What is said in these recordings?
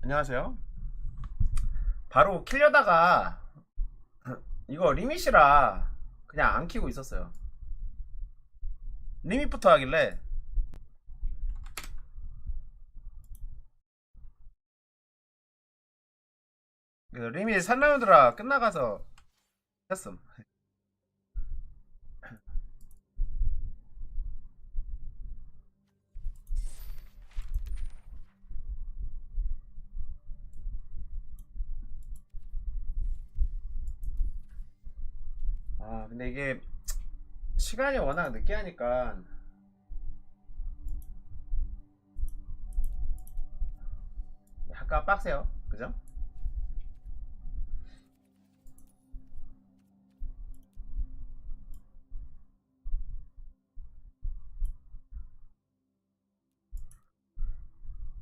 안녕하세요. 바로 키려다가 이거 리밋이라 그냥 안 키고 있었어요. 리밋부터 하길래 그 리밋 3라운드라 끝나가서 했음. 아 근데 이게 시간이 워낙 늦게 하니까 약간 빡세요. 그죠?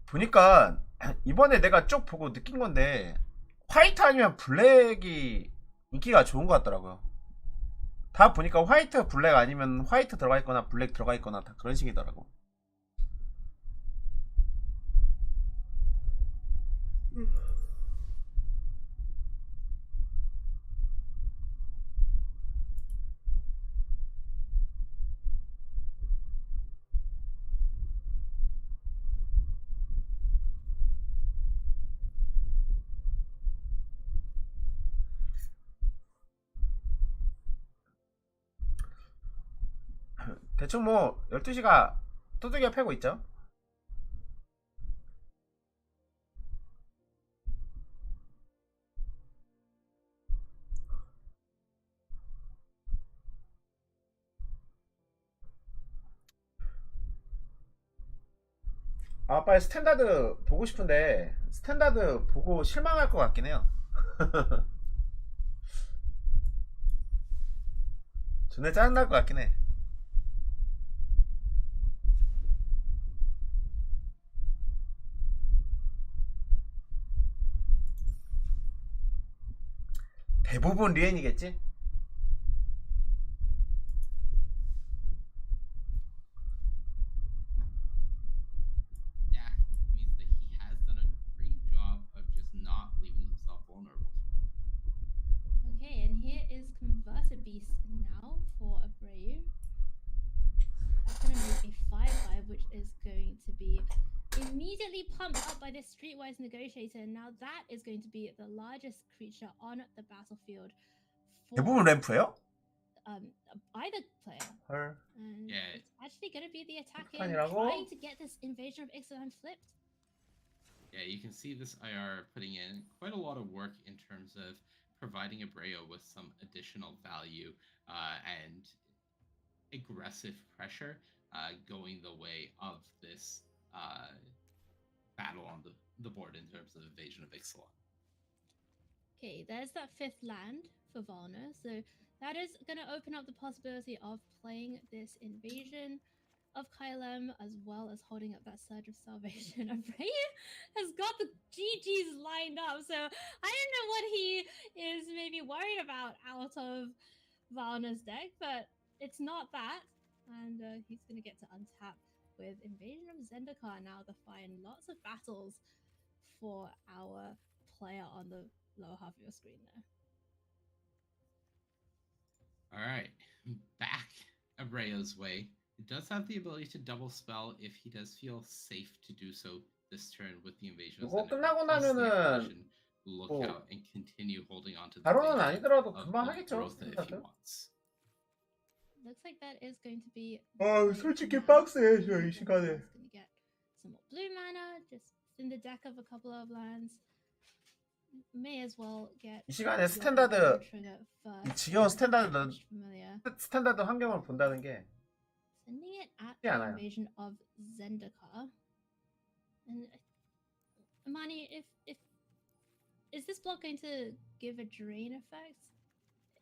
보니까 이번에 내가 쭉 보고 느낀 건데 화이트 아니면 블랙이 인기가 좋은 것 같더라고요. 다 보니까 화이트 블랙 아니면 화이트 들어가 있거나 블랙 들어가 있거나 다 그런 식이더라고. 대충 뭐 12시가 두들겨 패고 있죠. 아 빨리 스탠다드 보고 싶은데 스탠다드 보고 실망할 것 같긴 해요. 존나 짜증날 것 같긴 해. 대부분 리엔이겠지? Dak means that he has done a great job of just not leaving himself vulnerable. Okay, and here is Converted Beast now for a Brave. That's going to move a 5/5, which is going to be immediately pumped up by this Streetwise Negotiator. Now that is going to be the largest creature on the battlefield for 대부분 램프예요? either player. 헐. And Yeah. it's actually going to be the attacker 아니라고? trying to get this Invasion of Ixalan flipped. Yeah, you can see this IR putting in quite a lot of work in terms of providing Abreu with some additional value and aggressive pressure going the way of this battle on the board in terms of Invasion of Ixalan. Okay, there's that 5th land for Varna. So that is going to open up the possibility of playing this invasion of Kylem as well as holding up that Surge of Salvation. Abreu has got the GGs lined up. So I don't know what he is maybe worried about out of Varna's deck, but it's not that. And he's going to get to untap with Invasion of Zendikar now to find lots of battles for our player on the lower half of your screen there. All right, back Abreu's way. It does have the ability to double spell if he does feel safe to do so this turn with the invasion. 이거 끝나고 나면은 look 뭐 out and continue holding on to the 바로는 base 아니더라도 of 금방 하겠죠. growth if he 스탠다드. wants. Looks like that is going to be. 솔직히 빡세 저 이 시간에. Gonna get some more blue mana, just in the deck of a couple of lands. May as well get. 이 시간에 스탠다드 trigger 이 first. 지겨운 스탠다드 Familiar. 스탠다드 환경을 본다는 게 Sending it at 쉽지 the 않아요. invasion of Zendikar. And Amani, if is this block going to give a drain effect?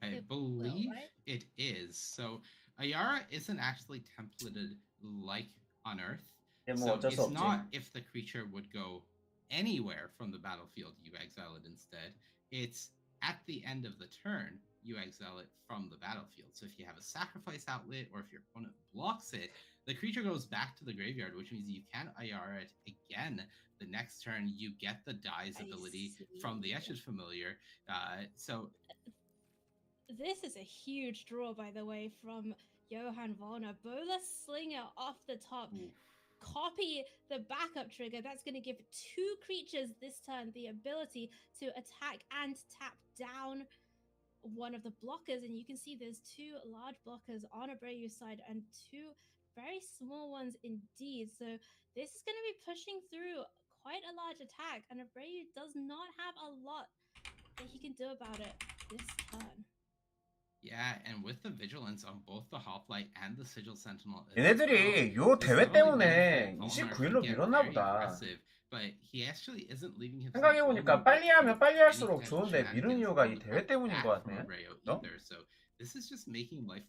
I It believe will, right? it is. So Ayara isn't actually templated like on Earth. 뭐 So 어쩔 수 it's 없지. not if the creature would go anywhere from the battlefield, you exile it instead. It's at the end of the turn, you exile it from the battlefield. So if you have a sacrifice outlet or if your opponent blocks it, the creature goes back to the graveyard, which means you can IR it again. The next turn, you get the Die's ability from the Etch's Familiar. So this is a huge draw, by the way, from Johan Warner. Bola Slinger off the top. oof. Copy the backup trigger. That's going to give 2 creatures this turn the ability to attack and tap down one of the blockers. And you can see there's 2 large blockers on Abreu's side and 2 very small ones indeed. So this is going to be pushing through quite a large attack. And Abreu does not have a lot that he can do about it this turn. Yeah, and with the vigilance on both the Hoplite and the Sigil Sentinel, 얘네들이 요 대회 때문에 29일로 미뤘나 보다. But he actually isn't leaving himself 생각해보니까 빨리 하면 빨리 할수록 좋은데 미룬 이유가 이 대회 때문인 것 같네. 너? So this is just making life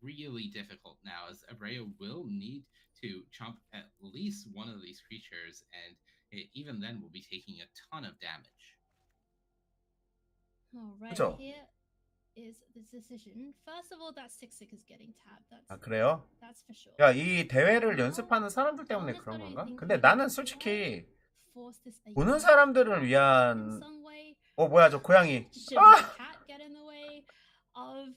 really difficult now, as Abreu will need to chump at least one of these creatures, and even then will be taking a ton of damage. All right, 그쵸? here is the decision. First of all, that 6/6 is getting tapped. 아 그래요? That's for sure. 야, 이 대회를 연습하는 사람들 때문에 그런 건가? 근데 나는 솔직히 Force this 보는 사람들을 in 위한 some way. 뭐야 저 고양이. Should my cat get in the way of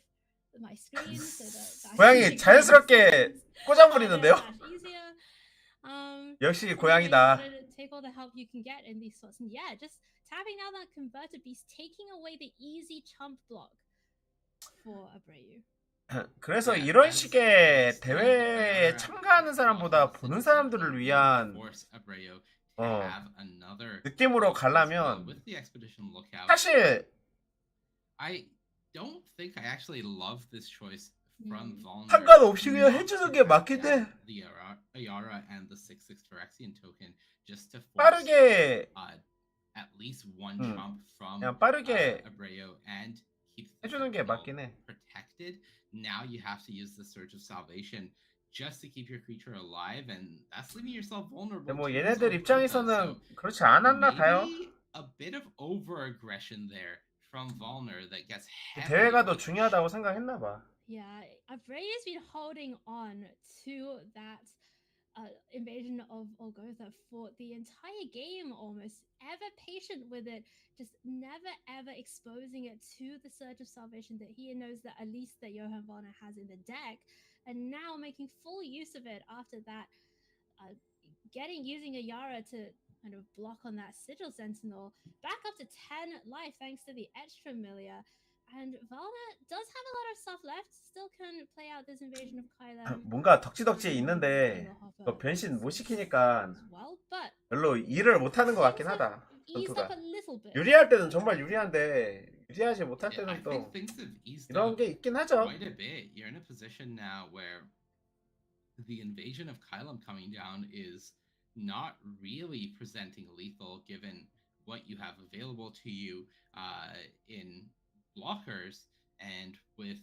my screen so that 고양이 자연스럽게 꽂아버리는데요? easier. 역시 고양이다. Take all the help you can get in these slots. And yeah, just tapping out that converted beast, taking away the easy chump block for Abreu. 그래서 이런 식의 대회에 참가하는 사람보다 보는 사람들을 위한 느낌으로 가려면 사실 I don't think I actually love this choice from Volner. 상관없이 그냥 해주는 게 맞긴 해. The Ayara and the 6/6 Phyrexian token just to force 빠르게 at least one trump from 그냥 빠르게 Abreu and keep 해주는 게 맞긴 해. protected. Now you have to use the Surge of Salvation just to keep your creature alive, and that's leaving yourself vulnerable. 근데 뭐 얘네들 입장에서는 그렇지 않았나 봐요. A bit of over aggression there from Volner that gets 대회가 더 중요하다고 생각했나 봐. Yeah, Abreu's been holding on to that invasion of Golgotha for the entire game almost, ever patient with it, just never ever exposing it to the Surge of Salvation that he knows that at least that Johan Warner has in the deck, and now making full use of it after that, using a Yara to kind of block on that Sigil Sentinel, back up to 10 life thanks to the Etched Familiar. And Volner does have a lot of stuff left. Still can play out this invasion of Kylem. 뭔가 덕지덕지 있는데 변신 못 시키니까 별로 일을 못 하는 것 같긴 하다. 전투가 유리할 때는 정말 유리한데 유리하지 못할 때는 또 이런 게 있긴 하죠. Quite a bit. You're in a position now where the invasion of Kylem coming down is not really presenting lethal, given what you have available to you in blockers, and with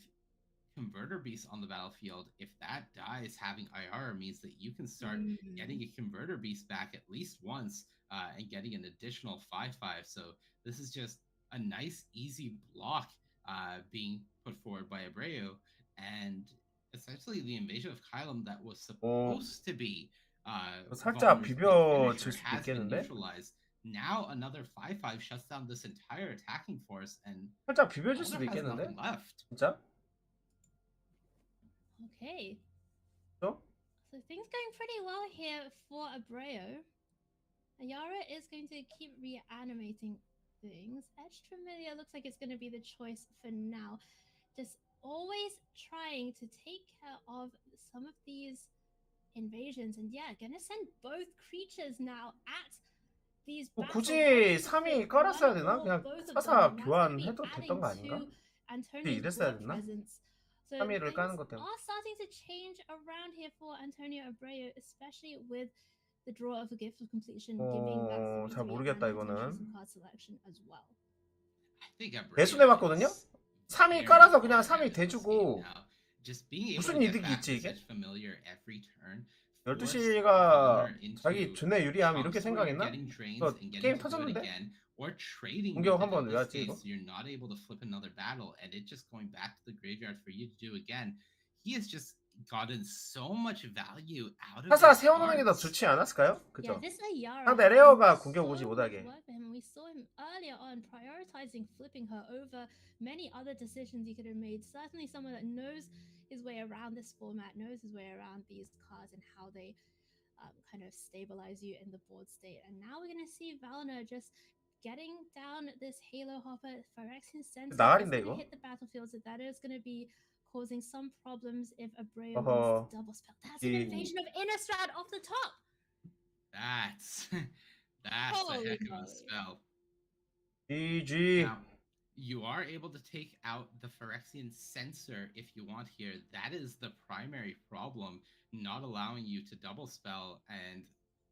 Converter Beast on the battlefield, if that dies, having IR means that you can start getting a Converter Beast back at least once and getting an additional 5/5. So this is just a nice, easy block being put forward by Abreu, and essentially the invasion of Kylem that was supposed to be 살짝 비벼질 수도 있겠는데? Now another 5/5 shuts down this entire attacking force, and 살짝 비벼질 수도 있겠는데? 진짜? Okay. So things going pretty well here for Abreu. Ayara is going to keep reanimating things. Etched Familiar looks like it's going to be the choice for now. Just always trying to take care of some of these invasions, and yeah, gonna send both creatures now at 뭐 굳이 3위 깔았어야 되나? 그냥 4/4 교환해도 됐던 거 아닌가? 이랬어야 됐나? 3위를 까는 것 때문에. Are starting to change around here for Antonio Abreu, especially with the draw of a gift of completion, giving that 잘 모르겠다 이거는. card selection as well. 대순해 봤거든요. 3위 깔아서 그냥 3위 대주고 무슨 이득이 있지 이게? 12시가 자기 존내 유리함 이렇게 생각했나? 게임 터졌는데? or trading 공격 with it. 한번 In this 해야지, 이거. case, you're not able to flip another battle, and it just going back to the graveyard for you to do again. He has just gotten so much value out of 하사 his 세워놓는 게 더 cards. 좋지 않았을까요? Yeah, 그죠? this Ayara 상대 has 레어가 done 공격 오지 so much 못하게. work for him. We saw him earlier on prioritizing flipping her over many other decisions he could have made. Certainly someone that knows his way around this format, knows his way around these cards and how they kind of stabilize you in the board state. And now we're going to see Valna just getting down this Halo Hopper. Phyrexian Sensor is 나가린데, going to 이거? hit the battlefield, so that is going to be causing some problems if Abreu 어허. wants to double spell. That's an 이- invasion of Innistrad off the top. That's that's a Holy heck of a moly. spell. GG. Now, you are able to take out the Phyrexian Sensor if you want here. That is the primary problem, not allowing you to double spell, and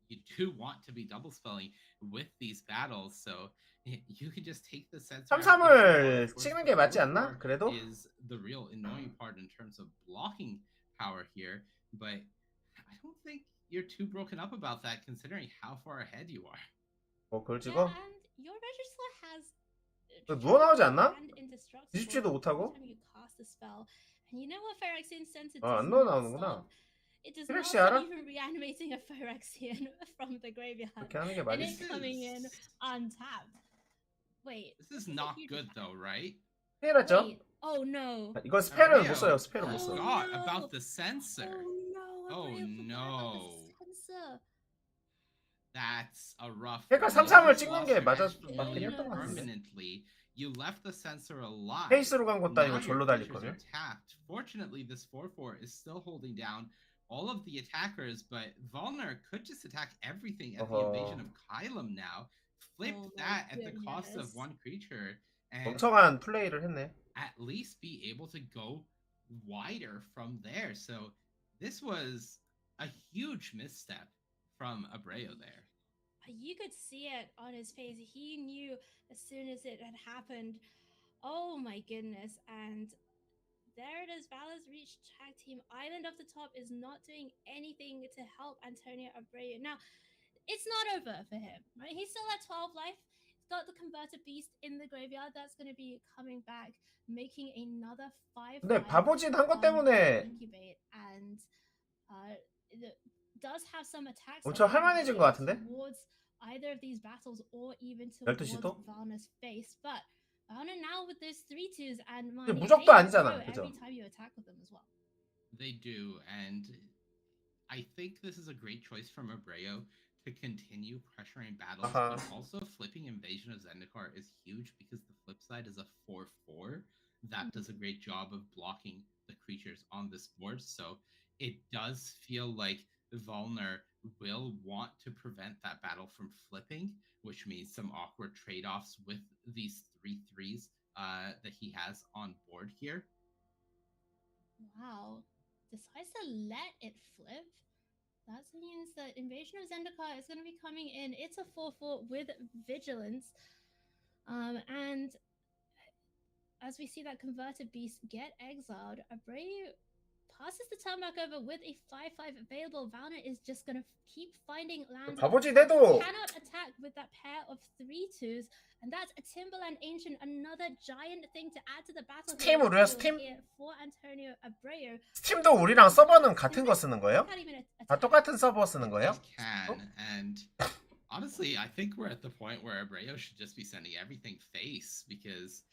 you do want to be double spelling with these battles, so you can just take the Sensor. out, get 3-3을 the 찍는 게 맞지 않나? 4-4 그래도? is the real annoying part in terms of blocking power here, but I don't think you're too broken up about that considering how far ahead you are. 그걸 Yeah, 찍어? and your register has 너 누워 나오지 않나? and indestructible 뒤집지도 못하고? every time you cast a spell. And you know what Phyrexian Sensor 아, does 안 넣어 not 나오는구나. stop? It does not Phyrexian stop 알아? even reanimating a Phyrexian from the graveyard 그렇게 하는 게 and 맞지? it coming in untapped. Wait, This is a not huge good attack. though, right? 피해났죠? Wait, oh no. 이건 스펠을 Abreu. 못 써요. 스펠을 못 I 써. forgot no. about the sensor. Oh no. Oh, Abreu forgot about no. the sensor. That's a rough. 그러니까 one. 3-3을 You 찍는 lost 게 your 맞긴 edge 했던 것 같은데. permanently. You left the sensor alive. 페이스로 간 것도 Now 아니고 your 절로 달릴 creatures are 거면. tapped. Fortunately, this 4/4 is still holding down all of the attackers, but Volner could just attack everything at the invasion of Kylum now. Flip Oh my that at the cost of goodness. one creature, and 멍청한 플레이를 했네. at least be able to go wider from there. So this was a huge misstep from Abreu there. You could see it on his face. He knew as soon as it had happened. Oh my goodness. And there it is. Valor's reached tag team. Island of the Top is not doing anything to help Antonio Abreu. Now, it's not over for him, right? He's still at 12 life. He's got the Converter Beast in the graveyard. That's going to be coming back, making another 5. 근데 바보짓 한 것 때문에 incubate and it does have some attacks 엄청 할만해진 것 같은데? towards either of these battles or even 12시 towards 또? Varna's face, but Varna now with those 3/2s and 근데 money 무적도 they 아니잖아, grow 그죠? every time you attack with them as well. They do, and I think this is a great choice from Abreu to continue pressuring battles, Uh-huh. but also flipping Invasion of Zendikar is huge because the flip side is a 4/4 that does a great job of blocking the creatures on this board. So it does feel like Volner will want to prevent that battle from flipping, which means some awkward trade-offs with these 3/3s that he has on board here. Wow. Decides to let it flip. That means that Invasion of Zendikar is going to be coming in. It's a 4/4 with Vigilance. And as we see that Converted Beast get exiled, Abreu passes the turn back over with a 5/5 available. Valna is just going to keep finding lands. 바보짓 해도 Cannot attack with that pair of 3/2s, and that's a Timberland Ancient, another giant thing to add to the battle. 스팀 우리야, 스팀? For Antonio Abreu. 스팀도 우리랑 서버는 같은 거 쓰는 거예요? Can't even 다 똑같은 서버 쓰는 거예요? It can, and honestly, I think we're at the point where Abreu should just be sending everything face because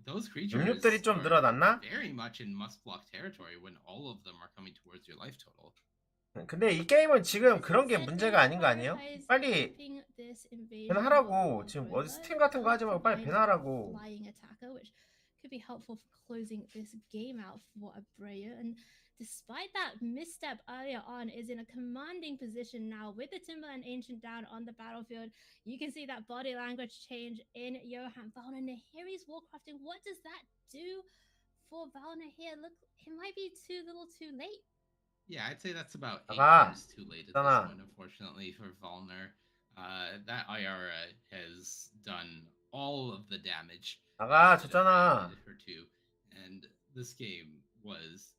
those creatures 육육들이 좀 are 늘어났나? very much in must-block territory when all of them are coming towards your life total. 근데 이 게임은 지금 그런 게 문제가 아닌 거 아니에요? 빨리 밴하라고. 지금 어디 스팀 같은 거 하지 말고 빨리 밴하라고. Flying attacker, which could be helpful for closing this game out for Abreu. And despite that misstep earlier on, is in a commanding position now with the Timberland Ancient down on the battlefield. You can see that body language change in Johan Valna. Nahiri's Warcrafting. What does that do for Valna here? Look, it might be too little too late. Yeah, I'd say that's about 8 나가. years too late at 나가. this point, unfortunately, for Volner. That IRA has done all of the damage. 나가, that 졌잖아. it needed her to, and this game was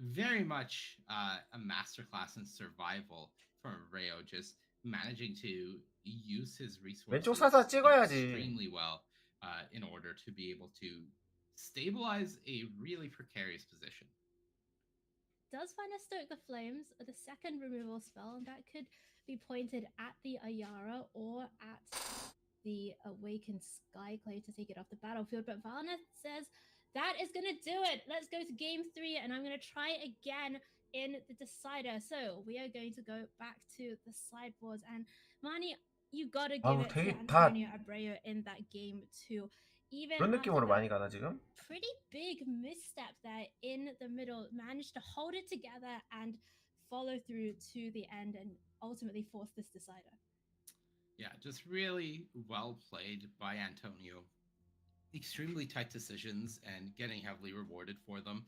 very much a masterclass in survival from Rayo, just managing to use his 왼쪽 resources 사사 찍어야지. extremely well in order to be able to stabilize a really precarious position. Does find a stoke the flames, the second removal spell, and that could be pointed at the Ayara or at the Awakened Skyclave to take it off the battlefield. But Valna says that is going to do it. Let's go to game 3, and I'm going to try again in the decider. So we are going to go back to the sideboards, and Mani, you got to give it to Antonio Abreu in that game 2. Even 그런 느낌으로 after 많이 가나 지금? pretty big misstep there in the middle, managed to hold it together and follow through to the end and ultimately force this decider. Yeah, just really well played by Antonio. Extremely tight decisions and getting heavily rewarded for them.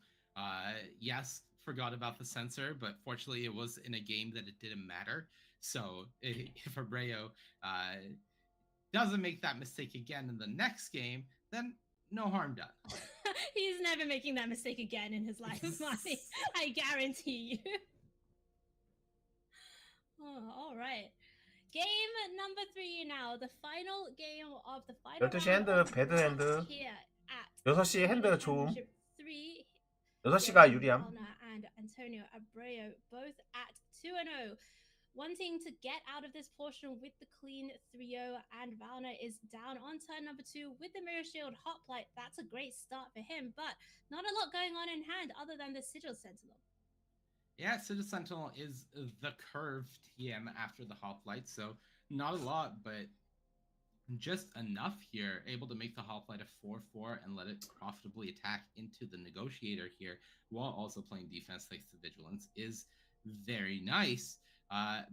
Yes, forgot about the censor, but fortunately it was in a game that it didn't matter. So if Abreu doesn't make that mistake again in the next game, then no harm done. He's never making that mistake again in his life, Marty. I guarantee you. Oh, all right. Game number 3 now. The final game of the final 12시 핸드, 배드 핸드. 6시 핸드 좋음. 6시가 유리함. And Antonio Abreu both at 2-0. Wanting to get out of this portion with the clean 3-0, and Valna is down on turn number 2 with the Mirror Shield Hoplite. That's a great start for him, but not a lot going on in hand other than the Sigil Sentinel. Yeah, Sigil Sentinel is the curved TM after the Hoplite, so not a lot, but just enough here. Able to make the Hoplite a 4-4 and let it profitably attack into the Negotiator here, while also playing defense thanks to Vigilance, is very nice.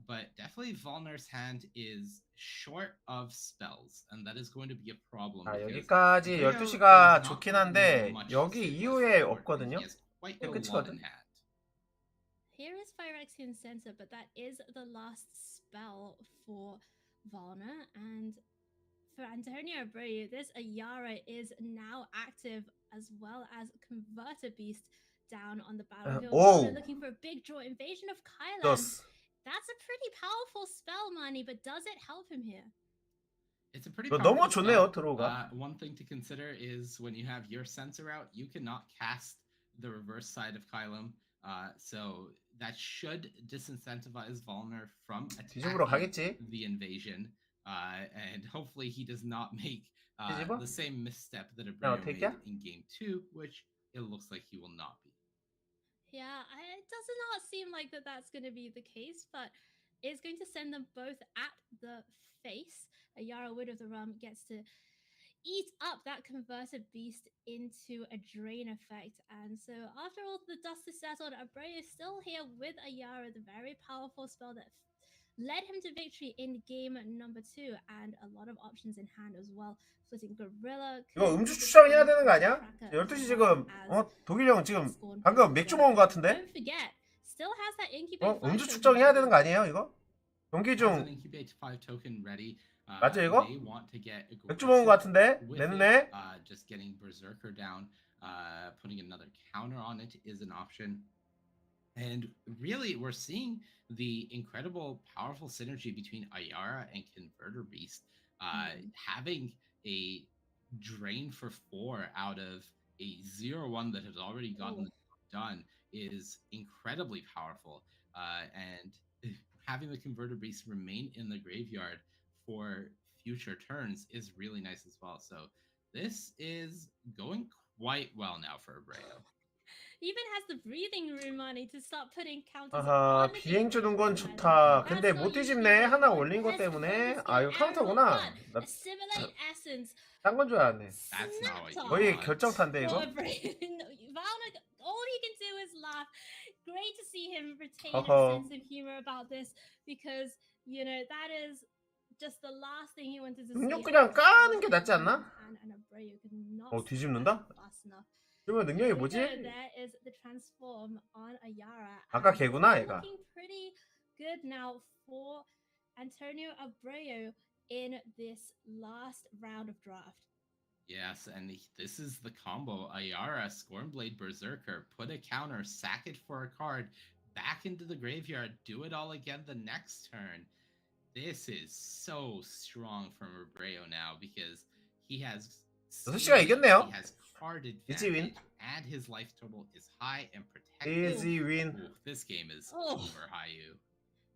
But definitely Volner's hand is short of spells, and that is going to be a problem. 여기까지 12시가 좋긴 한데 여기 이후에 없거든요. 끝이거든. Here is Phyrexian Center, but that is the last spell for Volner, and for Antonio Abreu, this Ayara is now active as well as Converter Beast down on the battlefield. Volner looking for a big draw. Invasion of Kylan. That's a pretty powerful spell, Manny, but does it help him here? It's a pretty powerful 좋네요, spell. One thing to consider is when you have your Censor out, you cannot cast the reverse side of Kylum. So that should disincentivize Volner from attacking the invasion. And hopefully he does not make the same misstep that Abreu made in game 2, which it looks like he will not be. Yeah, it does not seem like that's going to be the case, but it's going to send them both at the face. Ayara Wood of the Realm gets to eat up that Converted Beast into a drain effect. And so after all the dust is settled, Abreu is still here with Ayara, the very powerful spell that led him to victory in game number 2, and a lot of options in hand as well. Splitting Gorilla. 이거 음주 추정해야 되는 거 아니야? 12시 지금 독일 형 지금 방금 맥주 먹은 거 같은데? Don't forget, still has that incubate 음주 추정해야 되는 거 아니에요, 이거? 경기 중 맞죠, 이거? 맥주 먹은 거 같은데? 내 눈에? Just getting Berserker down, putting another counter on it is an option. And really, we're seeing the incredible, powerful synergy between Ayara and Converter Beast. Having a drain for 4 out of a 0-1 that has already gotten done is incredibly powerful. And having the Converter Beast remain in the graveyard for future turns is really nice as well. So this is going quite well now for Abreu. Even has the breathing room money to start putting counters. 아하, 비행 주는 건 좋다. 근데 못 뒤집네. 하나 올린 것 때문에. 아, 이거 카운터구나. 딴 건 줄 알았네. 거의 결정타인데 이거. All he can do is laugh. Great to see him retain a sense of humor about this, because you know that is just the last thing he wanted to see. 그냥 까는 게 낫지 않나? 뒤집는다? 그러면 능력이 뭐지? 아까 걔구나, 얘가. Pretty good now for Antonio Abreu in this last round of draft. Yes, and this is the combo. Ayara, Scornblade, Berserker, put a counter, sack it for a card, back into the graveyard, do it all again the next turn. this is so strong from Rebreo now because he has 6시가 이겼네요. he has card Easy win. advantage and his life total is high and protected. Easy win. Ooh, this game is Oh. over Hayu.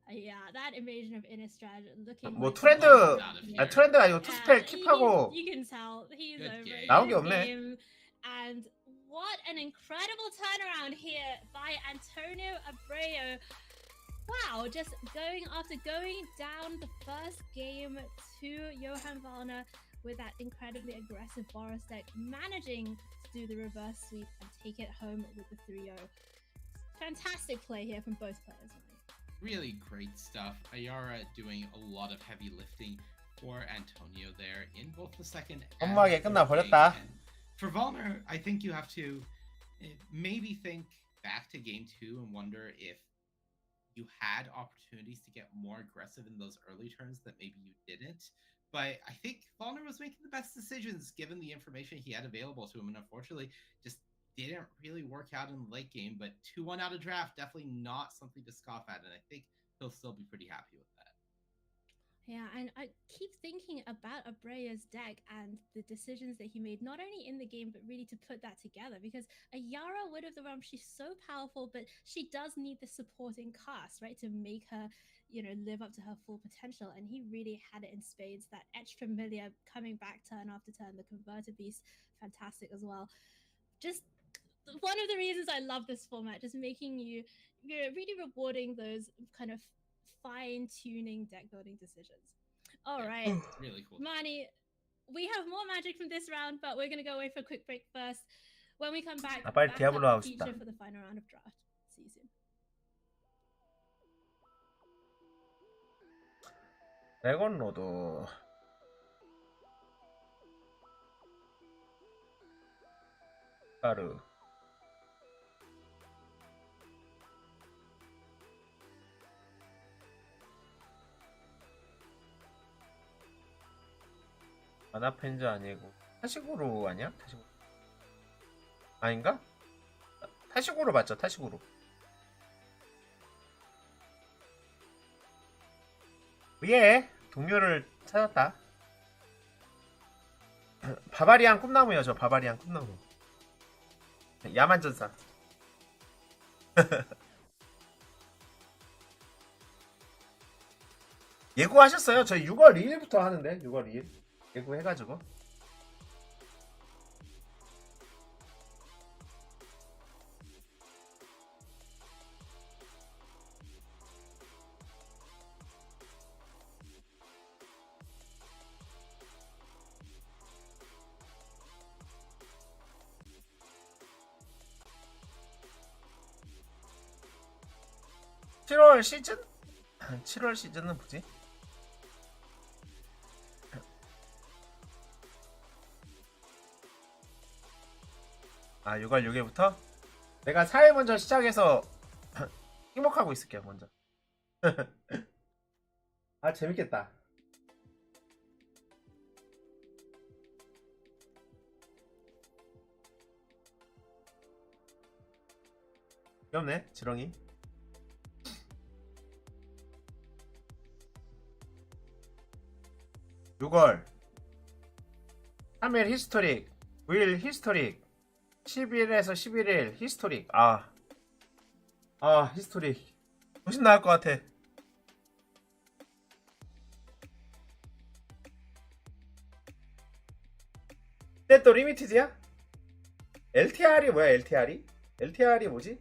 Yeah, that invasion of Innistrad looking. 뭐 like 트렌드 something- 트렌드가 아니고 투스펠 Yeah, 킵하고 you can tell he's Good over game. it. 나온 게 Good 없네. game. And what an incredible turnaround here by Antonio Abreu. Wow, just going down the first game to Johan Valner with that incredibly aggressive Boros deck, managing to do the reverse sweep and take it home with the 3-0. Fantastic play here from both players. Really great stuff. Ayara doing a lot of heavy lifting for Antonio there in both the second and 엄마게 third 끝나버렸다. game. And for Valner, I think you have to maybe think back to game 2 and wonder if you had opportunities to get more aggressive in those early turns that maybe you didn't. But I think Valner was making the best decisions given the information he had available to him, and unfortunately just didn't really work out in the late game. But 2-1 out of draft, definitely not something to scoff at, and I think he'll still be pretty happy with that. Yeah, and I keep thinking about Abreu's deck and the decisions that he made, not only in the game, but really to put that together. Because Ayara, Word of the Realm, she's so powerful, but she does need the supporting cast, right, to make her, live up to her full potential. And he really had it in spades. That Etched Familiar coming back turn after turn, the Converter Beast, fantastic as well. Just one of the reasons I love this format, just making you really rewarding those kind of fine-tuning deck building decisions. All right, Really cool. Mani, we have more magic from this round, but we're gonna go away for a quick break first. When we come back, 아, 빨리 back 디아블로 up 하고 the 싶다. feature for the final round of draft. See you soon. 드래곤 로드 까르 아나펜즈 아니고 타식으로 아니야? 타식으로 아닌가? 타식으로 맞죠? 타식으로 예 동료를 찾았다. 바바리안 꿈나무요. 저 바바리안 꿈나무. 야만전사. 예고하셨어요? 저희 6월 2일부터 하는데 6월 2일 예고해가지고. (7월) 시즌? 7월 시즌은 뭐지? 아 6월 6일부터? 내가 4일 먼저 시작해서 행복하고 있을게요 먼저. 아 재밌겠다. 귀엽네 지렁이. (6월) 3일 히스토릭 9일 히스토릭 10일에서 11일 히스토릭. 히스토릭 훨씬 나을 것 같아. 근데 또 리미티드야? LTR이 뭐야? LTR이 뭐지?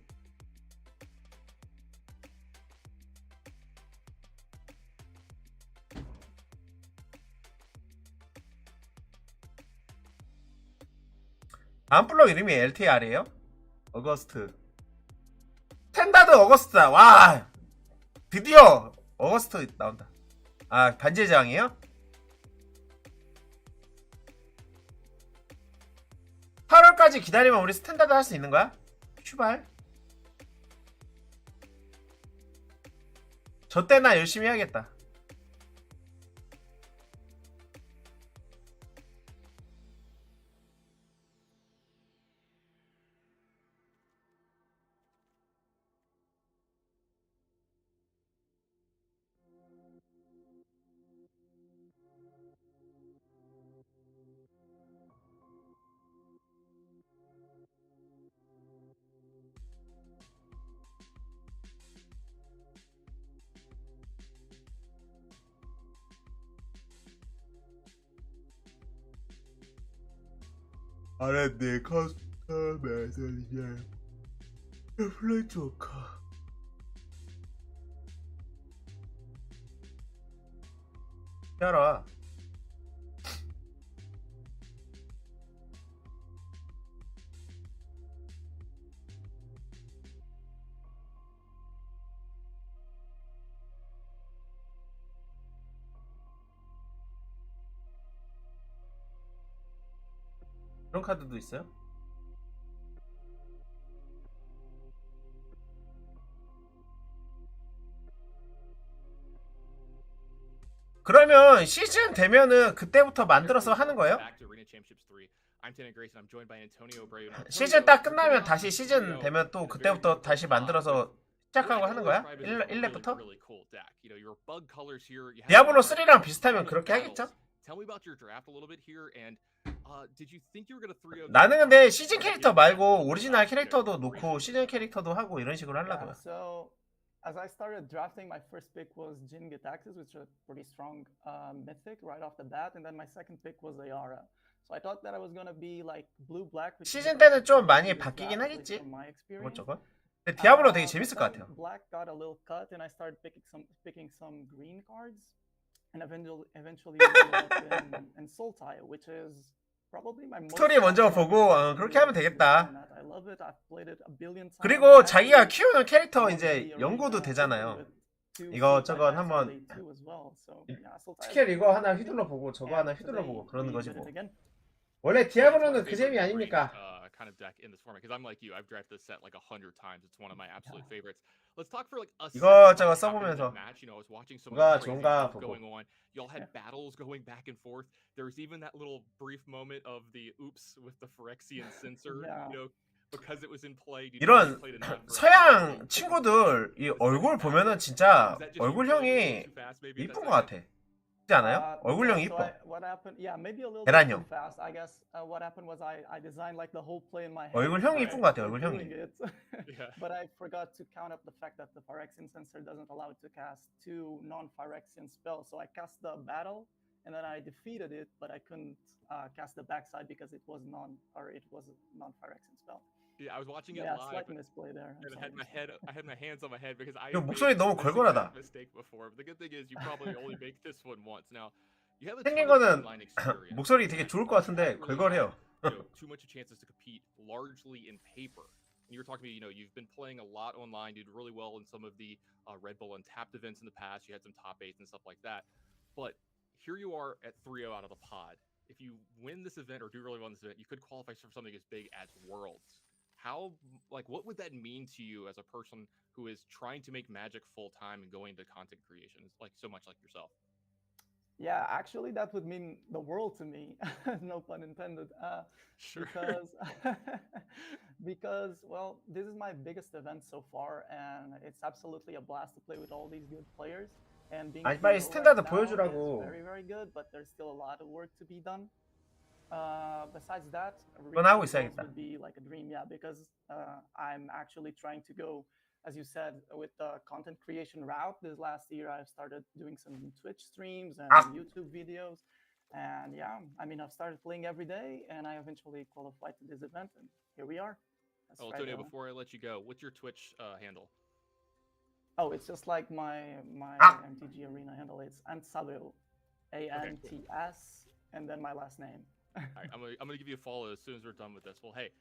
다음 블럭 이름이 LTR이에요? 어거스트. 스탠다드 어거스트다. 와 드디어 어거스트 나온다. 아 반지의 제왕이에요? 8월까지 기다리면 우리 스탠다드 할 수 있는 거야? 슈발. 저 때나 열심히 해야겠다. R&D 커스텀에서 이제 플레이 조카 알아. 그런 카드도 있어요? 그러면 시즌 되면은 그때부터 만들어서 하는 거예요? 시즌 딱 끝나면 다시 시즌 되면 또 그때부터 다시 만들어서 시작하고 하는 거야? 1렙부터? 디아블로 3랑 비슷하면 그렇게 하겠죠? 나는 근데 시즌 캐릭터 말고 오리지널 캐릭터도 놓고 시즌 캐릭터도 하고 이런 식으로 하려고요. So as I started drafting, my first pick was Jin Gitaxis, which is a pretty strong mythic right off the bat, and then my second pick was Ayara. So I thought that I was gonna be like blue-black. 시즌 때는 좀 많이 바뀌긴 하겠지. 이것저것. 근데 디아블로 되게 재밌을 것 같아요. Black got a little cut, and I started picking some green cards, and eventually ended up in Soul Tile, which is probably my most. 스토리 먼저 보고 그렇게 하면 되겠다. I love it. I've played it a billion times. 그리고 자기가 키우는 캐릭터 이제 연구도 되잖아요. 이것저것 한번 스킬 이거 하나 휘둘러 보고 저거 하나 휘둘러 보고 그러는 거지 뭐. 원래 디아블로는 그 재미 아닙니까? Kind of deck in this format because I'm like you. I've drafted this set like 100 times. It's one of my absolute favorites. Let's talk for like a 이것저것 써보면서 match. You know, I was watching some 뭐가 crazy 좋은가 stuff 보고. going on. Y'all had battles going back and forth. There was even that little brief moment of the oops with the Phyrexian Censor. You know, because it was in play. 이런 서양 친구들 이 얼굴 보면은 진짜 얼굴형이 이쁜 것 같아. 그렇지 않아요? 얼굴형이 이뻐. What happened? Yeah, maybe a little 계란형. bit too fast. I guess what happened was I designed like the whole play in my head. 얼굴형이 이쁜 것 같아. 얼굴형이. But I forgot to count up the fact that the Phyrexian Censor doesn't allow it to cast two non-Phyrexian spells. So I cast the battle and then I defeated it, but I couldn't cast the backside because it was a non-Phyrexian spell. Yeah, I was watching it Yeah, live. slight misplay there. And I had my hands on my head because I 이거 목소리 너무 걸걸하다. mistake before. But the good thing is you probably only make this one once. Now, you have a 생긴 ton of 거는 online experience. 목소리 되게 좋을 것 같은데 걸걸해요. Too much chances to compete largely in paper. And you were talking to me, you know, you've been playing a lot online. You did really well in some of the Red Bull Untapped events in the past. You had some top 8s and stuff like that. But here you are at 3-0 out of the pod. If you win this event or do really well in this event, you could qualify for something as big as Worlds. How, like, what would that mean to you as a person who is trying to make Magic full time and going into content creation, like so much like yourself? Yeah, actually, that would mean the world to me. No pun intended. Sure. Because, well, this is my biggest event so far, and it's absolutely a blast to play with all these good players. And being 아니 빨리 스탠다드 보여주라고. very, very good, but there's still a lot of work to be done. Besides that, 그건 하고 Worlds 있어야겠다. would be like a dream, yeah, because I'm actually trying to go, as you said, with the content creation route. This last year, I've started doing some Twitch streams and YouTube videos. And yeah, I mean, I've started playing every day, and I eventually qualified to this event, and here we are. That's right, Antonio, before I let you go, what's your Twitch handle? Oh, it's just like my MTG Arena handle. It's Antsabel, ANTS, and then my last name. All right, I'm gonna give you a follow as soon as we're done with this. Well, hey,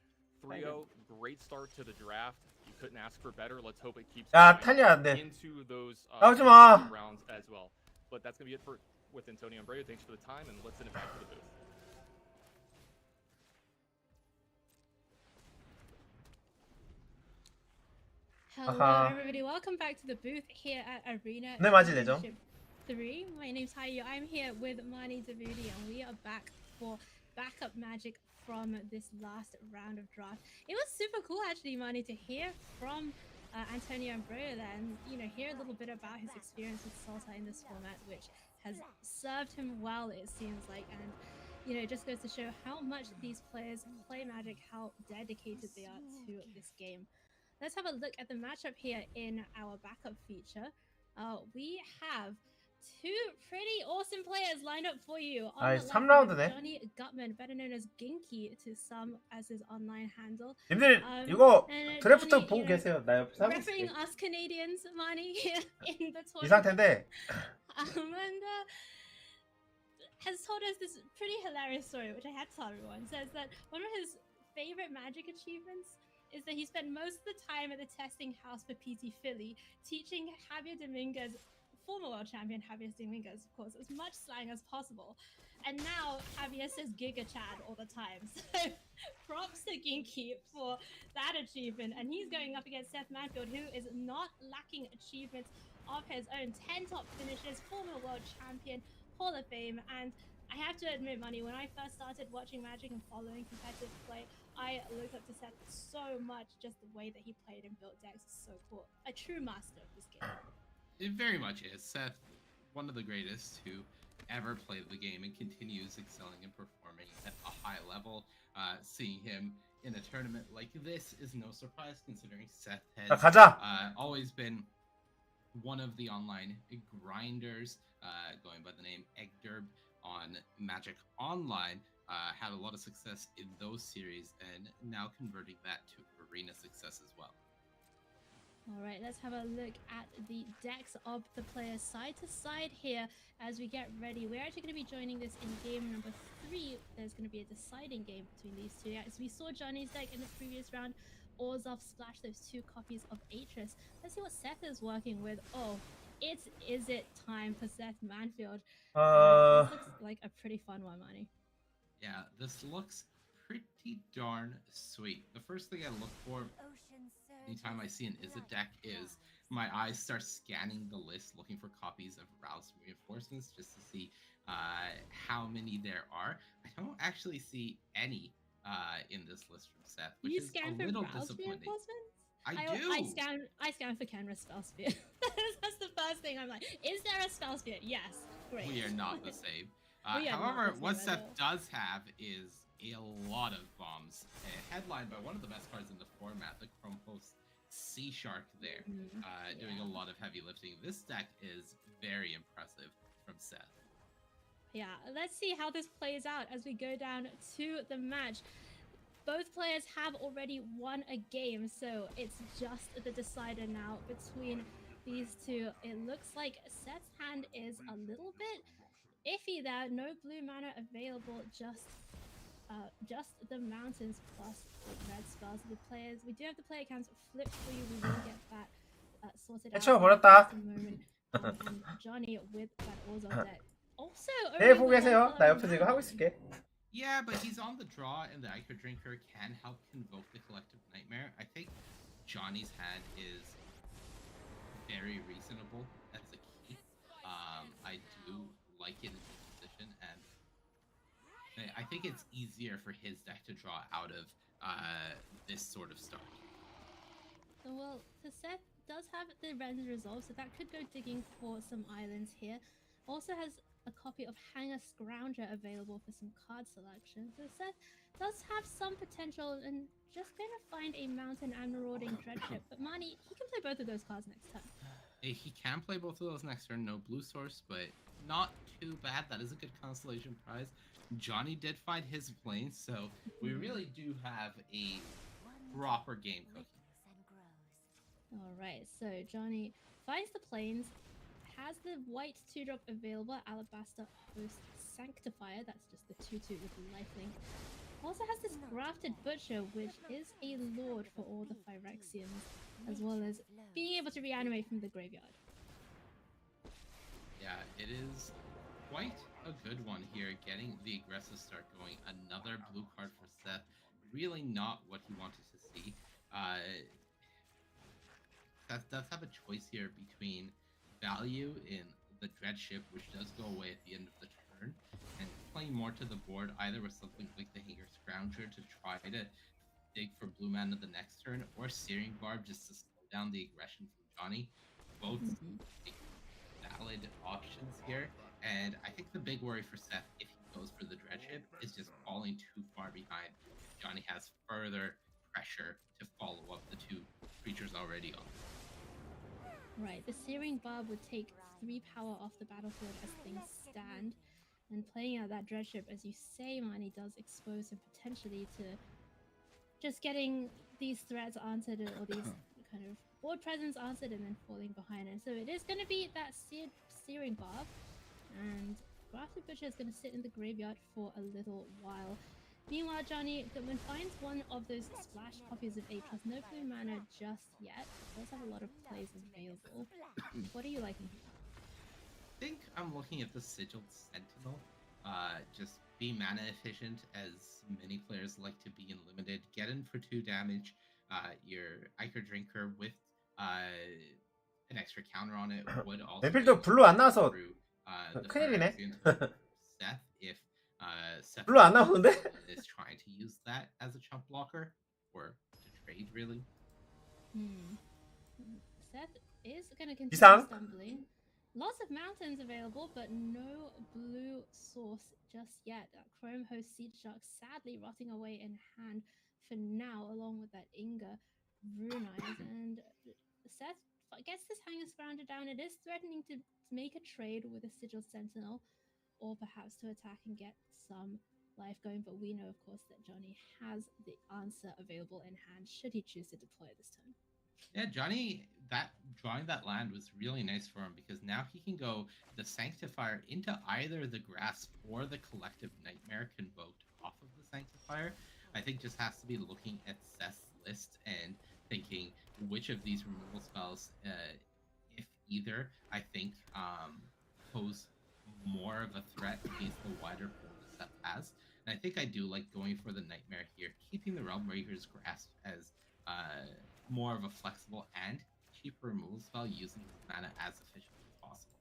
3-0, great start to the draft. You couldn't ask for better. Let's hope it keeps 야 going 탈리아 안 돼. into those 나오지 마. rounds as well. But that's gonna be it for with Antonio and Brady. Thanks for the time, and let's send it back to the booth. Hello, everybody. Welcome back to the booth here at Arena. 네, 맞이 되죠. 3. My name's Hayu. I'm here with Mani Davudi, and we are back for backup magic from this last round of draft. It was super cool, actually, Mani, to hear from Antonio and Brea there, and hear a little bit about his experience with Salsa in this format, which has served him well, it seems like, and it just goes to show how much these players play Magic, how dedicated they are to this game. Let's have a look at the matchup here in our backup feature. We have two pretty awesome players lined up for you. On 아, the left, 3라운드네. Johnny Gutman, better known as Ginky to some as his online handle. 님들 Um, 이거 and 드래프트 Johnny, 보고 계세요. 나 옆에서 하고 refereeing 있을게. us Canadians, Manny, here in the 이 tournament. 상태인데 And has told us this pretty hilarious story, which I had to tell everyone. Says that one of his favorite Magic achievements is that he spent most of the time at the testing house for PT Philly, teaching Javier Dominguez, former world champion Javier Dominguez, of course, as much slang as possible. And now Javier says Giga Chad all the time. So props to Ginky for that achievement. And he's going up against Seth Manfield, who is not lacking achievements of his own. 10 top finishes, former world champion, Hall of Fame. And I have to admit, Money, when I first started watching Magic and following competitive play, I looked up to Seth so much. Just the way that he played and built decks is so cool. A true master of this game. It very much is. Seth, one of the greatest who ever played the game and continues excelling and performing at a high level. Seeing him in a tournament like this is no surprise, considering Seth 자, has 가자. always been one of the online grinders, going by the name Eggderb on Magic Online. Had a lot of success in those series and now converting that to arena success as well. All right, let's have a look at the decks of the players side to side here as we get ready. We're actually going to be joining this in game number 3. There's going to be a deciding game between these two. As we saw Johnny's deck in the previous round, Orzhov splashed those 2 copies of Atris. Let's see what Seth is working with. Oh, is it time for Seth Manfield? This looks like a pretty fun one, Manny. Yeah, this looks pretty darn sweet. The first thing I look for anytime I see an Izzet deck is my eyes start scanning the list looking for copies of Rouse Reinforcements just to see how many there are. I don't actually see any in this list from Seth, which You is scan a for little Rouse disappointing. Reinforcements? I do. I scan for Kenra Spellspear. That's the first thing I'm like, is there a Spellspear? Yes. Great. We are not the same. We are not However, the what same at Seth all. does have is a lot of bombs, headlined by one of the best cards in the format, the Chrome Host Sea Shark there, doing a lot of heavy lifting. This deck is very impressive from Seth. Yeah, let's see how this plays out as we go down to the match. Both players have already won a game, so it's just the decider now between these two. It looks like Seth's hand is a little bit iffy there. No blue mana available, just the mountains plus the red spells. The players, we do have the player counts flipped for you. We will get that sorted out. 해쳐버렸다. in just a moment. And Johnny with that Orzhov deck. Also, 네, only 보고 with 계세요. one 나 color 옆에서 이거 mana. 하고 있을게. Yeah, but he's on the draw, and the Ichor Drinker can help convoke the Collective Nightmare. I think Johnny's hand is very reasonable as a key. I do like it in this position, and I think it's easier for his deck to draw out of this sort of start. So, well, the Seth does have the Ren's Resolve, so that could go digging for some islands here. Also has a copy of Hanger Scrounger available for some card selection. So Seth does have some potential and just gonna find a Mountain and Marauding Dreadship. But Mani, he can play both of those cards next turn. He can play both of those next turn, no blue source, but not too bad. That is a good consolation prize. Johnny did find his plane, so we really do have a proper game cooking. Alright, so Johnny finds the planes, has the white 2-drop available, Alabaster Host Sanctifier, that's just the 2-2 with the lifelink. Also has this Grafted Butcher, which is a lord for all the Phyrexians, as well as being able to reanimate from the graveyard. Yeah, it is quite a good one here, getting the aggressive start going. Another blue card for Seth. Really not what he wanted to see. Seth does have a choice here between value in the Dreadship, which does go away at the end of the turn, and playing more to the board, either with something like the Hanger Scrounger to try to dig for blue mana the next turn, or Searing Barb just to slow down the aggression from Johnny. Both valid options here, and I think the big worry for Seth, if he goes for the Dreadship, is just falling too far behind. Johnny has further pressure to follow up the 2 creatures already on. Right, the Searing Barb would take 3 power off the battlefield as things stand, and playing out that Dreadship, as you say, Mani, does expose him potentially to just getting these threats answered or these kind of board presence answered and then falling behind. And so it is going to be that Searing Barb, and Grafted Butcher is going to sit in the graveyard for a little while. Meanwhile, Johnny Goodman finds one of those splash copies of 8 plus no blue mana just yet. Does have a lot of plays available. What are you liking here? I think I'm looking at the Sigiled Sentinel. Just be mana efficient, as many players like to be in limited. Get in for 2 damage. Your Iker Drinker with an extra counter on it would also. 메필도 블루 안 나와서 큰일이네. Seth, if Seth 블루 안 나오는데? is trying to use that as a chump blocker or to trade, really. Seth is going to continue 이상? stumbling. Lots of mountains available, but no blue source just yet. Chrome Host Seed Shark sadly rotting away in hand for now, along with that Inga Runize. And Seth gets this Hanger Scrounger down. It is threatening to make a trade with a Sigil Sentinel, or perhaps to attack and get some life going. But we know, of course, that Johnny has the answer available in hand should he choose to deploy this turn. Yeah, Johnny, drawing that land was really nice for him, because now he can go the Sanctifier into either the Grasp or the Collective Nightmare convoked off of the Sanctifier. I think just has to be looking at Seth's list and thinking which of these removal spells, if either, I think pose more of a threat against the wider pool that Seth has. And I think I do like going for the Nightmare here, keeping the Realmbreaker's Grasp as more of a flexible and cheaper removal spell, using his mana as efficiently as possible.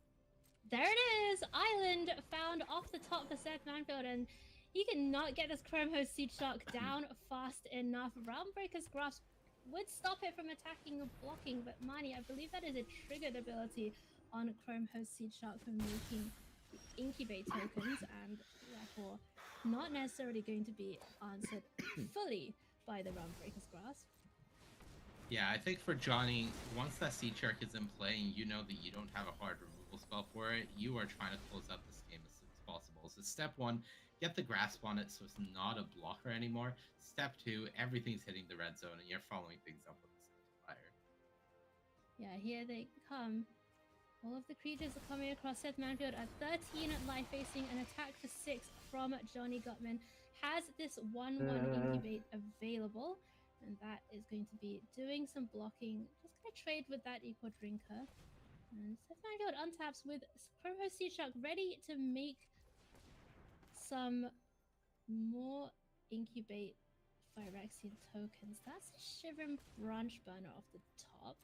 There it is! Island found off the top for Seth Manfield, and he cannot get this Chrome Host Seed Shark down fast enough. Realmbreaker's Grasp would stop it from attacking or blocking, but Mani, I believe that is a triggered ability on Chrome Host Seed Shark for making the Incubate tokens, and therefore not necessarily going to be answered fully by the Realmbreaker's Grasp. Yeah, I think for Johnny, once that Seed Shark is in play and you know that you don't have a hard removal spell for it, you are trying to close out this game as soon as possible. So step 1, get the Grasp on it so it's not a blocker anymore. Step 2, everything's hitting the red zone and you're following things up with the Sanctifier. Yeah, here they come. All of the creatures are coming across Seth Manfield at 13 life, facing an attack for 6 from Johnny Gutman. Has this 1/1 Incubate available, and that is going to be doing some blocking. Just going to trade with that Equal Drinker. And Seth Manfield untaps with Chrome Host Seed Shark, ready to make some more Incubate Phyrexian tokens. That's a Shivering Branch Burner off the top.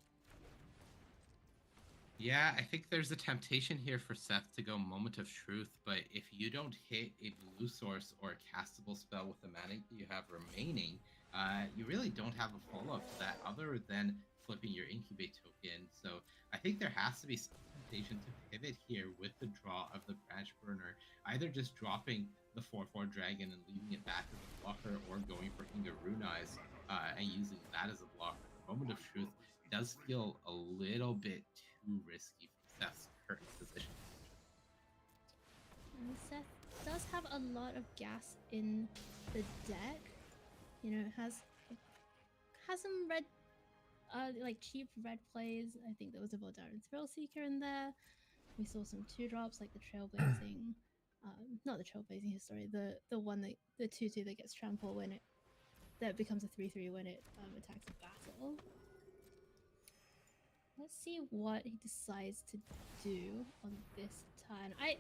Yeah, I think there's a temptation here for Seth to go Moment of Truth, but if you don't hit a blue source or a castable spell with the mana you have remaining, you really don't have a follow-up to that other than flipping your Incubate token. So I think there has to be some temptation to pivot here with the draw of the Branch Burner, either just dropping the 4/4 Dragon and leaving it back as a blocker, or going for Inga Runize and using that as a blocker. The Moment of Truth does feel a little bit too risky for Seth's current position. And Seth does have a lot of gas in the deck. You know, it has some red, like cheap red plays. I think there was a Voldaren Thrill Seeker in there. We saw some 2-drops like the Trailblazing, not the Trailblazing History, the one that the 2/2 that gets trample when that becomes a 3/3 when it attacks a battle. Let's see what he decides to do on this turn. I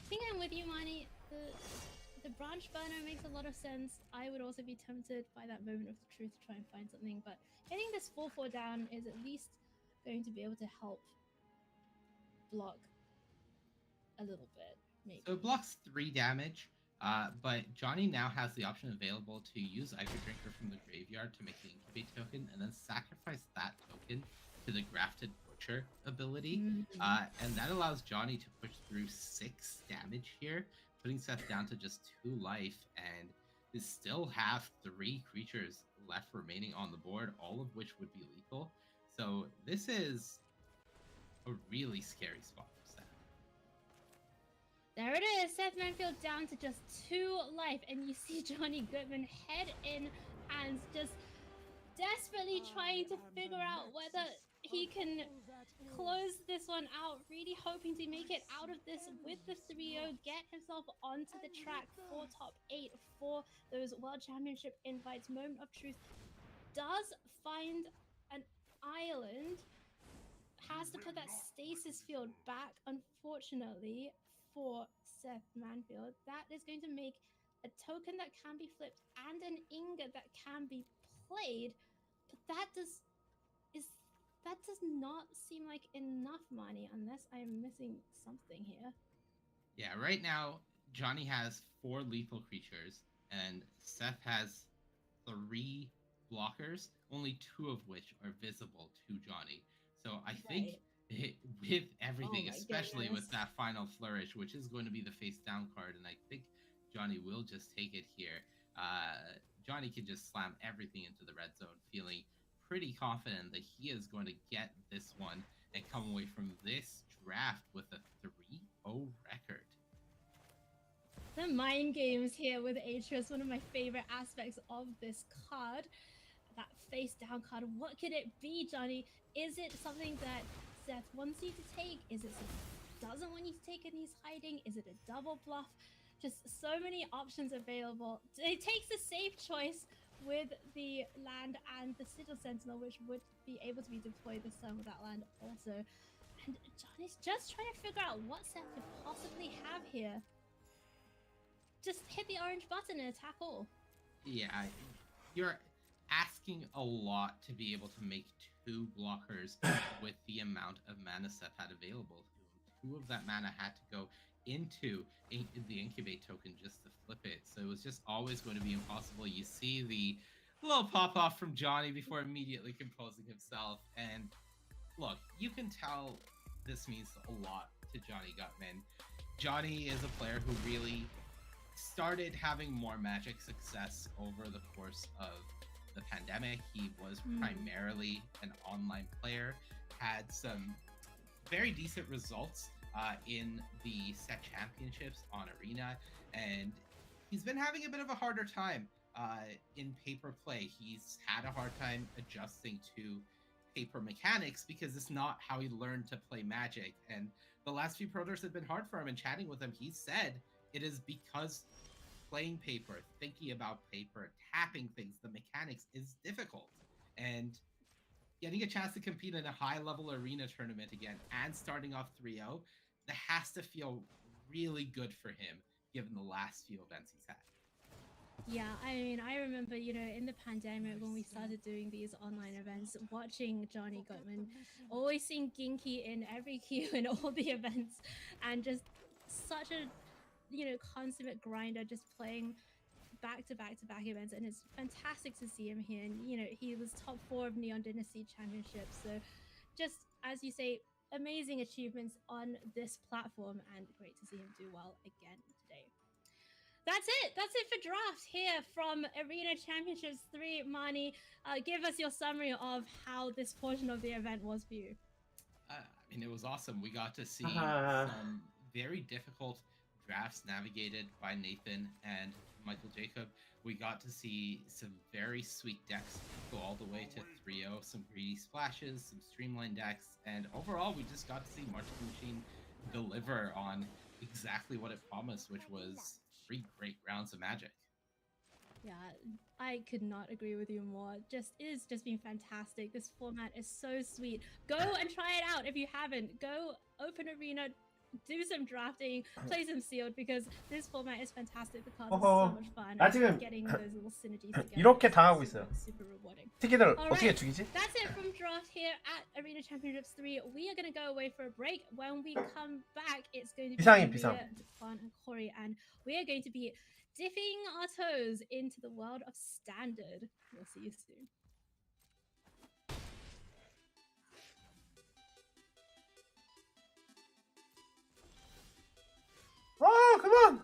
think I'm with you, Mani. The Branch Burner makes a lot of sense. I would also be tempted by that Moment of the Truth to try and find something, but getting this 4/4 down is at least going to be able to help block a little bit, maybe. So it blocks 3 damage, but Johnny now has the option available to use Iker Drinker from the graveyard to make the Incubate token, and then sacrifice that token to the Grafted Butcher ability. And that allows Johnny to push through 6 damage here, putting Seth down to just 2 life, and they still have 3 creatures left remaining on the board, all of which would be lethal. So this is a really scary spot for Seth. There it is, Seth Manfield down to just 2 life, and you see Johnny Goodman head in hands, just desperately trying to figure out whether he can close this one out, really hoping to make it out of this with the 3-0, get himself onto the track for top 8 for those World Championship invites. Moment of Truth does find an island, has to put that stasis field back, unfortunately, for Seth Manfield. That is going to make a token that can be flipped and an ingot that can be played, but that does not seem like enough money unless I am missing something here. Yeah, right now Johnny has 4 lethal creatures and Seth has 3 blockers, only 2 of which are visible to Johnny. So I think with everything, Oh my especially goodness. with that final flourish, which is going to be the face down card, and I think Johnny will just take it here. Johnny can just slam everything into the red zone, feeling pretty confident that he is going to get this one and come away from this draft with a 3-0 record. The mind games here with Atreus, one of my favorite aspects of this card. That face down card, what could it be, Johnny? Is it something that Seth wants you to take? Is it something he doesn't want you to take and he's hiding? Is it a double bluff? Just so many options available. It takes a safe choice with the land and the Sigil Sentinel, which would be able to be deployed this time with that land also. And Johnny's just trying to figure out what Seth could possibly have here. Just hit the orange button and attack all. Yeah, you're asking a lot to be able to make 2 blockers with the amount of mana Seth had available to him. 2 of that mana had to go into the incubate token just to flip it, so it was just always going to be impossible. You see the little pop off from Johnny before immediately composing himself, and look, you can tell this means a lot to Johnny Gutman. Johnny is a player who really started having more Magic success over the course of the pandemic. He was primarily an online player, had some very decent results in the set championships on Arena, and he's been having a bit of a harder time in paper play. He's had a hard time adjusting to paper mechanics because it's not how he learned to play Magic, and the last few Pro Tours have been hard for him. And chatting with him, he said it is because playing paper, thinking about paper, tapping things, the mechanics is difficult. And getting a chance to compete in a high-level Arena tournament again and starting off 3-0, that has to feel really good for him, given the last few events he's had. Yeah, I mean, I remember, you know, in the pandemic when we started doing these online events, watching Johnny Gottman, always seeing Ginky in every queue in all the events, and just such a, you know, consummate grinder, just playing back to back to back events, and it's fantastic to see him here. And you know, he was top 4 of Neon Dynasty Championships, so just as you say, amazing achievements on this platform, and great to see him do well again today. That's it for draft here from Arena Championships 3. Mani, give us your summary of how this portion of the event was for you. I mean, it was awesome. We got to see some very difficult drafts navigated by Nathan and Michael Jacob. We got to see some very sweet decks go all the way to 3-0, some greedy splashes, some streamlined decks, and overall we just got to see March of the Machine deliver on exactly what it promised, which was 3 great rounds of Magic. Yeah, I could not agree with you more. It has just been fantastic. This format is so sweet. Go and try it out if you haven't. Go open Arena, do some drafting, play some sealed, because this format is fantastic. The cards are so much fun. 아직은 Getting those little synergies together. 이렇게 is 당하고 있어요. super rewarding. 특이들 All 어떻게 right. 죽이지? That's it from draft here at Arena Championships 3. We are going to go away for a break. When we come back, it's going to be 비상임, Maria, 비상. Japan, and Corey, and we are going to be dipping our toes into the world of Standard. We'll see you soon. 그만!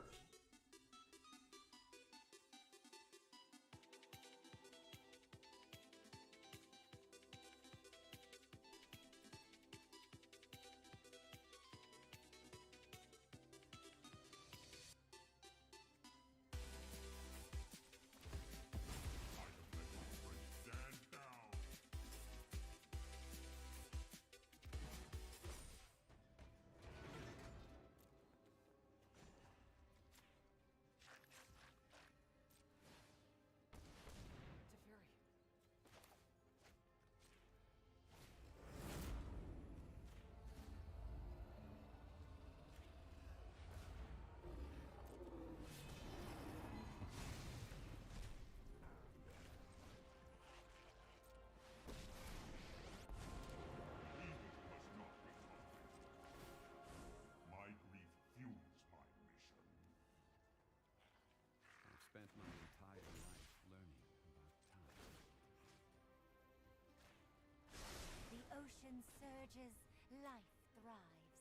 surges, life thrives.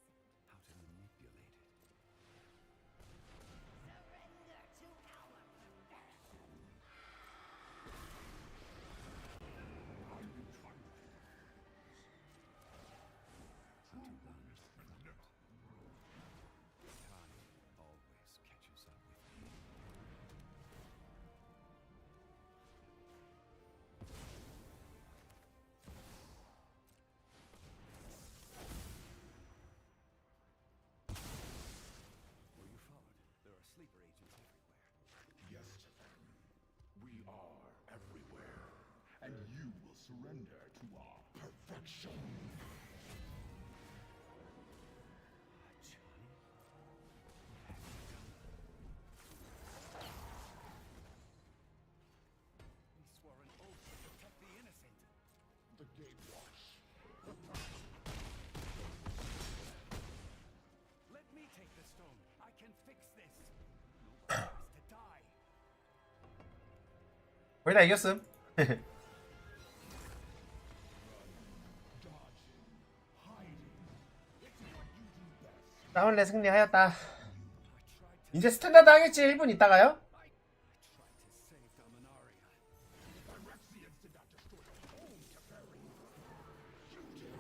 How to manipulate it. Surrender to our perfection. Time always catches up with me. Where you followed, there are sleeper agents everywhere. Yes, we are everywhere, and you will surrender to our perfection. Johnny? We swore an oath to protect the innocent. The Gatewatch. Let me take the stone. I can fix this. Nobody has to die. 거의 다 이겼음. Dodging, hiding. It's what you do best. 다운레 승리하였다. I tried to 이제 스탠다드 하겠지. 1분 있다가요. I tried to save Dominaria. Phyrexians did not destroy your home, Teferi. You did.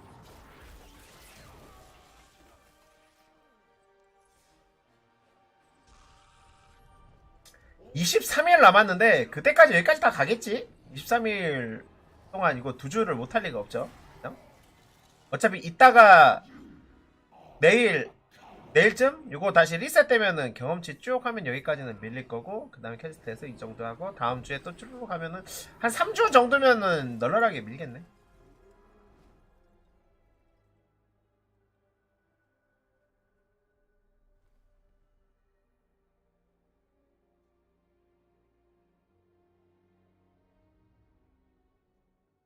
23일 남았는데 그때까지 여기까지 다 가겠지? 23일 동안 이거 두 줄을 못 할 리가 없죠. 그죠? 어차피 이따가 내일쯤 이거 다시 리셋되면은 경험치 쭉 하면 여기까지는 밀릴 거고 그 다음에 캐스트에서 이 정도 하고 다음 주에 또 쭉 하면은 한 3주 정도면은 널널하게 밀겠네.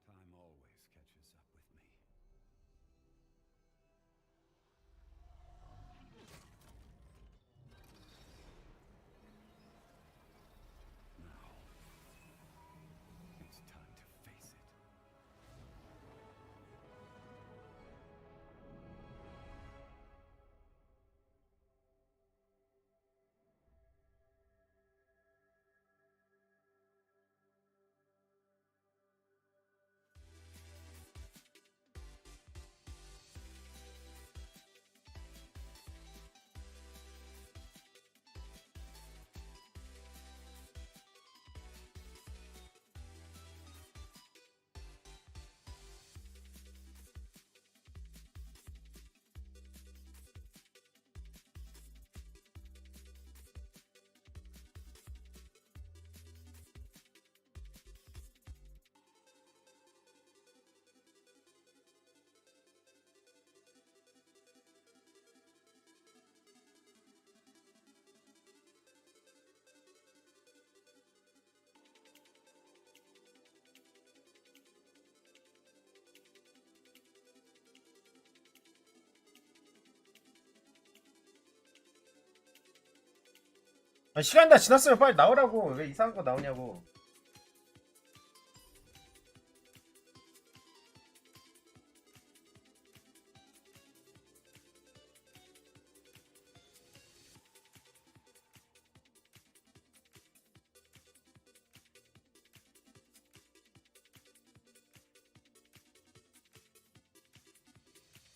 Time always catches up with me. Now, it's time to face it. 아니, 시간 다 지났으면 빨리 나오라고. 왜 이상한 거 나오냐고.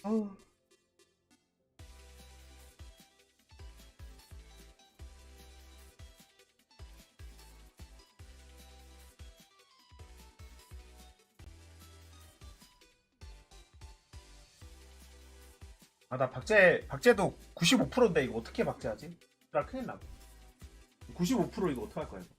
어우. 아, 나 박제도 95%인데 이거 어떻게 박제하지? 나 큰일 나고. 95% 이거 어떡할 거야, 이거.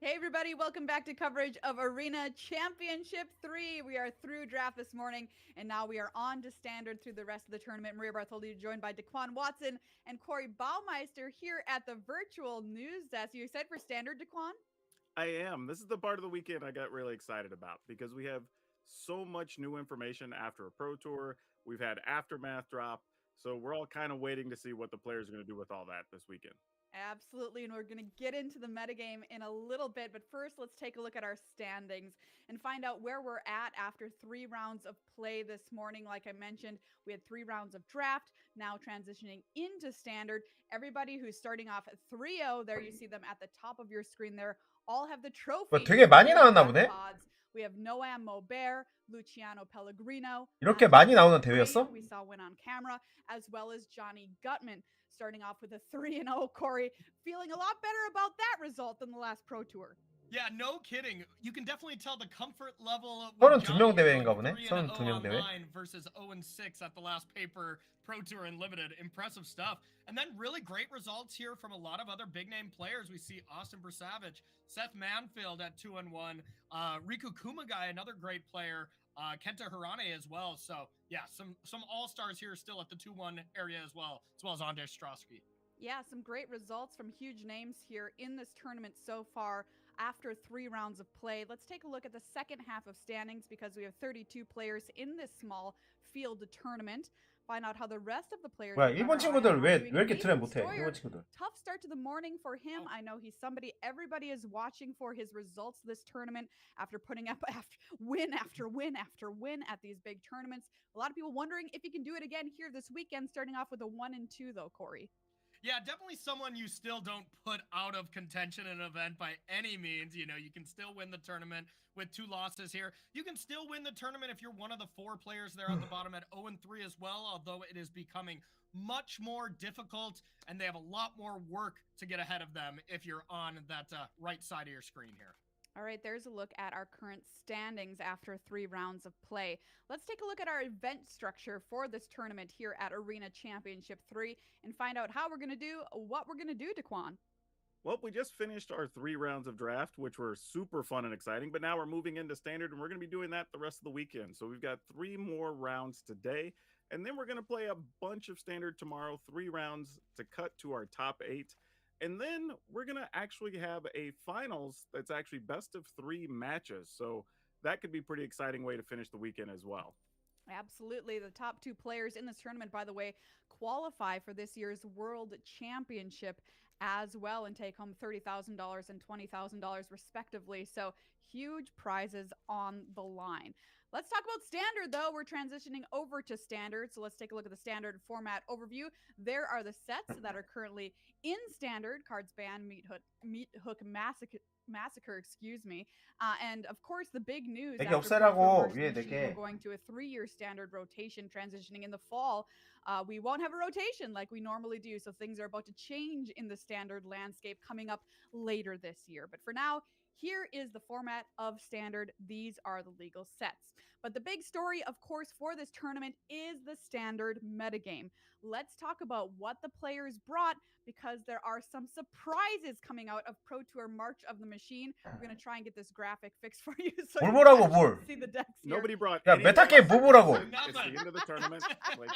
Hey everybody, welcome back to coverage of Arena Championship 3. We are through draft this morning, and now we are on to standard through the rest of the tournament. Maria Bartholdi joined by Daquan Watson and Corey Baumeister here at the virtual news desk. You excited for standard, Daquan? I am. This is the part of the weekend I got really excited about because we have so much new information after a pro tour. We've had aftermath drop, so we're all kind of waiting to see what the players are going to do with all that this weekend. Absolutely, and we're going to get into the metagame in a little bit, but first let's take a look at our standings and find out where we're at after 3 rounds of play this morning. Like I mentioned, we had 3 rounds of draft, now transitioning into standard. Everybody who's starting off at 3-0, there you see them at the top of your screen there, all have the trophy. 되게 많이 나왔나 보네? We have Noam Maubert, Luciano Pellegrino. 이렇게 많이 나오는 대회였어? We saw win on camera, as well as Johnny Gutman. Starting off with a 3-0, Corey, feeling a lot better about that result than the last Pro Tour. Yeah, no kidding. You can definitely tell the comfort level of 32명 대회인가 보네. 32명 대회. versus 0-6 at the last paper Pro Tour and Limited. Impressive stuff. And then really great results here from a lot of other big name players. We see Austin Brasavage, Seth Manfield at 2-1, Riku Kumagai, another great player, Kenta Hirane as well. So yeah, some all-stars here still at the 2-1 area as well as Andrzej Strosky. Yeah, some great results from huge names here in this tournament so far after 3 rounds of play. Let's take a look at the second half of standings because we have 32 players in this small field tournament. Find out how the rest of the players. 뭐야, 일본 친구들 왜 이렇게 트랩 못해? 일본 친구들. Tough start to the morning for him. I know he's somebody everybody is watching for his results this tournament after putting up win after win after win at these big tournaments. A lot of people wondering if he can do it again here this weekend, starting off with a 1-2 though, Corey. Yeah, definitely someone you still don't put out of contention in an event by any means. You know, you can still win the tournament with 2 losses here. You can still win the tournament if you're one of the 4 players there at the bottom at 0-3 as well, although it is becoming much more difficult and they have a lot more work to get ahead of them if you're on that right side of your screen here. All right, there's a look at our current standings after 3 rounds of play. Let's take a look at our event structure for this tournament here at Arena Championship 3 and find out how we're going to do what we're going to do, Daquan. Well, we just finished our 3 rounds of draft, which were super fun and exciting, but now we're moving into standard, and we're going to be doing that the rest of the weekend. So we've got 3 more rounds today, and then we're going to play a bunch of standard tomorrow, 3 rounds to cut to our top 8. And then we're going to actually have a finals that's actually best of 3 matches. So that could be a pretty exciting way to finish the weekend as well. Absolutely. The top 2 players in this tournament, by the way, qualify for this year's World Championship as well and take home $30,000 and $20,000 respectively. So huge prizes on the line. Let's talk about standard, though. We're transitioning over to standard. So let's take a look at the standard format overview. There are the sets that are currently in standard. Cards Ban, Meat Hook Massacre, excuse me. And of course, the big news 되게 after 없애라고, Pro 위에 Version, 되게. we're going to a 3-year standard rotation transitioning in the fall. We won't have a rotation like we normally do. So things are about to change in the standard landscape coming up later this year. But for now, here is the format of standard. These are the legal sets. But the big story, of course, for this tournament is the standard metagame. Let's talk about what the players brought because there are some surprises coming out of Pro Tour March of the Machine. We're going to try and get this graphic fixed for you so 뭘 you 보라고, can 뭘. see the decks here. Nobody brought 야, any 메타게임 뭐 보라고. It's the end of the tournament. Like,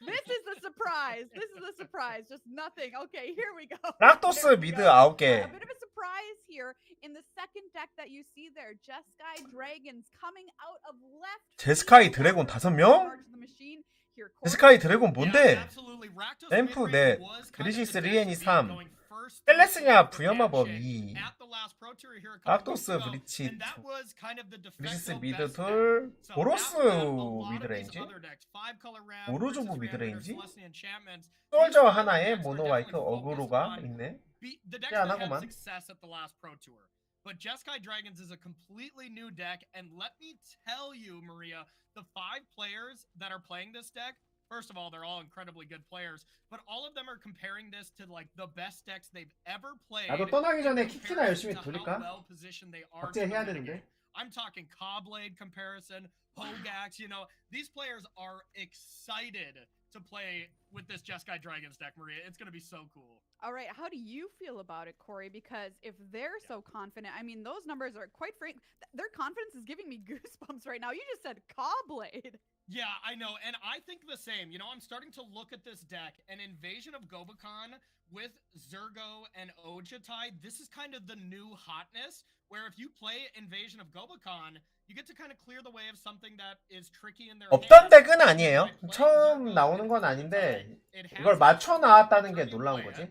This is the surprise. This is the surprise. Just nothing. Okay, here we go. 락토스 There we 미드 go. 9개. A bit of a surprise here in the second deck that you see there. Jeskai Dragons coming out of left. 제스카이 드래곤 5명? March of the Machine. Here, Corey. 제스카이 드래곤 뭔데? Yeah, absolutely. Rakdos 램프 mid-range 넷, was kind of 그리시스 the 리엔이 deck to 3, be going first 셀레스냐 through 부여마법 the 2, at the last Pro Tour here a couple weeks 락토스 ago, 브리치 and that was kind of the de 그리시스 facto 미드 best deck. 둘, So 보로스 after that, a lot of these 미드레인지, other decks, 5-color Ram 오로조브 versus Ram 미드레인지, Celestial Enchantments, 솔저 these 하나에 decks 모노 were 화이트 definitely focused 어그로가 on 있네. the decks 야, that had 나구만. success at the last Pro Tour. But Jeskai Dragons is a completely new deck, and let me tell you, Maria, the 5 players that are playing this deck, first of all, they're all incredibly good players, but all of them are comparing this to like the best decks they've ever played. 나도 떠나기 전에 in 킥키나 열심히 comparison to 돌릴까? how well positioned they are 박제 to the 해야 metagame. 되는데. I'm talking Cobblade comparison, Hogax, you know, these players are excited to play with this Jeskai Dragons deck, Maria. It's going to be so cool. All right, how do you feel about it, Corey? Because if they're so confident, I mean, those numbers are quite frank. Their confidence is giving me goosebumps right now. You just said Cobblade. Yeah, I know, and I think the same. You know, I'm starting to look at this deck, and Invasion of Gobakon with Zergo and Ojatai, this is kind of the new hotness, where if you play Invasion of Gobakon, you get to kind of clear the way of something that is tricky in their 없던 hand. 덱은 아니에요. 처음 나오는 건 아닌데 이걸 맞춰 나왔다는 게 놀라운 거지.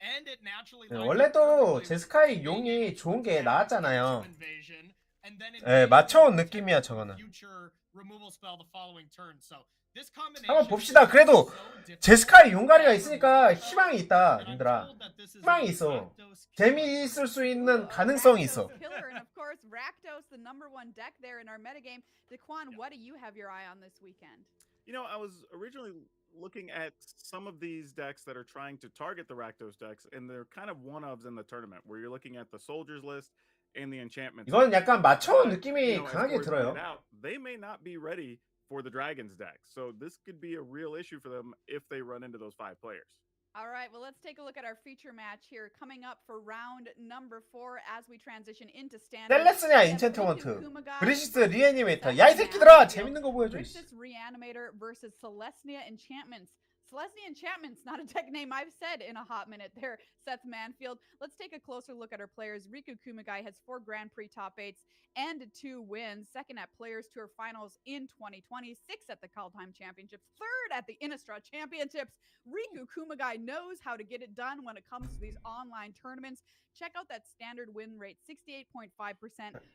And it naturally 원래도 제스카이 용이 좋은 게 나왔잖아요. 예, 맞춰온 느낌이야 저거는. 한번 봅시다. 그래도 제스카이 용가리가 있으니까 희망이 있다, 님들아. 희망이 있어. 재미있을 수 있는 가능성이 있어. Killer, and of course, Rakdos, the #1 deck there in our metagame. Daquan, what do you have your eye on this weekend? You know, I was originally looking at some of these decks that are trying to target the Rakdos decks, and they're kind of one-ofs in the tournament, where you're looking at the Soldiers list and the Enchantments. 이건 약간 맞춰온 You 느낌이 know, as 강하게 Corey 들어요. pointed out, they may not be ready for the Dragons deck, so this could be a real issue for them if they run into those 5 players. All right, well, let's take a look at our feature match here coming up for round number 4 as we transition into standard. 셀레스냐 인챈트먼트 브리시스 리애니메이터. 야 이 새끼들아 재밌는 거 보여줘. Grixis Reanimator versus Celestia Enchantments. Celestia Enchantments, not a deck name I've said in a hot minute there, Seth Manfield. Let's take a closer look at our players. Riku Kumagai has 4 Grand Prix top 8s and 2 wins. 2nd at Players Tour Finals in 2020. 6th at the Kaldheim Championships. 3rd at the Innistrad Championships. Riku Kumagai knows how to get it done when it comes to these online tournaments. Check out that standard win rate, 68.5%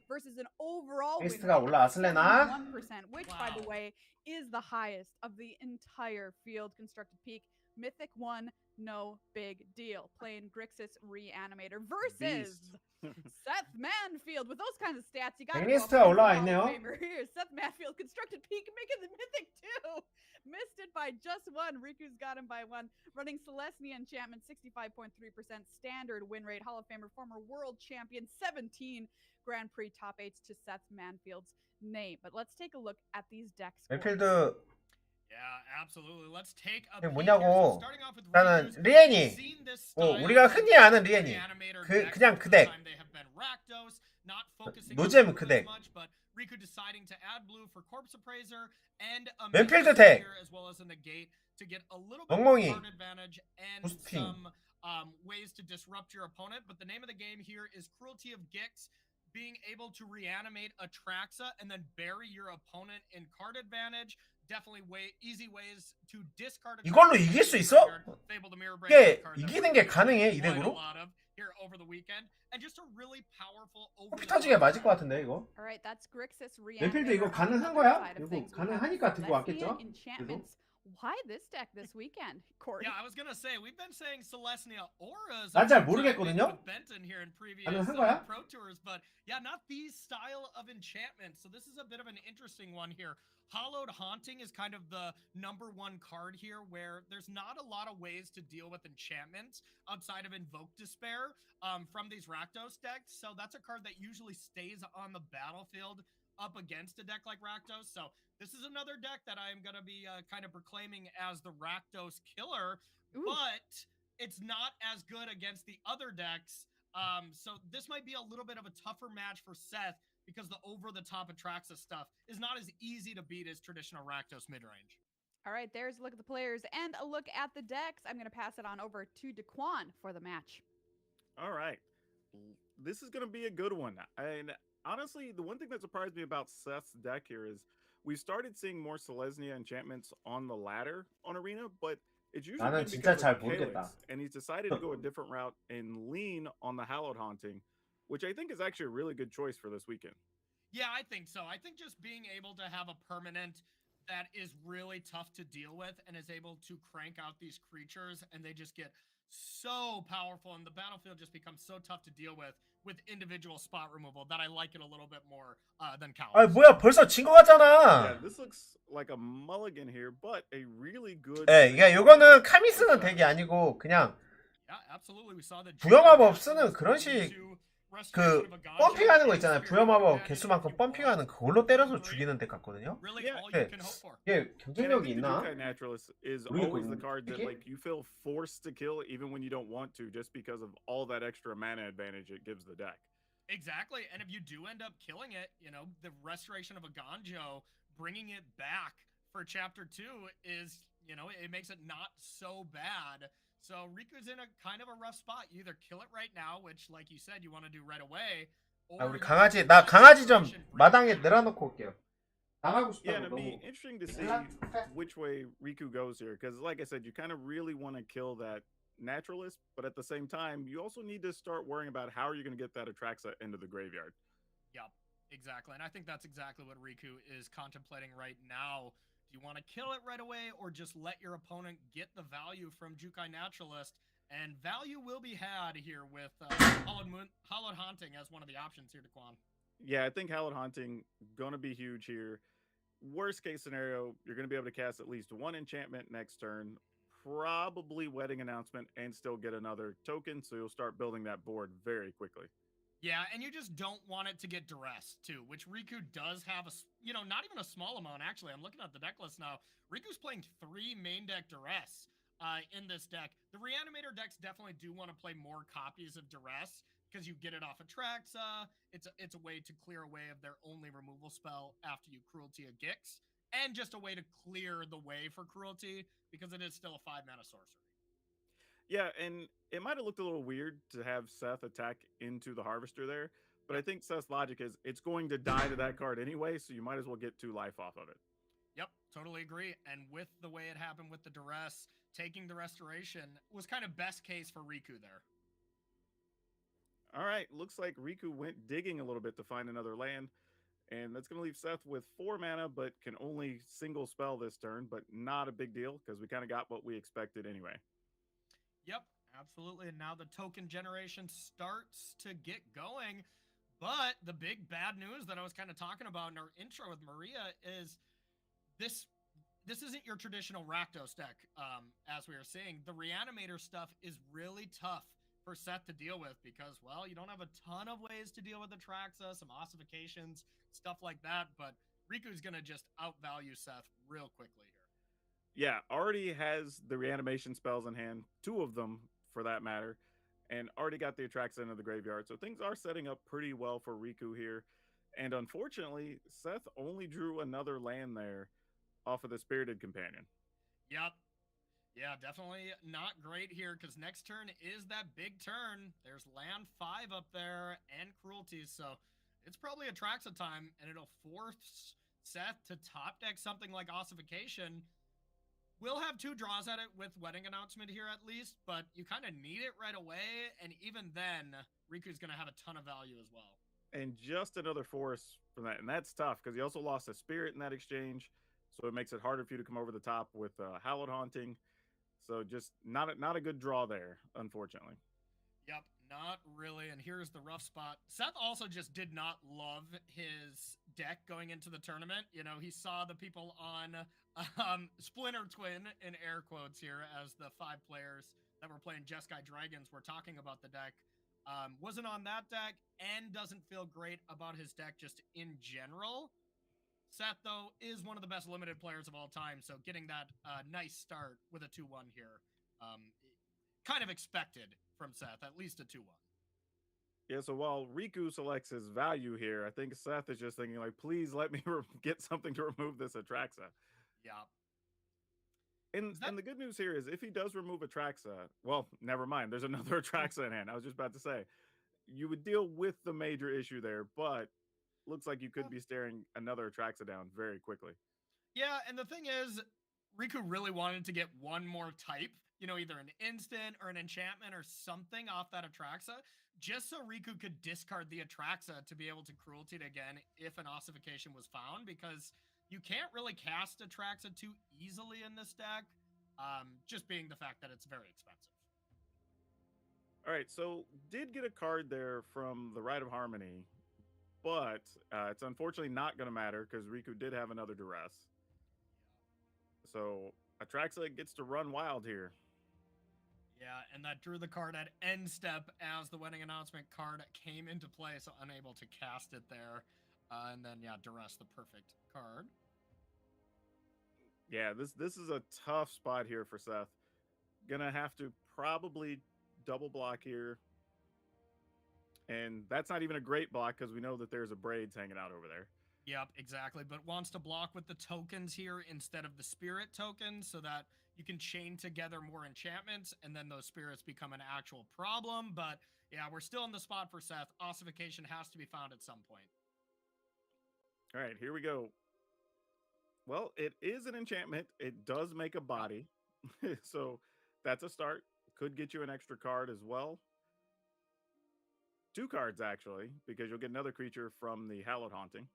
versus an overall win rate 베이스가 올라왔을래나? 1%, which, by the way, is the highest of the entire field constructed peak. Mythic 1, no big deal. Playing Grixis Reanimator versus Seth Manfield. With those kinds of stats, you got to 빅리스트가 올라와 있네요. here. Seth Manfield constructed peak, making the Mythic 2. Missed it by just 1. Riku's got him by 1. Running Celestia Enchantment, 65.3% standard win rate. Hall of Famer, former world champion, 17 Grand Prix top 8s to Seth Manfield's name. But let's take a look at these decks. 멜필드 Yeah, absolutely. Let's take a 이게 peek 뭐냐고. here. So starting off with 일단은 Riku's, 리엔이 we've seen this style 우리가 흔히 아는 of 리엔이 Reanimator 그 deck 그냥 그 for the 덱. time they have been Rakdos, not focusing 노잼 on 그 덱. blue as much, but Riku deciding to add blue for Corpse Appraiser and a 멤필드 Mythic 덱. here as well as a negate to get a little bit 멍멍이. more card advantage and 부스팅. some ways to disrupt your opponent. But the name of the game here is Cruelty of Gix, being able to reanimate Atraxa and then bury your opponent in card advantage. Definitely easy ways to discard. 이걸로 이길 수 있어? 이게 이기는 게 가능해 이 덱으로? Here over the weekend, and just a really powerful over. 피 터지게 맞을 것 같은데 이거. All right, that's Grixis 멜필드 Reanimator. 이거 가능한 거야? 이거 가능하니까 들고 왔겠죠? 그래도? Why this deck this weekend, Corey? Yeah, I was gonna say we've been saying Celestia Auras. 난 잘 모르겠거든요. Benton here in previous 가능한 거야? Pro Tours, but yeah, not these style of enchantments. So this is a bit of an interesting one here. Hollowed Haunting is kind of the #1 card here, where there's not a lot of ways to deal with enchantments outside of Invoke Despair from these Rakdos decks. So that's a card that usually stays on the battlefield up against a deck like Rakdos. So this is another deck that I am going to be kind of proclaiming as the Rakdos killer, but it's not as good against the other decks. So this might be a little bit of a tougher match for Seth, because the over-the-top Atraxa stuff is not as easy to beat as traditional Rakdos mid-range. All right, there's a look at the players and a look at the decks. I'm going to pass it on over to Daquan for the match. All right. This is going to be a good one. And honestly, the one thing that surprised me about Seth's deck here is we started seeing more Celestia enchantments on the ladder on Arena, but it's usually 나는 been 진짜 because 잘 of 모르겠다. Calyx, and he's decided to go a different route and lean on the Hallowed Haunting, which I think is actually a really good choice for this weekend. Yeah, I think so. I think just being able to have a permanent that is really tough to deal with and is able to crank out these creatures, and they just get so powerful, and the battlefield just becomes so tough to deal with individual spot removal, that I like it a little bit more than Calyx. 아 뭐야 벌써 진 거 같잖아. Yeah, this looks like a mulligan here, but a really good. 예, 이게 이거는 카미 쓰는 덱이 아니고 그냥 Yeah, absolutely. We saw the 부여마법 쓰는 그런 식 Restoration 그 of a god 펌핑하는 거 and 있잖아요. Spirit 부여마법 Advantage 개수만큼 if you want. 펌핑하는 그걸로 때려서 죽이는 덱 같거든요. Really Yeah. all 네. you can hope for. 이게 And I 경쟁력이 think the 있나? Jukai Naturalist is 모르겠거든요. always the card that 이게? like you feel forced to kill even when you don't want to, just because of all that extra mana advantage it gives the deck. Exactly, and if you do end up killing it, you know, the restoration of a Ganjo, bringing it back for Chapter 2 is, you know, it makes it not so bad. So Riku's in a kind of a rough spot. You either kill it right now, which, like you said, you want to do right away, or 아, 우리 you 강아지 kill 나 it 강아지 좀 restoration, bring it 마당에 back. 내려놓고 올게요. 나가고 Yeah, 싶다고 and it'd be 너무. interesting to see 연락- which way Riku goes here, because like I said, you kind of really want to kill that naturalist, but at the same time, you also need to start worrying about how are you going to get that Atraxa into the graveyard. Yep, exactly. And I think that's exactly what Riku is contemplating right now. Do you want to kill it right away or just let your opponent get the value from Jukai Naturalist? And value will be had here with Hallowed Haunting as one of the options here, Daquan. Yeah, I think Hallowed Haunting gonna be huge here. Worst case scenario, you're gonna be able to cast at least one enchantment next turn, probably Wedding Announcement, and still get another token, so you'll start building that board very quickly. Yeah, and you just don't want it to get duress too, which Riku does have you know, not even a small amount actually. I'm looking at the deck list now. Riku's playing 3 main deck duress in this deck. The Reanimator decks definitely do want to play more copies of duress because you get it off Atraxa. It's a way to clear away of their only removal spell after you Cruelty a Gix, and just a way to clear the way for Cruelty because it is still a 5-mana sorcery. Yeah, and it might have looked a little weird to have Seth attack into the Harvester there, but I think Seth's logic is it's going to die to that card anyway, so you might as well get 2 life off of it. Yep, totally agree. And with the way it happened with the duress, taking the restoration was kind of best case for Riku there. All right, looks like Riku went digging a little bit to find another land, and that's going to leave Seth with 4 mana, but can only single spell this turn, but not a big deal because we kind of got what we expected anyway. Yep, absolutely. And now the token generation starts to get going. But the big bad news that I was kind of talking about in our intro with Maria is this isn't your traditional Rakdos deck, as we were saying. The Reanimator stuff is really tough for Seth to deal with because, well, you don't have a ton of ways to deal with Atraxa, some ossifications, stuff like that. But Riku's going to just outvalue Seth real quickly here. Yeah, already has the reanimation spells in hand, 2 of them for that matter, and already got the Atraxa into the graveyard. So things are setting up pretty well for Riku here. And unfortunately, Seth only drew another land there off of the Spirited Companion. Yep. Yeah, definitely not great here because next turn is that big turn. There's land 5 up there and Cruelties, so it's probably Atraxa time, and it'll force Seth to top deck something like Ossification. We'll have 2 draws at it with Wedding Announcement here at least, but you kind of need it right away, and even then, Riku's going to have a ton of value as well. And just another force from that, and that's tough because he also lost a Spirit in that exchange, so it makes it harder for you to come over the top with Hallowed Haunting. So just not a good draw there, unfortunately. Yep, not really, and here's the rough spot. Seth also just did not love his deck going into the tournament. You know, he saw the people on Splinter Twin, in air quotes here, as the 5 players that were playing Jeskai Dragons were talking about the deck. Wasn't on that deck and doesn't feel great about his deck just in general. Seth, though, is one of the best limited players of all time, so getting that nice start with a 2-1 here, kind of expected from Seth, at least a 2-1. Yeah, so while Riku selects his value here, I think Seth is just thinking, like, please let me get something to remove this Atraxa. Yeah. And the good news here is if he does remove Atraxa, well, never mind. There's another Atraxa in hand. I was just about to say, you would deal with the major issue there, but looks like you could be staring another Atraxa down very quickly. Yeah, and the thing is, Riku really wanted to get one more type, you know, either an instant or an enchantment or something off that Atraxa, just so Riku could discard the Atraxa to be able to Cruelty it again if an Ossification was found, because you can't really cast Atraxa too easily in this deck, just being the fact that it's very expensive. All right, so did get a card there from the Rite of Harmony, but it's unfortunately not going to matter because Riku did have another duress. So Atraxa gets to run wild here. Yeah, and that drew the card at end step as the wedding announcement card came into play, so unable to cast it there. And then, yeah, Duress, the perfect card. Yeah, this is a tough spot here for Seth. Gonna have to probably double block here. And that's not even a great block because we know that there's a braids hanging out over there. Yep, exactly. But wants to block with the tokens here instead of the spirit tokens so that you can chain together more enchantments and then those spirits become an actual problem. But yeah, we're still in the spot for Seth. Ossification has to be found at some point. All right, here we go. Well, it is an enchantment. It does make a body. So that's a start. Could get you an extra card as well. 2 cards, actually, because you'll get another creature from the Hallowed Haunting.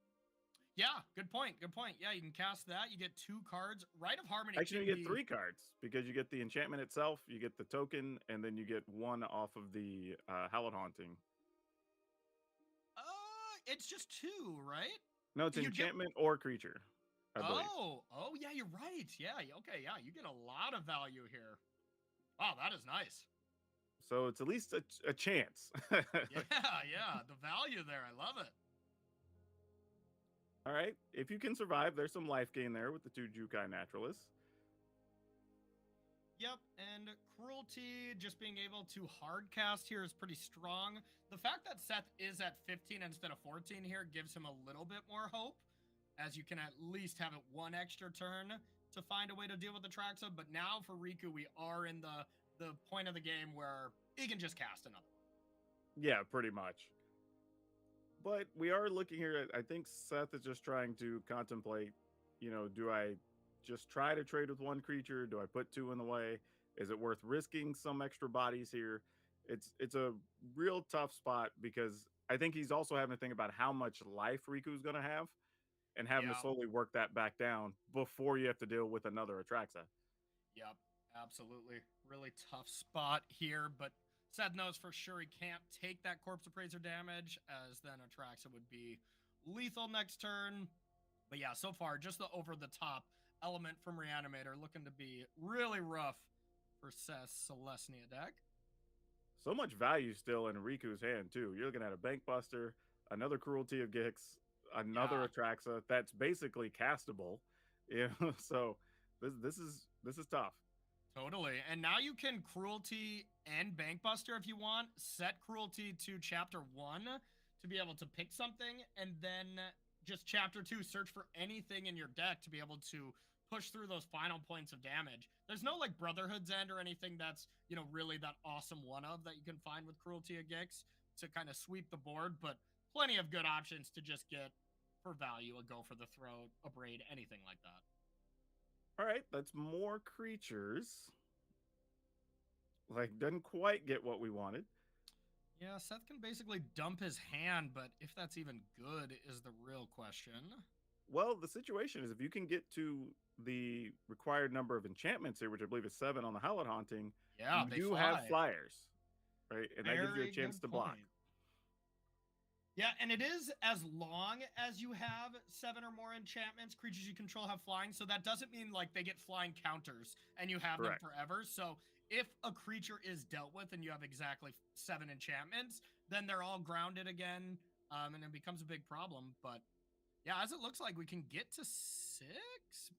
Yeah, good point. Good point. Yeah, you can cast that. You get 2 cards. Rite of Harmony. Actually, can you get be- 3 cards because you get the enchantment itself, you get the token, and then you get 1 off of the Hallowed Haunting. It's just 2, right? No, it's You get- enchantment or creature, I believe. Oh, yeah, you're right. Yeah, okay, yeah, you get a lot of value here. Wow, that is nice. So it's at least a chance. Yeah, the value there, I love it. All right, if you can survive, there's some life gain there with the 2 Jukai Naturalists. Yep, and Cruelty, just being able to hard cast here is pretty strong. The fact that Seth is at 15 instead of 14 here gives him a little bit more hope, as you can at least have it 1 extra turn to find a way to deal with the Traxa. But now for Riku, we are in the point of the game where he can just cast another one. Yeah, pretty much. But we are looking here at, I think Seth is just trying to contemplate, do I just try to trade with 1 creature? Do I put 2 in the way? Is it worth risking some extra bodies here? It's a real tough spot because I think he's also having to think about how much life Riku's going to have and having to slowly work that back down before you have to deal with another Atraxa. Yep, absolutely. Really tough spot here, but Seth knows for sure he can't take that Corpse Appraiser damage, as then Atraxa would be lethal next turn. But yeah, so far, just the over-the-top element from Reanimator looking to be really rough for Seth's Celestia deck. So much value still in Riku's hand, too. You're looking at a Bank Buster, another Cruelty of Gix, another Atraxa that's basically castable. So this is tough. Totally. And now you can Cruelty and Bankbuster if you want. Set Cruelty to Chapter 1 to be able to pick something, and then just Chapter 2, search for anything in your deck to be able to push through those final points of damage. There's no like Brotherhood's End or anything that's, really that awesome one of that you can find with Cruelty of Gix to kind of sweep the board, but plenty of good options to just get for value, a Go for the Throat, a Braid, anything like that. All right, that's more creatures. Like, doesn't quite get what we wanted. Yeah, Seth can basically dump his hand, but if that's even good is the real question. Well, the situation is if you can get to the required number of enchantments here, which I believe is 7 on the Hallowed Haunting, Yeah, you they do fly. have flyers, right? And that gives you a Very chance good to block. point. Yeah, and it is as long as you have 7 or more enchantments, creatures you control have flying. So that doesn't mean like they get flying counters and you have Correct. them forever. So if a creature is dealt with and you have exactly 7 enchantments, then they're all grounded again, and it becomes a big problem. But yeah, as it looks like we can get to 6.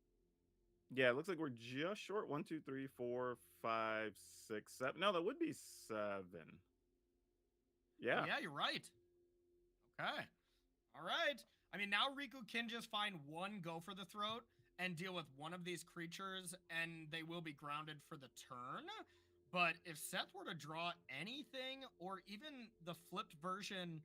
Yeah, it looks like we're just short. 1, 2, 3, 4, 5, 6, 7. No, that would be 7. Yeah. Yeah, you're right. Okay. All right. I mean, now Riku can just find 1 Go for the Throat and deal with one of these creatures, and they will be grounded for the turn. But if Seth were to draw anything, or even the flipped version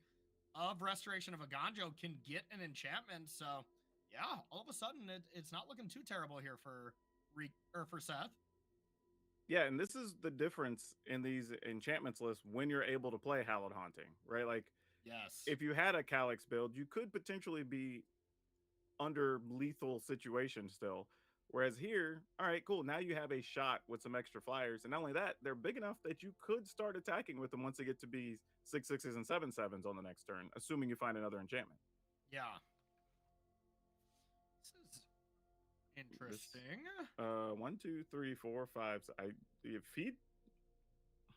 of Restoration of Aganjo can get an enchantment, so yeah, all of a sudden it's not looking too terrible here for Seth. Yeah, and this is the difference in these enchantments lists when you're able to play Hallowed Haunting, right? Like, Yes. if you had a Calyx build, you could potentially be under lethal situation still. Whereas here, all right, cool. Now you have a shot with some extra flyers. And not only that, they're big enough that you could start attacking with them once they get to be 6 6s and 7 7s on the next turn, assuming you find another enchantment. Yeah. This is interesting. 1, 2, 3, 4, 5.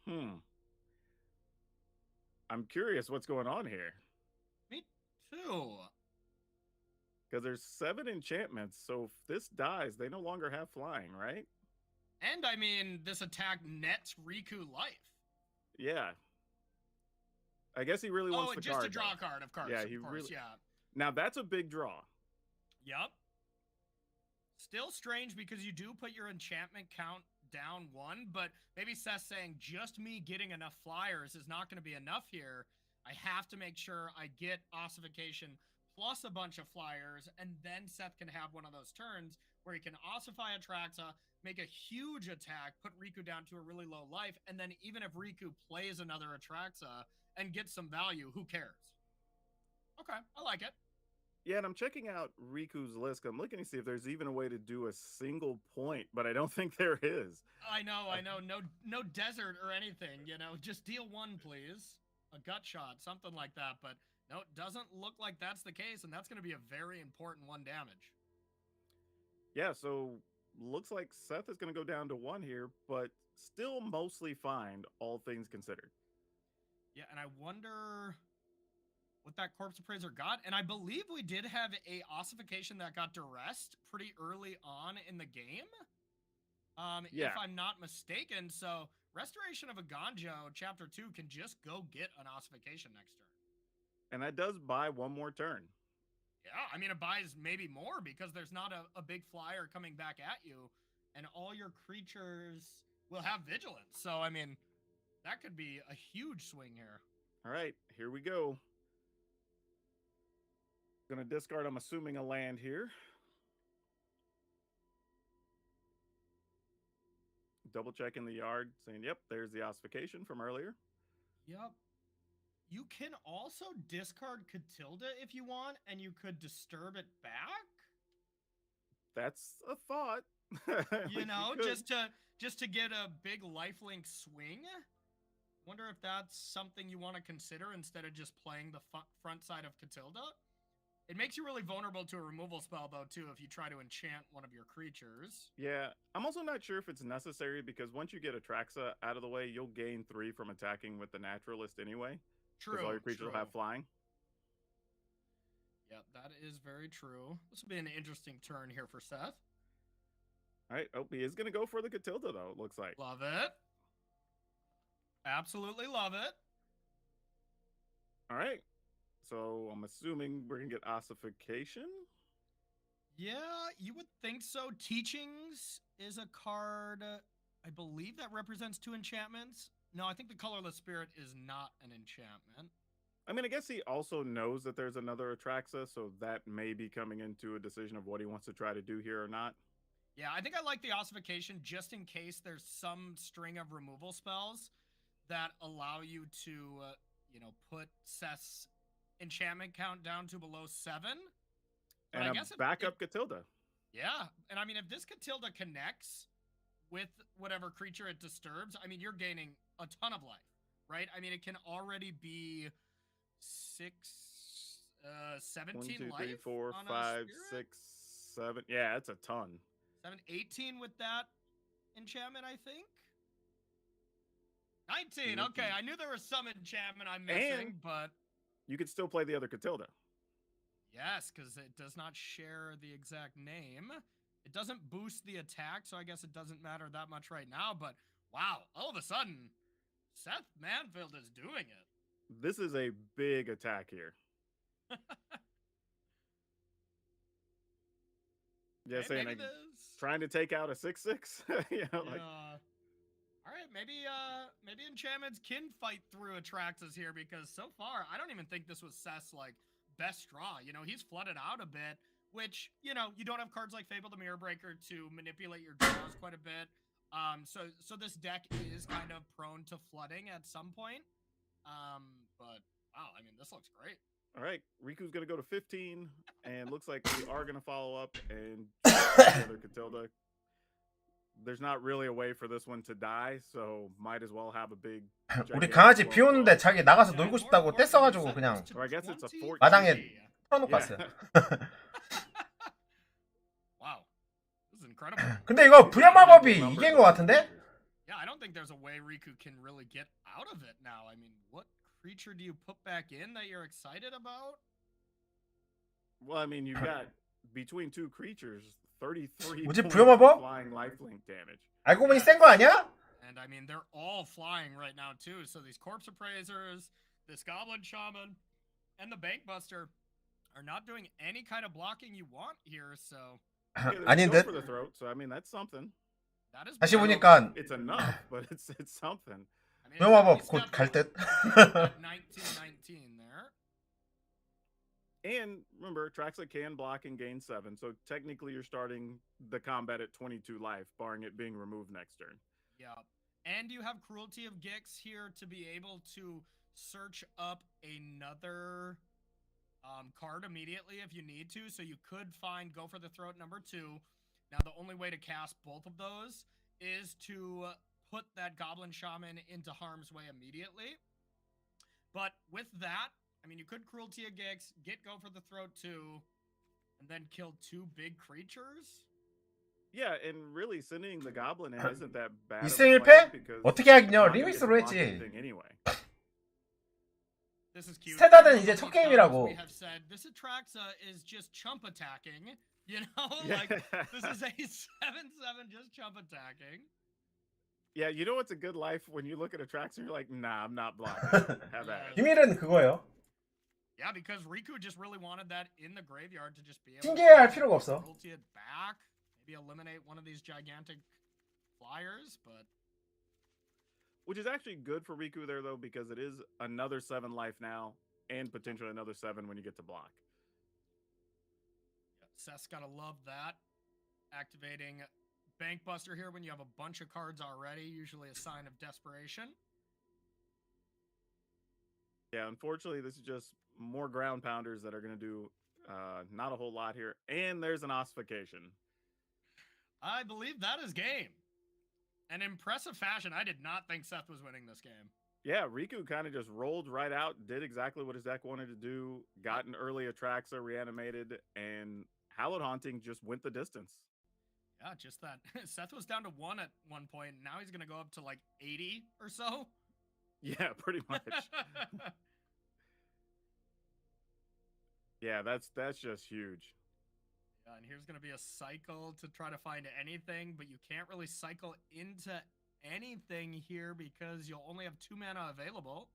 I'm curious what's going on here. Me too. Because there's 7 enchantments, so if this dies, they no longer have flying, right? And I mean, this attack nets Riku life. Yeah. I guess he really wants the just card. to draw though. a card, of course. Yeah, of course, really. Yeah. Now that's a big draw. Yep. Still strange because you do put your enchantment count down 1, but maybe Seth's saying just me getting enough flyers is not going to be enough here. I have to make sure I get ossification plus a bunch of flyers, and then Seth can have one of those turns where he can ossify Atraxa, make a huge attack, put Riku down to a really low life, and then even if Riku plays another Atraxa and gets some value, who cares? Okay, I like it. Yeah, and I'm checking out Riku's list. I'm looking to see if there's even a way to do a single point, but I don't think there is. I know. No desert or anything, just deal 1, please. A gut shot, something like that, but no, it doesn't look like that's the case, and that's going to be a very important 1 damage. Yeah, so looks like Seth is going to go down to 1 here, but still mostly fine, all things considered. Yeah, and I wonder what that Corpse Appraiser got, and I believe we did have a ossification that got duressed pretty early on in the game, if I'm not mistaken, so Restoration of a Ganjo, Chapter 2, can just go get an ossification next turn. And that does buy 1 more turn. Yeah, I mean, it buys maybe more because there's not a big flyer coming back at you, and all your creatures will have vigilance. So, I mean, that could be a huge swing here. All right, here we go. Gonna discard, I'm assuming, a land here. Double checking the yard, saying, yep, there's the ossification from earlier. Yep. You can also discard Catilda if you want, and you could disturb it back. That's a thought. just to get a big lifelink swing. Wonder if that's something you want to consider instead of just playing the front side of Catilda. It makes you really vulnerable to a removal spell, though, too, if you try to enchant one of your creatures. Yeah, I'm also not sure if it's necessary, because once you get Atraxa out of the way, you'll gain 3 from attacking with the Naturalist anyway. True. Because all your creatures will have flying. Yep, that is very true. This will be an interesting turn here for Seth. All right, oh, he is going to go for the Catilda, though, it looks like. Love it. Absolutely love it. All right. So I'm assuming we're going to get ossification? Yeah, you would think so. Teachings is a card, I believe, that represents 2 enchantments. No, I think the Colorless Spirit is not an enchantment. I mean, I guess he also knows that there's another Atraxa, so that may be coming into a decision of what he wants to try to do here or not. Yeah, I think I like the ossification just in case there's some string of removal spells that allow you to, put Seth's enchantment count down to below 7. But And I guess backup Catilda. Yeah, and I mean, if this Catilda connects with whatever creature it disturbs, I mean, you're gaining a ton of life, right? I mean, it can already be 17 1, 2, life 3, 4, on 5, a spirit? 6, 7. Yeah, it's a ton. 18 with that enchantment, I think. 19. Okay, I knew there was some enchantment I'm missing, but you could still play the other Catilda. yes, because it does not share the exact name. It doesn't boost the attack, so I guess it doesn't matter that much right now. But wow, all of a sudden, Seth Manfield is doing it. This is a big attack here. Yeah, saying like trying to take out a 6/6. All right, maybe enchantments can fight through Atraxas here, because so far I don't even think this was Seth's best draw. He's flooded out a bit, which you don't have cards like Fable the Mirror Breaker to manipulate your draws quite a bit. So this deck is kind of prone to flooding at some point. But wow, I mean, this looks great. All right, Riku's gonna go to 15, and looks like we are gonna follow up and the other Catilda. There's not really a way for this one to die, so might as well have a big. 우리 강아지 비 오는데 자기 나가서 놀고 싶다고 떼써가지고 그냥 Or I guess it's a 14. 마당에 풀어놓고 왔어요. Wow, this is incredible. 근데 이거 부여마법이 이긴 것 같은데? Yeah, I don't don't think there's a way Riku can really get out of it now. I mean, what creature do you put back in that you're excited about? Well, I mean, you've got between two creatures, 33 뭐지, points 부여마법? of flying lifelink damage. 알고 보니 센 거 아니야? And I mean, they're all flying right now too. So these corpse appraisers, this goblin shaman, and the bankbuster are not doing any kind of blocking you want here. So Yeah, there's 아닌 go 듯. for the throat, so I mean that's something. that is 다시 better. 보니까 It's enough, but it's something. I mean, 부여마법 it's 곧 갈 듯. definitely 1919 there. And remember, Traxa can block and gain 7, so technically you're starting the combat at 22 life, barring it being removed next turn. Yeah. And you have Cruelty of Gix here to be able to search up another card immediately if you need to. So you could find Go for the Throat number 2. Now, the only way to cast both of those is to put that Goblin Shaman into harm's way immediately. But with that, I mean, you could Cruelty of Gix, get Go for the Throat 2, and then kill 2 big creatures. Yeah, and really sending the goblin in isn't that bad. of a 2승 plan 1패? because 어떻게 하긴요? you're not gonna get 리믹스로 to block 했지. anything Anyway. This is cute. 스탠다드는 이제 첫 게임이라고. We have said this Atraxa is just chump attacking. You know, Yeah. like this is a 7/7 just chump attacking. Yeah, you know what's a good life when you look at a Trax and you're like, nah, I'm not blocking. Have at it. 비밀은 그거예요. Yeah, because Riku just really wanted that in the graveyard to just be able 징계할 필요가 없어. cruelty it back, maybe eliminate one of these gigantic flyers, but Which is actually good for Riku there, though, because it is another 7 life now, and potentially another 7 when you get to block. yeah, Seth's gotta love that. Activating Bankbuster here when you have a bunch of cards already, usually a sign of desperation. Yeah, unfortunately, this is just more ground pounders that are going to do not a whole lot here. And there's an ossification. I believe that is game. An impressive fashion. I did not think Seth was winning this game. Yeah, Riku kind of just rolled right out, did exactly what his deck wanted to do, got an early Atraxa, reanimated, and Hallowed Haunting just went the distance. Yeah, just that. Seth was down to 1 at one point. Now he's going to go up to like 80 or so. Yeah, pretty much. Yeah, that's just huge. Yeah, and here's going to be a cycle to try to find anything, but you can't really cycle into anything here because you'll only have 2 mana available.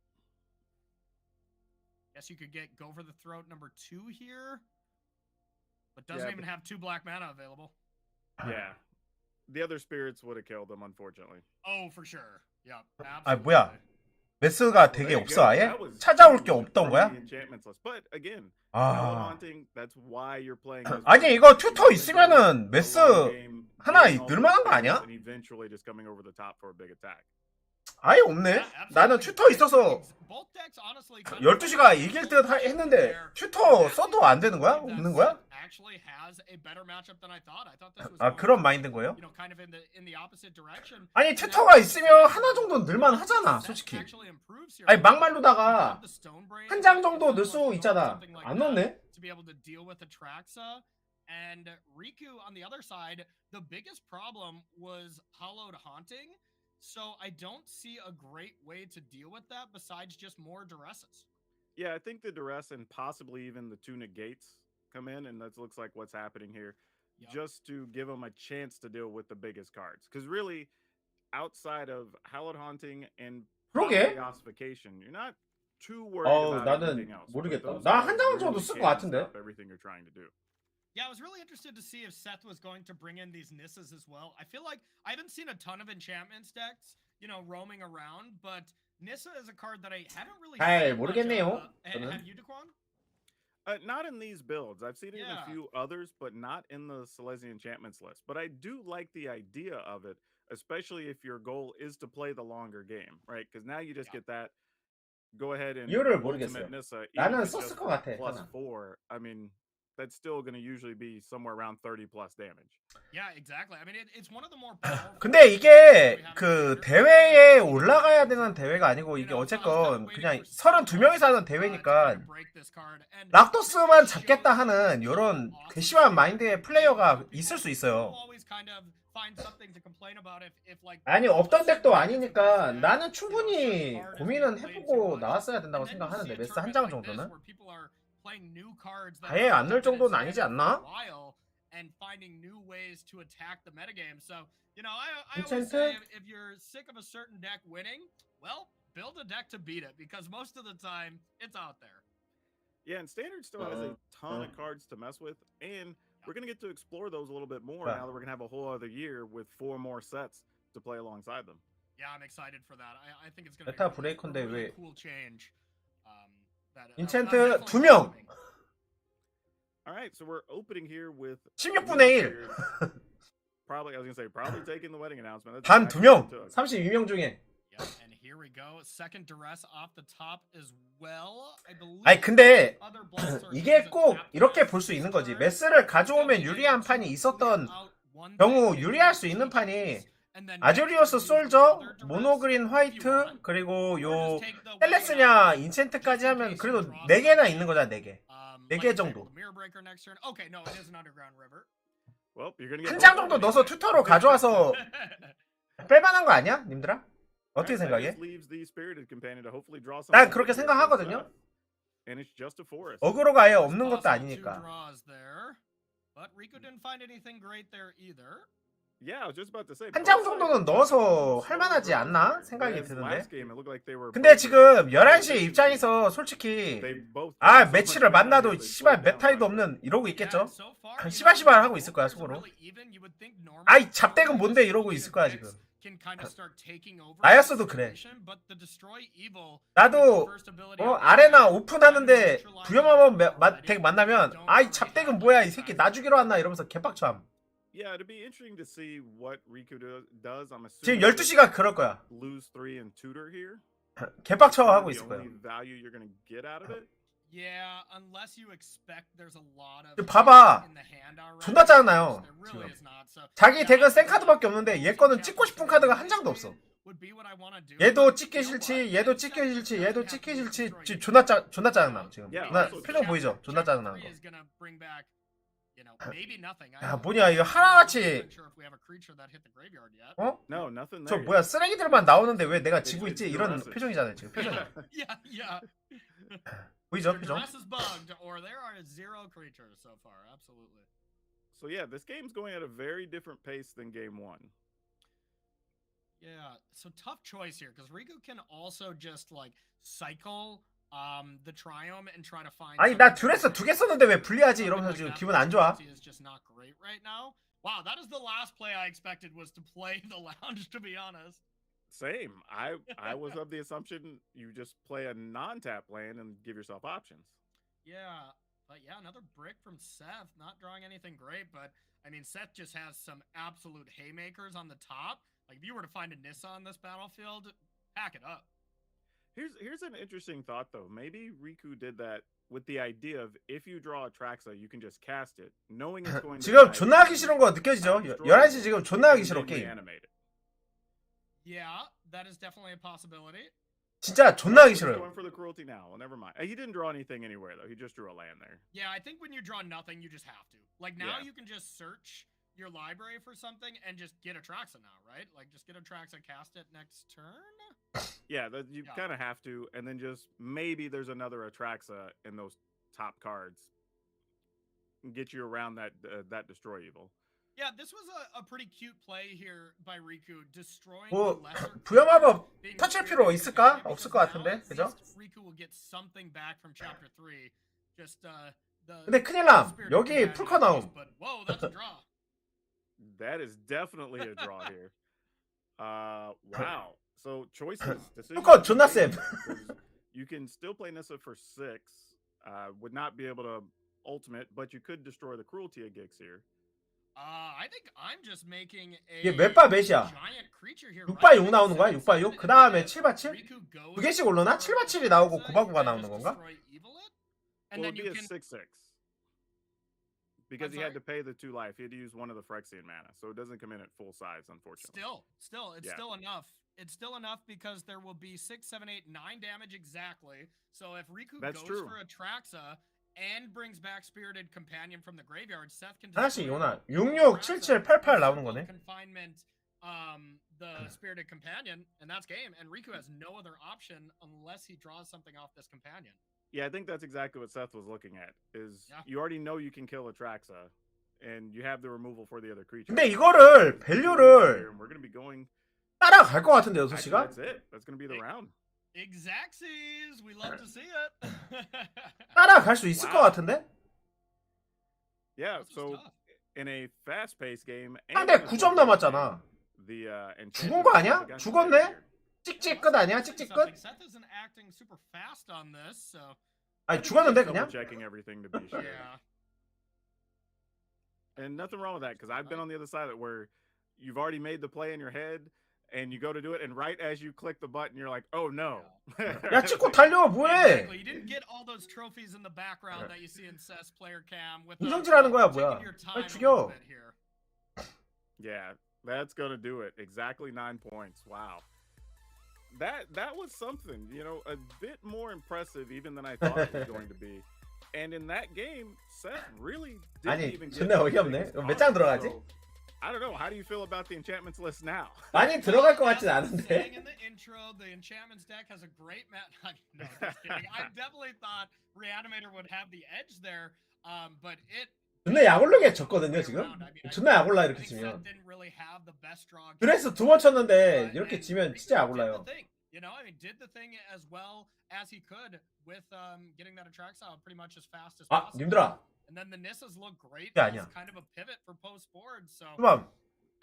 Guess you could get Go for the Throat number 2 here, but doesn't Yeah, even have 2 black mana available. Yeah. The other spirits would have killed him, unfortunately. Oh, for sure. Yeah, 아 뭐야? absolutely. 메스가 Well, 되게 there you 없어 go. 아예? That was 찾아올 게 huge 없던 from 거야? the enchantments list. But again, Hallowed 아 Haunting, that's why you're playing this 아니 way. 이거 튜터 You're 있으면은 playing 메스 a long game, 하나 getting all 늘만한 those 거 아니야? things, and eventually just coming over the top for a big attack. 아예 없네? 나는 튜터 있어서 Both decks honestly kind of 12시가 이길 듯 했는데 튜터 써도 안 되는 거야? 없는 거야? actually has a better matchup than I thought. I thought this was 아 going, 그런 마인드인 거예요? you know, kind of in the opposite direction. 아니 튜터가 있으면 하나 정도 늘만 하잖아 솔직히. Actually improves here. 아니 막말로다가 The Stone Brain 한 장 정도 is 넣을 수 있잖아. something like 안 that 넣네? to be able to deal with Atraxa. And Riku on the other side, the biggest problem was Hallowed Haunting. So I don't see a great way to deal with that besides just more duresses. Yeah, I think the duress and possibly even the 2 negates come in, and that looks like what's happening here, Yep. just to give them a chance to deal with the biggest cards. Because really, outside of Hallowed Haunting and 그러게. probably ossification, you're not too worried 어우, about 나는 anything else. 모르겠다. But those 나 cards 한 장 정도 really 쓸 것 can 같은데. stop everything you're trying to do. Yeah, I was really interested to see if Seth was going to bring in these Nissas as well. I feel like I haven't seen a ton of enchantments decks, you know, roaming around, but Nissa is a card that I haven't really 잘 seen much 모르겠네요, of. 저는. Have you, Daquan? Not in these builds. I've seen it in Yeah. a few others, but not in the Silesian Enchantments list. But I do like the idea of it, especially if your goal is to play the longer game, right? Because now you just Yeah. get that. Go ahead and 이유를 ultimate 모르겠어요. Nissa. 나는 even if it's 썼을 just 것 같아, plus 하나. 4. I mean, that's still going to usually be somewhere around 30 plus damage. Yeah, exactly. I mean, it's one of the more powerful 근데 이게 we have 그 in 대회에 standard. 올라가야 되는 대회가 아니고 이게 어쨌건 그냥 32명이서 하는 대회니까 락토스만 잡겠다 하는 이런 괘씸한 마인드의 플레이어가 있을 수 있어요. always kind of find something to complain about if like 아니 let's 없던 say 덱도 one 아니니까 deck, 나는 you know, a certain 충분히 card is 고민은 being played too 해보고 much, 나왔어야 된다고 and then you 생각하는데 see a 메스 한 tournament 장 like this 정도는 where people are playing new cards that 아예 안 haven't 넣을 been in 정도는 아니지 standard for a 않나? while and finding new ways to attack the metagame. So, you know, I always 인챈트? say if you're sick of a certain deck winning, well, build a deck to beat it because most of the time it's out there. Yeah, and Standard still has a ton of cards to mess with, and we're going to get to explore those a little bit more now that we're going to have a whole other year with 4 more sets to play alongside them. Yeah, I'm excited for that. I think it's going to be 메타 a 브레이커인데 really 왜 cool change. That 인챈트 definitely 2명! coming. All right, so we're opening here with 16분의 1! probably, I was going to say, probably taking the wedding announcement. That's 단 exactly what 2명! it took. 32명 중에 Yep, and here we go. Second duress off the top as well. I believe 아니 근데 other blast sources 이게 is a 꼭 tap 이렇게 dance 볼 수 있는 거지. turn. 메스를 가져오면 유리한 판이 있었던 경우 유리할 수 있는 판이 아조리오스 솔저, 모노그린 화이트, 그리고 요 헬레스냐 인챈트까지 하면 그래도 4개나 있는 거잖아. 4개. 4개 정도. Well, you're gonna get 한 장 both 정도 of them. 넣어서 튜터로 가져와서 뺄만한 거 아니야? 님들아? 어떻게 Alright, that 생각해? just leaves the Spirited Companion to hopefully draw 난 something 그렇게 here for 생각하거든요. Seth. And it's just a forest. 어그로가 아예 없는 것도 아니니까. But Riku didn't find anything great there either. Yeah, I was just about to say. 한 장 정도는 넣어서 할만하지 않나? 생각이 Whereas 드는데. last game, it looked like they were 근데 both- 지금 11시에 입장에서 솔직히 they both 아 put so much 매치를 behind 만나도 it, they 씨발 slowed down 메타이도 quite a bit. 없는 이러고 있겠죠? Yeah, so far, you know, 씨발씨발 하고 both 있을 거야 players are 속으로. really even. You would think normal 아이 잡대금 players 뭔데 with 이러고 good 있을 거야 decks 지금. can kind of start taking over 나였어도 the 그래. situation, but the Destroy Evil, 나도 first ability 아레나 of 오픈하는데 neutralize 부여마법 already, 덱 만나면 don't 아이 really 잡대금 have 뭐야 이 that 새끼 factor. 나 죽이러 왔나 이러면서 개빡쳐함. Yeah, it'd be interesting to see what Riku does. I'm 지금 assuming 12시가 그럴 거야. lose 3 and tutor here. 개빡쳐 That's 하고 the 있을 only 거예요. value you're gonna get out of it. Yeah, unless you expect there's a lot of 지금 봐봐. in the hand already. 존나 짜증나요, There really 지금. is not. So, 자기 yeah, 덱은 I 센 think 카드밖에 없는데 얘 거는 찍고 싶은 카드가 한 장도 없어. would be what I wanna do, 얘도 but 찍기 you know 싫지, what? 얘도 That 찍기 set 싫지, doesn't 얘도 have to 찍기 be 싫지. destroyed. 지금 존나 짜증나 지금. Yeah, 나 also 표정 보이죠? 존나 chapter 짜증나는 3 거. is gonna bring back, you know, maybe nothing. I 야 don't 뭐냐 이거 know. 하나같이 I'm not sure if we have a creature that hit the graveyard yet. 어? No, nothing 저 there. 뭐야 쓰레기들만 나오는데 왜 내가 지고 It's 있지? 이런 aggressive. 표정이잖아요 지금 표정이. Yeah. 보이죠 Your 표정? dress is bugged, or there are 0 creatures so far. Absolutely. So yeah, this game's going at a very different pace than game 1. Yeah, so tough choice here because Riku can also just like cycle the Triome and try to find. 아니 나 something 듀레스 different. 2개 썼는데 왜 불리하지 Something 이러면서 like 지금 that 기분 안 좋아. is just not great right now. Wow, that is the last play I expected was to play the lounge. To be honest. Same. I was of the assumption you just play a non-tap land and give yourself options. Yeah, but yeah, another brick from Seth. Not drawing anything great, but I mean, Seth just has some absolute haymakers on the top. Like, if you were to find a Nissa on this battlefield, pack it up. Here's an interesting thought though. Maybe Riku did that with the idea of if you draw a Traxa, you can just cast it, knowing it's going to 지금 die 존나 하기 싫은 거 느껴지죠? 11시 지금 존나 하기 싫어 and then 게임. reanimate it. Yeah, that is definitely a possibility. 진짜 존나 하기 He's 싫어요. going for the cruelty now. Well, never mind. He didn't draw anything anywhere though. He just drew a land there. Yeah, I think when you draw nothing, you just have to. Like, now Yeah. you can just search your library for something and just get a Traxa now, right? Like, just get a Traxa, cast it next turn? Yeah, you Yeah. kind of have to, and then just maybe there's another Atraxa in those top cards. And get you around that destroy evil. Yeah, this was a pretty cute play here by Riku, destroying 뭐 the lesser 부여마법 creatures, being 터칠 very 필요 good 있을까? at it, 없을 because 것 now 같은데, at 그죠? least Riku will get something back from chapter 3. Just the 근데 큰일 남. spirit 여기 companion 풀커 나옴. but whoa, that's a draw. That is definitely a draw here. Wow. So choices. decisions 풀커 to 존나 be made, 쌤. 'cause you can still play Nissa for 6. Would not be able to ultimate, but you could destroy the cruelty of Gix here. I think I'm just making a 이게 몇 바 몇이야? giant creature here. 6바 6 나오는 거야? 6바 6? 그 다음에 7바 7? Riku goes 두 개씩 올라나? 7바 7이 나오고 9바 9가 나오는 건가? destroy evil it, Well, and then it'd be you a can 6/6. Because I'm he had sorry? to pay the 2 life. He had to use one of the Phyrexian mana, so it doesn't come in at full size, unfortunately. Still, it's Yeah. still enough. It's still enough because there will be 6, 7, 8, 9 damage exactly. So if Riku That's goes true. for a Traxa and brings back Spirited Companion from the graveyard, Seth can 하나씩 destroy 이거나 all 66, the 77, Raza 88 and 나오는 Circle of 거네. Confinement, the Spirited Companion, and that's game. And Riku has no other option unless he draws something off this companion. Yeah, I think that's exactly what Seth was looking at. Is Yeah. you already know you can kill Atraxa, and you have the removal for the other creature. 근데 이거를 밸류를 We're gonna be going. 따라갈 것 같은데 Actually, 6시가? that's it. That's gonna be the round. Exactsies, we love to see it. 따라갈 수 있을 것 같은데? Yeah. This was So tough. in a fast-paced game, 상대 9점 남았잖아. The 죽은 거 아니야? 죽었네? 찍찍 끝 아니야? 찍찍 끝? Seth isn't acting super fast on this, so 아니 죽었는데 그냥? checking everything to be sure. yeah. And nothing wrong with that, because I've been on the other side of it where you've already made the play in your head and you go to do it, and right as you click the button, you're like, oh no. 야 찍고 달려 뭐해? Exactly. You didn't get all those trophies in the background that you see in Seth's player cam with 인성질하는 거야 taking 뭐야? your time 빨리 a 죽여. little bit here. Yeah, that's gonna do it. Exactly 9 points. Wow. That was something, you know, a bit more impressive even than I thought it was going to be. And in that game, Seth really didn't 아니 even 존나 어이없네. 몇 장 들어가지? So, I don't know. How do you feel about the enchantments list now? 많이 들어갈 것 같진 As I was saying 않은데. in the intro, the enchantments deck has a great no, just kidding. I definitely thought Reanimator would have the edge there, but it. 존나 약올라게 졌거든요 지금. 존나 약올라 I 이렇게 think Seth 치면. didn't really have the best draw. 그래서 2번 쳤는데 이렇게 지면 진짜 약올라요. You know, I mean, did the thing as well as he could with getting that Atraxa pretty much as fast as 아 possible. 님들아. And then the Nissas look great 그게 as 아니야. kind of a pivot for post board. So 그만.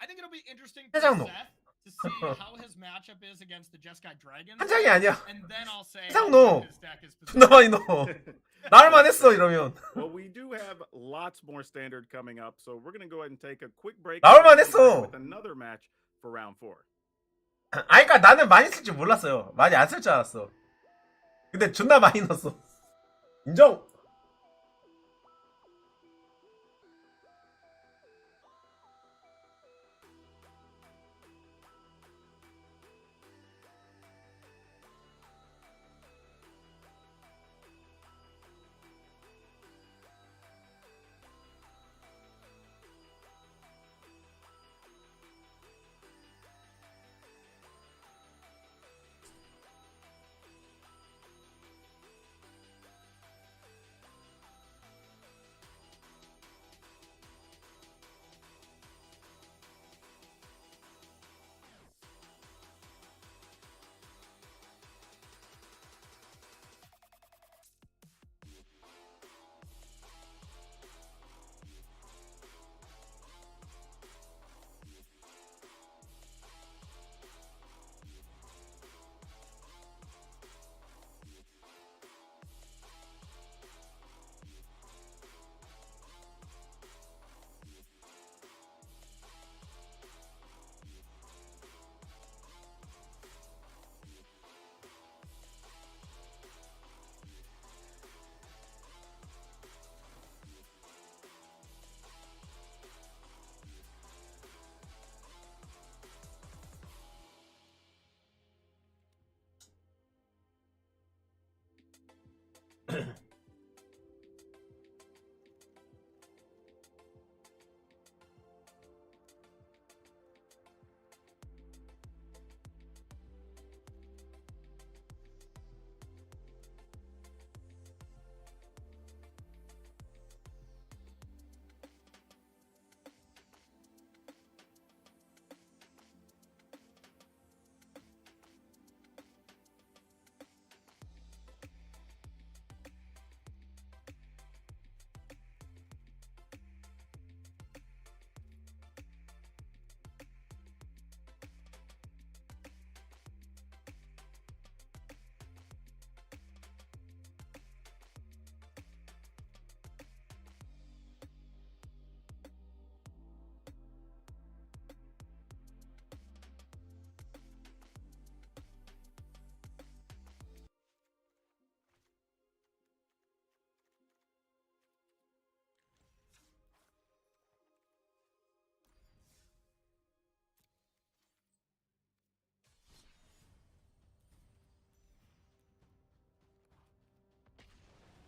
I think it'll be interesting for 해장노. Seth to see how his matchup is against the Jeskai Dragons. 한 장이 아니야. And then I'll say 해장노. his deck is 존나 많이 넣어. 나올만 했어 이러면. Well, we do have lots more standard coming up, so we're gonna go ahead and take a quick break. 나올만 했어. With another match for round 4. 아니 그니까 나는 많이 쓸 줄 몰랐어요. 많이 안 쓸 줄 알았어. 근데 존나 많이 넣었어. 인정.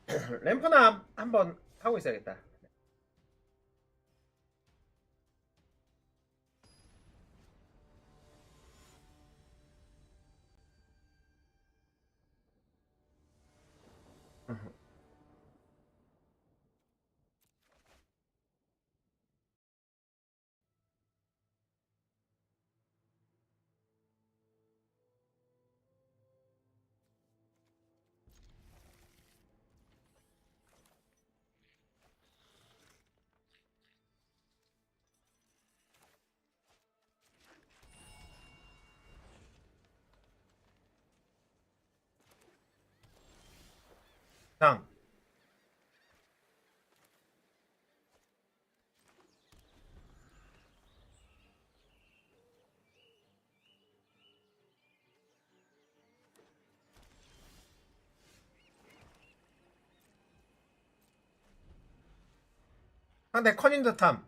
램프나 한번 하고 있어야겠다. 장. 상대 커닌 듯함.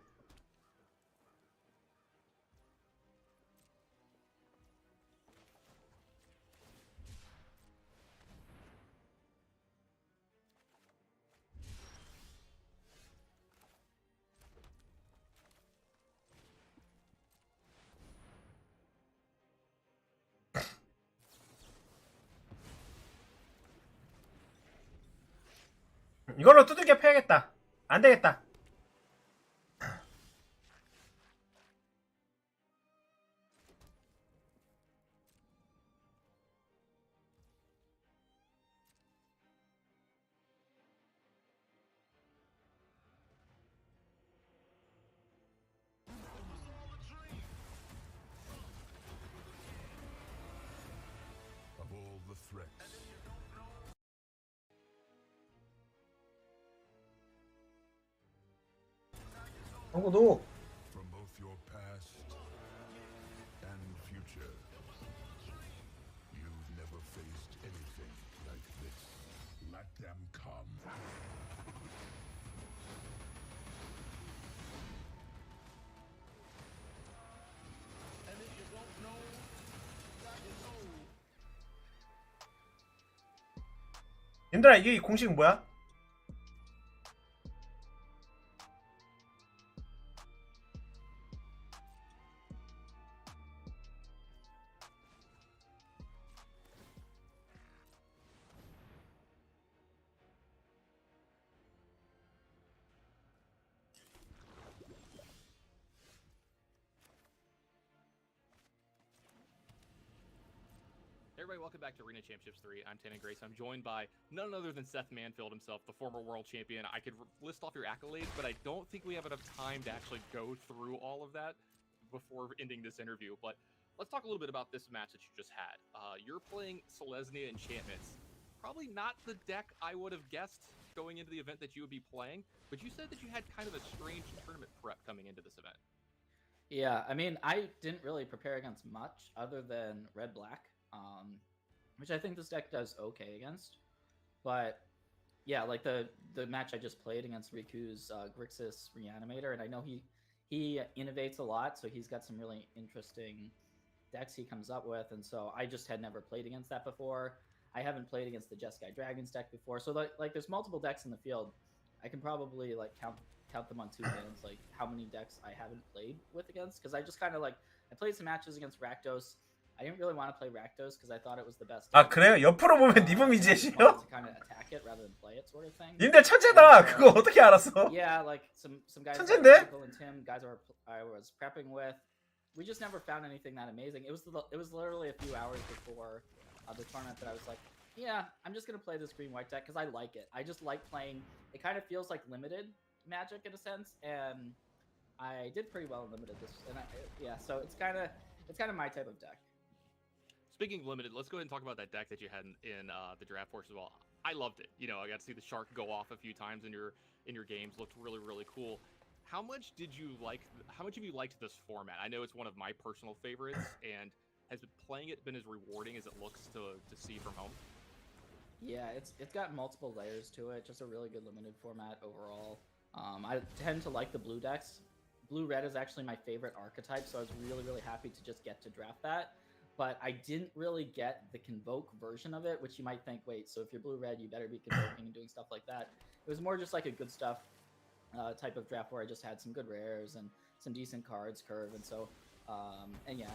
이걸로 두들겨 패야겠다. 안 되겠다. Of all the threats, 정구도 from both your past and future, you've never faced anything like this. Let them come. And if you don't know, now you know. 얘들아 이게 공식 뭐야? Everybody, welcome back to Arena Championships 3. I'm Tannen Grace. I'm joined by none other than Seth Manfield himself, the former world champion. I could list off your accolades, but I don't think we have enough time to actually go through all of that before ending this interview. But let's talk a little bit about this match that you just had. You're playing Selesnya Enchantments. Probably not the deck I would have guessed going into the event that you would be playing, but you said that you had kind of a strange tournament prep coming into this event. Yeah, I mean, I didn't really prepare against much other than red-black, which I think this deck does okay against. But yeah, like the match I just played against Riku's Grixis Reanimator, and I know he innovates a lot, so he's got some really interesting decks he comes up with, and so I just had never played against that before. I haven't played against the Jeskai Dragons deck before, so like there's multiple decks in the field. I can probably like count them on two hands, like how many decks I haven't played with against, because I just kind of like I played some matches against Rakdos. I didn't really want to play Rakdos because I thought it was the best. 아 그래요? 옆으로 보면 니브 미제시요? To kind of attack it rather than play it, sort of thing. 님들 천재다. 그거 어떻게 알았어? Yeah, like some guys like 천재인데? Michael and Tim, guys I was prepping with. We just never found anything that amazing. It was literally a few hours before the tournament that I was like, yeah, I'm just gonna play this green-white deck because I like it. I just like playing. It kind of feels like limited Magic in a sense, and I did pretty well in limited this. And yeah, so it's kind of my type of deck. Speaking of limited, let's go ahead and talk about that deck that you had in the draft force as well. I loved it. You know, I got to see the shark go off a few times in your games. Looked really, really cool. How much have you liked this format? I know it's one of my personal favorites, and has playing it been as rewarding as it looks to see from home? Yeah, it's got multiple layers to it. Just a really good limited format overall. I tend to like the blue decks. Blue-red is actually my favorite archetype, so I was really, really happy to just get to draft that. but I didn't really get the convoke version of it, which you might think, wait, so if you're blue-red, you better be convoking and doing stuff like that. It was more just like a good stuff type of draft where I just had some good rares and some decent cards, curve, and so, and yeah,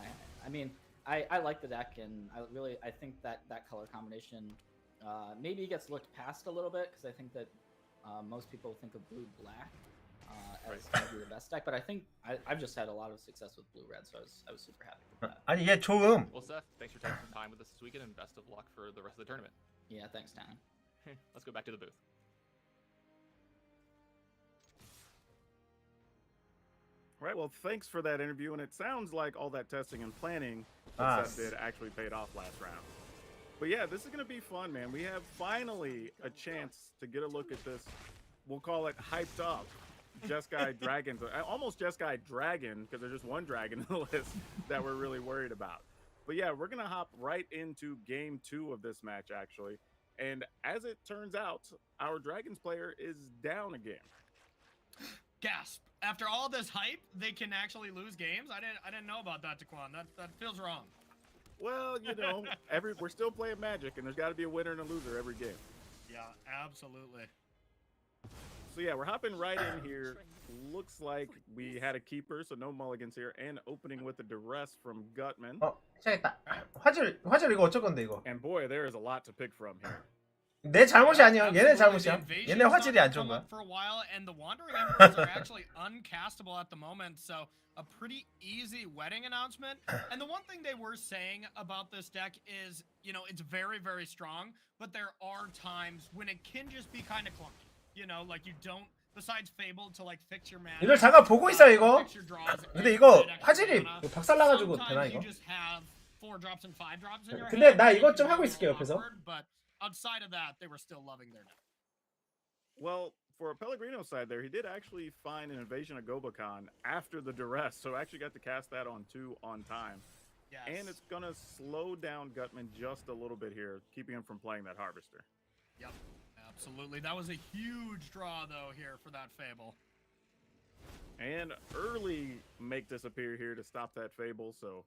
I mean, I like the deck, and I think that color combination maybe gets looked past a little bit, because I think that most people think of blue-black as maybe the best deck, but I think I've just had a lot of success with blue-red, so I was super happy with that. 아니 얘 조음. Well, Seth, thanks for taking some time with us this weekend, and best of luck for the rest of the tournament. Yeah, thanks, Tanner. Let's go back to the booth. All right, well, thanks for that interview, and it sounds like all that testing and planning Ah. that Seth did actually paid off last round. But yeah, this is going to be fun, man. We have finally a chance to get a look at this. We'll call it hyped up Jeskai Dragon. Almost Jeskai Dragon, because there's just one dragon in the list that we're really worried about. But yeah, we're going to hop right into game 2 of this match, actually. And as it turns out, our Dragons player is down a game. Gasp! After all this hype, they can actually lose games. I didn't know about that, Taquan. That feels wrong. Well, you know, we're still playing Magic, and there's got to be a winner and a loser every game. Yeah, absolutely. So yeah, we're hopping right in here. Looks like we had a keeper, so no mulligans here, and opening with a duress from Gutman. 시작했다. 화질 이거 어쩔 건데 이거. And boy, there is a lot to pick from here. 내 잘못이 아니야. 얘네 Absolutely, 잘못이야. the 얘네 invasion's 화질이 not 안 gonna 좋은 come 거야. up for a while, and the Wandering Emperors are actually uncastable at the moment, so a pretty easy wedding announcement. And the one thing they were saying about this deck is, you know, it's very, very strong, but there are times when it can just be kind of clunky. You know, like you don't, besides Fable to like fix your mana. 이걸 잠깐 보고 있어 이거. fix your draws, 근데 이거 and 화질이 mana. 박살나가지고 되나 Sometimes 이거? you just have 4 drops and 5 drops in your 근데 hand, 나 and 이것 it 좀 can 하고 be a 있을게요, little 옆에서. awkward, but outside of that, they were still loving their deck. Well, for Pellegrino's side there, he did actually find an invasion of Gobakon after the duress, so actually got to cast that on 2 on time. Yes. And it's going to slow down Gutman just a little bit here, keeping him from playing that Harvester. Yep, absolutely. That was a huge draw, though, here for that Fable. And early make disappear here to stop that Fable, so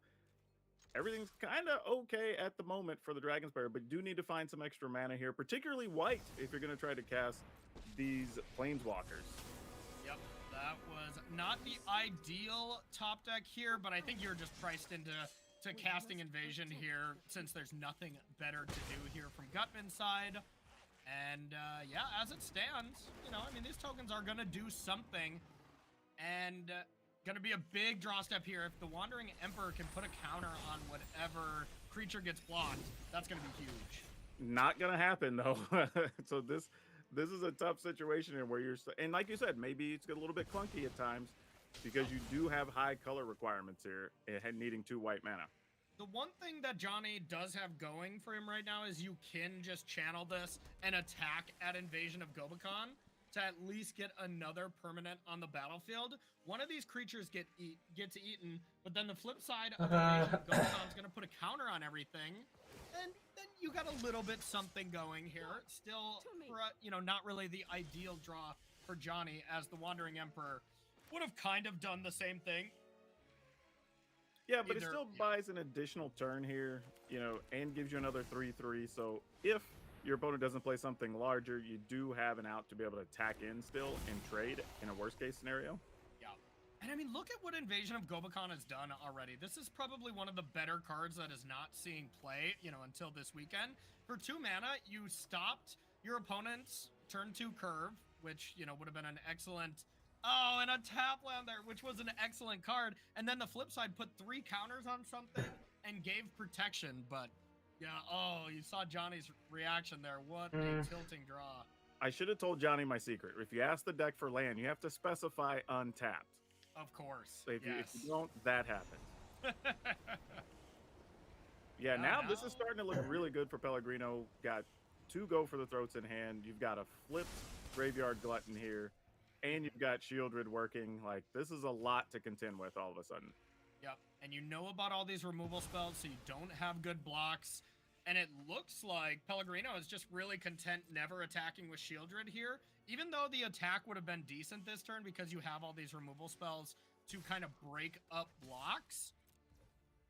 everything's kind of okay at the moment for the Dragon's player, but do need to find some extra mana here, particularly white, if you're going to try to cast these Planeswalkers. Yep, that was not the ideal top deck here, but I think you're just priced into casting Invasion here, since there's nothing better to do here from Gutman's side. And yeah, as it stands, you know, I mean, these tokens are going to do something, and going to be a big draw step here. If the Wandering Emperor can put a counter on whatever creature gets blocked, that's going to be huge. Not going to happen, though. So this is a tough situation here where you're, and like you said, maybe it's a little bit clunky at times because you do have high color requirements here and needing 2 white mana. The one thing that Johnny does have going for him right now is you can just channel this and attack at Invasion of Gobakon to at least get another permanent on the battlefield. One of these creatures gets eaten, but then the flip side of Invasion of Gobakon is going to put a counter on everything, and then you got a little bit something going here. Still, you know, not really the ideal draw for Johnny, as the Wandering Emperor would have kind of done the same thing. Yeah, but it still buys an additional turn here, you know, and gives you another 3/3. So if your opponent doesn't play something larger, you do have an out to be able to attack in still and trade in a worst case scenario. Yeah. And I mean, look at what Invasion of Gobakon has done already. This is probably one of the better cards that is not seeing play, you know, until this weekend. For 2 mana, you stopped your opponent's turn 2 curve, which, you know, would have been an excellent... Oh, and a tap land there, which was an excellent card. And then the flip side put 3 counters on something and gave protection. But, yeah, oh, you saw Johnny's reaction there. What a tilting draw. I should have told Johnny my secret. If you ask the deck for land, you have to specify untapped. Of course. So if Yes. you don't, that happens. Yeah, now this is starting to look really good for Pellegrino. Got 2 go for the throats in hand. You've got a flipped Graveyard Glutton here. And you've got Shieldred working. Like, this is a lot to contend with all of a sudden. Yep, and you know about all these removal spells, so you don't have good blocks. And it looks like Pellegrino is just really content never attacking with Shieldred here. Even though the attack would have been decent this turn because you have all these removal spells to kind of break up blocks.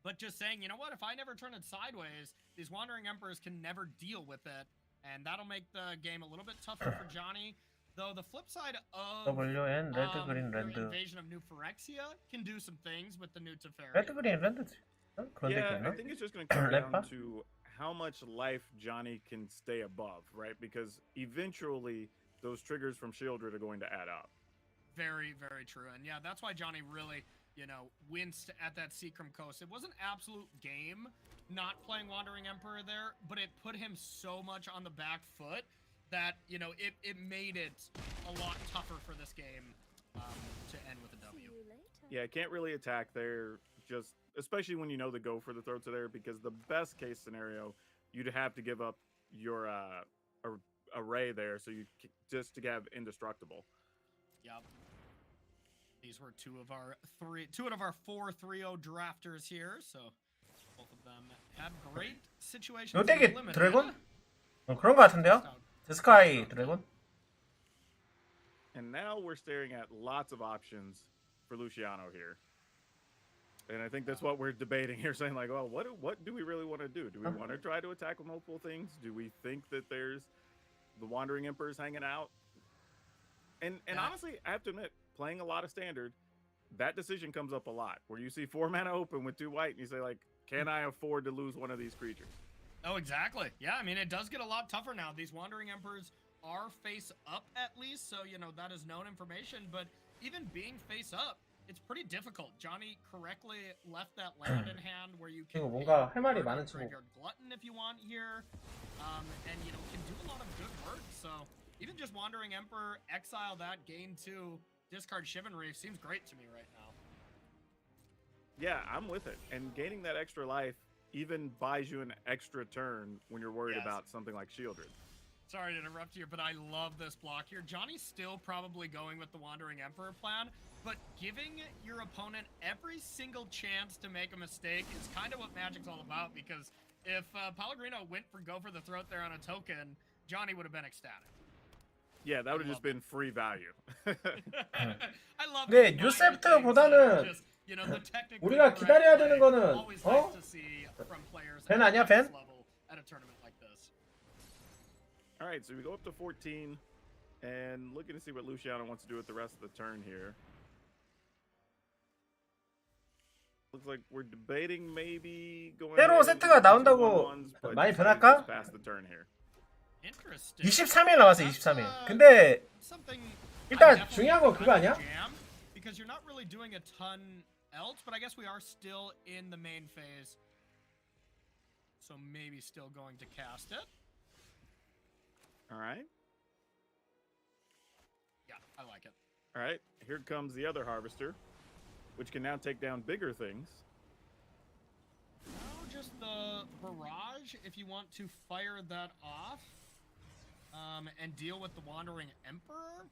but just saying, you know what, if I never turn it sideways, these Wandering Emperors can never deal with it, and that'll make the game a little bit tougher for Johnny. Though the flip side of W and red, green, your red. invasion of New Phyrexia can do some things with the new Teferi. Red, green, red. 그런 데 Yeah, 있겠나? I think it's just going to come down Lepa? to how much life Johnny can stay above, right? Because eventually those triggers from Shieldred are going to add up. Very, very true. And yeah, that's why Johnny really, winced at that Seacrum Coast. It was an absolute game not playing Wandering Emperor there, but it put him so much on the back foot that, it made it a lot tougher for this game to end with a W. Yeah, can't really attack there, just especially when you know the go for the throats are there, because the best case scenario, you'd have to give up your array there, so you just to have indestructible. Yep. These were two of our 4-3-0 drafters here, so both of them had great situations. 요 덱이 limited. 드래곤? 그런 거 같은데요? 스카이 드래곤? And now we're staring at lots of options for Luciano here. And I think that's what we're debating here, saying like, well, what do we really want to do? Do we want to try to attack with multiple things? Do we think that there's the Wandering Emperors hanging out? And honestly, I have to admit, playing a lot of Standard, that decision comes up a lot, where you see 4 mana open with 2 white, and you say like, can I afford to lose one of these creatures? Oh, exactly. Yeah, I mean, it does get a lot tougher now. These Wandering Emperors are face up at least, so, that is known information, but even being face up, it's pretty difficult. Johnny correctly left that land in hand where you can 이거 뭔가 할 말이 많은 친구. Graveyard Glutton if you want here, and, can do a lot of good work, so even just Wandering Emperor, exile that, gain 2, discard Shivan Reef seems great to me right now. Yeah, I'm with it. And gaining that extra life even buys you an extra turn when you're worried about something like Shieldred. Sorry to interrupt you, but I love this block here. Johnny's still probably going with the Wandering Emperor plan, but giving your opponent every single chance to make a mistake is kind of what Magic's all about, because if Pellegrino went for go for the throat there on a token, Johnny would have been ecstatic. Yeah, that would have just been free value. I love 근데 뉴셉트보다는 우리가 기다려야 되는 거는 벤 아니야 벤? All right, so we go up to 14 and looking to see what Luciano wants to do with the rest of the turn here. Looks like we're debating maybe going 새로 세트가 나온다고 많이 변할까? past the turn here. 23일 남았어 23일. 근데 일단 중요한 건 그거 아니야? Because you're not really doing a ton else, but I guess we are still in the main phase. So maybe still going to cast it. All right. Yeah, I like it. All right, here comes the other Harvester, which can now take down bigger things. No, just the barrage if you want to fire that off. And deal with the Wandering Emperor?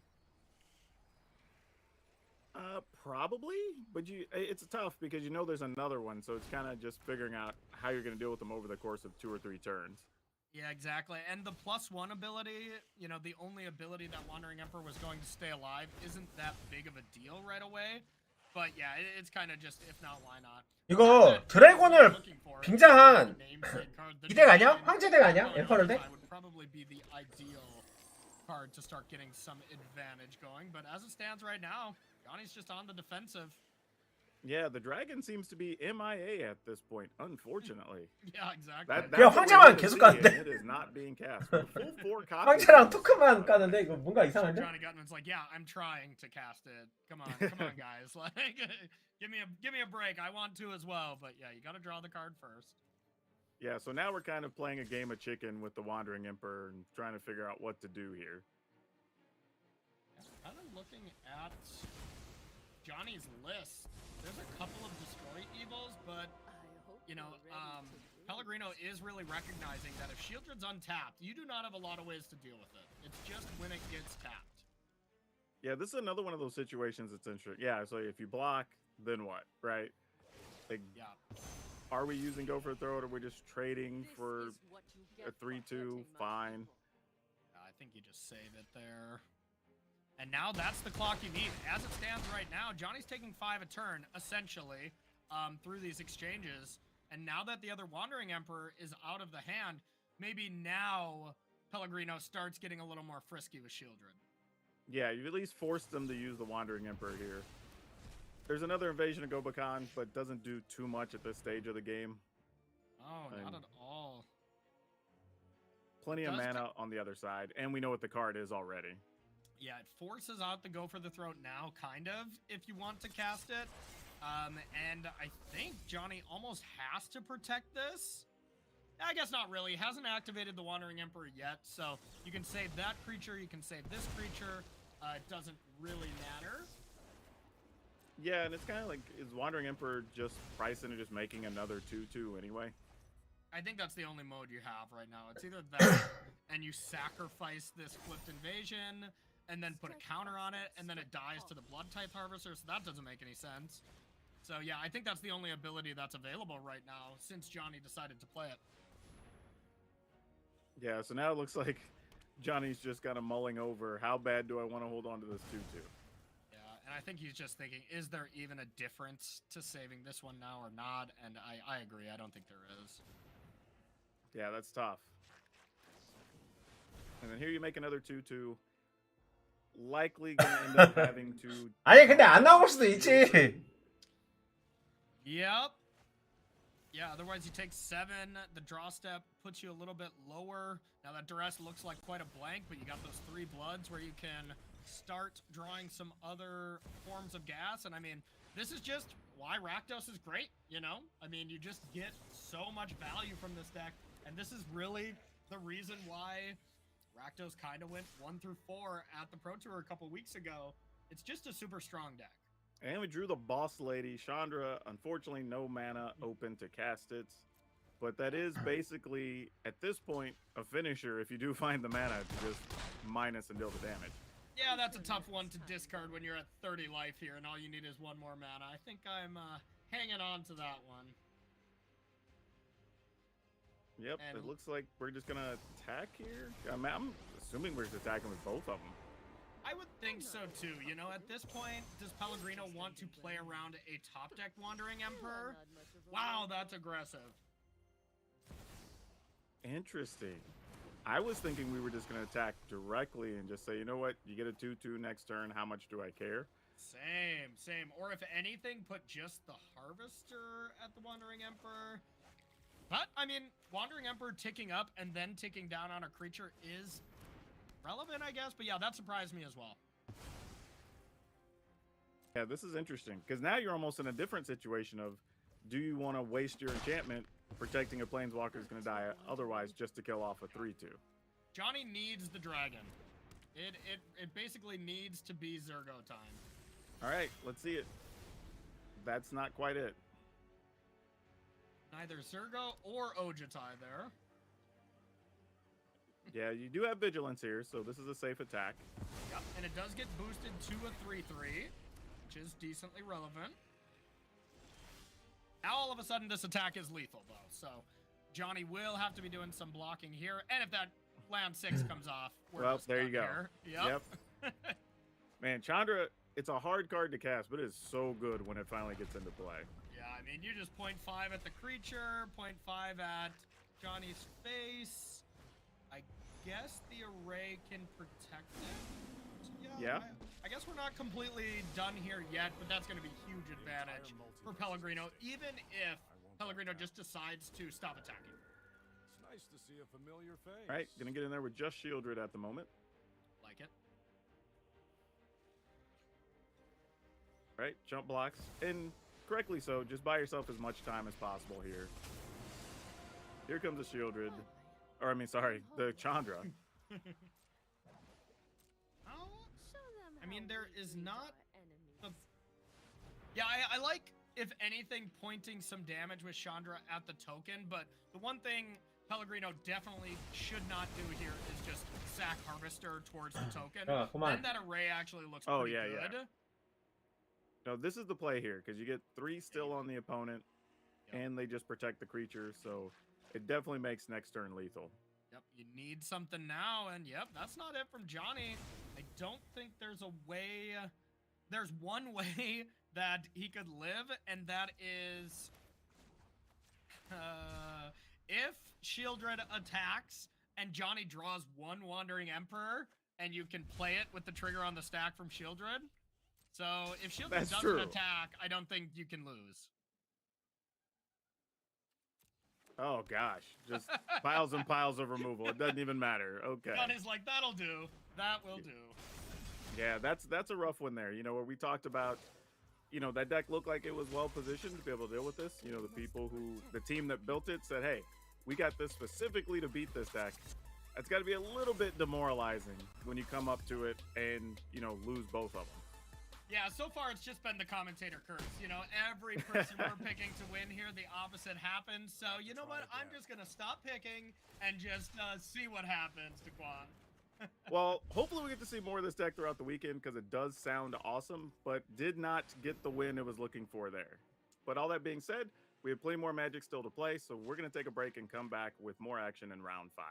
Probably, but it's tough because there's another one, so it's kind of just figuring out how you're going to deal with them over the course of 2 or 3 turns. Yeah, exactly. And the +1 ability, the only ability that Wandering Emperor was going to stay alive isn't that big of a deal right away. But yeah, it's kind of just, if not, why not? 이거 드래곤을 빙자한 이 덱 아니야? 황제 덱 아니야? 엠퍼럴 덱? would probably be the ideal card to start getting some advantage going, but as it stands right now, Johnny's just on the defensive. Yeah, the dragon seems to be MIA at this point, unfortunately. Yeah, exactly. 그냥 황제만 계속 까는데. It is not being cast. Full 4 copies. 황제랑 토크만 까는데 이거 뭔가 이상한데? Johnny Gutman's like, yeah, I'm trying to cast it. Come on, guys. Like, give me a break. I want to as well, but yeah, you got to draw the card first. Yeah, so now we're kind of playing a game of chicken with the Wandering Emperor and trying to figure out what to do here. Kind of looking at Johnny's list. There's a couple of Destroy Evils, but, Pellegrino is really recognizing that if Shieldred's untapped, you do not have a lot of ways to deal with it. It's just when it gets tapped. Yeah, this is another one of those situations that's interesting. Yeah, so if you block, then what, right? Like, yeah. Are we using Go for a Throat, or are we just trading for a 3-2? Fine. I think you just save it there. And now that's the clock you need. As it stands right now, Johnny's taking 5 a turn, essentially. through these exchanges. And now that the other Wandering Emperor is out of the hand, maybe now Pellegrino starts getting a little more frisky with Shieldred. Yeah, you at least forced them to use the Wandering Emperor here. There's another invasion of Gobakan, but doesn't do too much at this stage of the game. Oh, not at all. Plenty of Does mana on the other side, and we know what the card is already. Yeah, it forces out the Go for the Throat now, kind of, if you want to cast it. And I think Johnny almost has to protect this. I guess not really. Hasn't activated the Wandering Emperor yet, so you can save that creature, you can save this creature. It doesn't really matter. Yeah, and it's kind of like, is Wandering Emperor just pricing and just making another 2/2 anyway? I think that's the only mode you have right now. It's either that, and you sacrifice this flipped invasion, and then put a counter on it, and then it dies to the Blood type Harvester, so that doesn't make any sense. So yeah, I think that's the only ability that's available right now, since Johnny decided to play it. Yeah, so now it looks like Johnny's just kind of mulling over, how bad do I want to hold on to this 2/2? Yeah, and I think he's just thinking, is there even a difference to saving this one now or not? And I agree, I don't think there is. Yeah, that's tough. And then here you make another 2/2. Likely gonna end up having to. 아니 근데 안 나올 수도 있지. Yep. Yeah, otherwise you take 7. The draw step puts you a little bit lower. Now that duress looks like quite a blank, but you got those 3 bloods where you can start drawing some other forms of gas. And I mean, this is just why Rakdos is great, you know? I mean, you just get so much value from this deck. And this is really the reason why Rakdos kind of went 1 through 4 at the Pro Tour a couple weeks ago. It's just a super strong deck. And we drew the Boss Lady. Chandra, unfortunately, no mana open to cast it. But that is basically, at this point, a finisher if you do find the mana to just minus and deal the damage. Yeah, that's a tough one to discard when you're at 30 life here and all you need is 1 more mana. I think I'm hanging on to that one. Yep, And- it looks like we're just going to attack here. I'm assuming we're just attacking with both of them. I would think so too. You know, at this point, does Pellegrino want to play around a top deck Wandering Emperor? Wow, that's aggressive. Interesting. I was thinking we were just going to attack directly and just say, you know what, you get a 2/2 next turn, how much do I care? Same. Or if anything, put just the Harvester at the Wandering Emperor. But, I mean, Wandering Emperor ticking up and then ticking down on a creature is relevant, I guess. But yeah, that surprised me as well. Yeah, this is interesting, because now you're almost in a different situation of, do you want to waste your enchantment protecting a Planeswalker is going to die otherwise just to kill off a 3/2? Johnny needs the dragon. It basically needs to be Zergo time. All right, let's see it. That's not quite it. Neither Zergo or Ojutai there. Yeah, you do have Vigilance here, so this is a safe attack. Yep, and it does get boosted to a 3/3, which is decently relevant. Now all of a sudden this attack is lethal though, so Johnny will have to be doing some blocking here, and if that land 6 comes off, we're Well, just there you done go. here. Yep. Man, Chandra, it's a hard card to cast, but it is so good when it finally gets into play. Yeah, I mean, you just 0.5 at the creature, 0.5 at Johnny's face. I guess the array can protect it. Yeah. I guess we're not completely done here yet, but that's going to be a huge advantage for Pellegrino, even if Pellegrino just decides to stop attacking. It's nice to see a familiar face. All right, gonna get in there with just Shieldred at the moment. Like it. All right, jump blocks, and correctly so. Just buy yourself as much time as possible here. Here comes the Shieldred, or I mean, sorry, the Chandra. I mean, there is not the... Yeah, I like, if anything, pointing some damage with Chandra at the token, but the one thing Pellegrino definitely should not do here is just sack Harvester towards the token. Oh, come on. Then that array actually looks Oh, pretty yeah, good. yeah. No, this is the play here, because you get 3 still on the opponent, and they just protect the creature, so it definitely makes next turn lethal. Yep, you need something now, and yep, that's not it from Johnny. I don't think there's a way... There's one way that he could live, and that is if Shieldred attacks and Johnny draws one Wandering Emperor, and you can play it with the trigger on the stack from Shieldred. So if Shieldred That's doesn't true. attack, I don't think you can lose. Oh gosh, just piles and piles of removal. It doesn't even matter. Okay. Johnny's like, that'll do. That will do. Yeah, that's a rough one there. You know, where we talked about, you know, that deck looked like it was well positioned to be able to deal with this. You know, the team that built it said, hey, we got this specifically to beat this deck. That's got to be a little bit demoralizing when you come up to it and, you know, lose both of them. Yeah, so far it's just been the commentator curse. You know, every person we're picking to win here, the opposite happens. So, you know what? I'm just going to stop picking and just see what happens, Daquan. Well, hopefully we get to see more of this deck throughout the weekend because it does sound awesome, but did not get the win it was looking for there. But all that being said, we have plenty more Magic still to play, so we're going to take a break and come back with more action in round 5.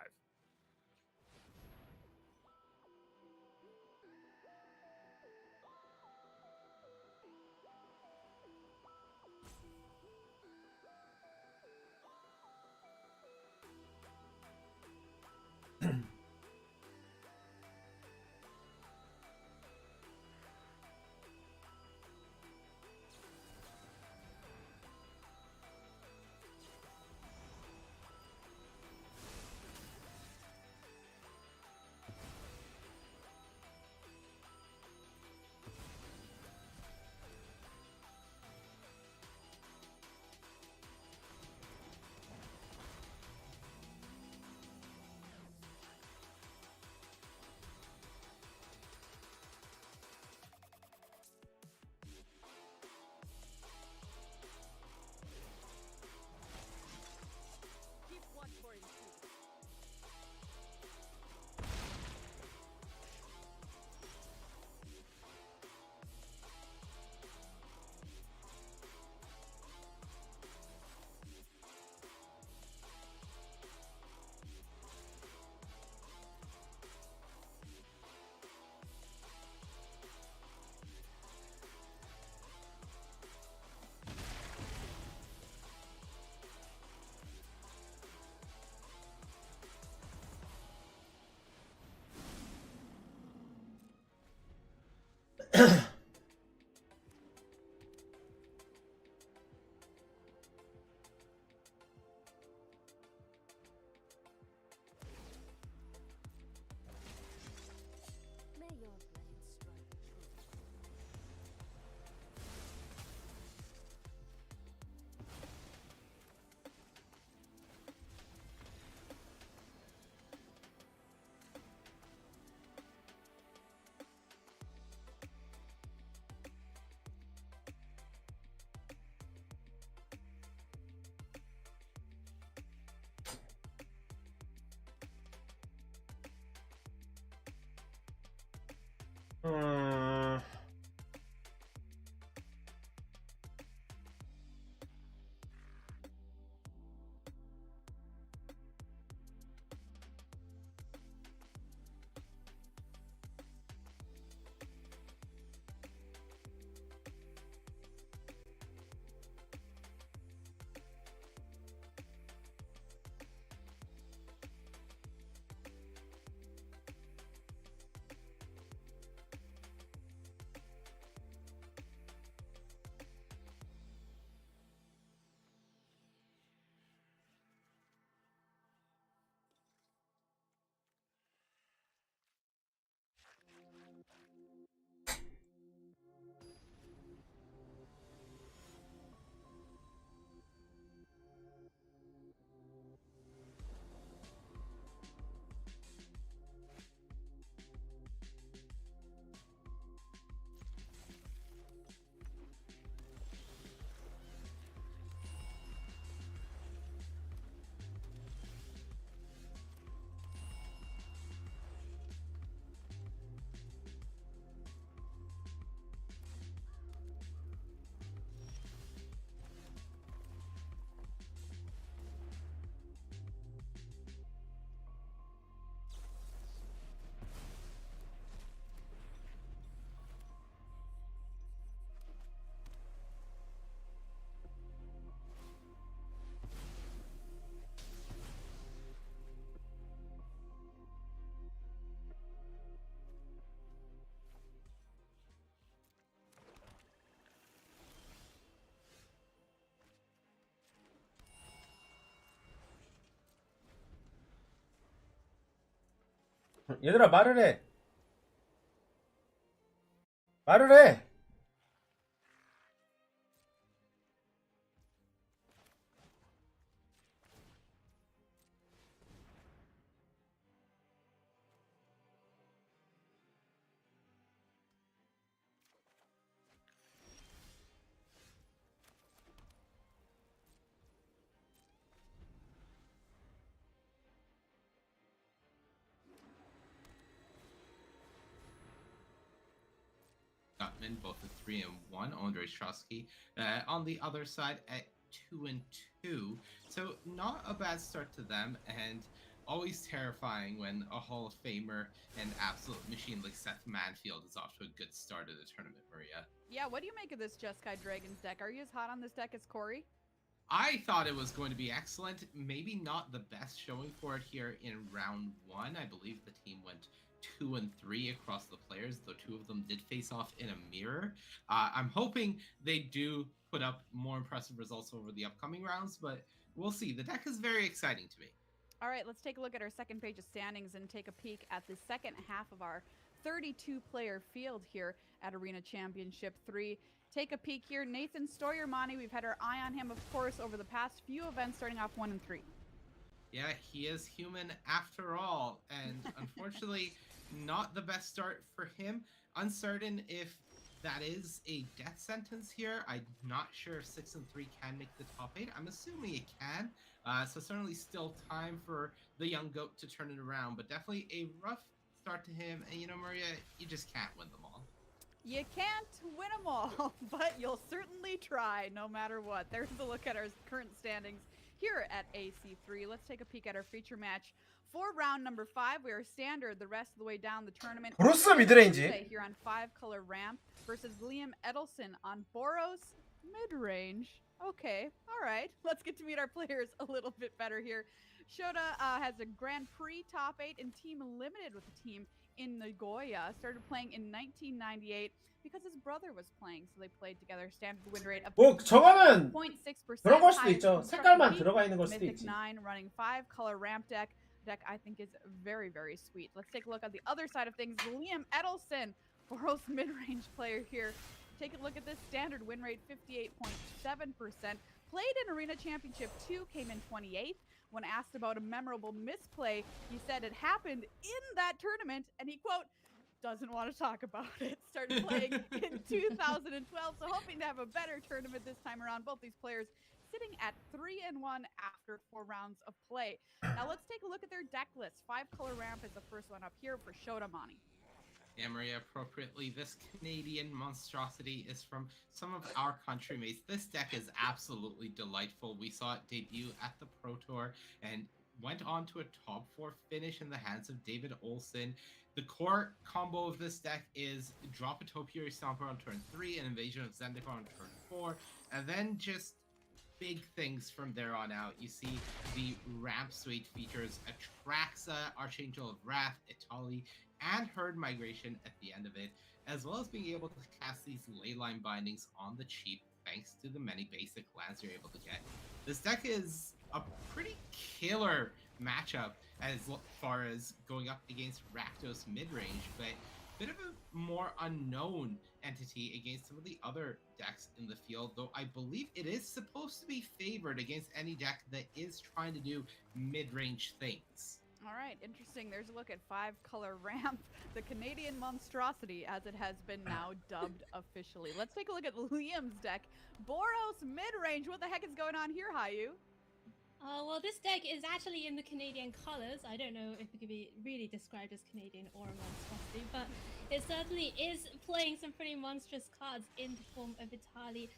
얘들아 말을 해. 말을 해. Gutman, both at 3 and 1. Andre Strosky on the other side at 2 and 2. So not a bad start to them, and always terrifying when a Hall of Famer and absolute machine like Seth Manfield is off to a good start of the tournament, Maria. Yeah, what do you make of this Jeskai Dragons deck? Are you as hot on this deck as Corey? I thought it was going to be excellent. Maybe not the best showing for it here in round 1. I believe the team went 2 and 3 across the players, though 2 of them did face off in a mirror. I'm hoping they do put up more impressive results over the upcoming rounds, but we'll see. The deck is very exciting to me. All right, let's take a look at our second page of standings and take a peek at the second half of our 32-player field here at Arena Championship 3. Take a peek here. Nathan Stoyermani, we've had our eye on him, of course, over the past few events, starting off 1 and 3. Yeah, he is human after all, and unfortunately, not the best start for him. Uncertain if that is a death sentence here. I'm not sure if 6 and 3 can make the top 8. I'm assuming it can, so certainly still time for the young goat to turn it around, but definitely a rough start to him. And you know, Maria, you just can't win them all. You can't win them all, but you'll certainly try no matter what. There's a look at our current standings here at AC3. Let's take a peek at our feature match for round number 5. We are standard the rest of the way down the tournament. 브루스 미드레인지. Here on 5-color ramp versus Liam Edelson on Boros mid-range. Okay, all right. Let's get to meet our players a little bit better here. Shota has a Grand Prix top 8 and Team Limited with the team in Nagoya. Started playing in 1998 because his brother was playing, so they played together. Standard win rate of 뭐 저거는 0.6%. 그런 걸 수도 있죠. 색깔만 들어가 있는 걸 수도 Mythic 있지. 9 running 5-color ramp deck. Deck I think is very, very sweet. Let's take a look at the other side of things. Liam Edelson, Boros mid-range player here. Take a look at this standard win rate, 58.7%. Played in Arena Championship 2, came in 28th. When asked about a memorable misplay, he said it happened in that tournament, and he, quote, doesn't want to talk about it. Started playing in 2012, so hoping to have a better tournament this time around. Both these players sitting at 3 and 1 after 4 rounds of play. Now let's take a look at their deck list. 5-color ramp is the first one up here for Shota Mani. Yeah, Maria, appropriately, this Canadian monstrosity is from some of our country mates. This deck is absolutely delightful. We saw it debut at the Pro Tour and went on to a top 4 finish in the hands of David Olson. The core combo of this deck is drop a Topiary Stomper on turn 3, an Invasion of Zendikar on turn 4, and then just big things from there on out. You see the ramp suite features Atraxa, Archangel of Wrath, Itali, and Herd Migration at the end of it, as well as being able to cast these leyline bindings on the cheap thanks to the many basic lands you're able to get. This deck is a pretty killer matchup as far as going up against Rakdos mid-range, but a bit of a more unknown entity against some of the other decks in the field, though I believe it is supposed to be favored against any deck that is trying to do mid-range things. All right, interesting. There's a look at 5-color ramp, the Canadian monstrosity, as it has been now dubbed officially. Let's take a look at Liam's deck. Boros mid-range. What the heck is going on here, Hayu? Well, this deck is actually in the Canadian colors. I don't know if it could be really described as Canadian or a monstrosity, but it certainly is playing some pretty monstrous cards in the form of Itali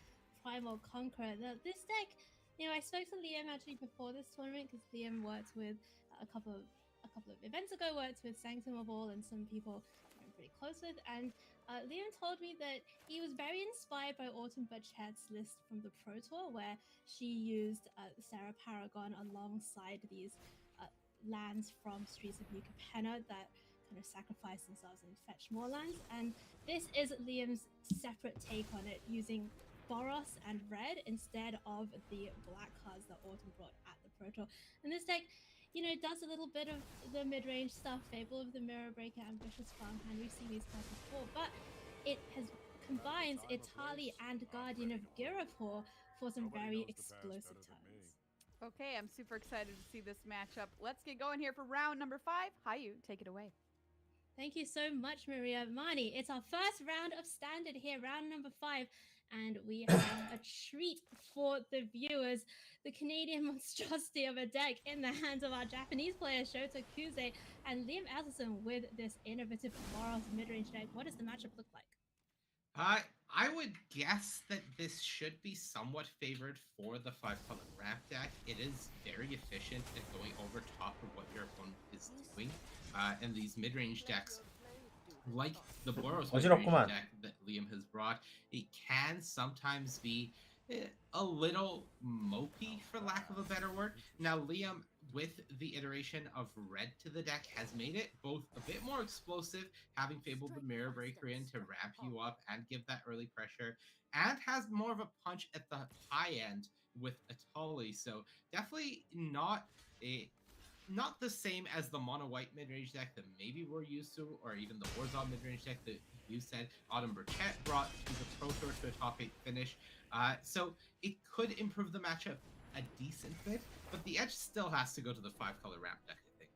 Primal Conqueror. This deck, you know, I spoke to Liam actually before this tournament because Liam worked with a couple of events ago, worked with Sanctum of All and some people I'm pretty close with, and Liam told me that he was very inspired by Autumn Butchett's list from the Pro Tour, where she used Sarah Paragon alongside these lands from Streets of New Capenna that kind of sacrifice themselves and fetch more lands. And this is Liam's separate take on it, using Boros and red instead of the black cards that Autumn brought at the Pro Tour. And this deck, does a little bit of the mid-range stuff. Fable of the Mirror Breaker, Ambitious Farmhand. We've seen these cards before, but it combines Itali and Guardian of Girapur for some very explosive turns. Okay, I'm super excited to see this matchup. Let's get going here for round number 5. Hayu, take it away. Thank you so much, Maria. Mani, it's our first round of Standard here, round number 5. And we have a treat for the viewers. The Canadian monstrosity of a deck in the hands of our Japanese player, Shota Kuze, and Liam Elderson with this innovative Boros mid-range deck. What does the matchup look like? I would guess that this should be somewhat favored for the 5-color ramp deck. It is very efficient at going over top of what your opponent is doing. And these mid-range decks, like the Boros mid-range 어지럽구만. deck that Liam has brought, it can sometimes be a little mopey, for lack of a better word. Now, Liam, with the iteration of red to the deck, has made it both a bit more explosive, having Fable the Mirror Breaker in to ramp you up and give that early pressure, and has more of a punch at the high end with Atali. So definitely not the same as the mono white mid-range deck that maybe we're used to, or even the Warzone mid-range deck that you said Autumn Burchett brought to the Pro Tour to a top 8 finish. So it could improve the matchup a decent bit, but the edge still has to go to the 5-color ramp deck, I think.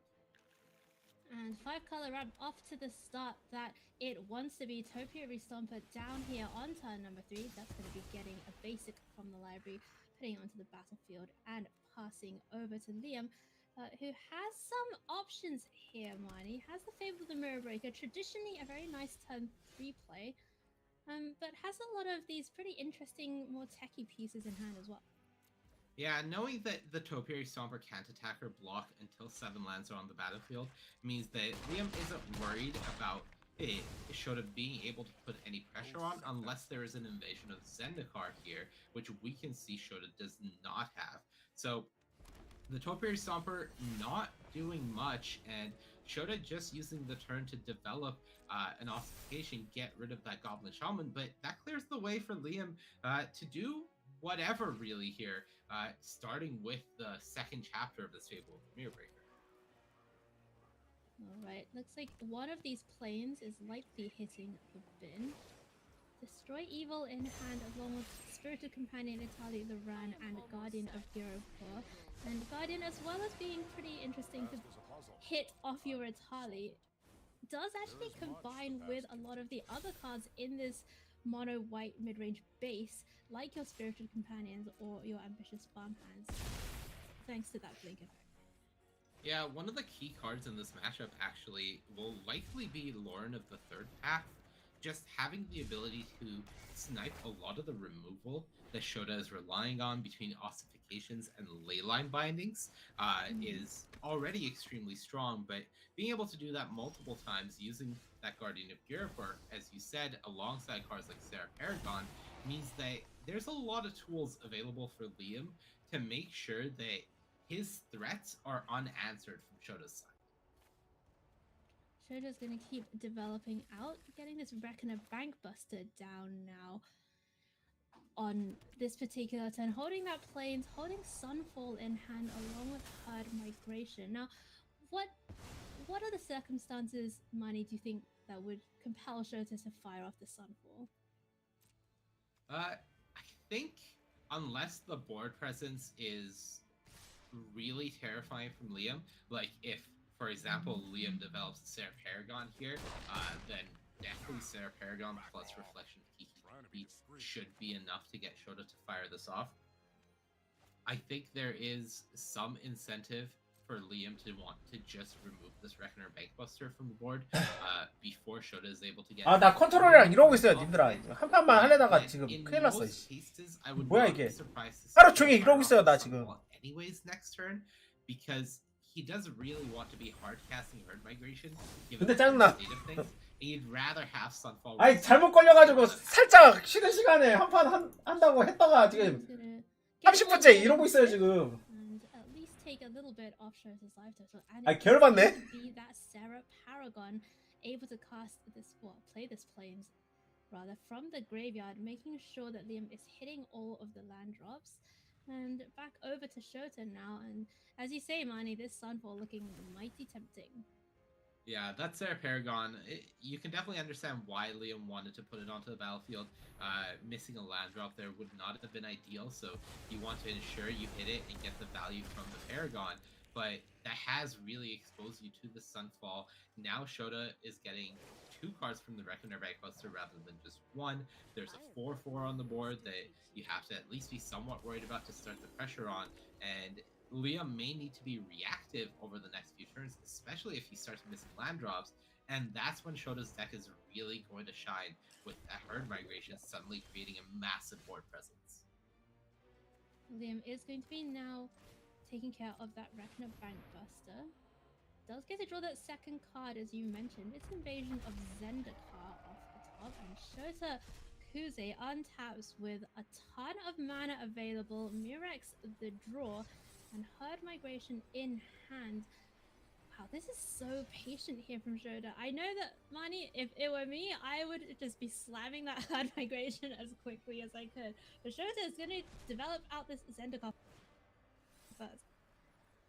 And 5-color ramp off to the start that it wants to be Topiary Stomper down here on turn number 3. That's going to be getting a basic from the library, putting it onto the battlefield and passing over to Liam, who has some options here, Marnie. Has the Fable of the Mirror Breaker, traditionally a very nice turn 3 play, but has a lot of these pretty interesting, more techie pieces in hand as well. Yeah, knowing that the Topiary Stomper can't attack or block until 7 lands are on the battlefield means that Liam isn't worried about Shota being able to put any pressure on unless there is an invasion of Zendikar here, which we can see Shota does not have. So the Topiary Stomper not doing much, and Shota just using the turn to develop an ossification, get rid of that Goblin Shaman, but that clears the way for Liam to do whatever really here, starting with the second chapter of this Fable of the Mirror Breaker. Alright, looks like one of these planes is likely hitting the bin. Destroy Evil in hand along with Spirited Companion, Itali, the Ran, and Guardian of Girapur. And Guardian, as well as being pretty interesting to hit off your Itali, does actually combine with a lot of the other cards in this mono white mid-range base, like your Spirited Companions or your Ambitious Farmhands, thanks to that blink effect. Yeah, one of the key cards in this matchup actually will likely be Lauren of the Third Path. Just having the ability to snipe a lot of the removal that Shota is relying on between ossifications and leyline bindings is already extremely strong, but being able to do that multiple times using that Guardian of Girapur, as you said, alongside cards like Sarah Paragon, means that there's a lot of tools available for Liam to make sure that his threats are unanswered from Shota's side. Shota's going to keep developing out, getting this Reckoner Bankbuster down now on this particular turn, holding that Plains, holding Sunfall in hand along with Herd Migration. Now, what are the circumstances, Mani, do you think that would compel Shota to fire off the Sunfall? I think unless the board presence is really terrifying from Liam, like if, for example, Liam develops Sarah Paragon here, then definitely Sarah Paragon plus Reflection of Kiki should be enough to get Shota to fire this off. I think there is some incentive for Liam to want to just remove this Reckoner Bankbuster from the board before Shota is able to get. 나 컨트롤이랑 이러고 있어요, 님들아. 한 판만 하려다가 지금 큰일 났어. 뭐야 이게? 하루 종일 이러고 있어요, 나 지금. Anyways, next turn, because he does really want to be hard casting Herd Migration. 근데 짜증나. He'd rather have Sunfall. 아니 잘못 걸려가지고 살짝 쉬는 시간에 한 판 한다고 했다가 지금 30분째 이러고 있어요 지금. Take a little bit off Shota's life total, and 결받네. be that Sarah Paragon able to cast this, play this Plains rather from the graveyard, making sure that Liam is hitting all of the land drops. And back over to Shota now, and as you say, Mani, this Sunfall looking mighty tempting. Yeah, that's their Paragon. You can definitely understand why Liam wanted to put it onto the battlefield. Missing a land drop there would not have been ideal, so you want to ensure you hit it and get the value from the Paragon. But that has really exposed you to the Sunfall. Now Shota is getting 2 cards from the Reckoner Bankbuster rather than just 1. There's a 4/4 on the board that you have to at least be somewhat worried about to start the pressure on, and Liam may need to be reactive over the next few turns, especially if he starts missing land drops, and that's when Shota's deck is really going to shine, with that herd migration suddenly creating a massive board presence. Liam is going to be now taking care of that Reckoner Bankbuster. Does get to draw that second card, as you mentioned. It's Invasion of Zendikar off the top, and Shota Kuze untaps with a ton of mana available, Murex the draw, and Herd Migration in hand. Wow, this is so patient here from Shota. I know that, Mani, if it were me, I would just be slamming that Herd Migration as quickly as I could. But Shota is going to develop out this Zendikar first.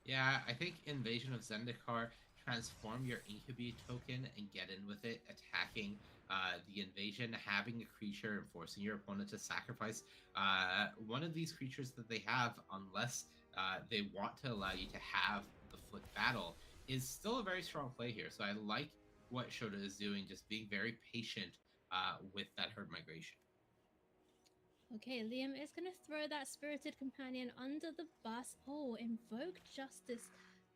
Yeah, I think Invasion of Zendikar, transform your Incubi token and get in with it, attacking the invasion, having a creature and forcing your opponent to sacrifice one of these creatures that they have, unless they want to allow you to have the foot battle, is still a very strong play here. So I like what Shota is doing, just being very patient with that herd migration. Okay, Liam is going to throw that Spirited Companion under the bus. Oh, Invoke Justice,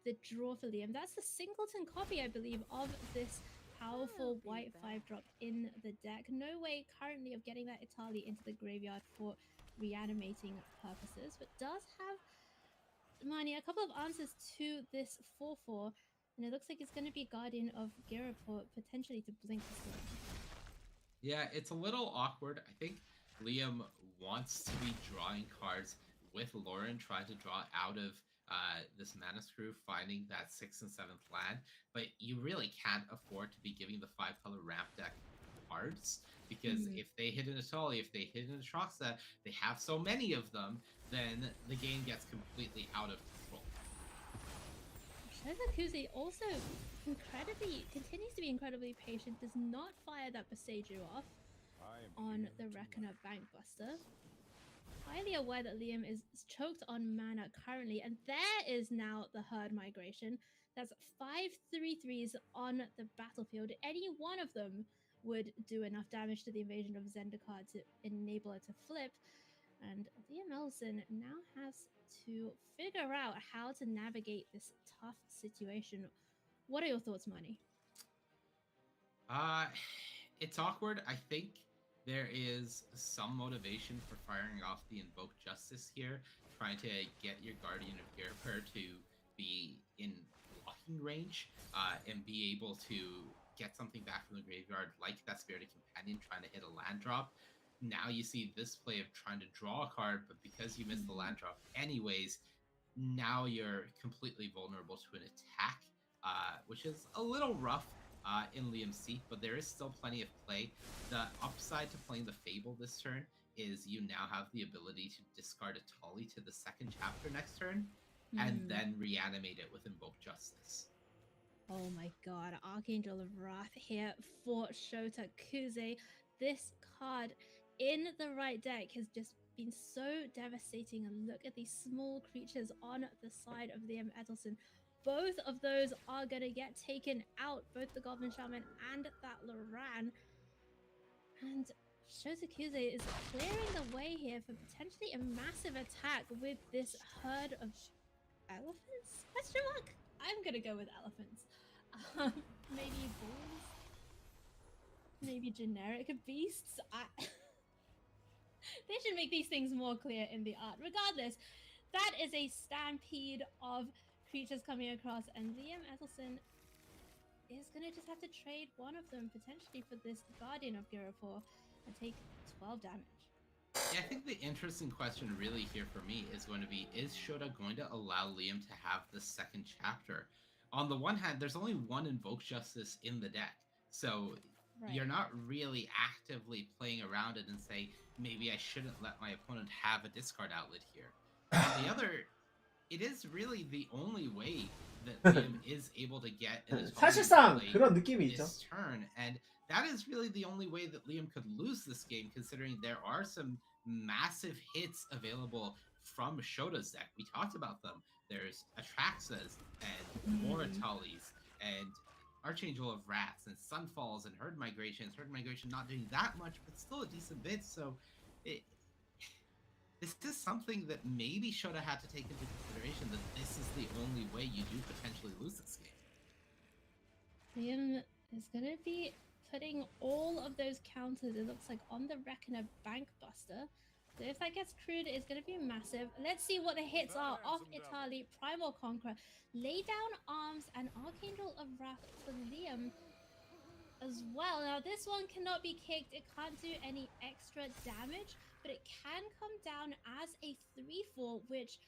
the draw for Liam. That's the singleton copy, I believe, of this powerful white 5-drop in the deck. No way currently of getting that Itali into the graveyard for reanimating purposes, but does have, Mani, a couple of answers to this 4/4, and it looks like it's going to be Guardian of Giraport, potentially to blink this one. Yeah, it's a little awkward. I think Liam wants to be drawing cards with Lauren, trying to draw out of this Mana Screw, finding that 6th and 7th land, but you really can't afford to be giving the 5-color ramp deck cards, because if they hit an Atali, if they hit an Atroxa, they have so many of them, then the game gets completely out of control. Shozakuzi also continues to be incredibly patient, does not fire that Boseiju off on the Reckoner Bankbuster. Highly aware that Liam is choked on mana currently, and there is now the Herd Migration. That's 5 3/3s on the battlefield. Any one of them would do enough damage to the Invasion of Zendikar to enable it to flip. And Liam Ellison now has to figure out how to navigate this tough situation. What are your thoughts, Mani? It's awkward. I think there is some motivation for firing off the Invoke Justice here, trying to get your Guardian of Giraport to be in blocking range and be able to get something back from the graveyard, like that Spirited Companion trying to hit a land drop. Now you see this play of trying to draw a card, but because you missed the land drop anyways, now you're completely vulnerable to an attack, which is a little rough in Liam's seat, but there is still plenty of play. The upside to playing the Fable this turn is you now have the ability to discard a Tully to the second chapter next turn, and then reanimate it with Invoke Justice. Oh my god, Archangel of Wrath here for Shota Kuze. This card in the right deck has just been so devastating, and look at these small creatures on the side of Liam Edelson. Both of those are going to get taken out, both the Goblin Shaman and that Loran. And Shozakuze is clearing the way here for potentially a massive attack with this herd of elephants? Question mark? I'm going to go with elephants. Maybe bulls? Maybe generic beasts? They should make these things more clear in the art. Regardless, that is a stampede of creatures coming across, and Liam Edelson is going to just have to trade one of them potentially for this Guardian of Giraport and take 12 damage. Yeah, I think the interesting question really here for me is going to be, is Shota going to allow Liam to have the second chapter? On the one hand, there's only one Invoke Justice in the deck, so you're not really actively playing around it and say, maybe I shouldn't let my opponent have a discard outlet here. On the other, it is really the only way that Liam is able to get an 사실상 play 그런 느낌이 있죠. this turn, and that is really the only way that Liam could lose this game, considering there are some massive hits available from Shota's deck. We talked about them. There's Atraxas and Moratalis and Archangel of Wraths and Sunfalls and Herd Migrations. Herd Migration not doing that much, but still a decent bit. So this is something that maybe Shota had to take into consideration, that this is the only way you do potentially lose this game. Liam is going to be putting all of those counters, it looks like, on the Reckoner Bankbuster. So if that gets crewed, it's going to be massive. Let's see what the hits are off Italy. Primal Conqueror, Lay Down Arms, and Archangel of Wrath for Liam as well. Now this one cannot be kicked, it can't do any extra damage, but it can come down as a 3/4, which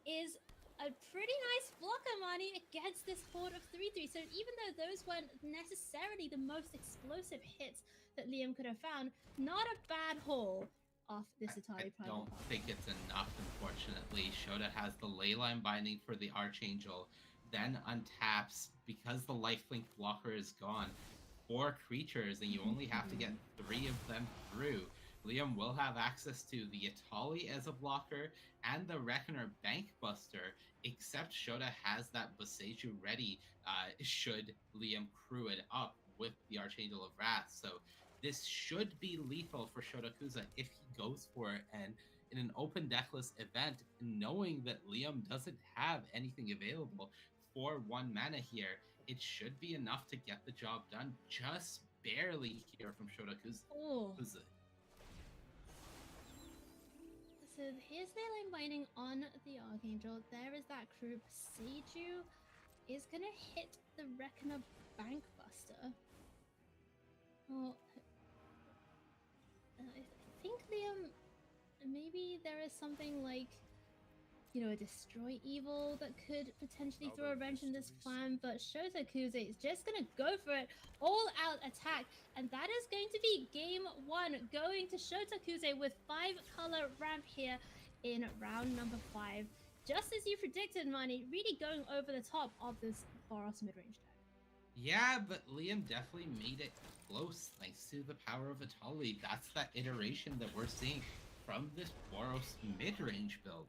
is a pretty nice blocker money against this horde of 3/3. So even though those weren't necessarily the most explosive hits that Liam could have found, not a bad haul off this Atari I don't think it's enough, unfortunately. Shota has the Leyline Binding for the Archangel, then untaps, because the lifelink blocker is gone, 4 creatures, and you only have to get 3 of them through. Liam will have access to the Atali as a blocker and the Reckoner Bankbuster, except Shota has that Boseiju ready should Liam crew it up with the Archangel of Wrath. So this should be lethal for Shotakuza if he goes for it. And in an open deckless event, knowing that Liam doesn't have anything available for 1 mana here, it should be enough to get the job done, just barely here from Shotakuza. Oh. So here's the Leyline Binding on the Archangel. There is that crew. Boseiju is gonna hit the Reckoner Bankbuster. Oh, I think Liam, maybe there is something like, you know, a Destroy Evil that could potentially throw a wrench in this plan, but Shotakuza is just gonna go for it, all out attack, and that is going to be game 1, going to Shotakuza with 5-color ramp here in round number 5. Just as you predicted, Mani, really going over the top of this Boros mid-range deck. Yeah, but Liam definitely made it close thanks to the power of Atali. That's that iteration that we're seeing from this Boros mid-range build.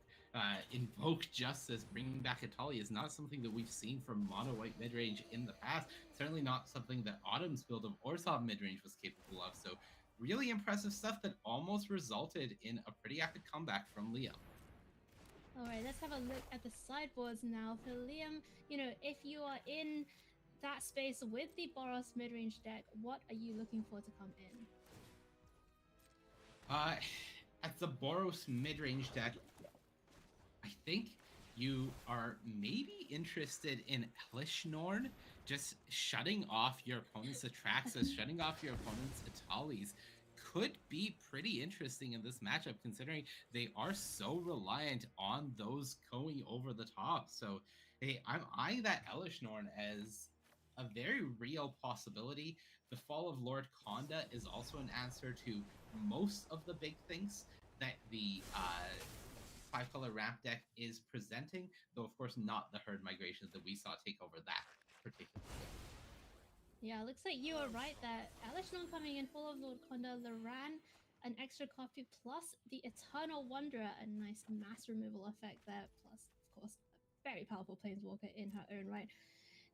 Invoke Justice, bringing back Atali, is not something that we've seen from mono white mid-range in the past. Certainly not something that Autumn's build of Orzhov mid-range was capable of. So really impressive stuff that almost resulted in a pretty epic comeback from Liam. Alright, let's have a look at the sideboards now. For Liam, you know, if you are in that space with the Boros mid-range deck, what are you looking for to come in? At the Boros mid-range deck, I think you are maybe interested in Hellish Norn, just shutting off your opponent's Atraxas, shutting off your opponent's Atalis could be pretty interesting in this matchup, considering they are so reliant on those going over the top. So, hey, I'm eyeing that Hellish Norn as a very real possibility. The fall of Lord Konda is also an answer to most of the big things that the 5-color ramp deck is presenting, though of course not the herd migrations that we saw take over that particular deck. Yeah, looks like you are right there. Hellish Norn coming in, full of Lord Konda, Loran, an extra copy, plus the Eternal Wanderer, a nice mass removal effect there, plus, of course, a very powerful Planeswalker in her own right.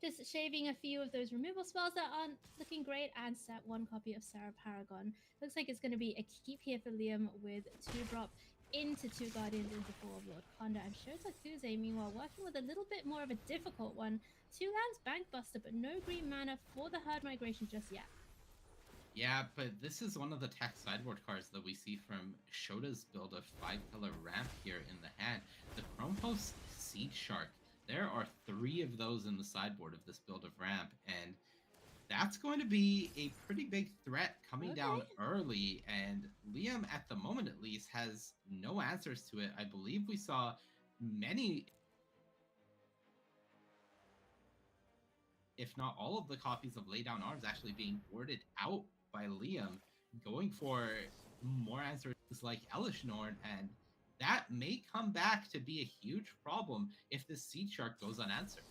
Just shaving a few of those removal spells that aren't looking great, and set 1 copy of Sarah Paragon. Looks like it's going to be a keep here for Liam with 2-drop into 2 Guardians into 4 of Lord Konda, and Shotakuza, meanwhile, working with a little bit more of a difficult one. 2 lands Bankbuster, but no green mana for the Herd Migration just yet. Yeah, but this is one of the tech sideboard cards that we see from Shota's build of 5-color ramp here in the hand. The Chrome Host Seed Shark. There are 3 of those in the sideboard of this build of ramp, and that's going to be a pretty big threat coming down early, and Liam, at the moment at least, has no answers to it. I believe we saw many, if not all of the copies of Lay Down Arms actually being boarded out by Liam, going for more answers like Hellish Norn, and that may come back to be a huge problem if the Seed Shark goes unanswered.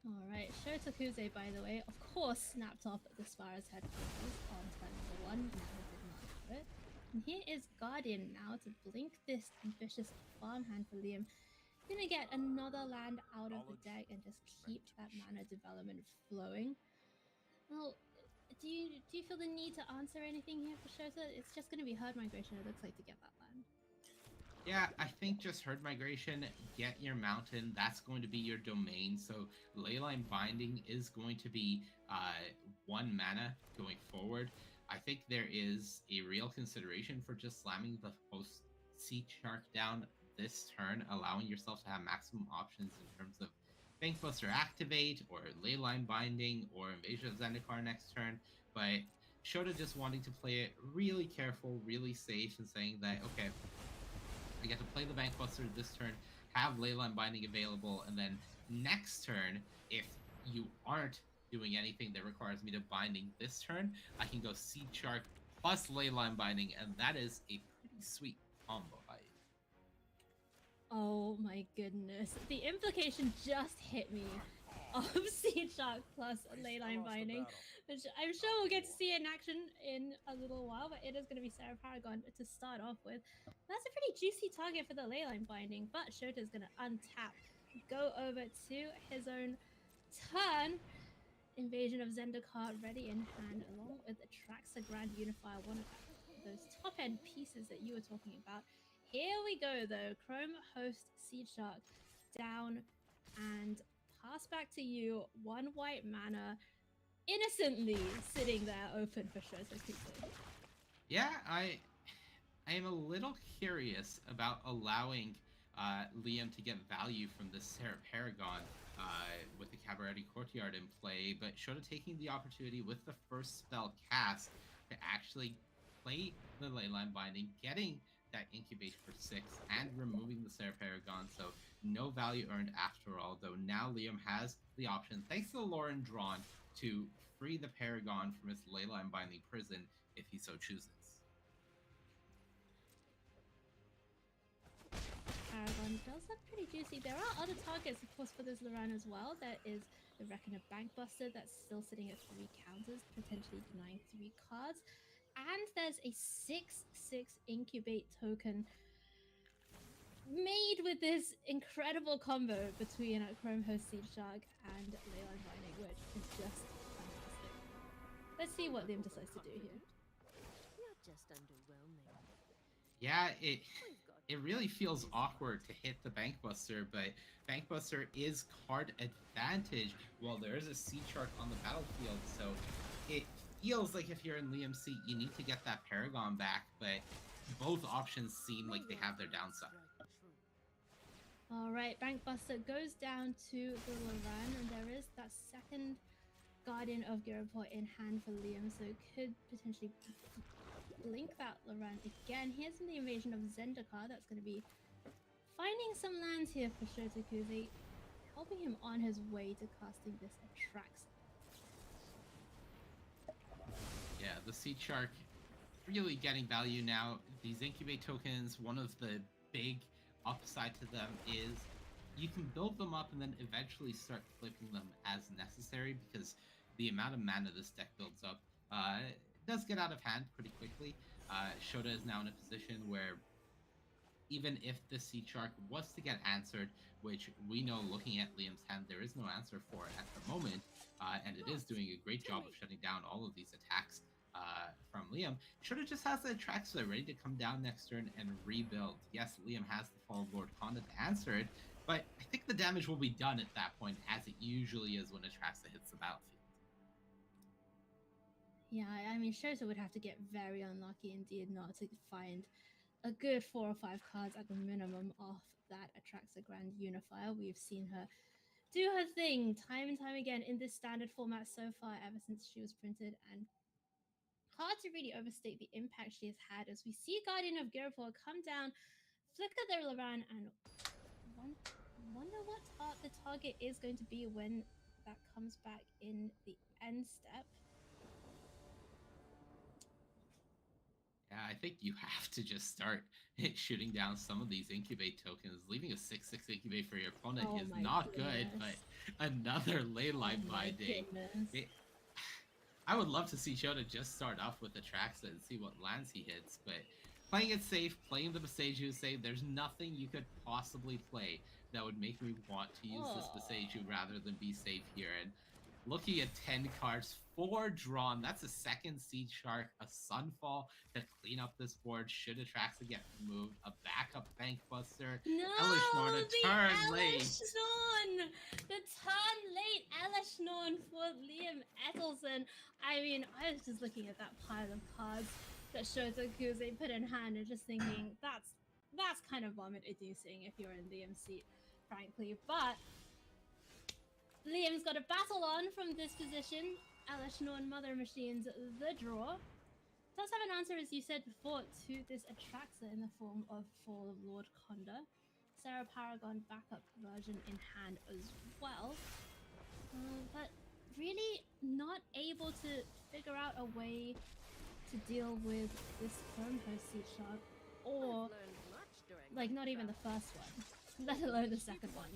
Alright, Shotokuze, by the way, of course, snapped off as far as headquarters on turn number 1. Now did not have it. And here is Guardian now to blink this ambitious farmhand for Liam. Gonna get another land out of the deck and just keep that mana development flowing. Well, do you feel the need to answer anything here for Shota? It's just gonna be herd migration, it looks like, to get that land. Yeah, I think just herd migration, get your mountain, that's going to be your domain. So Leyline Binding is going to be 1 mana going forward. I think there is a real consideration for just slamming the host Sea Shark down this turn, allowing yourself to have maximum options in terms of Bankbuster Activate, or Leyline Binding, or Invasion of Zendikar next turn. But Shota just wanting to play it really careful, really safe, and saying that, okay, I get to play the Bankbuster this turn, have Leyline Binding available, and then next turn, if you aren't doing anything that requires me to binding this turn, I can go Seed Shark plus Leyline Binding, and that is a pretty sweet combo. Oh my goodness. The implication just hit me of Seed Shark plus Leyline Binding, which I'm sure we'll get to see in action in a little while, but it is going to be Sarah Paragon to start off with. That's a pretty juicy target for the Leyline Binding, but Shota's going to untap, go over to his own turn. Invasion of Zendikar ready in hand, along with Atraxa Grand Unifier, one of those top-end pieces that you were talking about. Here we go, though. Chrome host Seed Shark down and pass back to you. 1 white mana innocently sitting there open for Shotokuze. Yeah, I am a little curious about allowing Liam to get value from the Sarah Paragon with the Cabaretti Courtyard in play, but Shota taking the opportunity with the first spell cast to actually play the Leyline Binding, getting that incubate for 6 and removing the Sarah Paragon, so no value earned after all, though now Liam has the option, thanks to the Lauren drawn, to free the Paragon from its Leyline Binding prison if he so chooses. Paragon does look pretty juicy. There are other targets, of course, for this Loran as well. There is the Reckoner Bankbuster that's still sitting at 3 counters, potentially denying 3 cards. And there's a 6/6 incubate token made with this incredible combo between Chrome Host Seed Shark and Leyline Binding, which is just fantastic. Let's see what Liam decides to do here. You're just underwhelming. Yeah, it really feels awkward to hit the Bankbuster, but Bankbuster is card advantage while there is a Seed Shark on the battlefield, so it feels like if you're in Liam's seat, you need to get that Paragon back, but both options seem like they have their downside. Alright, Bankbuster goes down to the Loran, and there is that second Guardian of Giraport in hand for Liam, so it could potentially blink that Loran again. Here's the Invasion of Zendikar, that's going to be finding some lands here for Shotokuze, helping him on his way to casting this Atraxa. Yeah, the Seed Shark really getting value now. These incubate tokens, one of the big upside to them is you can build them up and then eventually start flipping them as necessary, because the amount of mana this deck builds up does get out of hand pretty quickly. Shota is now in a position where even if the Seed Shark was to get answered, which we know looking at Liam's hand there is no answer for at the moment, and it is doing a great job of shutting down all of these attacks from Liam, Shota just has the Atraxa ready to come down next turn and rebuild. Yes, Liam has the Fall of Lord Conda to answer it, but I think the damage will be done at that point, as it usually is when Atraxa hits the battlefield. Yeah, I mean, Shota would have to get very unlucky indeed not to find a good 4 or 5 cards at the minimum off that Atraxa Grand Unifier. We've seen her do her thing time and time again in this standard format so far ever since she was printed, and hard to really overstate the impact she has had as we see Guardian of Giraport come down, flicker their Loran, and wonder what the target is going to be when that comes back in the end step. Yeah, Yeah, I think you have to just start shooting down some of these incubate tokens. Leaving a 6/6 incubate for your opponent Oh is my not good, goodness. but another ley line Oh my binding. goodness. I would love to see Shota just start off with the Traxa and see what lands he hits, but playing it safe, playing the Beseiju safe, there's nothing you could possibly play that would make me want to use this Beseiju rather than be safe here. And looking at 10 cards, 4 drawn, that's a second Seed Shark, a Sunfall to clean up this board should Atraxa get removed, a backup Bankbuster, No, Elishnorn, a the turn late. Elishnorn! The turn late Elishnorn for Liam Eccleston. I mean, I was just looking at that pile of cards that Shota Kuze put in hand and just thinking, that's kind of vomit-inducing if you're in Liam's seat, frankly. But Liam's got a battle on from this position. Elishnorn Mother Machines the draw. Does have an answer, as you said before, to this Atraxa in the form of Fall of Lord Conda. Sarah Paragon backup version in hand as well. But really not able to figure out a way to deal with this Chrome Host Seed Shark, or like not even the first one, let alone the second one.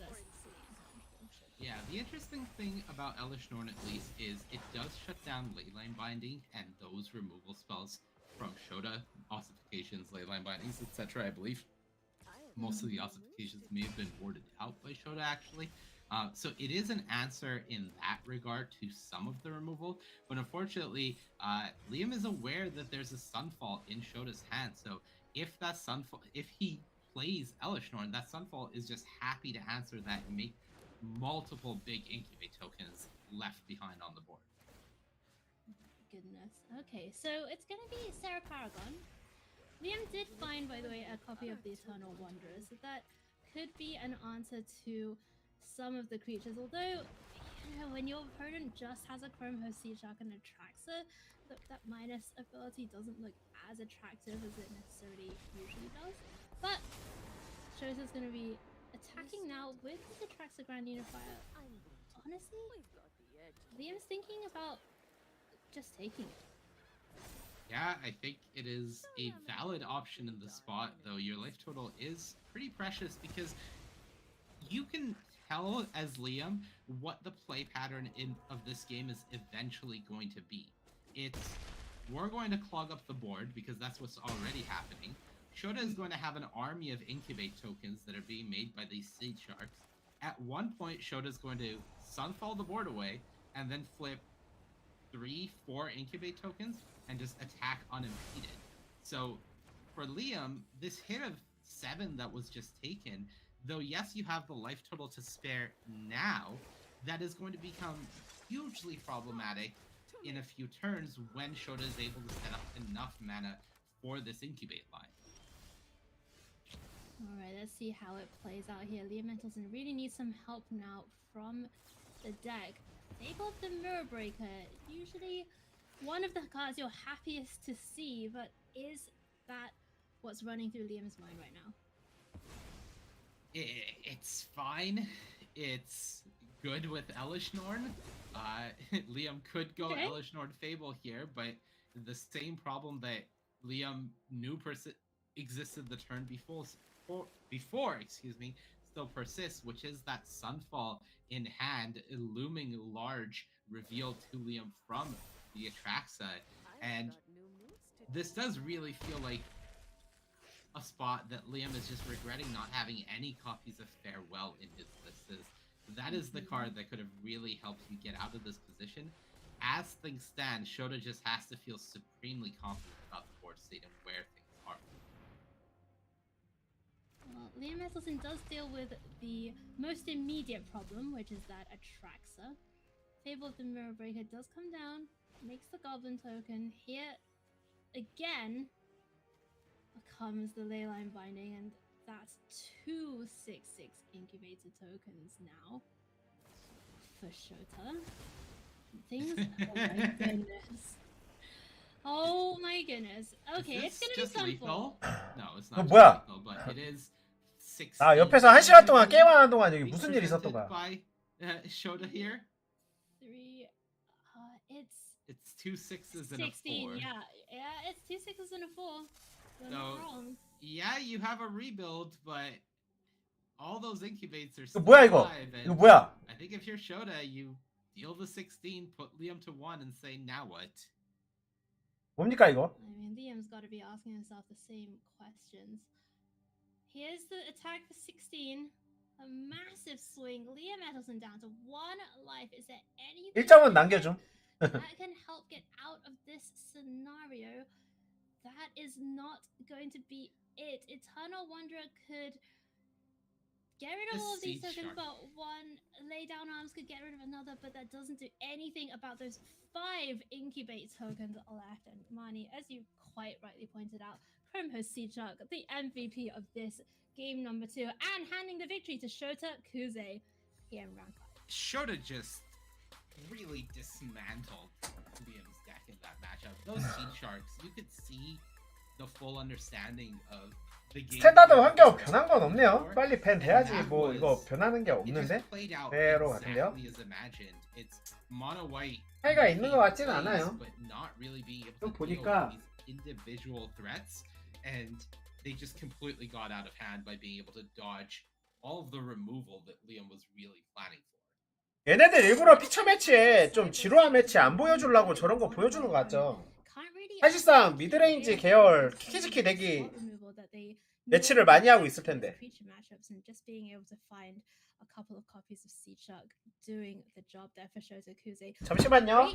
Yeah, the interesting thing about Elishnorn at least is it does shut down Leyline Binding and those removal spells from Shota, ossifications, Leyline Bindings, etc. I believe most of the ossifications may have been warded out by Shota actually. So it is an answer in that regard to some of the removal, but unfortunately, Liam is aware that there's a Sunfall in Shota's hand, so if that Sunfall, if he plays Elishnorn, that Sunfall is just happy to answer that and make multiple big incubate tokens left behind on the board. Goodness. Okay, so it's gonna be Sarah Paragon. Liam did find, by the way, a copy of the Eternal Wanderers. So that could be an answer to some of the creatures. Although, you know, when your opponent just has a Chrome Host Sea Shark and a Traxa, that minus ability doesn't look as attractive as it necessarily usually does. But Shota's gonna be attacking now with the Traxa Grand Unifier. Honestly, Liam's thinking about just taking it. Yeah, I think it is a valid option in the spot, though your life total is pretty precious because you can tell as Liam what the play pattern of this game is eventually going to be. It's, we're going to clog up the board because that's what's already happening. Shota is going to have an army of incubate tokens that are being made by these Seed Sharks. At one point, Shota is going to Sunfall the board away and then flip 3-4 incubate tokens and just attack unimpeded. So for Liam, this hit of 7 that was just taken, though yes, you have the life total to spare now, that is going to become hugely problematic in a few turns when Shota is able to set up enough mana for this incubate line. Alright, let's see how it plays out here. Liam Mentelson really needs some help now from the deck. Fable of the Mirror Breaker, usually one of the cards you're happiest to see, but is that what's running through Liam's mind right now? It's fine. It's good with Elishnorn. Liam could go Elishnorn Fable here, but the same problem that Liam knew existed the turn before, excuse me, still persists, which is that Sunfall in hand, looming large, revealed to Liam from the Atraxa. And this does really feel like a spot that Liam is just regretting not having any copies of Farewell in his list. That is the card that could have really helped him get out of this position. As things stand, Shota just has to feel supremely confident about the board state and where things are. Well, Liam Mentelson does deal with the most immediate problem, which is that Atraxa. Fable of the Mirror Breaker does come down, makes the Goblin token. Here, again, comes the Leyline Binding, and that's 2 6/6 incubated tokens now for Shota. Things, oh my goodness. Oh my goodness. Okay, it's gonna be Sunfall. No, it's 그 not 뭐야? lethal, but it is 16. 아, 옆에서 1시간 동안 게임하는 동안 여기 무슨 일이 있었던 거야? By Shota here. 3, It's 2 6s and a 16, 4. yeah, it's 2 6s and a 4. You're So, not wrong. Yeah, you have a rebuild, but all those incubates are 이거 still 뭐야 이거? alive. 이거 And 뭐야? I think if you're Shota, you deal the 16, put Liam to 1, and say, now what? 뭡니까 이거? I mean, Liam's got to be asking himself the same questions. Here's the attack for 16. A massive swing. Liam Edelson down to 1 life. Is there anything 1점은 남겨줌. that can help get out of this scenario? That is not going to be it. Eternal Wanderer could get rid of all of these tokens, but one lay down arms could get rid of another, but that doesn't do anything about those 5 incubate tokens left. And Mani, as you quite rightly pointed out, Chromho Seachuk, the MVP of this game number 2, and handing the victory to Shota Kuze here in round 5. Shota just really dismantled Liam's deck in that matchup. Those Seed Sharks, you could see the full understanding of the game. 스탠다드 환경 변한 건 없네요. 빨리 밴 돼야지. 뭐 이거 변하는 게 없는데? 배로 같은데요? 차이가 있는 것 같지는 않아요. 좀 보니까 individual threats, and they just completely got out of hand by being able to dodge all of the removal that Liam was really planning for. 얘네들 일부러 피처 매치에 좀 지루한 매치 안 보여주려고 저런 거 보여주는 것 같죠. 사실상 미드레인지 계열 키키즈키 덱이 매치를 많이 하고 있을 텐데. 잠시만요.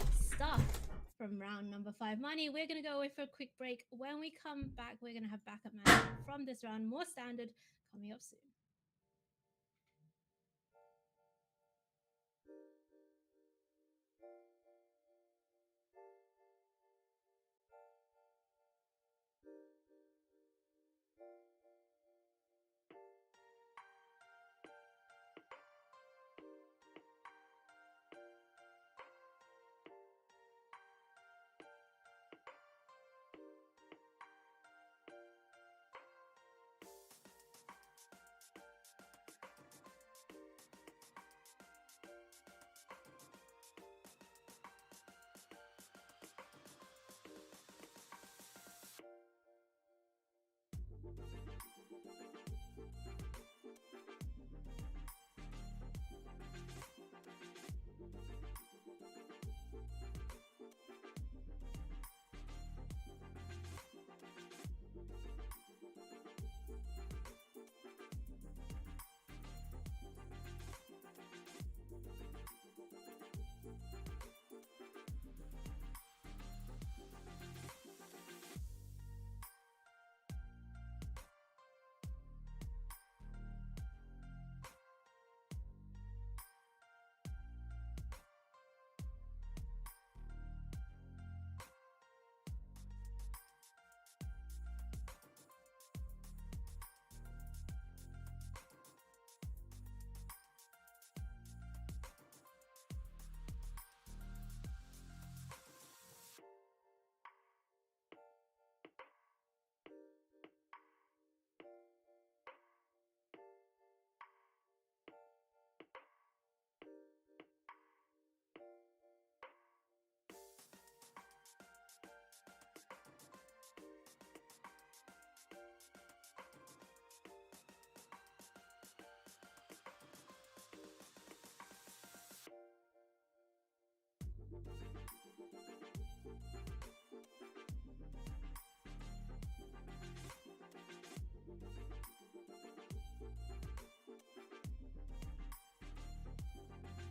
From round number 5. Money, we're going to go away for a quick break. When we come back, we're going to have backup match from this round. More standard coming up soon.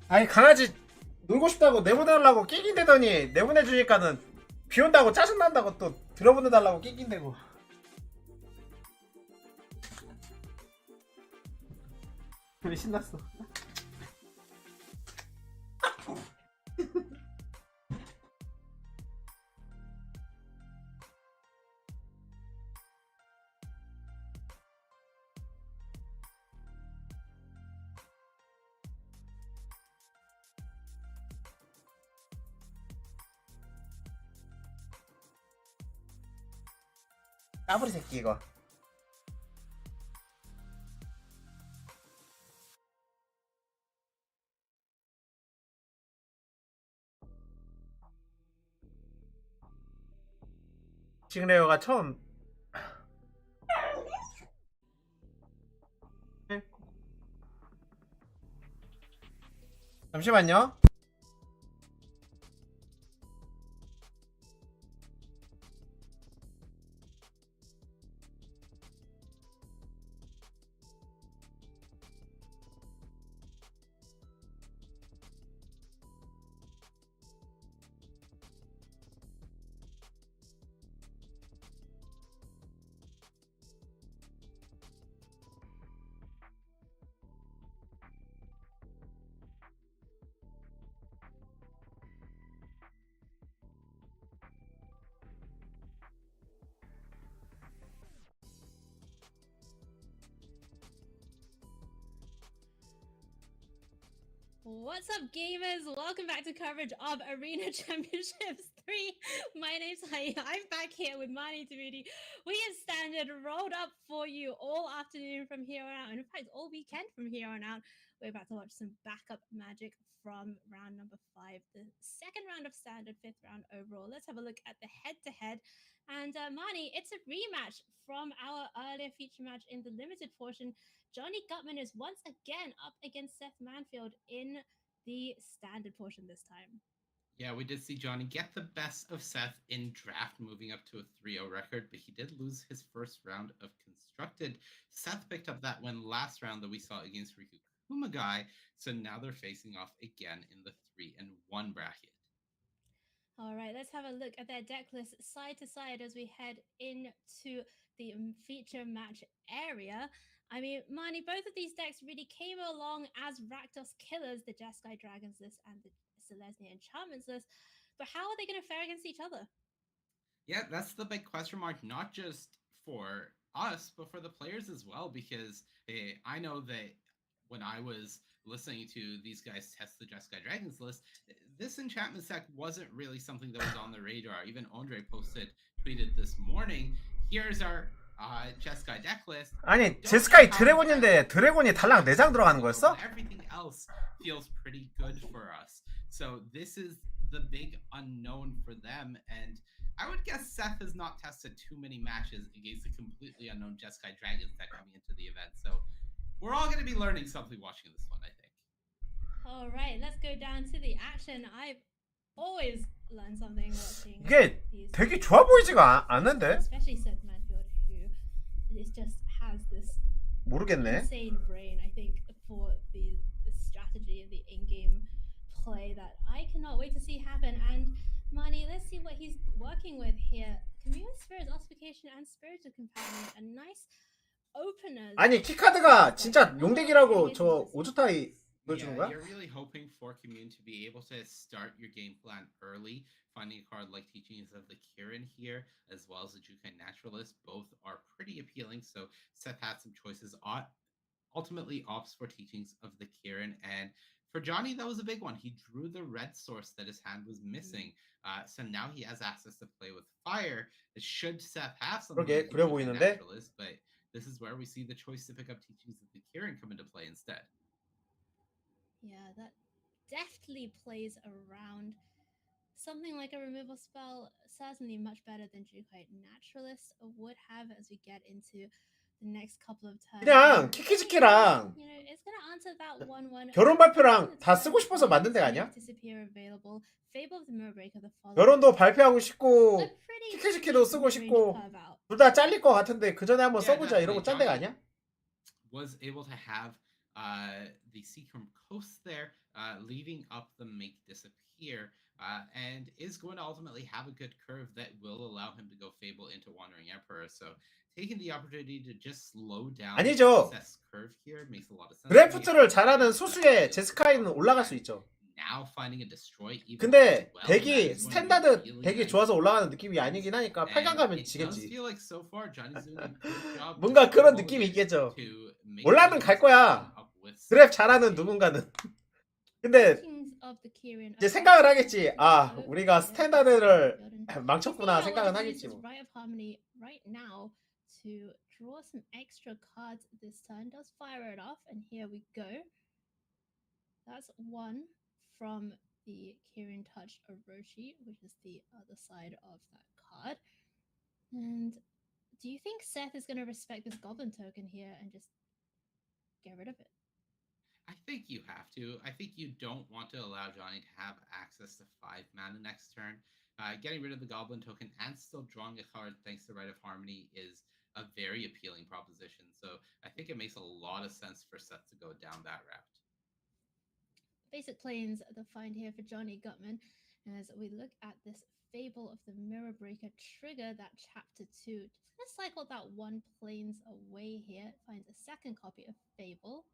아니 강아지 놀고 싶다고 내보내달라고 낑낑대더니 내보내주니까는 비온다고 짜증난다고 또 들어보내달라고 낑낑대고. 그래 신났어. 까불이 새끼 이거. 징레어가 처음 잠시만요. What's up, gamers? Welcome back to coverage of Arena Championships 3. My name's Hai. I'm back here with Mani Tamudi. We have Standard rolled up for you all afternoon from here on out, and in fact, all weekend from here on out. We're about to watch some backup magic from round number 5, the second round of Standard, 5th round overall. Let's have a look at the head-to-head. And Mani, it's a rematch from our earlier feature match in the limited portion. Johnny Gutman is once again up against Seth Manfield in the standard portion this time. Yeah, we did see Johnny get the best of Seth in draft, moving up to a 3-0 record, but he did lose his first round of constructed. Seth picked up that win last round that we saw against Riku Kumagai, so now they're facing off again in the 3-1 bracket. All right, let's have a look at their deck list side to side as we head into the feature match area. I mean, Mani, both of these decks really came along as Rakdos Killers, the Jeskai Dragons list and the Selesnya Enchantments list, but how are they going to fare against each other? Yeah, that's the big question mark, not just for us, but for the players as well, because I know that when I was listening to these guys test the Jeskai Dragons list, this enchantment deck wasn't really something that was on the radar. Even Andre tweeted this morning, here's our Jeskai deck list. 아니 제스카이 드래곤인데 드래곤이 달랑 4장 들어가는 거였어? Everything else feels pretty good for us. So this is the big unknown for them, and I would guess Seth has not tested too many matches against a completely unknown Jeskai Dragons deck coming into the event. So we're all going to be learning something watching this one, I think. All right, let's go down to the action. I've always learned something watching 이게 these 되게 좋아 보이지가 않는데? especially Seth Manfield, who just has this 모르겠네. insane brain, I think, for the strategy and the in-game play that I cannot wait to see happen. And Mani, let's see what he's working with here. Commune Spirit, Ossification, and Spiritual Companion. A nice openers. 아니 키카드가 진짜 용덱이라고 저 오주타이 보여주는 거야? You're really hoping for Commune to be able to start your game plan early. Finding a card like Teachings of the Kirin here, as well as the Jukai Naturalist, both are pretty appealing. So Seth had some choices. Ultimately opts for Teachings of the Kirin, and for Johnny, that was a big one. He drew the red source that his hand was missing. So now he has access to play with fire. Should Seth have something 그러게 like 그래 Jukai 보이는데? Naturalist, but this is where we see the choice to pick up Teachings of the Kirin come into play instead. Yeah, that deftly plays around. Something like a removal spell, certainly much better than Jukai Naturalist would have as we get into the next couple of turns. 그냥 키키즈키랑 You know, it's gonna answer that 1-1. 결혼 발표랑 다 쓰고 싶어서 만든 데 아니야? Disappear available. Fable of the Moorbreaker, the following. 결혼도 발표하고 싶고 A pretty 키키즈키도 쓰고 decent 싶고 range curve out. 둘 다 잘릴 것 같은데 그 전에 한번 Yeah, 써보자 이러고 짠 데가 아니야? Was able to have the Seacrum Coast there, leaving up the Make Disappear, and is going to ultimately have a good curve that will allow him to go Fable into Wandering Emperor. So taking the opportunity to just slow down 아니죠. Seth's curve here makes a lot of sense. 드래프트를 잘하는 수수의 제스카이는 올라갈 수 있죠. Now finding a destroy even 근데 as well, that 덱이 is going to be 스탠다드 really 덱이 nice. 좋아서 올라가는 느낌이 아니긴 하니까 8강 And 가면 it does 지겠지. feel like so far Johnny's doing a good job 뭔가 to 그런 hold 느낌이 it 있겠죠. to make 올라는 갈 거야. up with 드랩 Seth. 잘하는 누군가는. 근데 Kings of the Kirin 이제 are 생각을 also 하겠지. 아, over 우리가 there. 스탠다드를 You 망쳤구나 see, 생각은 I want to 하겠지 use 뭐. Right of Harmony right now to draw some extra cards this turn. Does fire it off, and here we go. That's one from the Kirin Touch Orochi, which is the other side of that card. And do you think Seth is going to respect this goblin token here and just get rid of it? I think you have to. I think you don't want to allow Johnny to have access to 5 mana next turn. Getting rid of the Goblin token and still drawing a card thanks to Rite of Harmony is a very appealing proposition. So I think it makes a lot of sense for Seth to go down that route. Basic planes the find here for Johnny Gutman as we look at this Fable of the Mirror Breaker trigger that chapter 2. Just gonna cycle that one planes away here. Finds a second copy of Fable.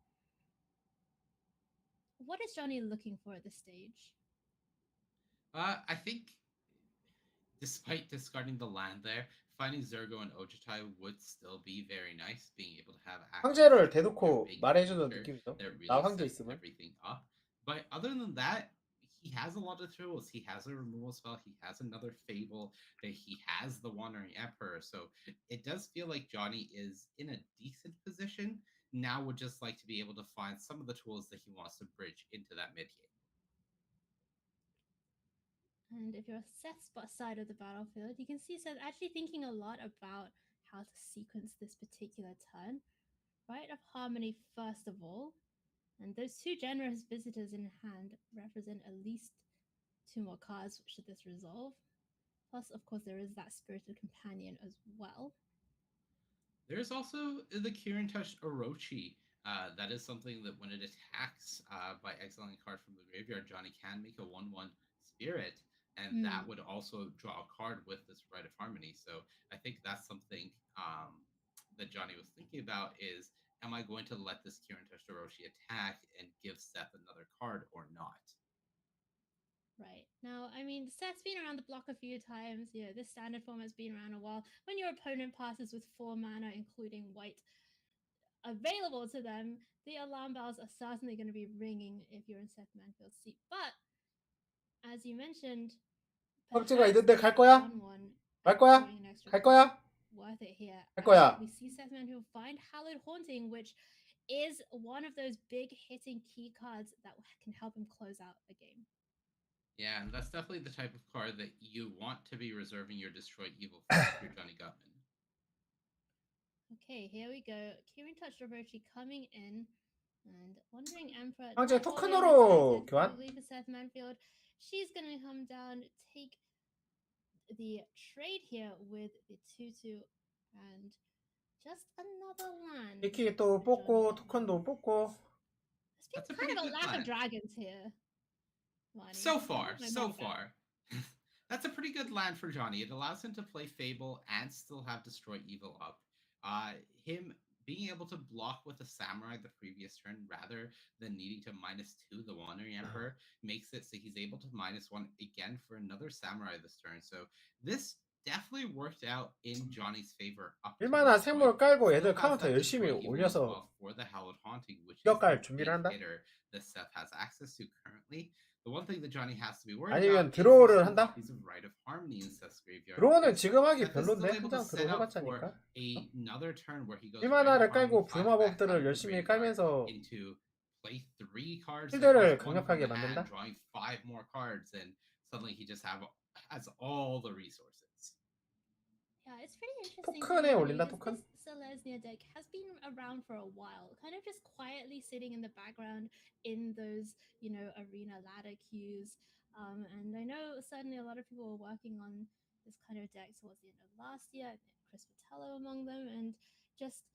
What is Johnny looking for at this stage? I think, despite discarding the land there, finding Zergo and Ojutai would still be very nice. Being able to have access 황제를 to 대놓고 big 말해주는 creature 느낌이죠. that really 나 황제 sets 있으면. everything up. But other than that, he has a lot of tools. He has a removal spell. He has another Fable. That he has the Wandering Emperor. So it does feel like Johnny is in a decent position. Now would just like to be able to find some of the tools that he wants to bridge into that mid game. And if you're Seth's side of the battlefield, you can see Seth actually thinking a lot about how to sequence this particular turn. Rite of Harmony first of all, and those two generous visitors in hand represent at least 2 more cards should this resolve. Plus, of course, there is that Spirited Companion as well. There's also the Kirin Touch Orochi. That is something that when it attacks by exiling a card from the graveyard, Johnny can make a 1/1 Spirit, and that would also draw a card with this Rite of Harmony. So I think that's something that Johnny was thinking about is, am I going to let this Kirin Touch Orochi attack and give Seth another card or not? Right. Now, I mean, Seth's been around the block a few times. You know, this standard form has been around a while. When your opponent passes with 4 mana, including white, available to them, the alarm bells are certainly going to be ringing if you're in Seth Manfield's seat. But, as you mentioned, 펍지가 있는데 갈 거야? 갈 거야? 갈 거야? worth it here. 갈 거야. We see Seth Manfield find Hallowed Haunting, which is one of those big hitting key cards that can help him close out a game. Yeah, and that's definitely the type of card that you want to be reserving your Destroy Evil for if you're Johnny Gutman. Okay, here we go. Kirin Touch Orochi coming in, and Wandering Emperor. 황제 not 토큰으로 always 교환. probably for Seth Manfield. She's gonna come down, take the trade here with the 2/2, and just another land. 이키 또 뽑고 토큰도 뽑고. There's That's a been kind of pretty a good lack plan. of dragons here. Lonnie. So far, My so money back. far. That's a pretty good land for Johnny. It allows him to play Fable and still have Destroy Evil up. Him being able to block with a Samurai the previous turn rather than needing to -2 the Wandering Emperor makes it so he's able to -1 again for another Samurai this turn. So this definitely worked out in Johnny's favor up to 일만한 this point. 생물 깔고 Still 애들 has 카운터 that 열심히 Destroy Evil as 올려서 well for the Hallowed Haunting, which is 뛰어갈 the 준비를 big 한다? hitter that Seth has access to currently. The one thing that Johnny has to be worried 아니면 about 드로우를 is 한다? copies of Rite of Harmony in Seth's graveyard. 드로우는 because 지금 하기 Seth is still 별론데 able to 한장 set 드로우 up for 해봤자니까. another turn where he goes 일만화를 Rite 깔고 of Harmony, 5 back out 불마법들을 of the 열심히 graveyard 깔면서 into play 3 cards 필드를 that cost 1 강력하게 from the hand, 만든다? drawing 5 more cards, and suddenly he just has all the resources. Yeah, it's pretty interesting. 토큰에 to me 올린다, because 토큰? this Selesnya deck has been around for a while, kind of just quietly sitting in the background in those, you know, arena ladder queues. And I know certainly a lot of people were working on this kind of deck towards the end of last year, Chris Patello among them, and just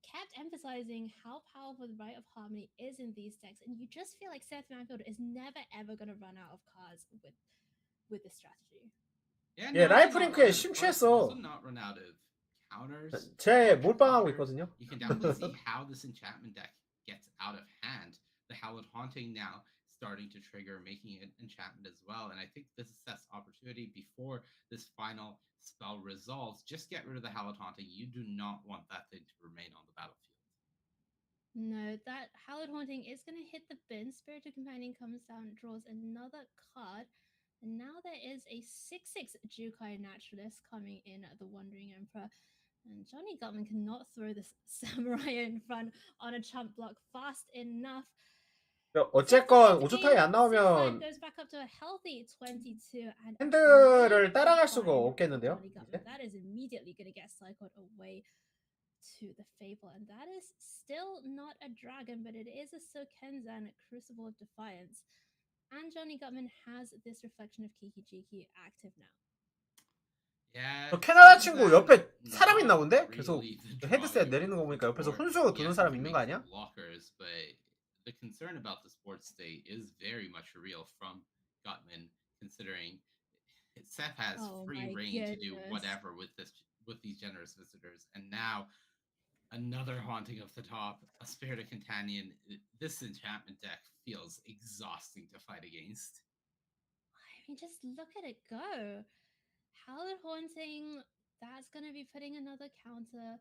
kept emphasizing how powerful the Rite of Harmony is in these decks. And you just feel like Seth Manfield is never ever going to run out of cards with this strategy. Yeah, 예, no, 라이프 not 링크에 run out of cards, 심취했어. also not run out of counters. 제 or 몰빵하고 exposure. 있거든요. You can definitely see how this enchantment deck gets out of hand. The Hallowed Haunting now starting to trigger, making it enchantment as well. And I think this is Seth's opportunity before this final spell resolves. Just get rid of the Hallowed Haunting. You do not want that thing to remain on the battlefield. No, that Hallowed Haunting is going to hit the bin. Spirited Companion comes down, draws another card. And now there is a 6/6 Jukai Naturalist coming in at the Wandering Emperor. And Johnny Gutman cannot throw this Samurai in front on a chump block fast enough. 어쨌건 5초 타이 안 나오면 goes back up to a healthy 22 and 핸들을 따라갈 수가 없겠는데요? 이제? That is immediately going to get cycled away to the Fable, and that is still not a dragon, but it is a Sokenzan Crucible of Defiance. And Johnny Gutman has this reflection of Kiki Jiki active now. Yeah. 저 캐나다 친구 seems 옆에 that 사람 있나 not 본데? 계속 really the 헤드셋 drawing 내리는 거 보니까 옆에서 for 훈수 두는 yes, 사람 we 있는 can 거 make 아니야? some blockers, but the concern about the sports state is very much real from Gutman, considering Seth has free reign to do whatever with these generous visitors, and now another haunting of the top, a Spirit of Companion. This enchantment deck feels exhausting to fight against. I mean, just look at it go. Hallowed Haunting, that's going to be putting another counter.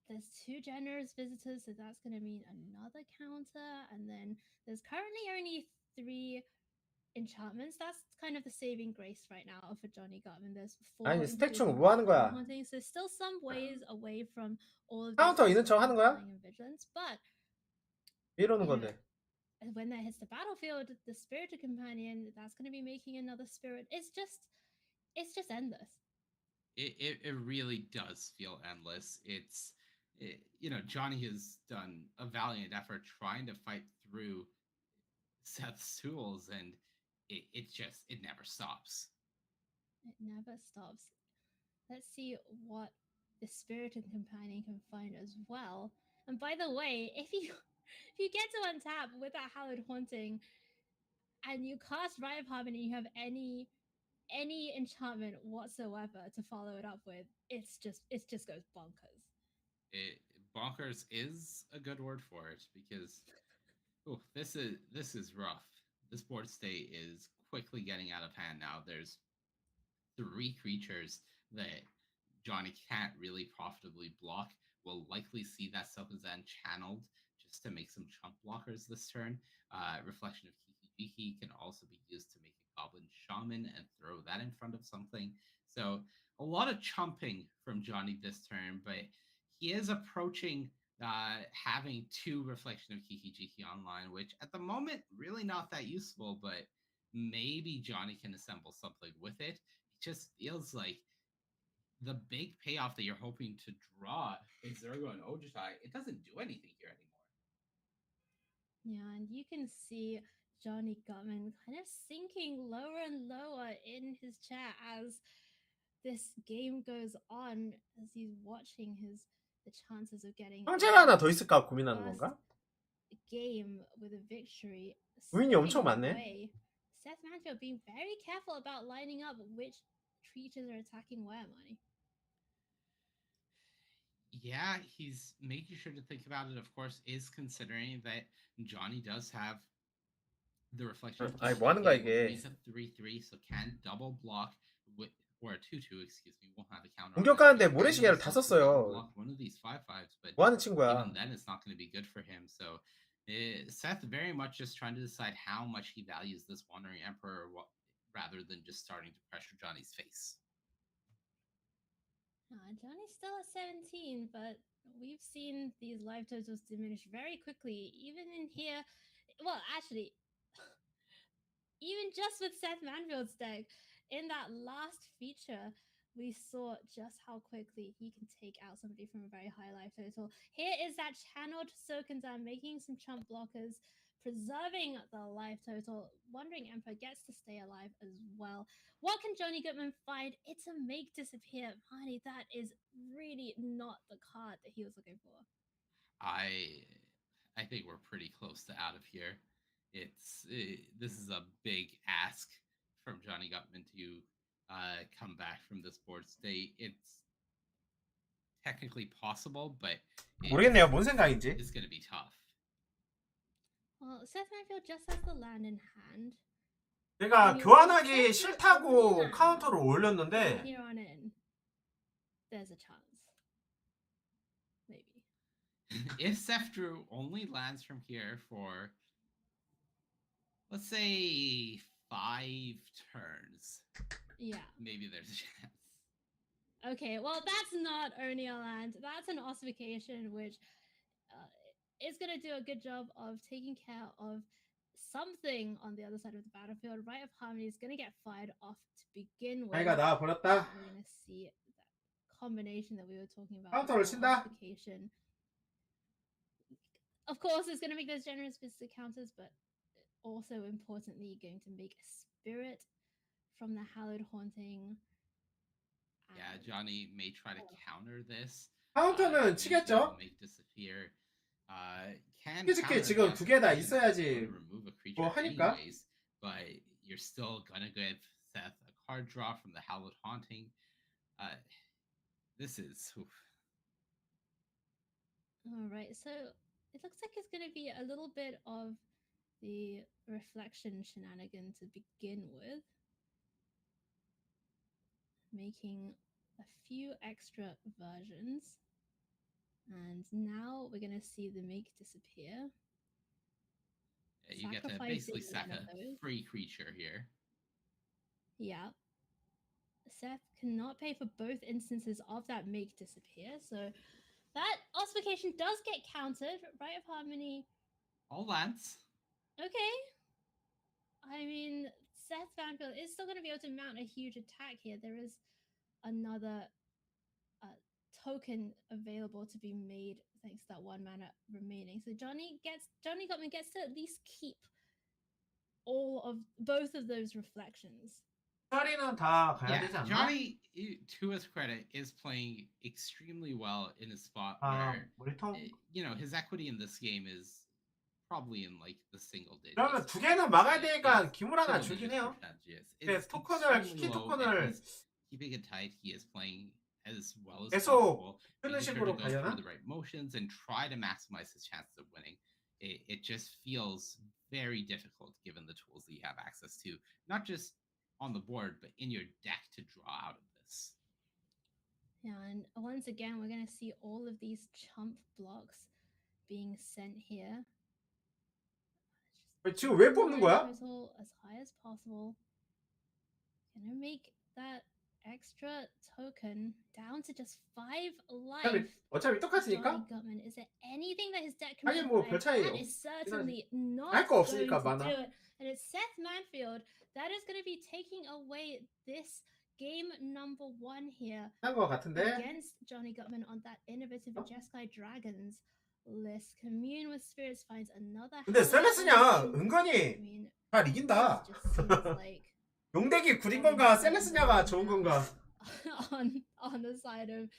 There's 2 generous visitors, so that's going to mean another counter. And then there's currently only 3 enchantments. That's kind of the saving grace right now for Johnny Gutman. There's 4 아니 스택 중 including 뭐 하는 거야? Haunting, so still some ways away from all of 카운터 these 있는 척 하는 거야? flying and vigilance, but 이러는 you know, 건데. when that hits the battlefield, the Spirited Companion, that's going to be making another spirit. It's just endless. It really does feel endless. You know, Johnny has done a valiant effort trying to fight through Seth's tools, and it never stops. It never stops. Let's see what the Spirited Companion can find as well. And by the way, if you get to untap with that Hallowed Haunting and you cast Riot Harmony and you have any enchantment whatsoever to follow it up with, it just goes bonkers. Bonkers is a good word for it, because this is rough. This board state is quickly getting out of hand now. There's 3 creatures that Johnny can't really profitably block. We'll likely see that Sokenzan channeled just to make some chump blockers this turn. Reflection of Kiki Jiki can also be used to make a Goblin Shaman and throw that in front of something. So a lot of chumping from Johnny this turn, but he is approaching having 2 Reflection of Kiki Jiki online, which at the moment really not that useful, but maybe Johnny can assemble something with it. It just feels like the big payoff that you're hoping to draw in Zergo and Ojutai, it doesn't do anything here anymore. Yeah, and you can see Johnny Gutman kind of sinking lower and lower in his chair as this game goes on, as he's watching the chances of getting 황제가 하나 더 있을까 고민하는 건가? game with a victory. 부인이 엄청 slipping 많네. away. Seth Manfield being very careful about lining up which creatures are attacking where, Money. Yeah, he's making sure to think about it, of course, is considering that Johnny does have the reflection. 아니 뭐 하는 거야 이게? He's a 3/3, so can double block with, or a 2/2, excuse me, won't have a counter. 공격하는데 모래시계를 다 썼어요. Block one of these 5/5s, but 뭐 하는 친구야? even then it's not going to be good for him. So Seth very much just trying to decide how much he values this Wandering Emperor rather than just starting to pressure Johnny's face. Johnny's still at 17, but we've seen these life totals diminish very quickly. Even in here, well, actually, even just with Seth Manfield's deck, in that last feature, we saw just how quickly he can take out somebody from a very high life total. Here is that channeled Sokenzan making some chump blockers, preserving the life total. Wandering Emperor gets to stay alive as well. What can Johnny Gutman find? It's a make disappear. Marty, that is really not the card that he was looking for. I think we're pretty close to out of here. This is a big ask from Johnny Gutman to come back from this board state. It's technically possible, but 모르겠네요. 뭔 생각인지. It's going to be tough. Well, Seth Manfield just has the land in hand. 내가 교환하기 싫다고 카운터를 올렸는데 Here on in, there's a chance. Maybe. If Seth drew only lands from here for, let's say, 5 turns, yeah, maybe there's a chance. Okay, well, that's not only a land. That's an ossification, which is going to do a good job of taking care of something on the other side of the battlefield. Right of Harmony is going to get fired off to begin with. 아이가 나와 버렸다. We're going to see that combination that we were talking about. 카운터를 before, 친다. ossification. Of course, it's going to make those generous visitor counters, but also importantly, going to make a spirit from the Hallowed Haunting. Yeah, Johnny may try to counter this. 카운터는 치겠죠? Make disappear. Can 솔직히 counter 지금 that, 두 개 다 because it's 있어야지 going to remove a creature 뭐 하니까. anyways, but you're still gonna give Seth a card draw from the Hallowed Haunting. This is. Oof. All right, so it looks like it's going to be a little bit of the reflection shenanigan to begin with, making a few extra versions. And now we're going to see the make disappear. Yeah, you get to basically sack a free creature here. Yeah. Seth cannot pay for both instances of that make disappear, so that ossification does get countered. Right of Harmony. All lands. Okay. I mean, Seth Vanfield is still going to be able to mount a huge attack here. There is another token available to be made thanks to that 1 mana remaining. So Johnny Gottman gets to at least keep both of those reflections. 자리는 다 가야 Yeah, 되지 않나? Johnny, to his credit, is playing extremely well in a spot 아, where 머리통. you know his equity in this game is probably in like the single digits. 그러면 두 개는 막아야 되니까 It's 기물 하나 single 주긴 digit 해요. percentages. 근데 It's 토큰을 extremely 키키 low, 토큰을 and he's keeping it tight. He is playing as well as 계속 possible. 쓰는 Making sure 식으로 to go 가려나? through the right motions and try to maximize his chances of winning. It just feels very difficult given the tools that you have access to, not just on the board, but in your deck to draw out of this. Yeah, and once again, we're going to see all of these chump blocks being sent here. 지금 왜 뽑는 거야? Total as high as possible. Gonna make that extra token down to just 5 life. 어차피 똑같으니까. Johnny Gottman, is there anything that his deck can 하긴 뭐 provide? 별 차이 That is certainly not 할 거 going 없으니까 to 많아. do it. And it's Seth Manfield that is going to be taking away this game number 1 here 거 같은데. against Johnny Gottman on that innovative Jeskai Dragons list. Commune with Spirits finds another. 근데 셀레스냐 은근히 I mean, 잘 이긴다. this just seems like 용대기 구린 건가 셀레스냐가 좋은 건가? on the side of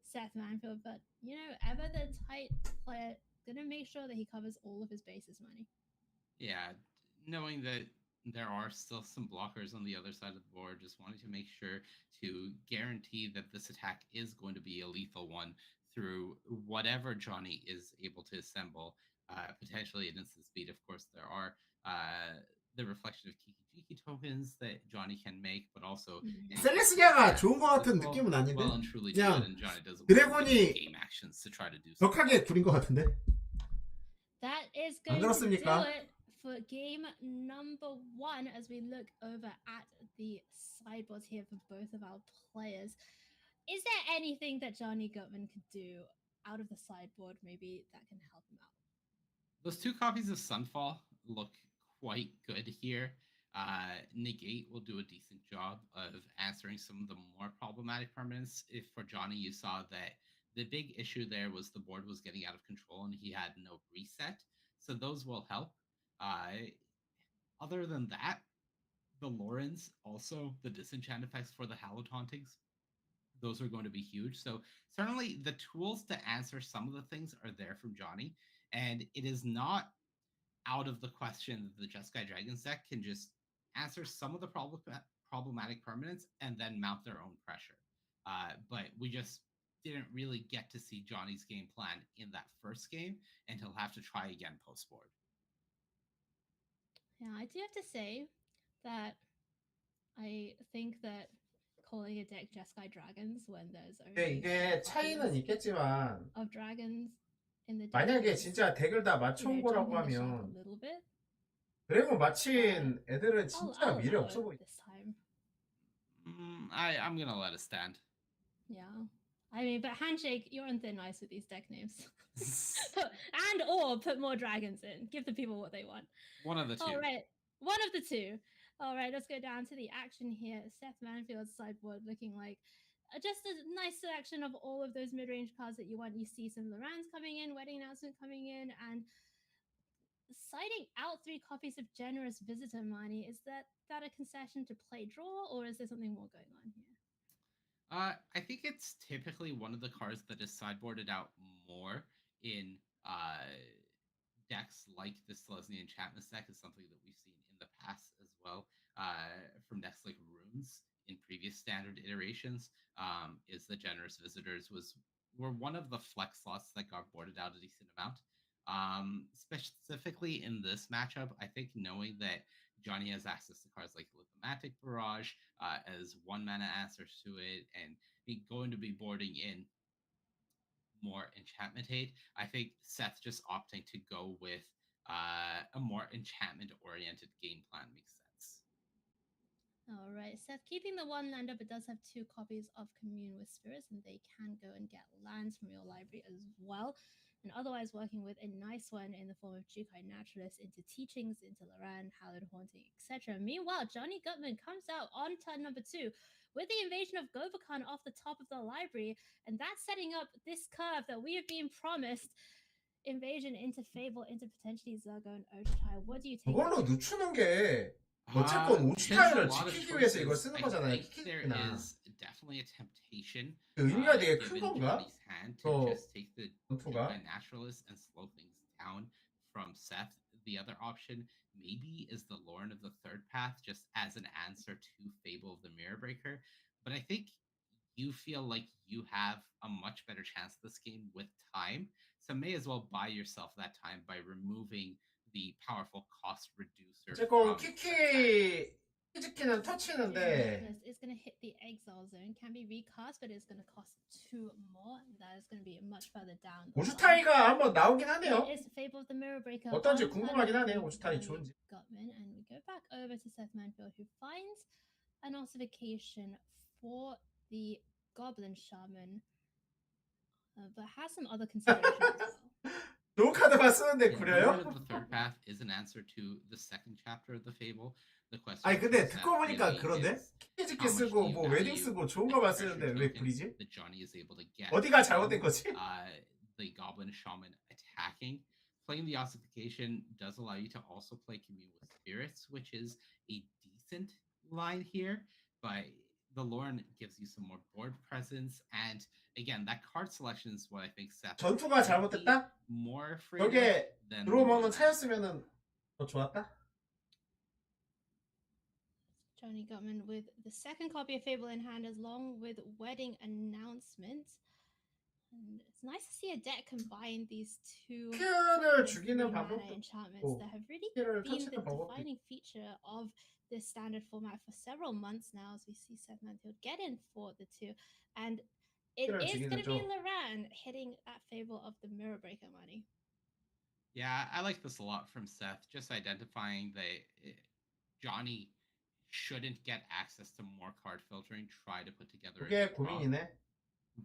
Seth Manfield, but you know, ever the tight player, gonna make sure that he covers all of his bases, money. Yeah, knowing that there are still some blockers on the other side of the board, just wanting to make sure to guarantee that this attack is going to be a lethal one through whatever Johnny is able to assemble. Potentially at instant speed, of course, there are the reflection of Kiki tokens that Johnny can make, but also 셀레스냐가 좋은 거 같은 느낌은 아닌데. well and truly 그냥 and Johnny does 드래곤이 game actions to try to do so. 격하게 구린 거 같은데. That is 안 going to do 그렇습니까? it for game number 1 as we look over at the sideboards here for both of our players. Is there anything that Johnny Gottman could do out of the sideboard maybe that can help him out? Those 2 copies of Sunfall look quite good here. Negate will do a decent job of answering some of the more problematic permanents. If for Johnny, you saw that the big issue there was the board was getting out of control and he had no reset. So those will help. Other than that, the Lorens, also the disenchant effects for the Hallowed Hauntings, those are going to be huge. So certainly the tools to answer some of the things are there from Johnny. And it is not out of the question that the Jeskai Dragons deck can just answer some of the problematic permanents and then mount their own pressure. But we just didn't really get to see Johnny's game plan in that first game, and he'll have to try again post-board. Yeah, I do have to say that I think that calling a deck Jeskai Dragons when there's only 이게 차이는 있겠지만 of dragons in the deck 만약에 is, 진짜 덱을 다 맞춰온 거라고 jumping the shark a 하면 little bit. 드래곤 맞힌 애들은 진짜 I'll 미래 allow 없어 it 보인다. this time. I'm gonna let it stand. Yeah, I mean, but handshake, you're on thin ice with these deck names. or put more dragons in. Give the people what they want. One of the two. All right, one of the two. All right, let's go down to the action here. Seth Manfield's sideboard looking like just a nice selection of all of those mid-range cards that you want. You see some Loran's coming in, Wedding Announcement coming in, and citing out 3 copies of Generous Visitor money. Is that a concession to play draw, or is there something more going on here? I think it's typically one of the cards that is sideboarded out more in decks like the Selesnya Enchantment deck is something that we've seen in the past as well from decks like Runes in previous standard iterations. Is the Generous Visitors were one of the flex slots that got boarded out a decent amount. Specifically in this matchup, I think knowing that Johnny has access to cards like Lithomatic Barrage as 1-mana answers to it, and going to be boarding in more enchantment hate, I think Seth just opting to go with a more enchantment-oriented game plan makes sense. All right, Seth keeping the 1 lander, but does have 2 copies of Commune with Spirits, and they can go and get lands from your library as well. And otherwise working with a nice one in the form of Jukai Naturalist into Teachings, into Loran, Hallowed Haunting, etc. Meanwhile, Johnny Gutman comes out on turn number 2 with the invasion of Govakhan off the top of the library, and that's setting up this curve that we have been promised. Invasion into Fable, into potentially Zergo and Ojutai. What do you take? 그걸로 늦추는 게 어쨌건 오슈타이를 지키기 위해서 이걸 쓰는 거잖아요. There is definitely a temptation. 의미가 되게 큰 given 건가? Johnny's hand to just take the 전투가? Naturalist and slow things down from Seth. The other option maybe is the Lorn of the Third Path, just as an answer to Fable of the Mirror Breaker. But I think you feel like you have a much better chance this game with time, so may as well buy yourself that time by removing the powerful cost reducer. 어쨌건 키키는 터치는데 It's going to hit the exile zone, can be recast, but it's going to cost 2 more, and that is going to be much further down. 오슈타이가 한번 나오긴 하네요. It is Fable of the Mirror Breaker. 어떤지 궁금하긴 하네요. 오슈타이 좋은지. Gutman, and we go back over to Seth Manfield, who finds an ossification for the Goblin Shaman, but has some other considerations as well. 좋은 카드만 쓰는데 The 구려요? Lord of the Third Path is an answer to the second chapter of the Fable. The question 아니 근데 is 듣고 보니까 really 그런데 is 키키즈키 how much 쓰고 do you 뭐 value 웨딩 쓰고 좋은 the 거만 treasure 쓰는데 왜 tokens 구리지? that Johnny is able to get 어디가 from, 잘못된 거지? the Goblin Shaman attacking. Playing the ossification does allow you to also play Commune with Spirits, which is a decent line here, but the Lorn gives you some more board presence, and again, that card selection is what I think Seth 전투가 잘못됐다? more afraid 저게 than 드로우 먹는 차였으면은 더 좋았다? Johnny Gutman with the second copy of Fable in hand, along with Wedding Announcement. And it's nice to see a deck combine these 2 큐를 죽이는 mana 방법도 enchantments 있고 that have really 큐를 been the 터치는 방법도 있고 defining feature of this standard format for several months now, as we see Seth Manfield get in for the 2. And it 큐를 is going to be 죽이는 쪽. Loran hitting that Fable of the Mirror Breaker money. Yeah, I like this a lot from Seth, just identifying that Johnny shouldn't get access to more card filtering, try to put together 그게 a draw. 고민이네.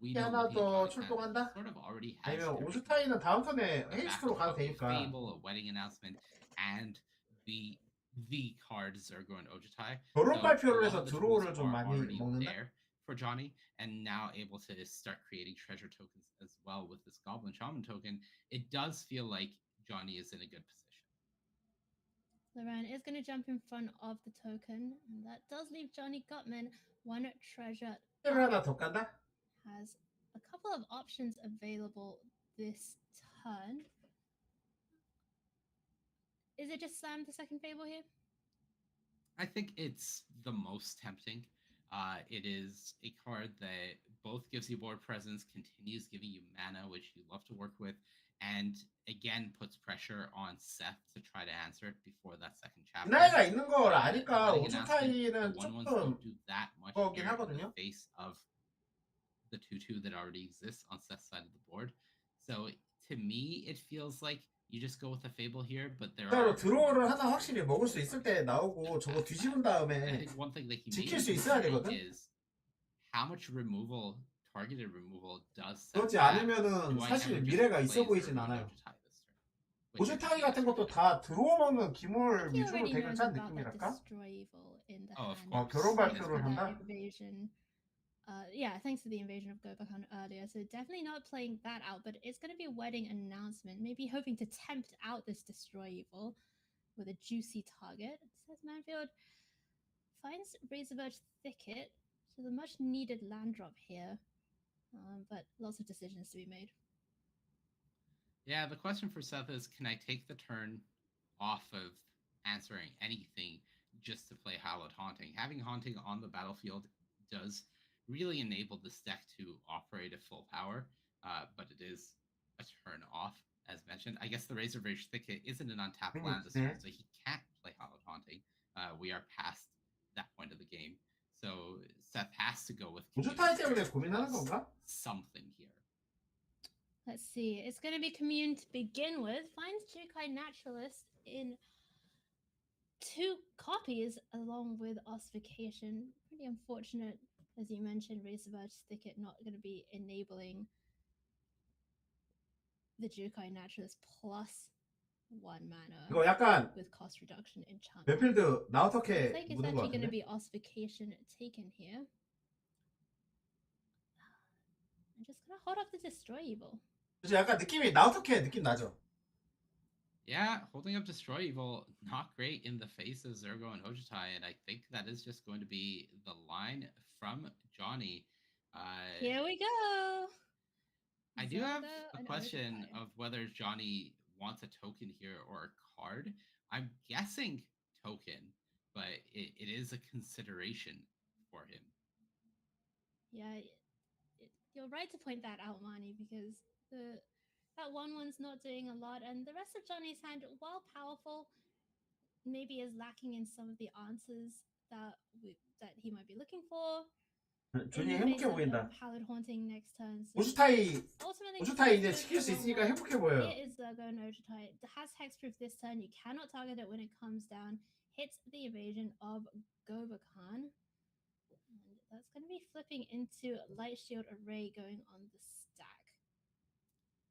We 키 know 하나 Johnny 더 can 출동한다? sort of already has 아니면 their 오슈타이는 다음 턴에 the 헤이스트로 가도 back copy of 되니까 Fable, a Wedding Announcement, and the card Zergo and Ojutai. 결혼 So 발표를 a lot 해서 of the 드로우를 tools 좀 are 많이 already 먹는다? there for Johnny, and now able to start creating treasure tokens as well with this Goblin Shaman token. It does feel like Johnny is in a good position. Loran is going to jump in front of the token, and that does leave Johnny Gutman 1 treasure. 큐를 하나 더 깐다? Has a couple of options available this turn. Is it just slam the second Fable here? I think it's the most tempting. It is a card that both gives you board presence, continues giving you mana, which you love to work with, and again puts pressure on Seth to try to answer it before that second chapter. 나이가 있는 걸 The 아니까 Wedding Announcement, 오슈타이는 the 1/1s 조금 don't do that much 그거긴 here in 하거든요. the face of the 2/2 that already exists on Seth's side of the board. So to me, it feels like you just go with the Fable here, but there 진짜로 are 드로우를 하나 확실히 먹을 수 있을 때 나오고 저거 뒤집은 I 다음에 think one thing that he 지킬 may 수 있어야 consider 되거든? is how much removal targeted removal does set 그렇지 back. 않으면은 Do I 사실 ever just 미래가 play 있어 보이진 Zergo and 않아요. Ojutai this turn? Which 오즈타이 is 같은 것도 다 들어오면 기물 He 위주로 already 덱을 knows 짠 about that 느낌이랄까? destroy evil in the Oh, of hand. 아, course. 결혼 Thanks 발표를 for that 한다? invasion. Yeah, thanks for the invasion of Gobakhan earlier. So definitely not playing that out, but it's going to be a wedding announcement. Maybe hoping to tempt out this destroy evil with a juicy target. Says Manfield finds Razorverge Thicket, so the much needed land drop here, but lots of decisions to be made. Yeah, the question for Seth is, can I take the turn off of answering anything just to play Hallowed Haunting? Having Haunting on the battlefield does really enable this deck to operate at full power, but it is a turn off, as mentioned. I guess the Razorverge Thicket isn't an untapped land this turn, so he can't play Hallowed Haunting. We are past that point of the game, so Seth has to go with 오즈타이 때문에 고민하는 건가? something here. Let's see. It's going to be Commune to begin with. Finds Jukai Naturalist in 2 copies along with Ossification. Pretty unfortunate, as you mentioned, Razorverge Thicket not going to be enabling the Jukai Naturalist plus 1 mana 이거 약간 with cost reduction enchantment. 벨필드 Looks 나우터케 like it's 묻은 것 actually going to 같은데? be Ossification taken here. I'm just going to hold up the Destroy Evil. 그치, 약간 느낌이 나우터케 느낌 나죠? Yeah, holding up Destroy Evil, not great in the face of Zergo and Ojutai, and I think that is just going to be the line from Johnny. Here we go. I do have Zergo a and question Ojutai. of whether Johnny wants a token here or a card. I'm guessing token, but it is a consideration for him. Yeah, you're right to point that out, Mani, because that 1/1's not doing a lot, and the rest of Johnny's hand, while powerful, maybe is lacking in some of the answers that he might be looking for. 존이 In the face 행복해 of 보인다. Hallowed Haunting next turn. So 오즈타이 ultimately, 오즈타이 이제 just 지킬 수 goes for 있으니까 1/1. 행복해 보여요. Here is Zergo and Ojutai. It has hexproof this turn. You cannot target it when it comes down. Hits the evasion of Gobakhan. And that's going to be flipping into Light Shield Array going on the stack.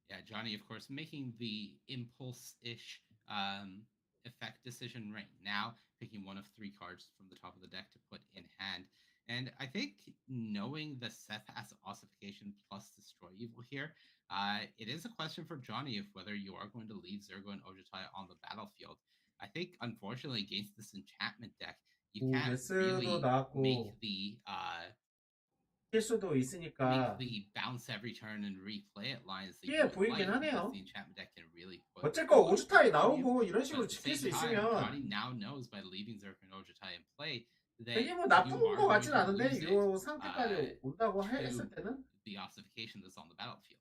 Yeah, Johnny, of course, making the impulse-ish effect decision right now, picking one of 3 cards from the top of the deck to put in hand. And I think knowing that Seth has Ossification plus Destroy Evil here, it is a question for Johnny of whether you are going to leave Zergo and Ojutai on the battlefield. I think, unfortunately, against this enchantment deck, you can't really 메스도 나왔고 make the 실수도 make 있으니까 the bounce every turn and replay it lines that 피해 you would 보이긴 like, 하네요. because the enchantment deck can really put 어쨌건 a lot of 오즈타이 pressure on you. 나오고 이런 But 식으로 at the 지킬 수 same time, 있으면 Johnny now knows by leaving Zergo and Ojutai in play that 되게 뭐 you 나쁜 are 거 going 같진 to 않은데 lose 이 it 상태까지 온다고 to 했을 때는 the Ossification that's on the battlefield.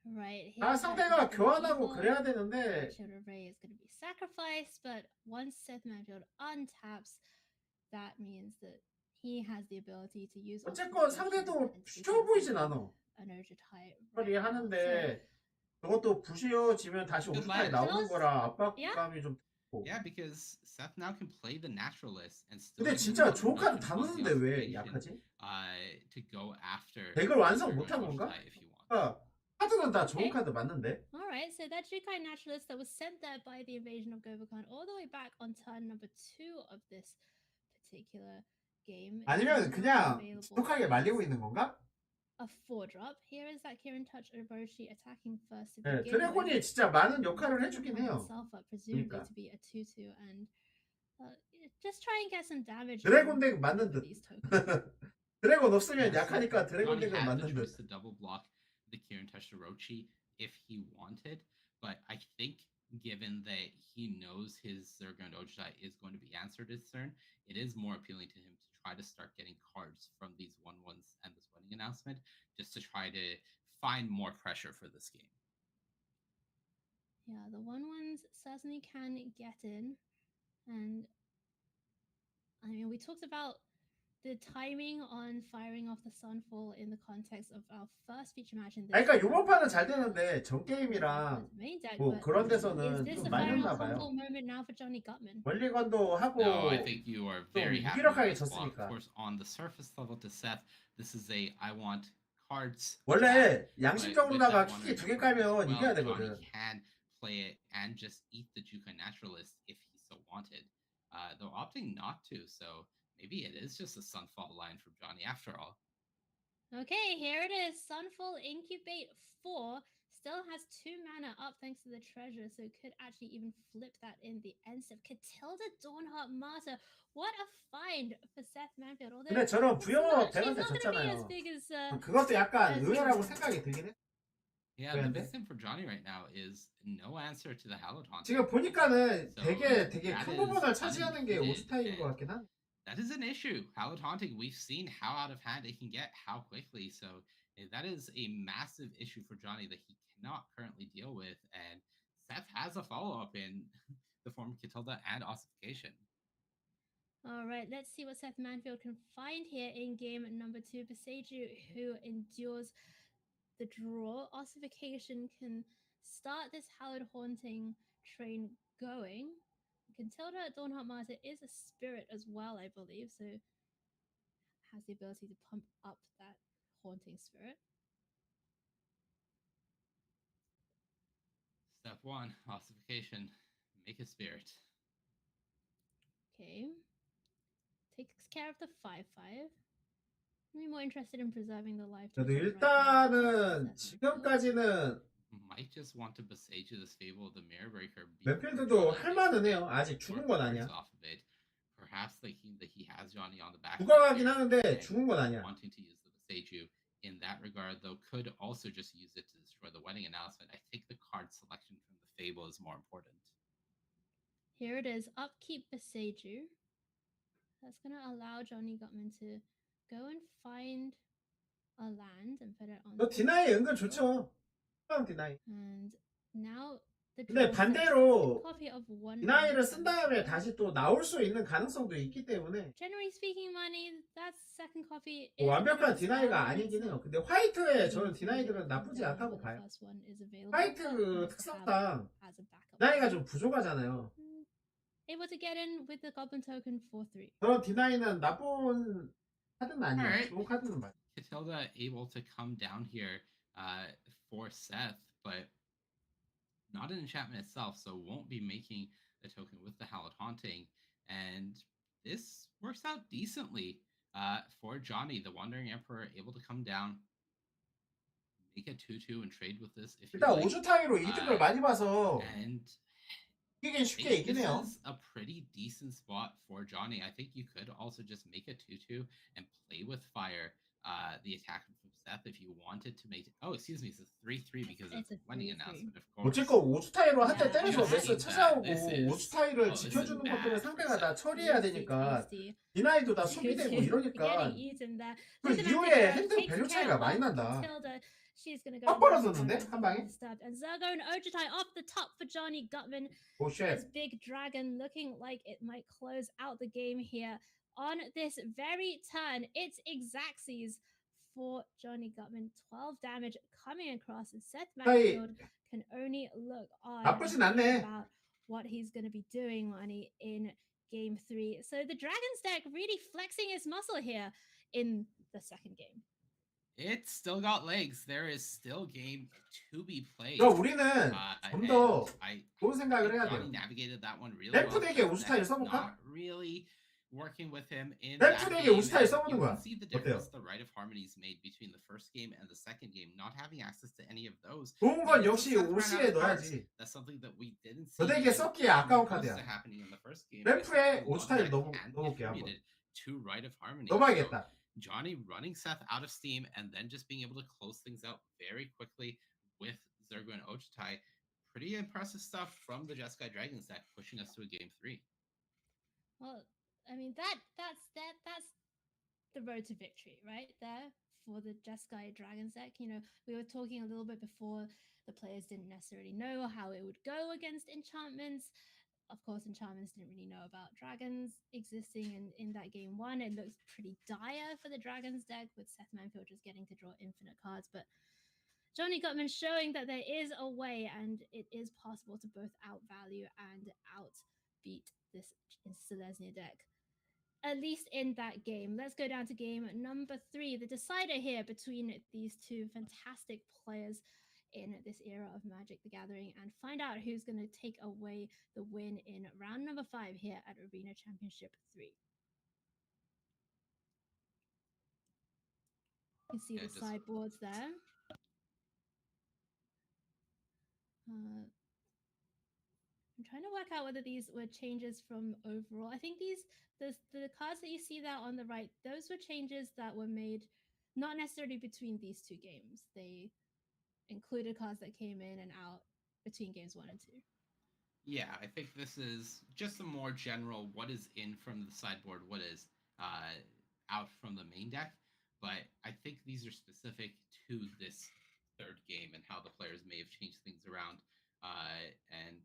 Right. 아 Here's that 상대가 Destroy 교환하고 Evil. 그래야 되는데 Light Shield Array is going to be sacrificed, but once Seth Manfield untaps, that means that he has the ability to use 어쨌건 Ossification 상대도 and take 쉬워 보이진 Zergo 않아. and Ojutai right now. 처리하는데 저것도 부시어지면 다시 Good 오즈타이 land. 나오는 거라 Yeah. 압박감이 좀 있고. Yeah, because Seth now can play the Naturalist and still 근데 use 진짜 the 좋은 카드 Ojutai 다 넣는데 왜 약하지? to go after 덱을 완성 Zergo and 못한 건가? Ojutai if you want. 그러니까 카드는 다 좋은 Okay. 카드 맞는데 Alright, so that Jukai Naturalist that was sent there by the invasion of Gobakhan all the way back on turn number 2 of this particular game. 아니면 is 그냥 now available 지독하게 as 말리고 있는 건가? a 4-drop. Here is that Kirin Touch Orochi attacking first to 네, begin 드래곤이 with. 진짜 많은 역할을 해주긴 Pump 해요. itself up, presumably 그러니까. to be a 2/2, and just try and get some damage. 드래곤 in 덱 맞는 with 듯. these tokens. 드래곤 없으면 Yeah, 약하니까 드래곤 Johnny 덱을 had the 맞는 choice 듯. to double block the Kirin Touch Orochi if he wanted, but I think given that he knows his Zergo and Ojutai is going to be answered this turn, it is more appealing to him to try to start getting cards from these 1/1s and this wedding announcement, just to try to find more pressure for this game. Yeah, the 1/1s certainly can get in, and I mean, we talked about the timing on firing off the Sunfall in the context of our first feature match in this. 아니, 그러니까 요번 판은 잘 되는데 전 게임이랑 main deck, 뭐 but 그런 is 데서는 this 좀 a firing 말렸나 off 봐요. Sunfall moment now for Johnny Gutman? 멀리건도 하고 No, I think you are very happy with 무기력하게 this block. 졌으니까. Of course, on the surface level to Seth, this is a I want cards. 원래 But 양심적으로다가 with that 키키 2개 Wonder 깔면 Emperor as 이겨야 well, 되거든. Johnny can play it and just eat the Jukai Naturalist if he so wanted. Though opting not to, so maybe it is just a Sunfall line from Johnny after all. Okay, here it is. Sunfall Incubate 4 still has 2 mana up thanks to the treasure, so could actually even flip that in the end step. Catilda Dawnheart Martyr, what a find for Seth Manfield. Although 근데 저는 it's 부여 not, she's 되는데 not going to be as 졌잖아요. big as 그것도 약간 as 의외라고 생각이 들긴 해. Yeah, the 근데 big thing for Johnny right now is no answer to the Hallowed Haunting. 지금 보니까는 So 되게 that 큰 is 부분을 차지하는 게 undefeated, 오스타인 것 and 같긴 한데. that is an issue. Hallowed Haunting, we've seen how out of hand it can get, how quickly. So that is a massive issue for Johnny that he cannot currently deal with. And Seth has a follow-up in the form of Catilda and Ossification. All right, let's see what Seth Manfield can find here in game number 2. Beseju, who endures the draw. Ossification can start this Hallowed Haunting train going. Catilda Dawnheart Martyr is a spirit as well, I believe, so has the ability to pump up that haunting spirit. Step 1, Ossification. Make a spirit. Okay. Takes care of the 5/5. I'm more interested in preserving the life. 그래도 total right 일단은 now. 지금까지는 Might just want to besage this Fable of the Mirror Breaker. 맵필드도 할만은 해요. 아직 죽은 건 아니야. Off of it. Perhaps that he has Johnny on the back. 죽어가긴 하는데 죽은 건 아니야. Wanting to use the Beseju in that regard, though, could also just use it to destroy the wedding announcement. I think the card selection from the Fable is more important. Here it is, Upkeep Beseju. That's going to allow Johnny Gutman to go and find a land and put it on. 너 디나이 은근 좋죠. 디나이. And now the 근데 draw 반대로 sets a copy of one 디나이를 land. 쓴 다음에 다시 또 나올 수 있는 가능성도 있기 때문에 Generally speaking, money, that second copy 뭐 is 완벽한 gonna 디나이가 sell, 아니긴 so 해요. 근데 화이트에 저는 maybe 디나이들은 나쁘지 the 않다고 봐요. first one is available, 화이트 but nice to have 특성상 as a backup. 디나이가 좀 부족하잖아요. Able to get in with the Goblin token for 3. 저런 디나이는 나쁜 카드는 아니에요. Alright. 좋은 카드는 맞아요. Catilda able to come down here for Seth, but not an enchantment itself, so won't be making the token with the Hallowed Haunting. And this works out decently for Johnny, the Wandering Emperor, able to come down, make a 2/2 and trade with this if you 일단 like. 5주 타이로 이득을 많이 봐서 And 이기긴 쉽게 이긴 this 해요. is a pretty decent spot for Johnny. I think you could also just make a 2/2 and play with fire the attack from Seth if you wanted to make it. Oh, excuse me, it's a 3/3 because It's it's a wedding 3/3. announcement, of course. 어쨌건 5주 타이로 한 대 Yeah, 때려서 this 메스 is 찾아오고 bad. This is- 5주 타이를 this is 지켜주는 bad 것들은 for 상대가 다 Seth. 처리해야 되니까 Tasty. 디나이도 다 수비되고 이러니까 Getting eaten there. 그 Systematic 이후에 핸드 takes 밸류 care 차이가 of 많이 난다. Catilda. She's gonna go 딱 벌어졌는데 한 방에? Stabbed. And Zergo and Ojutai off the top for Johnny Gutman. 오쉣. This big dragon looking like it might close out the game here on this very turn. It's Exacxes for Johnny Gutman. 12 damage coming across, and Seth Manfield can only look on 나쁘진 and think 않네. about what he's going to be doing, Money, in game 3. So the Dragon's deck really flexing its muscle here in the second game. It's still got legs. There is still game to be played. 그럼 우리는 좀 더 I 좋은 생각을 해야 Johnny 돼요. navigated that one really 램프 well. 덱에 우스타일 That's 써볼까? not really working with him in 램프 that 덱에 game. 우스타일 And 써보는 you 거야. can see the 어때요? difference the Rite of Harmonies made between the first game and the second game. Not having access to any of those. 좋은 건 And 역시 Seth ran out 오시에 of cards. 넣어야지. That's something that we didn't see. 저 덱에 썼기에 아까운 close 카드야. to happening in the first game. 램프에 It's 오스타일 one that can be 넣어볼게 한번. attributed to Rite of Harmony. 넣어봐야겠다. Johnny running Seth out of steam and then just being able to close things out very quickly with Zergo and Ojutai. Pretty impressive stuff from the Jeskai Dragons deck, pushing us to a game 3. Well, I mean that's the road to victory right there for the Jeskai Dragons deck. You know, we were talking a little bit before, the players didn't necessarily know how it would go against enchantments. of course, enchantments didn't really know about dragons existing in that game one. It looks pretty dire for the dragons deck with Seth Manfield just getting to draw infinite cards, but Johnny Gutman showing that there is a way and it is possible to both outvalue and outbeat this Selesnya deck. At least in that game. Let's go down to game number 3, the decider here between these two fantastic players in this era of Magic the Gathering, and find out who's going to take away the win in round number 5 here at Arena Championship 3. You can see the sideboards there. I'm trying to work out whether these were changes from overall. I think the cards that you see there on the right, those were changes that were made not necessarily between these two games. They included cards that came in and out between games 1 and 2. Yeah, I think this is just a more general what is in from the sideboard, what is out from the main deck. But I think these are specific to this third game and how the players may have changed things around. And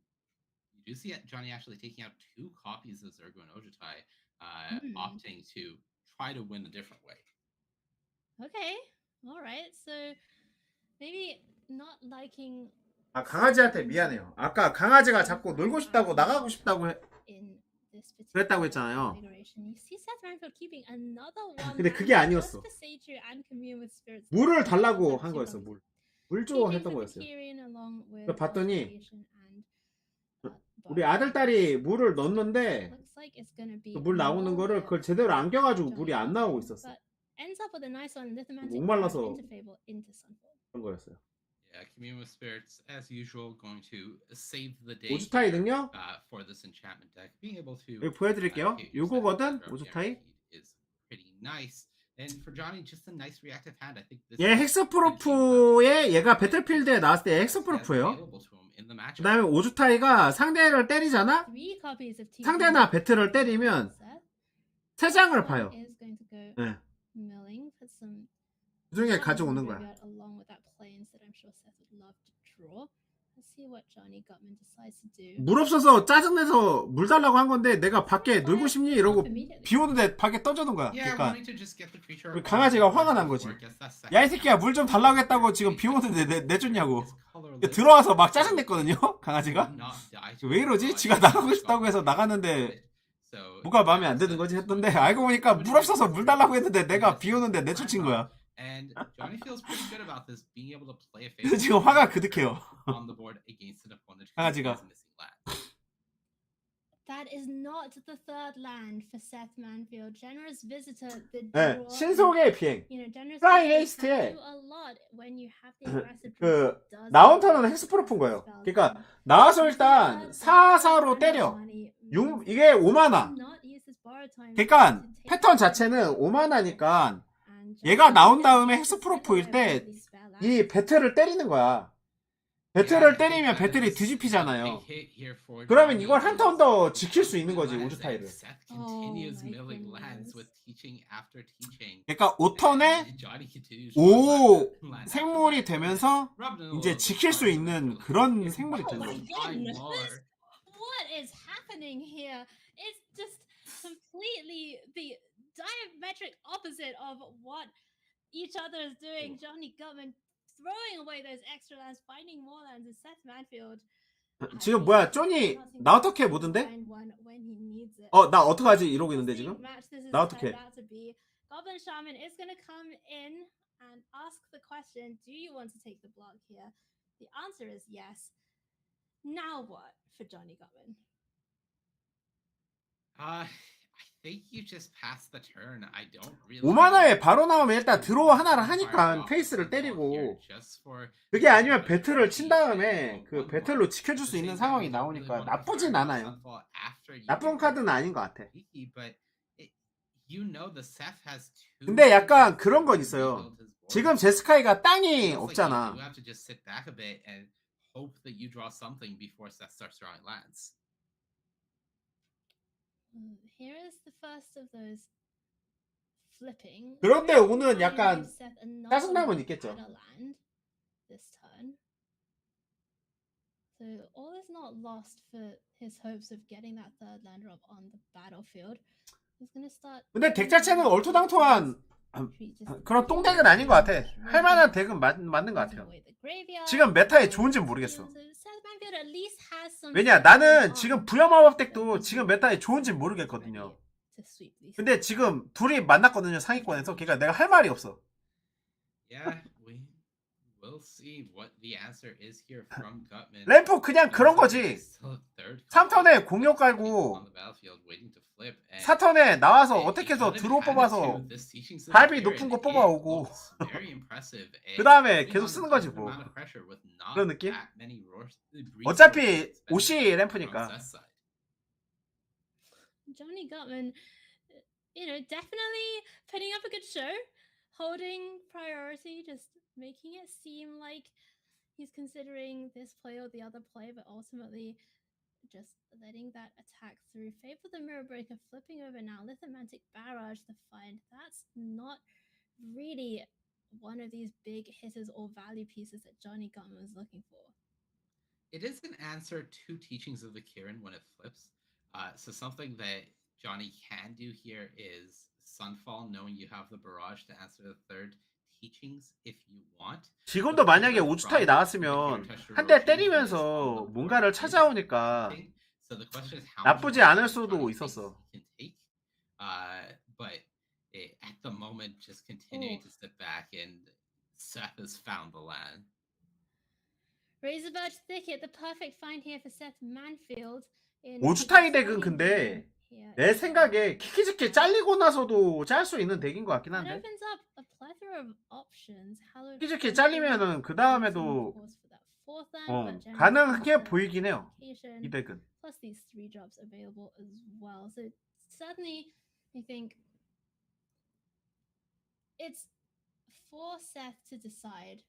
you do see Johnny actually taking out 2 copies of Zergo and Ojutai, opting to try to win a different way. Okay, all right. So maybe not liking. 아, 강아지한테 미안해요. 아까 강아지가 자꾸 놀고 싶다고 나가고 싶다고 그랬다고 했잖아요. 근데 그게 아니었어. 물을 달라고 한 거였어. 물 줘 했던 거였어요. 그래서 봤더니 우리 아들 딸이 물을 넣었는데 그 물 나오는 거를 그걸 제대로 안 껴가지고 물이 안 나오고 있었어. 목말라서 그런 거였어요. Yeah, Commune with Spirits, as usual, going to save the day 오주타이 능력 for this enchantment deck. Being able to 여기 보여드릴게요. 요거거든 오주타이. is pretty nice. And for Johnny, just a nice reactive hand. I think this 얘 헥스프로프에 얘가 배틀필드에 나왔을 때 헥스프로프예요. 그 다음에 오주타이가 상대를 때리잖아? 상대나 배틀을 때리면 3장을 파요. 네. 그 중에 가져오는 거야. 물 없어서 짜증내서 물 달라고 한 건데 내가 밖에 놀고 싶니? 이러고 비 오는데 밖에 던져놓은 거야. 그러니까 강아지가 화가 난 거지. 야 이 새끼야 물 좀 달라고 했다고 지금 비 오는데 내줬냐고. 들어와서 막 짜증냈거든요. 강아지가. 왜 이러지? 지가 나가고 싶다고 해서 나갔는데 뭐가 마음에 안 드는 거지 했던데 알고 보니까 물 없어서 물 달라고 했는데 내가 비 오는데 내쫓은 거야. And Johnny feels pretty good about this, being able to play a 그래서 지금 화가 그득해요. on the board against an opponent who 강아지가. has missing land. That is not the third land for Seth Manfield. Generous visitor. The 네, 신속의 비행. 프라이 헤이스트에 그 나온 턴은 헥스프로프인 거예요. 그러니까 나와서 일단 4-4로 때려. 이게 5만화. 그러니까 패턴 자체는 5만화니까 얘가 나온 다음에 헥스프로프일 때 이 배틀을 때리는 거야. 배틀을 때리면 배틀이 뒤집히잖아요. 그러면 이걸 한 턴 더 지킬 수 있는 거지 오주타이를. 그러니까 5턴에 5 생물이 되면서 이제 지킬 수 있는 그런 생물이 되는 거지. What is happening here? It's just completely the diametric opposite of what each other is doing. Johnny Gutman throwing away those extra lands, finding more lands, and Seth Manfield. 지금 뭐야 쪼니 나 어떻게 못 온대? 나 어떡하지 이러고 있는데 지금? 나 어떡해? Goblin Shaman is going to come in and ask the question, do you want to take the block here? The answer is yes. Now what for Johnny Gutman? I think you just passed the turn. I don't really. 5만화에 바로 나오면 일단 드로우 하나를 하니까 페이스를 때리고 그게 아니면 배틀을 친 다음에 그 배틀로 지켜줄 수 있는 상황이 나오니까 나쁘진 않아요. 나쁜 카드는 아닌 것 같아. 근데 약간 그런 건 있어요. 지금 제스카이가 땅이 없잖아. Here is the first of those flipping. 그런데 오는 약간 짜증남은 있겠죠. This turn. So all is not lost for his hopes of getting that third land drop on the battlefield. He's gonna start. 근데 덱 자체는 얼토당토한 그런 똥덱은 아닌 것 같아. 할만한 덱은 맞는 것 같아요. 지금 메타에 좋은지 모르겠어. 왜냐, 나는 지금 부여마법 덱도 지금 메타에 좋은지 모르겠거든요. 근데 지금 둘이 만났거든요, 상위권에서. 그러니까 내가 할 말이 없어. Yeah, we'll see what the answer is here from Gutman. 램프 그냥 그런 거지. 3턴에 공격 깔고 4턴에 나와서 어떻게 해서 드로우 뽑아서 발비 높은 거 뽑아오고 그 다음에 계속 쓰는 거지 뭐. 그런 느낌? 어차피 옷이 램프니까. Johnny Gutman, you know, definitely putting up a good show, holding priority, just making it seem like he's considering this play or the other play, but ultimately just letting that attack through. Fate for the Mirror Breaker flipping over now. Lithomantic Barrage to find. That's not really one of these big hitters or value pieces that Johnny Gutman was looking for. It is an answer to Teachings of the Kirin when it flips. So something that Johnny can do here is Sunfall, knowing you have the barrage to answer the third teachings if you want. 지금도 만약에 오주타이 나왔으면 한 대 때리면서 뭔가를 찾아오니까 나쁘지 않을 수도 있었어. But at the moment, just continuing to sit back, and Seth has found the land. Razorbird's Thicket, the perfect find here for Seth Manfield. 오주타이 덱은 근데 내 생각에 키키즈키 잘리고 나서도 짤 수 있는 덱인 것 같긴 한데. 키키즈키 잘리면은 그 다음에도 가능하게 보이긴 해요. 이 덱은. Plus these 3 drops available as well. So suddenly, I think it's for Seth to decide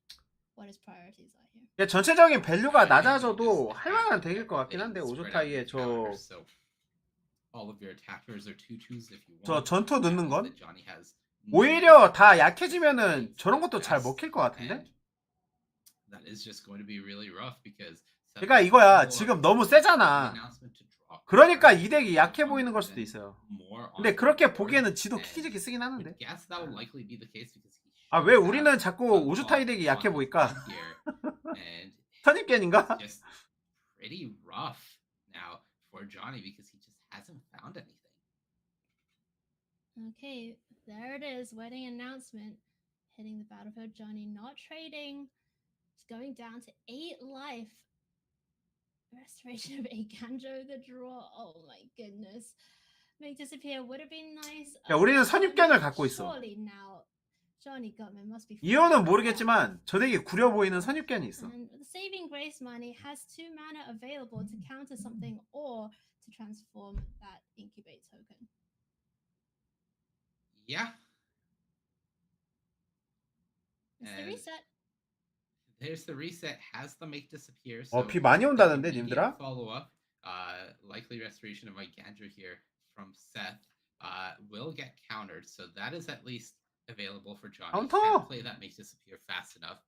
what his priorities are here. 전체적인 밸류가 낮아져도 할만한 덱일 것 같긴 한데 오주타이의 저 전투 넣는 건 오히려 다 약해지면은 저런 것도 잘 먹힐 것 같은데? 그러니까 이거야. 지금 너무 세잖아. 그러니까 이 덱이 약해 보이는 걸 수도 있어요. 근데 그렇게 보기에는 지도 키키즈키 쓰긴 하는데. 아, 왜 우리는 자꾸 오주타이 덱이 약해 보일까? 선입견인가? Pretty rough now for Johnny because he just hasn't found anything. Okay, there it is. Wedding announcement hitting the battlefield. Johnny not trading. It's going down to 8 life. Restoration of Aganjo, the draw. Oh my goodness. Make disappear would have been nice. 야, 우리는 선입견을 갖고 있어. Surely now. Johnny Gutman must be. 이유는 모르겠지만 저 덱이 구려 보이는 선입견이 있어. And the Saving Grace money has 2 mana available to counter something or to transform that incubate token. Yeah. It's the reset. There's the reset. Has the make disappear. So 비 많이 온다는데 님들아? Follow up. Likely restoration of Igandra here from Seth. Will get countered. So that is at least available for Johnny. Can't play that make disappear fast enough.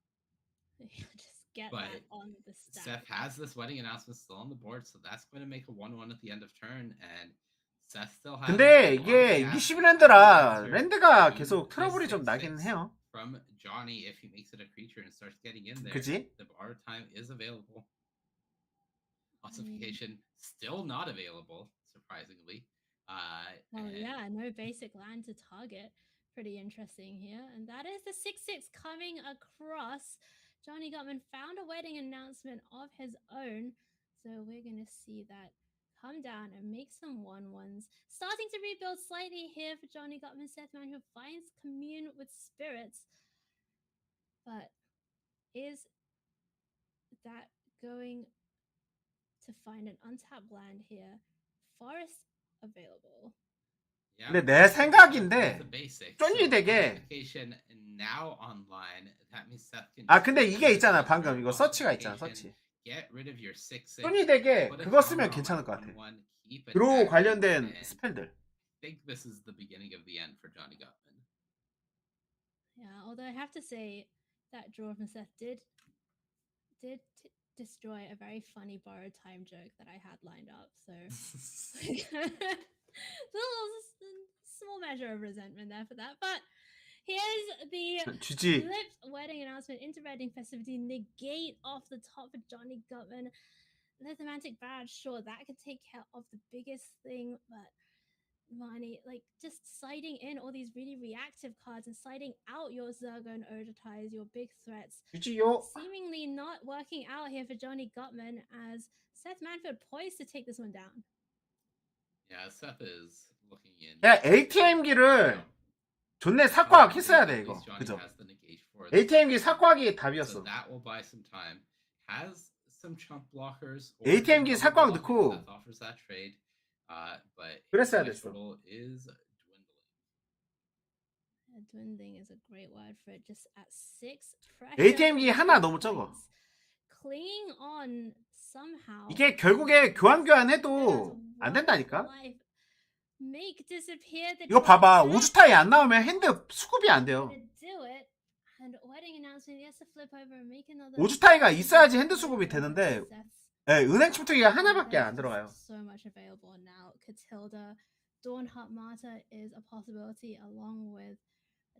Just get that on the stack. Seth has this wedding announcement still on the board, so that's going to make a 1-1 at the end of turn, and Seth still has. 근데 이게 20랜드라 랜드가 계속 트러블이 좀 나긴 해요. From Johnny, if he makes it a creature and starts getting in there, 그치? the bar time is available. Ossification still not available, surprisingly. Yeah, no basic land to target. Pretty interesting here. And that is the 6/6 coming across. Johnny Gutman found a wedding announcement of his own. So we're going to see that come down and make some 1/1s. Starting to rebuild slightly here for Johnny Gutman. Seth Man who finds Commune with Spirits. But is that going to find an untapped land here? Forest available. 근데 내 생각인데 쪼니 덱에 아 근데 이게 있잖아 방금 이거 서치가 있잖아 서치 쪼니 덱에 그거 쓰면 괜찮을 것 같아 드로우 관련된 스펠들 Yeah, although I have to say that draw from Seth did destroy a very funny borrowed time joke that I had lined up. So small measure of resentment there for that. But here's the GG. flipped wedding announcement into Reading festivity. Negate off the top for Johnny Gutman. The thematic badge, sure, that could take care of the biggest thing, but Money, like just citing in all these really reactive cards and citing out your Zergo and Urgeties, your big threats, GG요. seemingly not working out here for Johnny Gutman as Seth Manfield poised to take this one down. Yeah, Seth is looking in. 야, ATM기를 존내 삭과학 했어야 돼, 이거. 그죠? ATM기 삭과학이 답이었어. So that will buy some time. Has some chump blockers. ATM기 삭과학 넣고 Seth offers that trade. But 그랬어야 됐어. is dwindling is a great word for it. Just at 6 ATM기 하나 너무 적어. Clinging on somehow. 이게 결국에 교환해도 안 된다니까. Make disappear the 이거 봐봐. 우주타이 안 나오면 핸드 수급이 안 돼요. 우주타이가 있어야지 핸드 수급이 되는데 네, 은행 침투기가 하나밖에 안 들어가요. So much available now. Catilda, Dawn Heart Martyr is a possibility along with.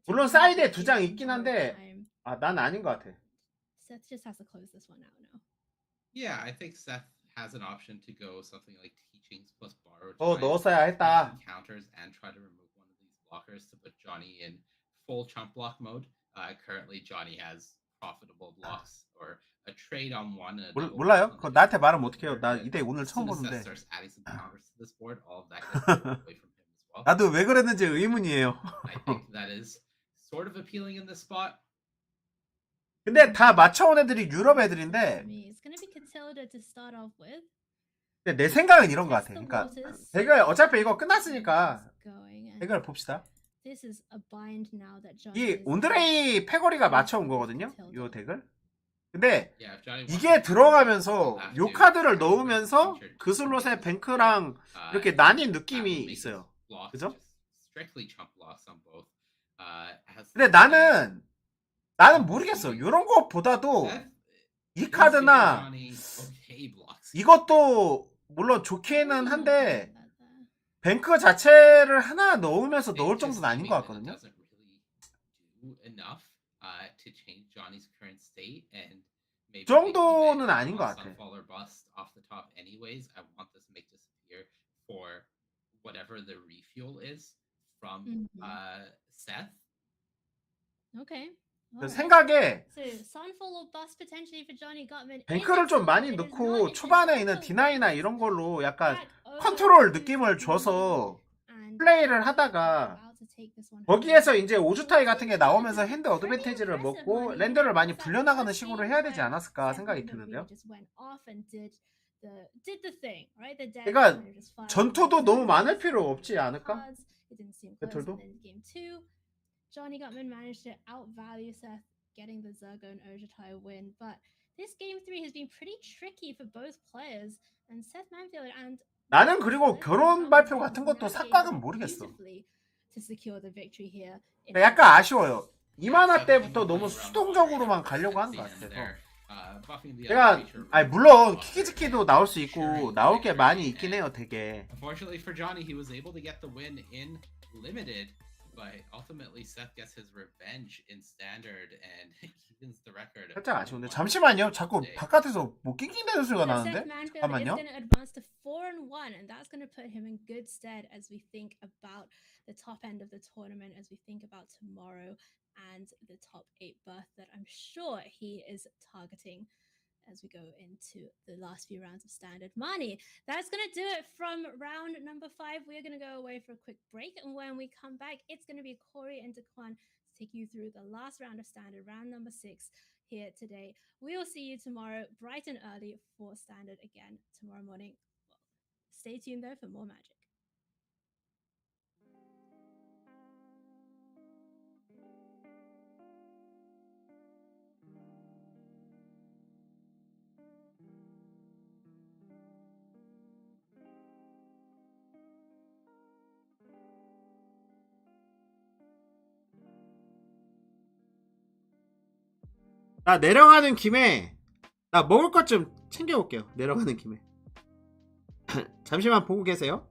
물론 사이드에 2장 있긴 한데 난 아닌 것 같아. Seth just has to close this one out now. Yeah, I think Seth has an option to go something like teachings plus borrowed. 넣었어야 했다. Counters and try to remove one of these blockers to put Johnny in full chump block mode. Currently, Johnny has profitable blocks or a trade on one. 몰라요? 그거 나한테 말은 못해요. 나 이대 오늘 처음 보는데. 나도 왜 그랬는지 의문이에요. I think that is sort of appealing in this spot. 근데 다 맞춰온 애들이 유럽 애들인데. It's gonna be Catilda to start off with. 근데 내 생각은 이런 것 같아. 그러니까 대결 어차피 이거 끝났으니까 대결 봅시다. 이 온드레이 패거리가 맞춰온 거거든요. 이 덱을. 근데 이게 들어가면서 요 카드를 넣으면서 그 슬롯에 뱅크랑 이렇게 나뉜 느낌이 있어요. 그죠? 근데 나는 모르겠어. 요런 것보다도 이 카드나 이것도 물론 좋기는 한데 뱅크 자체를 하나 넣으면서 넣을 정도는 아닌 것 같거든요. 그 정도는 아닌 것 같아. 생각에 뱅크를 좀 많이 넣고 초반에 있는 디나이나 이런 걸로 약간 컨트롤 느낌을 줘서 플레이를 하다가 거기에서 이제 오주타이 같은 게 나오면서 핸드 어드밴티지를 먹고 랜드를 많이 불려나가는 식으로 해야 되지 않았을까 생각이 드는데요. 그러니까 전투도 너무 많을 필요 없지 않을까? 배틀도? Johnny Gutman managed to outvalue Seth, getting the Zergo and Urgetai win, but this game 3 has been pretty tricky for both players, and Seth Manfield and 나는 그리고 결혼 발표 같은 것도 삭각은 모르겠어. 약간 아쉬워요. 이만화 때부터 너무 수동적으로만 가려고 하는 것 같아서. 내가 물론 키키즈키도 나올 수 있고 나올 게 많이 있긴 해요, 되게. Unfortunately for Johnny, he was able to get the win in limited. But ultimately, Seth gets his revenge in standard and evens the record. 살짝 아쉬운데 잠시만요. 자꾸 바깥에서 뭐 낑낑대는 소리가 나는데. 잠깐만요. Is going to advance to 4-1, and that's going to put him in good stead as we think about the top end of the tournament, as we think about tomorrow and the top 8 berth that I'm sure he is targeting as we go into the last few rounds of standard. Mani, that's going to do it from round number 5. We're going to go away for a quick break, and when we come back, it's going to be Corey and Daquan to take you through the last round of standard, round number 6 here today. We'll see you tomorrow bright and early for standard again tomorrow morning. Well, stay tuned though for more magic. 나 내려가는 김에 나 먹을 것 좀 챙겨올게요. 내려가는 김에. 잠시만 보고 계세요.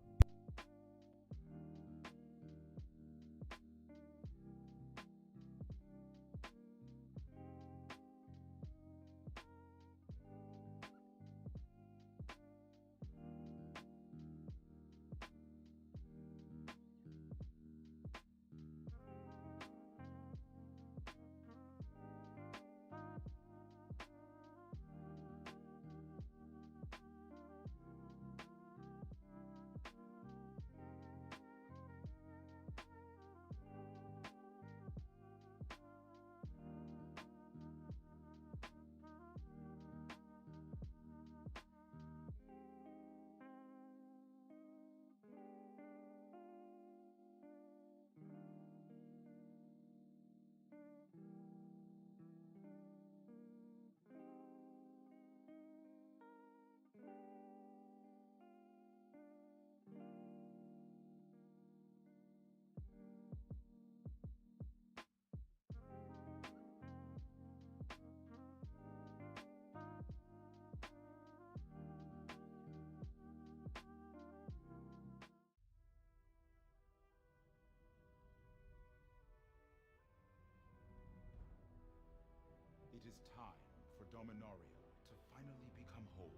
It is time for Dominaria to finally become whole.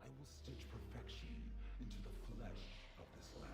I will stitch perfection into the flesh of this land.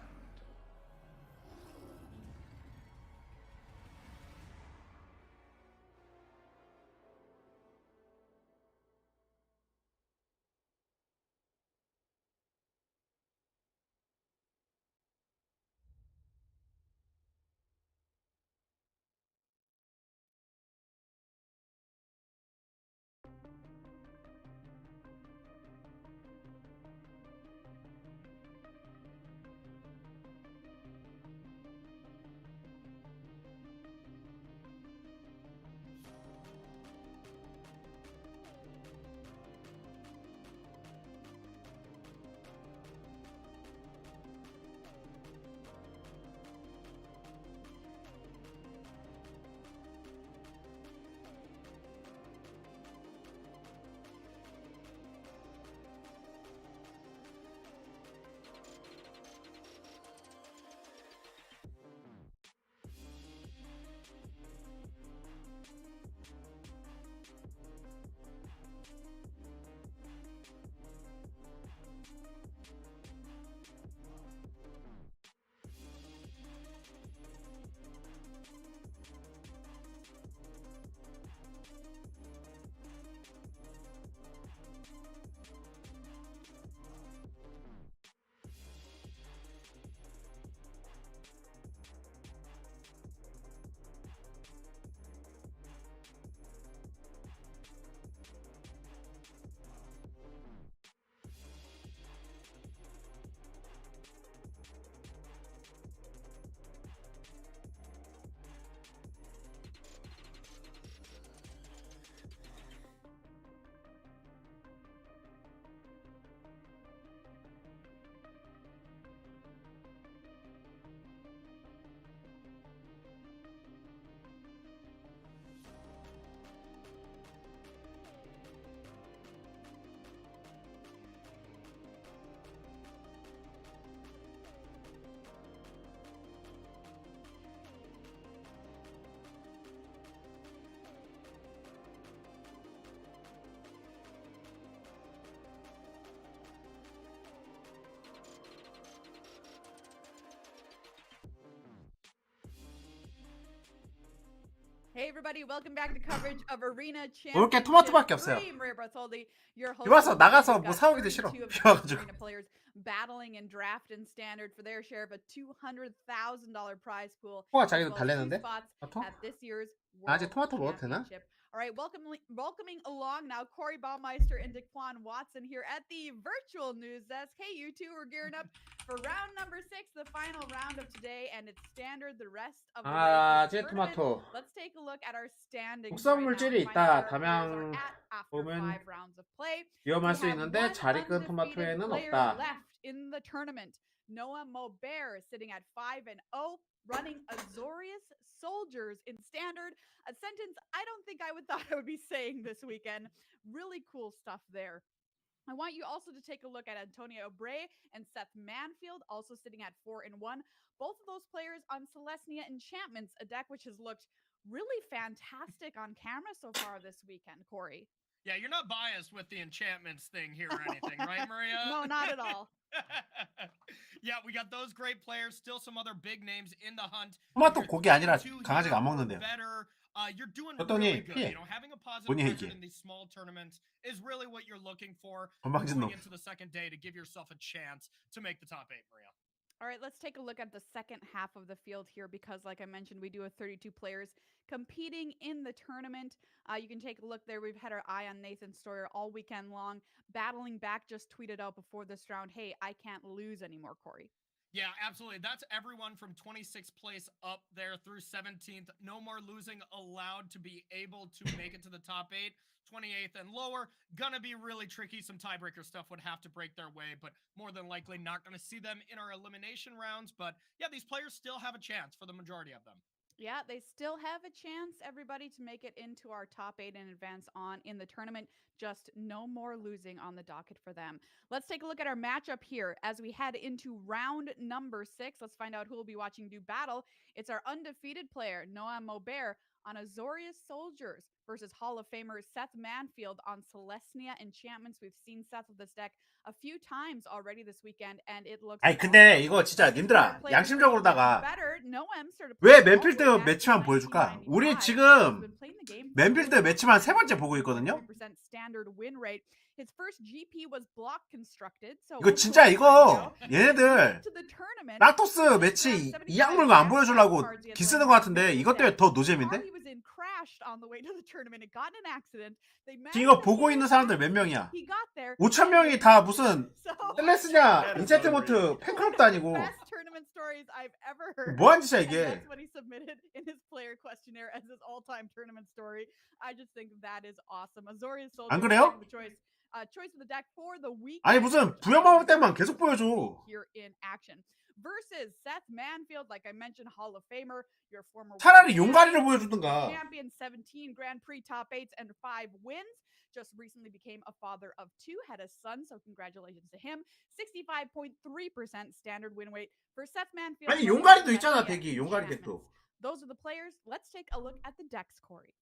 Hey everybody, welcome back to coverage of Arena 먹을 게 Championship 토마토밖에 없어요. 3. Maria Bartholdi, your host. 비 와서 나가서 We've 뭐 got 사오기도 싫어. 32 of 비 the 와가지고. Arena players battling in draft and standard for their share of a $200,000 prize pool. 토마토 as 자기도 well as 2 달래는데? spots 토마토? at this year's 아, 이제 World 토마토 먹어도 되나? Championship. All right, welcoming along now Corey Baumeister and Daquan Watson here at the virtual news desk. Hey, you two are gearing up for round number 6, the final round of today, and it's standard the rest of the way 아, through the 제 tournament. 토마토. Let's take a look at our standings 독성 right now 물질이 and find out 있다. where our players 담양 are at after 보면 5 rounds of play. 위험할 We 수 have 있는데 one 잘 이끈 undefeated 토마토에는 player 없다. left in the tournament. Noah Maubert sitting at 5-0. running Azorius Soldiers in Standard. A sentence I don't think I would thought I would be saying this weekend. Really cool stuff there. I want you also to take a look at Antonio Bray and Seth Manfield, also sitting at 4-1. Both of those players on Celestia Enchantments, a deck which has looked really fantastic on camera so far this weekend, Corey. Yeah, you're not biased with the enchantments thing here or anything, right, Maria? No, not at all. Yeah, we got those great players. Still some other big names in the hunt. 토마토 고기 아니라 강아지가 안 먹는데요. Better. You're doing 어떠니? really good. 예. You know, having a positive 본인이 record 얘기해. in these small tournaments is really what you're looking for 건방진 going 놈. into the second day to give yourself a chance to make the top 8, Maria. All right, let's take a look at the second half of the field here because, like I mentioned, we do have 32 players competing in the tournament. You can take a look there. We've had our eye on Nathan Stoyer all weekend long. Battling Back just tweeted out before this round, hey, I can't lose anymore, Corey. Yeah, absolutely. That's everyone from 26th place up there through 17th. No more losing allowed to be able to make it to the top 8. 28th and lower, gonna be really tricky. Some tiebreaker stuff would have to break their way, but more than likely not gonna see them in our elimination rounds. But yeah, these players still have a chance for the majority of them. Yeah, they still have a chance, everybody, to make it into our top 8 and advance on in the tournament. Just no more losing on the docket for them. Let's take a look at our matchup here as we head into round number 6. Let's find out who will be watching do battle. It's our undefeated player, Noam Maubert, on Azorius Soldiers versus Hall of Famer Seth Manfield on Celestia Enchantments. We've seen Seth with this deck a few times already this weekend, and it looks. 아니 근데 이거 진짜 님들아 양심적으로다가 왜 맨필드 매치만 보여줄까? 우리 지금 맨필드 매치만 3번째 보고 있거든요. 이거 진짜 이거 얘네들 락토스 매치 이 약물만 안 보여주려고 기 쓰는 것 같은데 이것 때문에 더 노잼인데? 지금 이거 보고 있는 사람들 몇 명이야? 5,000명이 다 무슨 셀레스냐 인체트모트 팬클럽도 아니고 뭐한 짓이야 이게. 안 그래요? 아니 무슨 부여마법 때만 계속 보여줘. Versus Seth Manfield, like I mentioned, Hall of Famer, your former 차라리 용가리를 보여주든가. champion, 17 Grand Prix top 8s and 5 wins. Just recently became a father of 2, had a son, so congratulations to him. 65.3% standard win rate for Seth Manfield. 아니 용가리도 있잖아 대기 용가리 덱도. Those are the players. Let's take a look at the decks, Corey.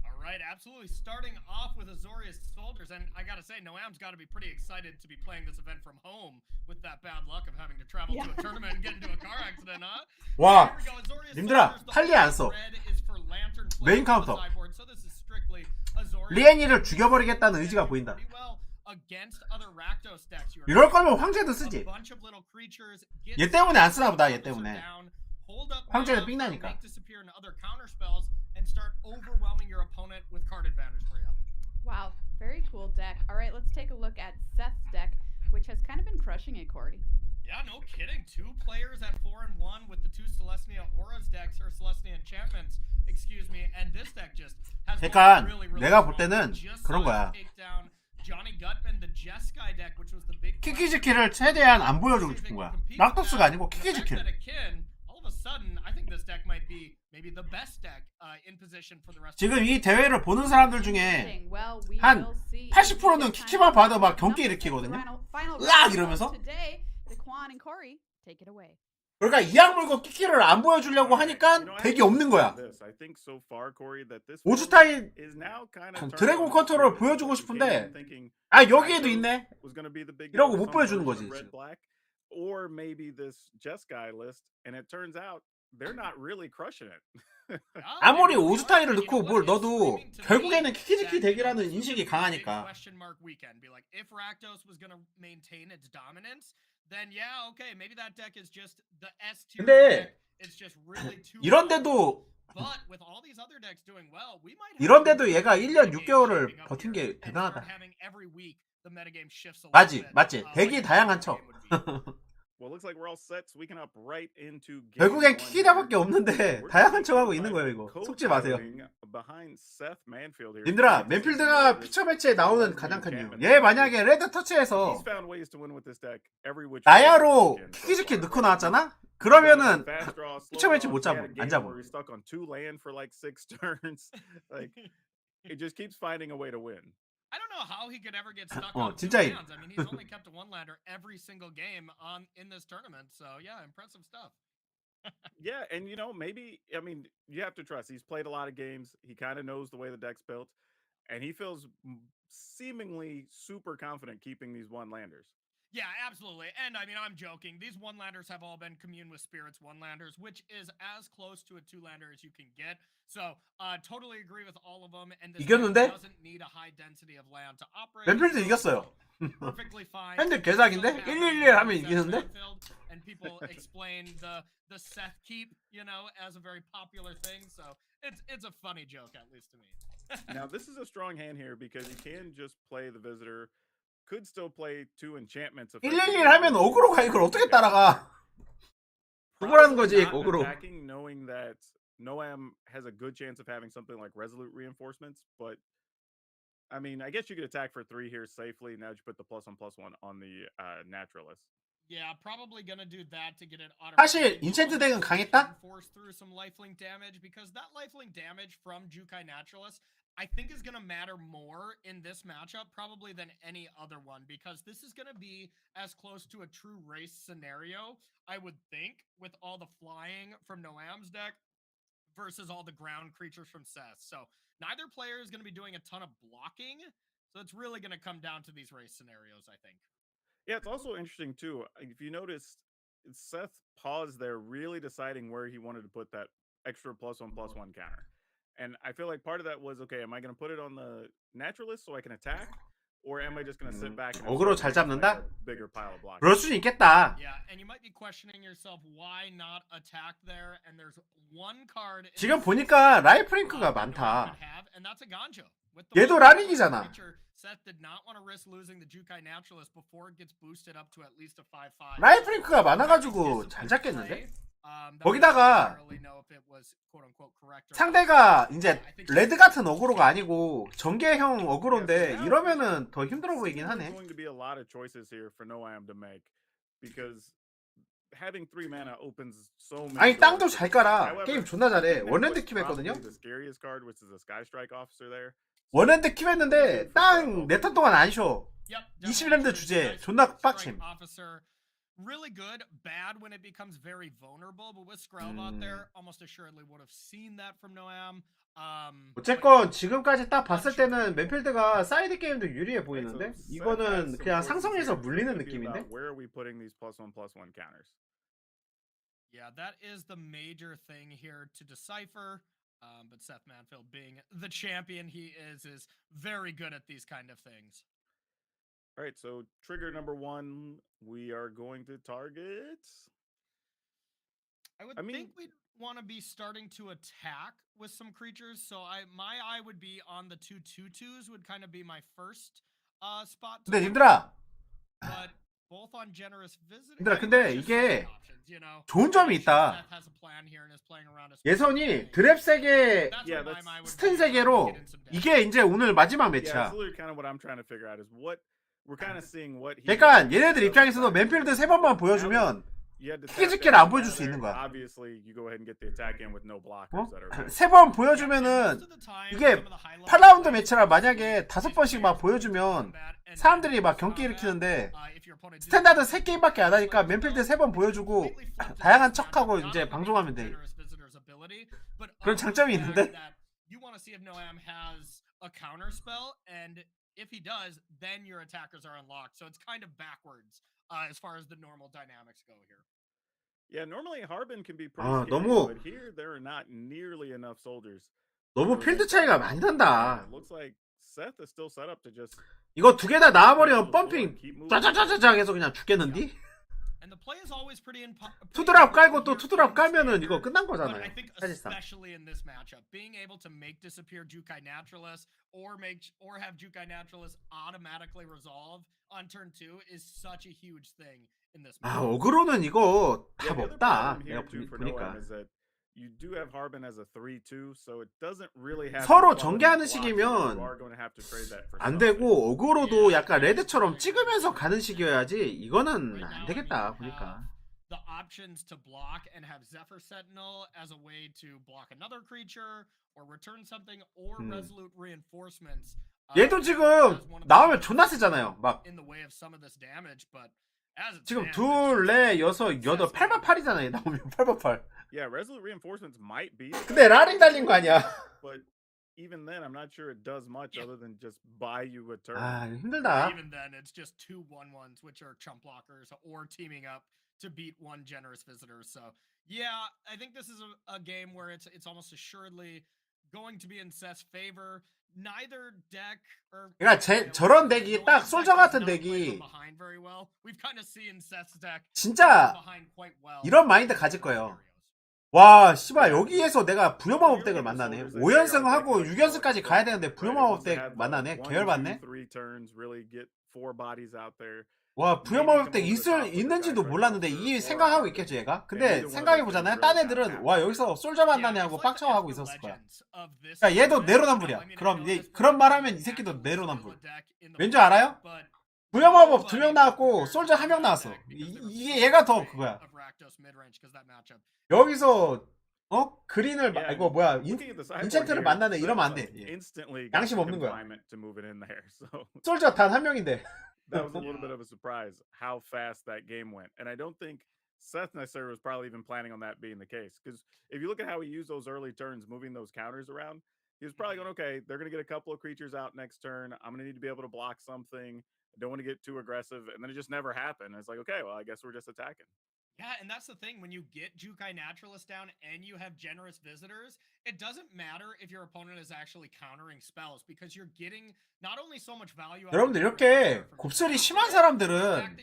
All right, absolutely. Starting off with Azorius Soldiers, and I gotta say, Noam's got to be pretty excited to be playing this event from home with that bad luck of having to travel to a tournament and get into a car accident, huh? 와, 님들아 탈리 안 써. 메인 카운터. 리엔이를 죽여버리겠다는 의지가 보인다. 이럴 거면 황제도 쓰지. 얘 때문에 안 쓰나 보다. 얘 때문에. 황제는 삥나니까. Wow, very cool deck. All right, let's take a look at Seth's deck, which has kind of been crushing it, Corey. Yeah, no kidding. 2 players at 4-1 with the 2 Celestia Auras decks or Celestia Enchantments, excuse me, and this deck just has 그러니까 really, really 내가 볼 때는 그런 거야. Johnny Gutman, the Jeskai deck, which was the big 키키즈키를 최대한 안 보여주고 싶은 거야. 락토스가 아니고 키키즈키. All of a sudden, I think this deck might be maybe the best deck in position for the rest. 지금 이 대회를 보는 사람들 중에 한 80%는 키키만 봐도 막 경기 일으키거든요. 으악 이러면서. 그러니까 이악 물고 키키를 안 보여주려고 하니까 덱이 없는 거야. 오주타인 드래곤 컨트롤을 보여주고 싶은데 아 여기에도 있네 이러고 못 보여주는 거지. Or maybe this Jeskai list, and it turns out they're not really crushing it. 아무리 오주타이를 넣고 뭘 넣어도 결국에는 키키즈키 덱이라는 인식이 강하니까. If Rakdos was going to maintain its dominance, then yeah, okay, maybe that deck is just the S tier deck. It's just really too. 이런데도 But with all these other decks doing well, we might. 이런데도 얘가 1년 6개월을 버틴 게 대단하다. 맞지. 덱이 다양한 척. Well, looks like we're all set, so we can hop right into game. 결국엔 키키다밖에 없는데 다양한 척하고 있는 거예요 이거. 속지 마세요. 님들아, 맨필드가 피처 매치에 나오는 가장 큰 이유. 얘 만약에 레드 터치해서 나야로 키키즈키 넣고 나왔잖아? 그러면은 Fast draw, slow 추첨 매치 draw. 못 He had a 잡음. 안 game 잡음. where he's stuck on 2 land for like 6 turns. Like it just keeps finding a way to win. I don't know how he could ever get stuck 어, on two 진짜 lands. I mean, he's only kept a one-lander every single game in this tournament. So yeah, impressive stuff. Yeah, and you know, maybe I mean, you have to trust. He's played a lot of games. He kind of knows the way the deck's built, and he feels seemingly super confident keeping these one-landers. Yeah, absolutely. And I mean, I'm joking. These one-landers have all been Commune with Spirits one-landers, which is as close to a two-lander as you can get. So, totally agree with all of them. And this 이겼는데? doesn't need a high density of land to operate. 멤필드 이겼어요. Perfectly fine. 핸들 개사기인데? 111 하면 이기는데? And people explain the Seth keep, you know, as a very popular thing. So it's a funny joke, at least to me. Now, this is a strong hand here because he can just play the visitor. Could still play 2 enchantments. 111 하면 어그로가 이걸 어떻게 따라가? 그거라는 거지, Not 어그로. attacking, knowing that Noam has a good chance of having something like resolute reinforcements, but I mean, I guess you could attack for 3 here safely. Now you put the +1/+1 on the naturalist. Yeah, probably gonna do that to get it auto. 사실 인챈트 덱은 강했다? Force through some lifelink damage because that lifelink damage from Jukai Naturalist I think is gonna matter more in this matchup probably than any other one because this is gonna be as close to a true race scenario, I would think, with all the flying from Noam's deck versus all the ground creatures from Seth. So neither player is gonna be doing a ton of blocking, so it's really gonna come down to these race scenarios, I think. Yeah, it's also interesting too. If you notice, Seth paused there, really deciding where he wanted to put that extra +1/+1 counter. And I feel like part of that was, okay, am I going to put it on the naturalist so I can attack? Or am I just going to sit back and 어그로 잘 잡는다? a bigger pile of blocks? 그럴 수는 있겠다. Yeah, and you might be questioning yourself why not attack there and there's one card 지금 보니까 라이프링크가 많다. and that's a Ganjo. 얘도 라링이잖아. Seth did not want to risk losing the Jukai Naturalist before it gets boosted up to at least a 5/5. 라이프링크가 많아가지고 잘 잡겠는데? 거기다가 상대가 이제 레드 같은 어그로가 아니고 전개형 어그로인데 이러면은 더 힘들어 보이긴 하네. Going to be a lot of choices here for Noam to make because having 3 mana opens so many. 아니 땅도 잘 깔아. 게임 존나 잘해. 원핸드 킵 했거든요. The scariest card, which is a Sky Strike officer there. 원핸드 킵 했는데 땅 내 턴 동안 안 쉬어. 20랜드 주제 존나 빡침. Really good, bad when it becomes very vulnerable, but with Skrelv out there, almost assuredly would have seen that from Noam. 어쨌건 지금까지 딱 봤을 때는 맨필드가 사이드 게임도 유리해 보이는데 이거는 그냥 상성에서 물리는 느낌인데? Where are we putting these +1/+1 counters? Yeah, that is the major thing here to decipher. But Seth Manfield, being the champion he is very good at these kind of things. All right, so trigger number 1, we are going to target. I think we'd want to be starting to attack with some creatures. So my eye would be on the 2/2/2s would kind of be my first spot. 근데 님들아, But both on generous visit. 님들아 근데 이게 좋은 점이 있다. 예선이 드랩 세계, 스탠 세계로 이게 이제 오늘 마지막 매치야. 그러니까 얘네들 입장에서도 맨필드 3번만 보여주면 크게짓게를 안 보여줄 수 있는 거야. 3번 보여주면은 이게 8라운드 매치라 만약에 5번씩 막 보여주면 사람들이 막 경기 일으키는데 스탠다드 3게임밖에 안 하니까 맨필드 3번 보여주고 다양한 척하고 이제 방송하면 돼. 그런 장점이 있는데 if he does, then your attackers are unlocked. So it's kind of backwards as far as the normal dynamics go here. Yeah, normally Harbin can be pretty scary, 너무 but here there are not nearly enough soldiers. 너무 필드 차이가 많이 난다. Looks like Seth is still set up to just. 이거 두 개 다 나와버리면 펌핑 짜자자자자 해서 그냥 죽겠는디? 투드랍 깔고 또 투드랍 깔면은 이거 끝난 거잖아요. 사실상. Especially in this matchup, being able to make disappear Jukai Naturalist or have Jukai Naturalist automatically resolve on turn 2 is such a huge thing in this matchup. 아, 어그로는 이거 답 없다. 내가 보니까. You do have Harbin as a 3/2, so it doesn't really have. 서로 전개하는 식이면 안 되고 어그로도 약간 레드처럼 찍으면서 가는 식이어야지 이거는 안 되겠다 보니까. The options to block and have Zephyr Sentinel as a way to block another creature or return something or resolute reinforcements. 얘도 지금 나오면 존나 세잖아요. 막 in the way of some of this damage, but as it 지금 stands, 둘, 넷, 여섯, 여덟, 8번 8이잖아요. 나오면 8번 8. Yeah, resolute reinforcements might be. 근데 라린 달린 거 아니야? But even then, I'm not sure it does much other than just buy you a turn. 아, 힘들다. even then, it's just 2 1/1s, which are chump blockers, or teaming up to beat one generous visitor. So, yeah, I think this is a game where it's almost assuredly going to be in Seth's favor. Neither deck or 그러니까 저런 덱이 딱 솔저 같은 덱이 behind very well. We've kind of seen Seth's deck 진짜 behind quite well. 이런 마인드 가질 거예요. 와, 씨발 여기에서 내가 부여마법 덱을 만나네. 5연승하고 6연승까지 가야 되는데 부여마법 덱 만나네. 계열받네. 와, 부여마법 덱 있는지도 몰랐는데 이 생각하고 있겠죠 얘가. 근데 생각해보잖아요. 딴 애들은 와 여기서 솔저 만나냐고 빡쳐하고 있었을 거야. 야, 얘도 내로남불이야. 그런 말 하면 이 새끼도 내로남불. 왠지 알아요? 부여마법 2명 나왔고 솔저 1명 나왔어. 이게 얘가 더 그거야. 여기서 그린을 이거 뭐야 인챈트를 만나네 이러면 안 돼. 양심 없는 거야. 솔저 단 1명인데. That was a little bit of a surprise how fast that game went. And I don't think Seth necessarily was probably even planning on that being the case. Because if you look at how he used those early turns, moving those counters around, he was probably going, okay, they're going to get a couple of creatures out next turn. I'm going to need to be able to block something. I don't want to get too aggressive. And then it just never happened. It's like, okay, well, I guess we're just attacking. Yeah, and that's the thing. When you get Jukai Naturalist down and you have generous visitors, it doesn't matter if your opponent is actually countering spells because you're getting not only so much value. 여러분들 이렇게 곱슬이 심한 사람들은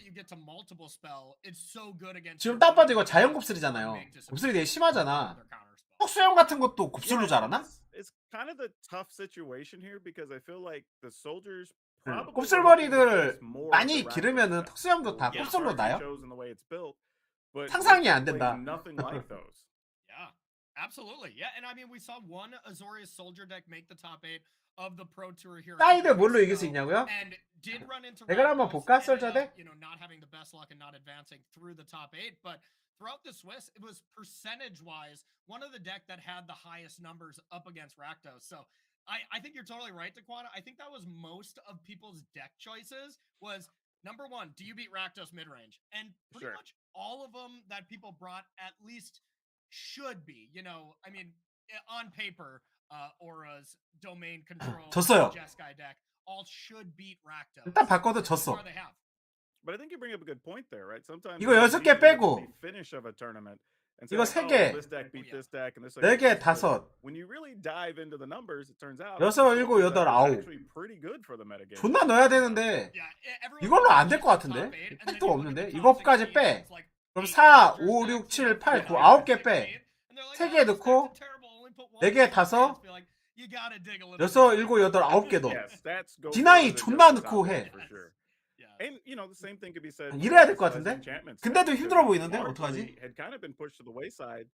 지금 딱 봐도 이거 자연 곱슬이잖아요. 곱슬이 되게 심하잖아. 턱수염 같은 것도 곱슬로 자라나? It's kind of the tough situation here because I feel like the soldiers 곱슬머리들 많이 기르면은 턱수염도 다 곱슬로 나요? 상상이 안 된다. Yeah, absolutely. Yeah, and I mean we saw one Azorius soldier deck make the top 8 of the Pro Tour here. 사이드 뭘로 이길 수 있냐고요? 내가 한번 볼까? 솔저 덱? You know, not having the best luck and not advancing through the top 8, but throughout the Swiss, it was percentage-wise one of the deck that had the highest numbers up against Rakdos. So I think you're totally right, Daquana. I think that was most of people's deck choices was number 1, do you beat Rakdos mid-range? And pretty much all of them that people brought at least should be, you know, I mean, on paper, Aura's domain control, 졌어요. Jeskai deck, all should beat Rakdos. 일단 바꿔도 졌어. But I think you bring up a good point there, right? Sometimes 이거 6개 빼고 finish of a tournament. 이거 3개, 4개, 5. When you really dive into the numbers, it turns out 6, 7, 8, 9. 존나 넣어야 되는데 이걸로 안 될 것 같은데? 팩트가 없는데? 이거까지 빼. 그럼 4, 5, 6, 7, 8, 9, 9개 빼. 3개 넣고 4개, 5, 6, 7, 8, 9개 넣어. 디나이 존나 넣고 해. And you know the same thing could be said. 이래야 될 것 같은데? 근데도 힘들어 보이는데 어떡하지? Had kind of been pushed to the wayside,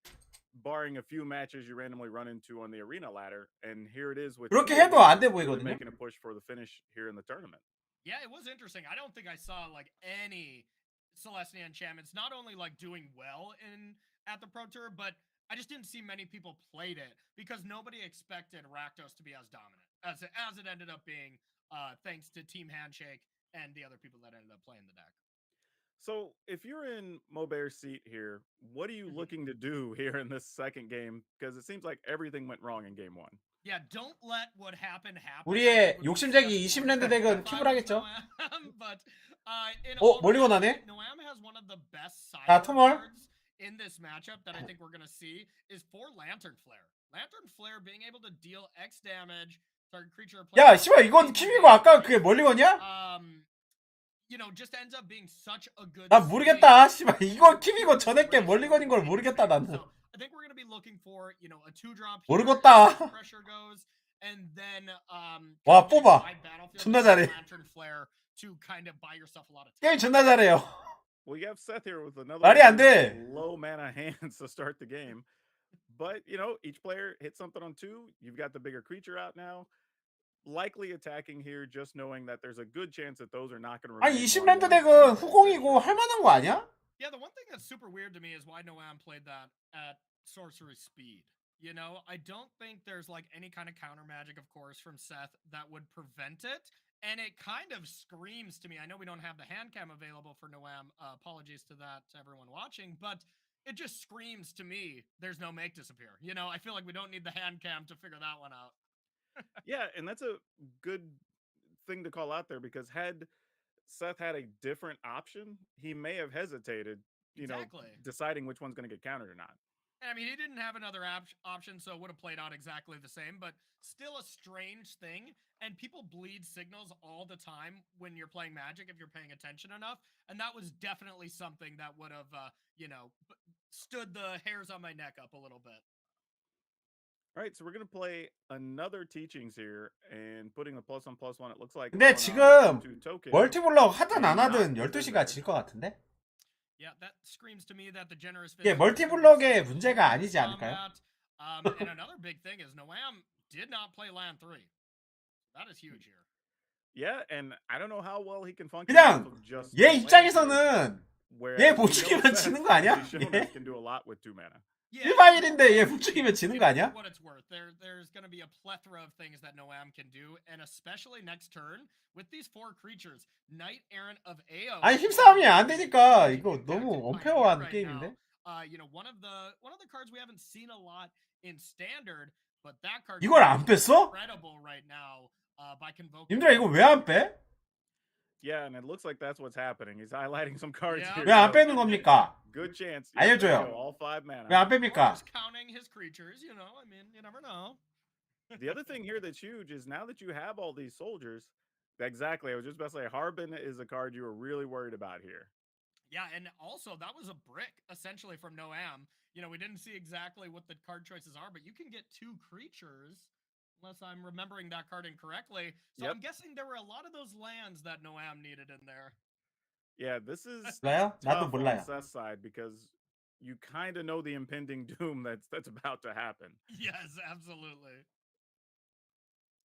barring a few matches you randomly run into on the arena ladder, and here it is with 그렇게 해도 안 돼 보이거든요. making a push for the finish here in the tournament. Yeah, it was interesting. I don't think I saw like any Celestia enchantments not only like doing well at the Pro Tour, but I just didn't see many people played it because nobody expected Rakdos to be as dominant as it ended up being, thanks to Team Handshake and the other people that ended up playing the deck. So if you're in Mobert's seat here, what are you looking to do here in this second game? Because it seems like everything went wrong in game 1. Yeah, don't let what happened happen. 우리의 욕심쟁이 20랜드 덱은 킵을 하겠죠? But, 멀리건 하네? Noam has one of the best side 투멀? cards in this matchup that I think we're going to see is for Lantern Flare. Lantern Flare being able to deal X damage. 야, 씨발 이건 킵이고 아까 그게 멀리건이야? You know, just ends up being such a good. 나 모르겠다. 씨발 이건 킵이고 전에 게 멀리건인 걸 모르겠다 나는. I think we're going to be looking for, you know, a 2-drop. 모르겠다. Pressure goes and then 와, 뽑아. 존나 잘해. Lantern Flare to kind of buy yourself a lot of 게임 time. 존나 잘해요. Well, you have Seth here with another 말이 안 돼. low mana hands to start the game. But, you know, each player hits something on 2. You've got the bigger creature out now. Likely attacking here, just knowing that there's a good chance that those are not going to. 아니 20랜드 덱은 후공이고 할 만한 거 아니야? Yeah, the one thing that's super weird to me is why Noam played that at sorcery speed. You know, I don't think there's like any kind of counter magic, of course, from Seth that would prevent it. And it kind of screams to me. I know we don't have the hand cam available for Noam. Apologies to that to everyone watching, but it just screams to me there's no make disappear. You know, I feel like we don't need the hand cam to figure that one out. Yeah, and that's a good thing to call out there because had Seth had a different option, he may have hesitated, Exactly. deciding which one's going to get countered or not. I mean, he didn't have another option, so it would have played out exactly the same, but still a strange thing. And people bleed signals all the time when you're playing Magic if you're paying attention enough. And that was definitely something that would have, stood the hairs on my neck up a little bit. All right, so we're going to play another teachings here and putting the +1/+1. It looks like 근데 지금 멀티블럭 하든 안 하든 12시가 질 것 같은데? Yeah, that screams to me that the generous 이게 멀티블럭의 문제가 아니지 않을까요? And another big thing is Noam did not play land 3. That is huge here. Yeah, and I don't know how well he can function. 그냥 얘 입장에서는 얘 못 죽이면 지는 거 아니야? 얘 can do a lot with 2 mana. 1바 1인데 얘 못 죽이면 지는 거 아니야? What it's worth. There's going to be a plethora of things that Noam can do, and especially next turn with these 4 creatures, Knight Errant of AO. 아니 힘싸움이 안 되니까 이거 너무 언페어한 게임인데? One of the cards we haven't seen a lot in standard, but that card 이걸 안 뺐어? incredible right now by convoking. 님들아 이거 왜 안 빼? Yeah, and it looks like that's what's happening. He's highlighting some cards here. 왜 안 빼는 겁니까? Good chance. 알려줘요. All 5 mana. 왜 안 뺍니까? Just counting his creatures, I mean, you never know. The other thing here that's huge is now that you have all these soldiers, exactly, I was just about to say, Harbin is a card you were really worried about here. Yeah, and also that was a brick essentially from Noam. We didn't see exactly what the card choices are, but you can get 2 creatures, unless I'm remembering that card incorrectly. So I'm guessing there were a lot of those lands that Noam needed in there. Yeah, this is 몰라요? 나도 tough 몰라요. on Seth's side because you kind of know the impending doom that's about to happen. Yes, absolutely.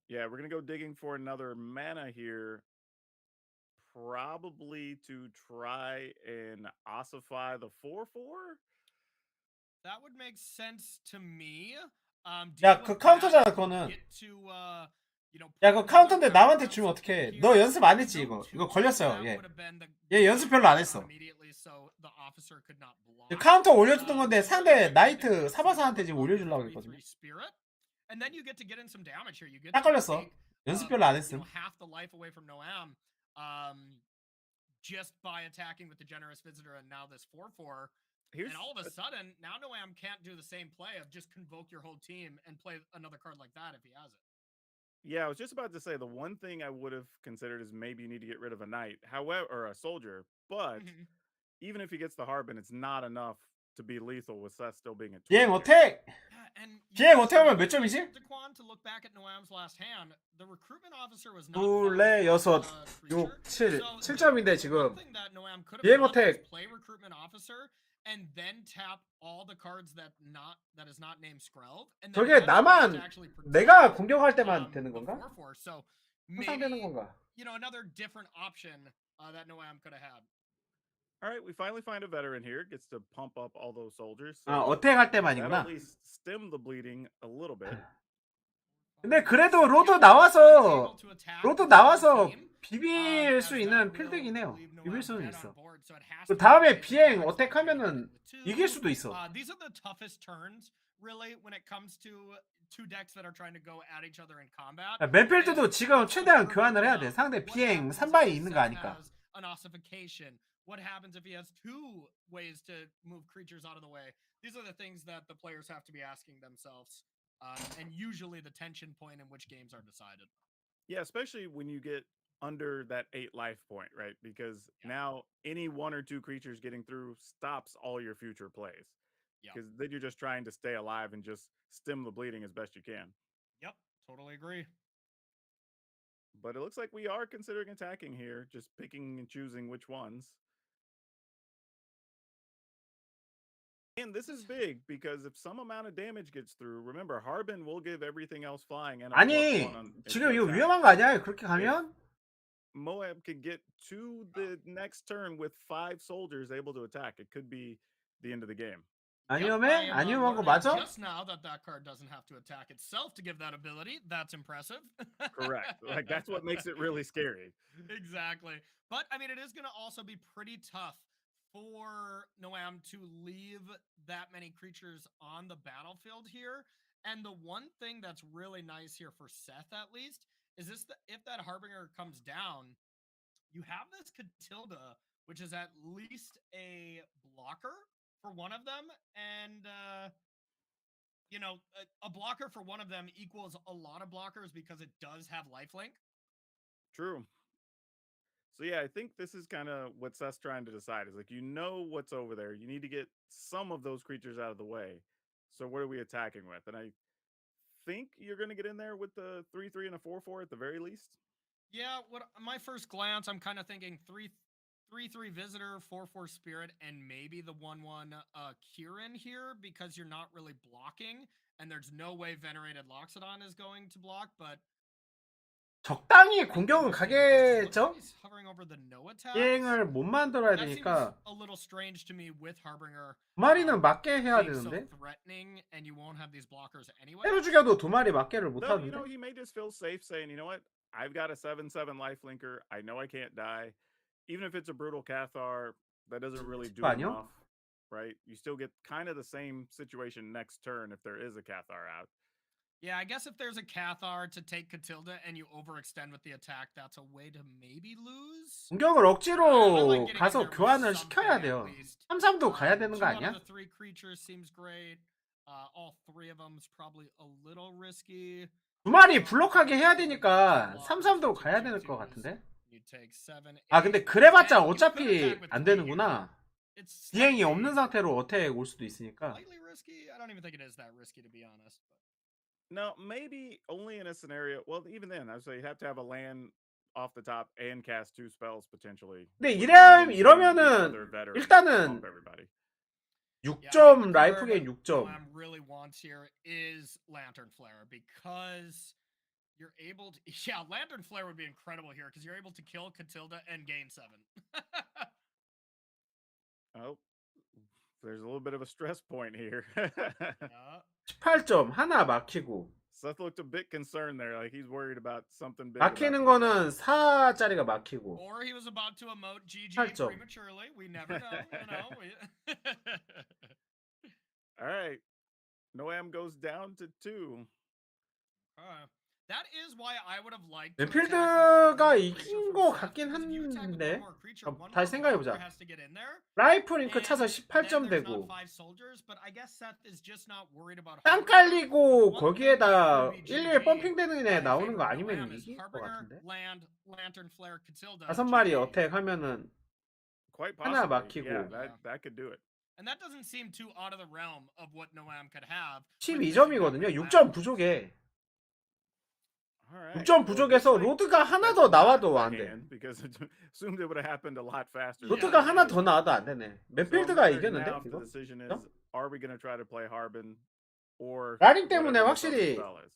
Yeah, we're gonna go digging for another mana here. Probably to try and ossify the 4/4. That would make sense to me. 야, 그 카운터잖아, 그거는. 야, 그거 카운터인데 남한테 주면 어떡해. 너 연습 안 했지, 이거. 이거 걸렸어요, 얘. 얘 연습 별로 안 했어. 카운터 올려주는 건데 상대 나이트 사바사한테 지금 올려주려고 했거든요. 딱 걸렸어. 연습 별로 안 했음. Just by attacking with the generous visitor and now this 4/4. And all of a sudden, now Noam can't do the same play of just convoke your whole team and play another card like that if he has it. Yeah, I was just about to say the one thing I would have considered is maybe you need to get rid of a knight, however, or a soldier. But even if he gets the Harbin, it's not enough to be lethal with Seth still being at 20. 비행 어택! 비행 어택하면 몇 점이지? To look back at Noam's last hand, the recruitment officer was not 둘, 넷, 여섯, 6, 7. 7점인데 지금 비행 어택 play recruitment officer and then tap all the cards that is not named Skrelv. 저게 나만 내가 공격할 때만 되는 건가? So 항상 되는 건가? Another different option that Noam could have had. All right, we finally find a veteran here. Gets to pump up all those soldiers. So 아, 어택할 that'll 때만이구나. at least stem the bleeding a little bit. 근데 그래도 로드 나와서 비빌 수 있는 필드긴 해요. 비빌 수는 있어. 그 다음에 비행 어택하면은 이길 수도 있어. These are the toughest turns, really, when it comes to 2 decks that are trying to go at each other in combat. 맨필드도 지금 최대한 교환을 해야 돼. 상대 비행 3바에 있는 거 아니까. An ossification. What happens if he has 2 ways to move creatures out of the way? These are the things that the players have to be asking themselves, and usually the tension point in which games are decided. Yeah, especially when you get under that 8 life point, right? Because now any 1 or 2 creatures getting through stops all your future plays. Because then you're just trying to stay alive and just stem the bleeding as best you can. Yep, totally agree. But it looks like we are considering attacking here, just picking and choosing which ones. And this is big because if some amount of damage gets through, remember Harbin will give everything else flying. And 아니 지금 이거 위험한 거 아니야? 그렇게 가면? Moab can get to the next turn with 5 soldiers able to attack. It could be the end of the game. 아니오메? 아니오메 거 learning 맞아? just now that that card doesn't have to attack itself to give that ability. That's impressive. Correct. Like that's what makes it really scary. Exactly. But I mean, it is going to also be pretty tough for Noam to leave that many creatures on the battlefield here. And the one thing that's really nice here for Seth, at least, is this: if that Harbinger comes down, you have this Catilda, which is at least a blocker for one of them, and you know, a blocker for one of them equals a lot of blockers because it does have lifelink. True. So yeah, I think this is kind of what Seth's trying to decide. Is like, you know what's over there. You need to get some of those creatures out of the way. So what are we attacking with? And I think you're going to get in there with the 3/3 and a 4/4 at the very least. Yeah, what my first glance, I'm kind of thinking 3/3 visitor, 4/4 spirit, and maybe the 1/1 Kieran here, because you're not really blocking, and there's no way Venerated Loxodon is going to block, but 적당히 공격은 가겠죠? he's hovering over the no attack. 비행을 못 만들어야 That seems 되니까 a little strange to me with Harbinger. 두 마리는 맞게 해야 being so 되는데 threatening, and you won't have these blockers anyway. 때려 죽여도 두 마리 맞게를 못 No, you know, 하는데 he may just feel safe saying, you know what? I've got a 7/7 lifelinker. I know I can't die. Even if it's a brutal Cathar, that doesn't really do 아니요? enough, right? You still get kind of the same situation next turn if there is a Cathar out. Yeah, I guess if there's a Cathar to take Catilda and you overextend with the attack, that's a way to maybe lose. 공격을 I 억지로 like getting in 가서 there with 교환을 something 시켜야 at 돼요. least. 3/3도 가야 되는 Two 거 out 아니야? of the 3 creatures seems great. All 3 of them is probably a little risky. 두 마리 블록하게 해야 되니까 3/3도 가야 되는 것 같은데. You take 7, 아 8, 근데 그래봤자 10. You could 어차피 attack with 안 3 되는구나. here. It's 비행이 slightly- 없는 상태로 어택 올 수도 있으니까. slightly risky. I don't even think it is that risky, to be honest. But No, maybe only in a scenario. Well, even then, I'd say you'd have to have a land off the top and cast 2 spells potentially. 근데 with one of them being the 이러면은 other veteran to 일단은 bump everybody. yeah, I think 6점 the 라이프 card 게임 6점. Noam really wants here is Lantern Flare, because you're able to. Yeah, Lantern Flare would be incredible here because you're able to kill Catilda and gain 7. Oh, there's a little bit of a stress point here. Yeah. 18점 하나 막히고 Seth looked a bit concerned there, like he's worried about something big. 막히는 about 거는 4짜리가 막히고 Or he was about to emote GG 8점. prematurely. We never know, you know. All right, Noam goes down to 2. That is why I would have liked. 멤필드가 이긴 거 같긴 한데 다시 생각해보자. 라이프 링크 차서 18점 되고 땅 깔리고 거기에다 1, 2에 펌핑 되는 애 나오는 거 아니면 이길 것 같은데. 5마리 어택 하면은 Quite 하나 possibly. 막히고. Yeah, that could do it. And that doesn't seem too out of the realm of what Noam could have. 12점이거든요. 6점 부족해. All right. 6점 부족해서 로드가 하나 더 나와도 안 돼. Because it assumed it would have happened a lot faster. 로드가 하나 더 나와도 안 되네. 멤필드가 이겼는데 Now, 이거? the decision is, are we going to try to play Harbin or 라링 때문에 whatever the 확실히 spell is?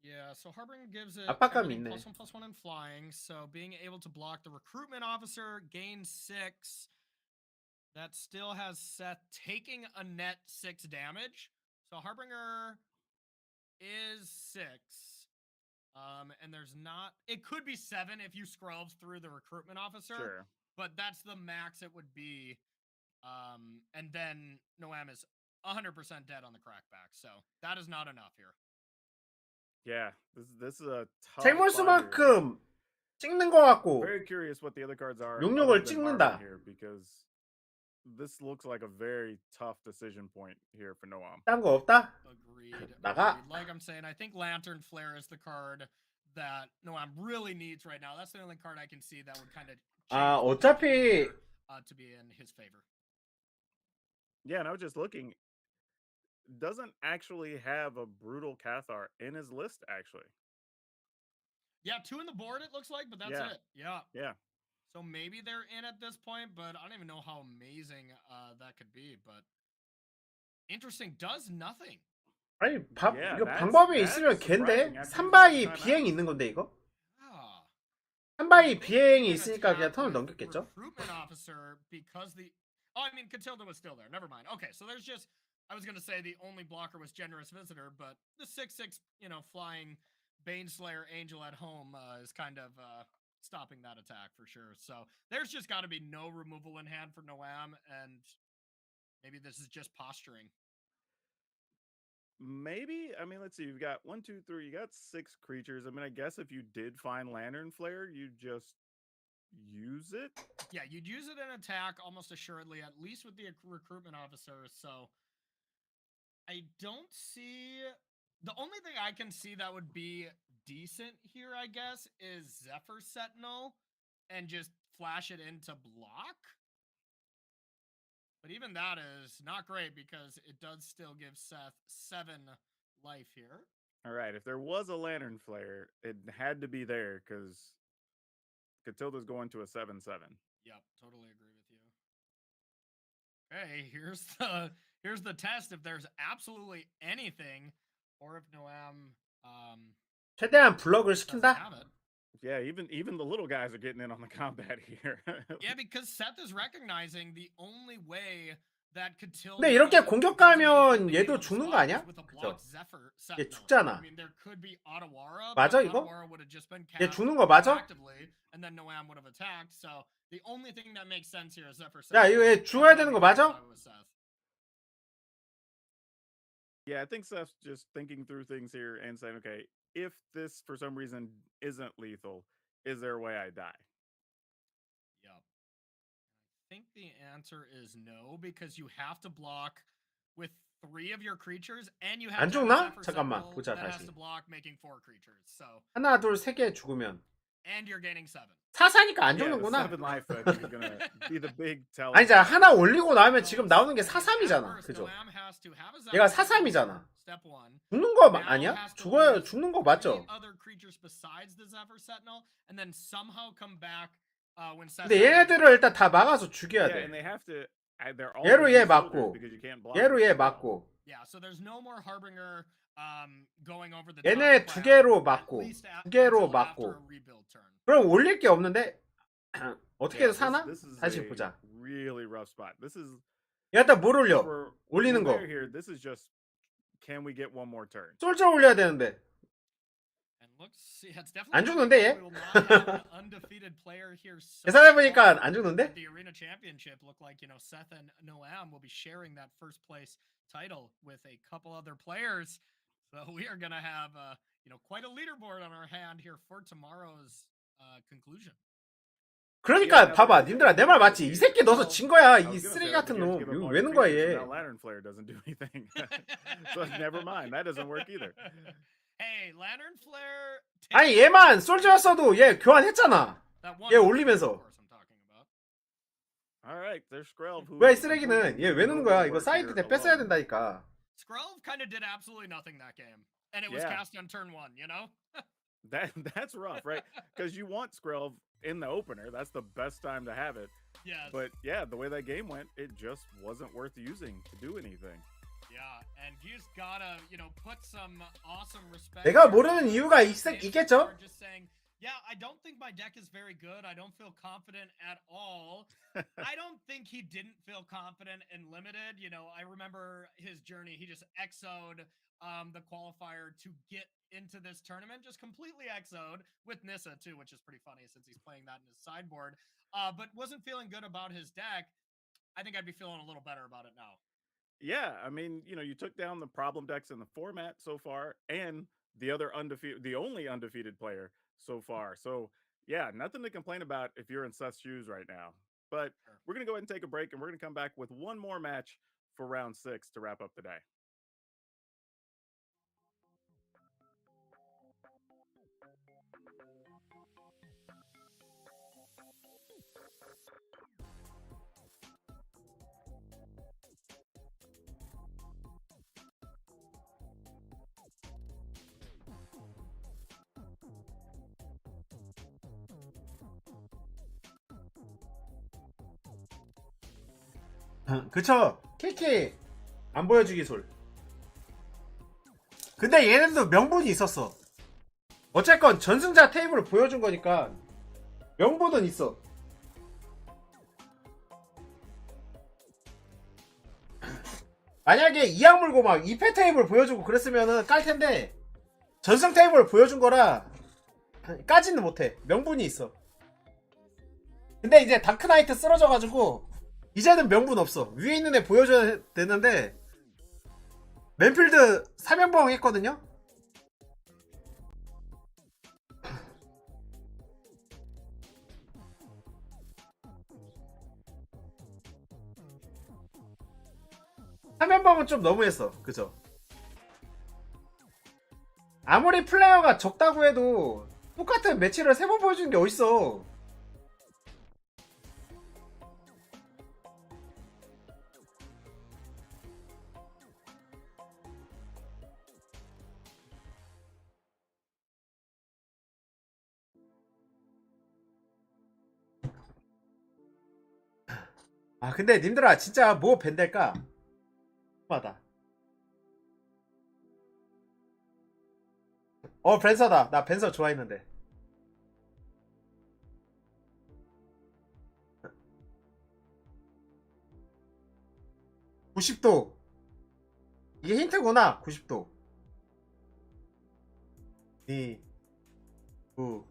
Yeah, so Harbinger gives it 압박감이 everything 있네. +1/+1 in flying, so being able to block the recruitment officer, gain 6. That still has Seth taking a net 6 damage. So Harbinger is 6. And there's not... It could be 7 if you scrub through the recruitment officer. Sure. But that's the max it would be. And then Noam is 100% dead on the crackback. So that is not enough here. Yeah, this is a tough 쟁몰수만큼 찍는 거 같고 Very curious what the other cards are. 용력을 other than 찍는다. Harbin here, because this looks like a very tough decision point here for Noam. 딴 거 없다? Agreed. 나가. Like I'm saying, I think Lantern Flare is the card that Noam really needs right now. That's the only card I can see that would kind of 아 어차피 to be in his favor. Yeah, and I was just looking. Doesn't actually have a brutal Cathar in his list, actually. Yeah, 2 in the board it looks like, but that's Yeah. it. Yeah. Yeah. So maybe they're in at this point, but I don't even know how amazing that could be. But interesting, does nothing. 아니 Yeah, 이거 that's- 방법이 that's 있으면 surprising 걘데 after 3바이 time 비행 out. 있는 건데 이거? Ah. 한 바위 비행이 있으니까 그냥 턴을 넘겼겠죠? Recruitment officer because the I mean Catilda was still there. Never mind. Okay, so there's just I was gonna say the only blocker was Generous Visitor, but the 6/6 flying Baneslayer Angel at home is kind of stopping that attack for sure. So there's just got to be no removal in hand for Noam, and maybe this is just posturing. Maybe. I mean, let's see. You've got 1, 2, 3. You got 6 creatures. I mean, I guess if you did find Lantern Flare, you'd just use it. Yeah, you'd use it in attack almost assuredly, at least with the recruitment officer. So I don't see the only thing I can see that would be decent here, I guess, is Zephyr Sentinel and just flash it into block. But even that is not great because it does still give Seth 7 life here. All right. If there was a Lantern Flare, it had to be there because Catilda's going to a 7/7. Yep, totally agree with you. Okay, here's the test. If there's absolutely anything, or if Noam 최대한 블럭을 doesn't 시킨다? have it. Yeah, even the little guys are getting in on the combat here. Yeah, because Seth is recognizing the only way that Catilda. 근데 이렇게 공격 가면 얘도 죽는 거 아니야? With a 그죠? blocked Zephyr 얘 Sentinel. 죽잖아. I mean, there could be Otawara, 맞아, but 이거? Otawara would have just been 얘 cast 죽는 거 맞아? actively, and then Noam would have attacked. So the only thing that makes sense here is Zephyr 야, Sentinel. 이거 얘 죽어야 되는 거 맞아? Yeah, I think Seth's just thinking through things here and saying, okay, if this for some reason isn't lethal, is there a way I die? Yep. I think the answer is no, because you have to block with 3 of your creatures, and you have 안 to have 죽나? Zephyr 잠깐만, Sentinel 보자, that has 다시. to block making 4 creatures. So 하나, 둘, 세 개 죽으면 and you're gaining 7. 사사니까 안 Yeah, the 죽는구나. 7 life I think is gonna be the big tell. 아니, 자, 하나 올리고 나면 지금 나오는 게 4-3이잖아. 그죠? 얘가 4-3이잖아. Step 1. 죽는 거 아니야? 죽는 거 맞죠? Other creatures besides the Zephyr Sentinel, and then somehow come back when Seth. 근데 얘네들을 일단 다 막아서 죽여야 Yeah, 돼. and they have to. They're all 얘로 얘 soldiers 맞고, because you can't block 얘로 얘 them. 맞고, Yeah, so there's no more Harbinger going over the 얘네 top 두 crowd, 개로 at 맞고, least 두 개로 until after 맞고. a rebuild turn. 그럼 올릴 게 없는데 어떻게 Yeah, 해서 사나? this is 다시 a 보자. really rough spot. This is 일단 뭘 올려? for 올리는 거. We're here. This is just can we get one more turn? 솔저 올려야 되는데. And looks, yeah, it's definitely 안 죽는데, 얘? we will not have an undefeated player here so 계산해보니까 far. 안 죽는데? The Arena Championship look like, Seth and Noam will be sharing that first place title with a couple other players. So we are going to have, quite a leaderboard on our hand here for tomorrow's conclusion. 그러니까 Yeah, 봐봐, but- 님들아 내 말 맞지? 이 새끼 넣어서 진 거야. I 이 was gonna 쓰레기 say, 같은 you 놈. give up 이거 all 왜 your 넣은 거야 creatures, 얘? so now Lantern Flare doesn't do anything. So never mind. That doesn't work either. Hey, Lantern Flare. 아니 얘만 솔저였어도 얘 교환했잖아. That one 얘 올리면서. of course I'm talking about. All right, there's Skrelv. who 뭐야 이 is 쓰레기는 얘 왜 넣는 doing 거야? the 이거 work 사이트 here 때 뺐어야 alone. 된다니까. Skrelv kind of did absolutely nothing that game. And it was Yeah. cast on turn 1, That's rough, right? Because you want Skrelv in the opener. That's the best time to have it. Yes. But yeah, the way that game went, it just wasn't worth using to do anything. Yeah, and you just gotta, put some awesome respect. 내가 모르는 이유가 있겠죠? Just saying, yeah, I don't think my deck is very good. I don't feel confident at all. I don't think he didn't feel confident in limited. I remember his journey. He just XO'd the qualifier to get into this tournament, just completely XO'd with Nissa too, which is pretty funny since he's playing that in his sideboard. But wasn't feeling good about his deck. I think I'd be feeling a little better about it now. Yeah, I mean, you took down the problem decks in the format so far, and the only undefeated player so far. So yeah, nothing to complain about if you're in Seth's shoes right now. But we're gonna go ahead and take a break, and we're gonna come back with one more match for round 6 to wrap up the day. 그쵸? 키키 안 보여주기 솔. 근데 얘네도 명분이 있었어. 어쨌건 전승자 테이블을 보여준 거니까 명분은 있어. 만약에 이악 물고 막 2패 테이블 보여주고 그랬으면은 깔 텐데 전승 테이블 보여준 거라 까지는 못해. 명분이 있어. 근데 이제 다크나이트 쓰러져가지고 이제는 명분 없어. 위에 있는 애 보여줘야 되는데 맨필드 3연봉 했거든요. 화면방은 좀 너무했어. 그죠? 아무리 플레이어가 적다고 해도 똑같은 매치를 3번 보여주는 게 어딨어. 아 근데 님들아 진짜 뭐 밴될까? 맞다. 벤서다. 나 벤서 좋아했는데. 90도. 이게 힌트구나. 90도. 2 9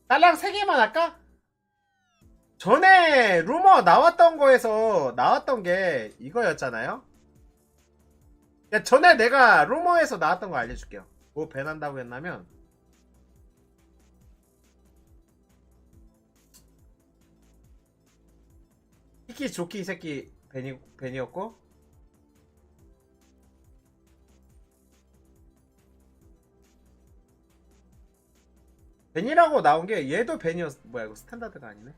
딸랑 3개만 할까? 전에 루머 나왔던 거에서 나왔던 게 이거였잖아요? 야, 전에 내가 루머에서 나왔던 거 알려줄게요. 뭐 밴한다고 했냐면 히키 조키 이 새끼 밴이었고 밴이라고 나온 게 얘도 밴이었. 뭐야 이거 스탠다드가 아니네.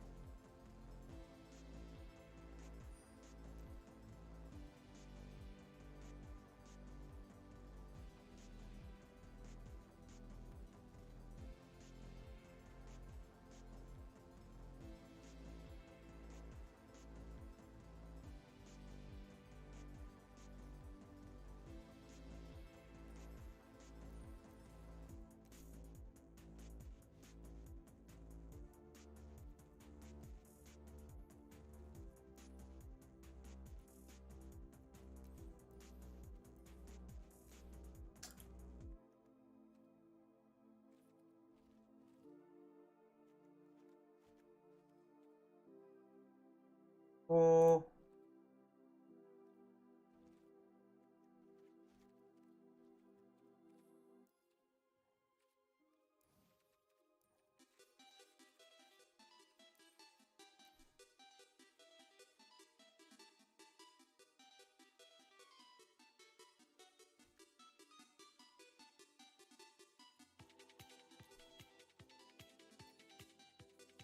어...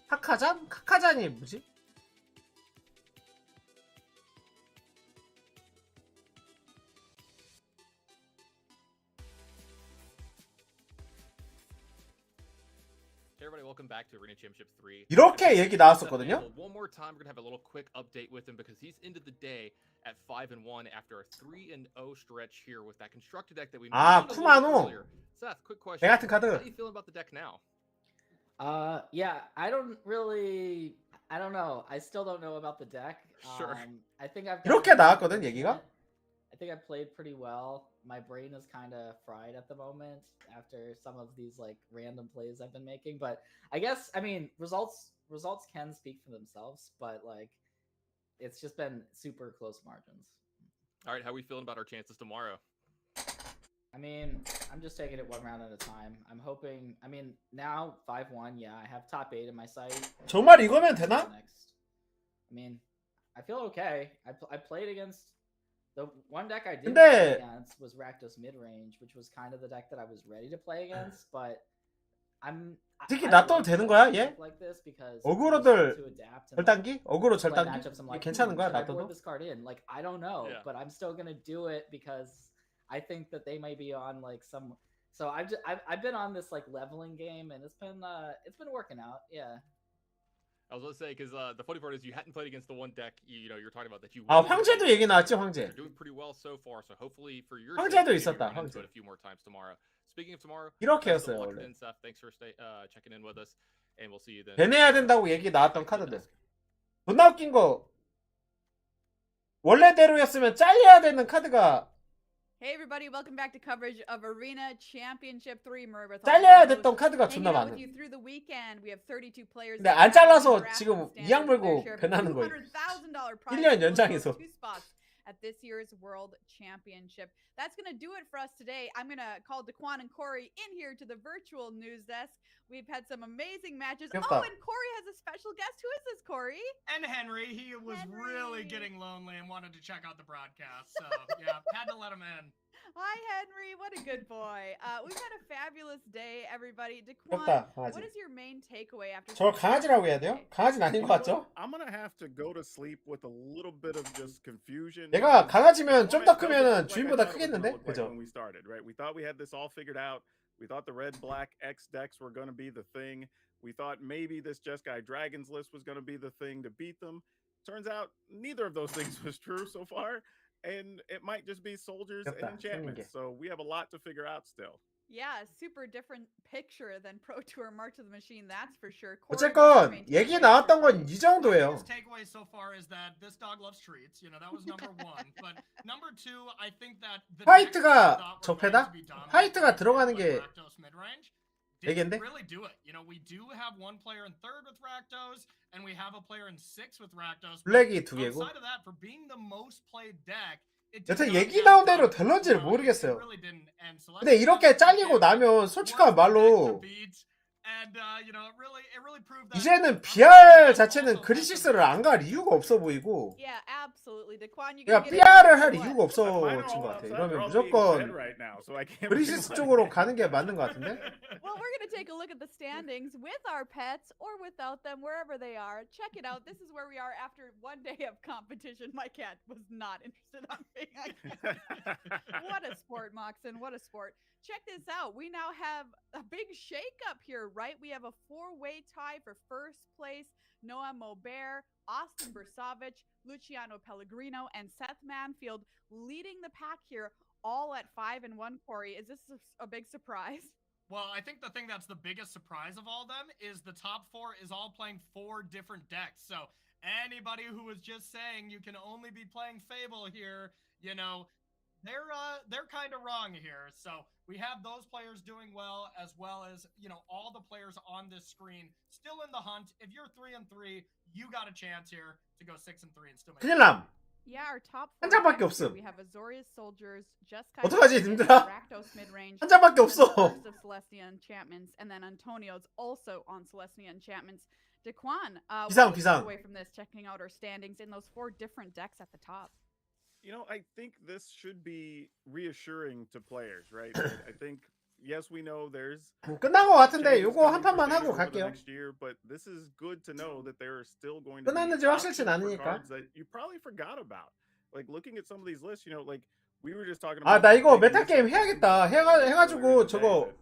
카카잔? 카카잔이 뭐지? Hey everybody, welcome back to Arena Championship 3. 이렇게 얘기 나왔었거든요. One more time, we're gonna have a little quick update with him because he's ended the day at 5-1 after a 3-0 stretch here with that constructed deck that we 아, mentioned a little 쿠마노. earlier. Seth, quick question. 배 같은 카드. How do you feel about the deck now? Yeah, I don't know. I still don't know about the deck. Sure. I think I've 이렇게 나왔거든 얘기가. I think I played pretty well. My brain is kind of fried at the moment after some of these like random plays I've been making, but I guess I mean results can speak for themselves, but like it's just been super close margins. All right, how are we feeling about our chances tomorrow? I mean, I'm just taking it one round at a time. I'm hoping. I mean, now 5-1. Yeah, I have top 8 in my sight. 정말 이거면 되나? Next. I mean, I feel okay. I played against the one deck I did play against was Rakdos mid range, which was kind of the deck that I was ready to play against. But 특히 놔둬도 되는 거야 얘? like this because 어그로들 to adapt and 절단기? 어그로 play 절단기? matchups. I'm 이게 like, 괜찮은 거야 should I board 놔둬도? this card in? Like, I don't know, Yeah. but I'm still gonna do it because I think that they may be on like some. So I've been on this like leveling game, and it's been working out. Yeah. I was gonna say because the funny part is you hadn't played against the one deck you know you're talking about that you. 아 황제도 얘기 나왔지 황제. You're doing pretty well so far, so hopefully for your 황제도 sake, maybe 있었다, run into 황제. it a few more times tomorrow. Speaking of tomorrow, 이렇게 best of 했어요, luck 원래. then, Seth. Thanks for checking in with us, and we'll see you then. 배내야 된다고 얘기 나왔던 카드들. 존나 웃긴 거. 원래대로였으면 잘려야 되는 카드가 Hey everybody, welcome back to coverage of Arena Championship 3. Murray 잘려야 됐던 카드가 존나 hanging out 많은. with you through the weekend. We have 32 players. 근데 안 잘라서 지금 이양 물고 배나는 거예요. $100,000 prize 1년 연장해서. 2 spots at this year's World Championship. That's going to do it for us today. I'm going to call Daquan and Corey in here to the virtual news desk. We've had some amazing matches. 귀엽다. Oh, and Corey has a special guest. Who is this, Corey? And Henry, he was really getting lonely and wanted to check out the broadcast. So, yeah, had to let him in. Hi, Henry. What a good boy. We've had a fabulous day, everybody. 귀엽다, Daquan, 강아지. what is your main takeaway after 저 강아지라고 해야 돼요? 강아지는 아닌 것 같죠? I'm gonna have to go to sleep with a little bit of just confusion. 얘가 강아지면 좀 더 Like 크면은 I 주인보다 thought it was 크겠는데? gonna look like 그죠? when we started, right? We thought we had this all figured out. We thought the red black X decks were going to be the thing. We thought maybe this Jeskai Dragons list was going to be the thing to beat them. Turns out neither of those things was true so far, and it might just be soldiers and 귀엽다, enchantments. 생긴 게. So we have a lot to figure out still. Yeah, super different picture than Pro Tour March of the Machine, that's for sure. Corey, what's your 어쨌건 main 얘기 takeaway 나왔던 for 건 이 정도예요. His takeaway so far is that this dog loves treats. You know, that was number one. But number two, I think that the 화이트가 적패다? 화이트가 들어가는 게 얘긴데? really do it. You know, we do have one player in third with Rakdos, and we have a player in sixth with Rakdos. 블랙이 두 개고. Outside of that, for being the most played deck, it did 여튼 not 얘기 get 나온 done. 대로 될런지를 It 모르겠어요. really didn't. And 근데 이렇게 잘리고 나면 솔직한 말로 And you know, it really proved that 이제는 BR 자체는 그리시스를 안 갈 이유가 없어 보이고 Yeah, absolutely. Daquan, you 그러니까 can get BR을 할 into 이유가 없어진 것 같아. 이러면 무조건 그리시스 쪽으로 가는 게 맞는 것 같은데? Well, we're going to take a look at the standings with our pets or without them, wherever they are. Check it out. This is where we are after one day of competition. My cat was not interested on being on camera. What a sport, Moxon. What a sport. Check this out. We now have a big shakeup here, right? We have a 4-way tie for first place. Noah Maubert, Austin Bersavich, Luciano Pellegrino, and Seth Manfield leading the pack here, all at 5-1. Corey, is this a big surprise? Well, I think the thing that's the biggest surprise of all them is the top four is all playing 4 different decks. So anybody who was just saying you can only be playing Fable here, you know, they're kind of wrong here. So we have those players doing well as you know, all the players on this screen still in the hunt. If you're 3-3, you got a chance here to go 6-3 and still make. 큰일 남. Yeah, our top 한 four 장밖에 decks here, 없음. we have Azorius Soldiers, Just 어떡하지, 님들아? Rakdos mid-range, 한 장밖에 and 없어. Curse of Celestia Enchantments, and then Antonio's also on Celestia Enchantments. Daquan, 비상, what do you 비상. take away from this, checking out our standings in those 4 different decks at the top? You know, I think this should be reassuring to players, right? I think, yes, we know there's 끝난 것 같은데 changes 요거 coming 한 for 판만 Standard 하고 over the 갈게요. next year, but this is good to know that there are still going to be 끝났는지 확실치 options for 않으니까. cards that you probably forgot about. Like looking at some of these lists, you know, like we were just talking 아, about. 나 이거 maybe 메타 게임 this 해야겠다. earlier 해가지고 today 저거 that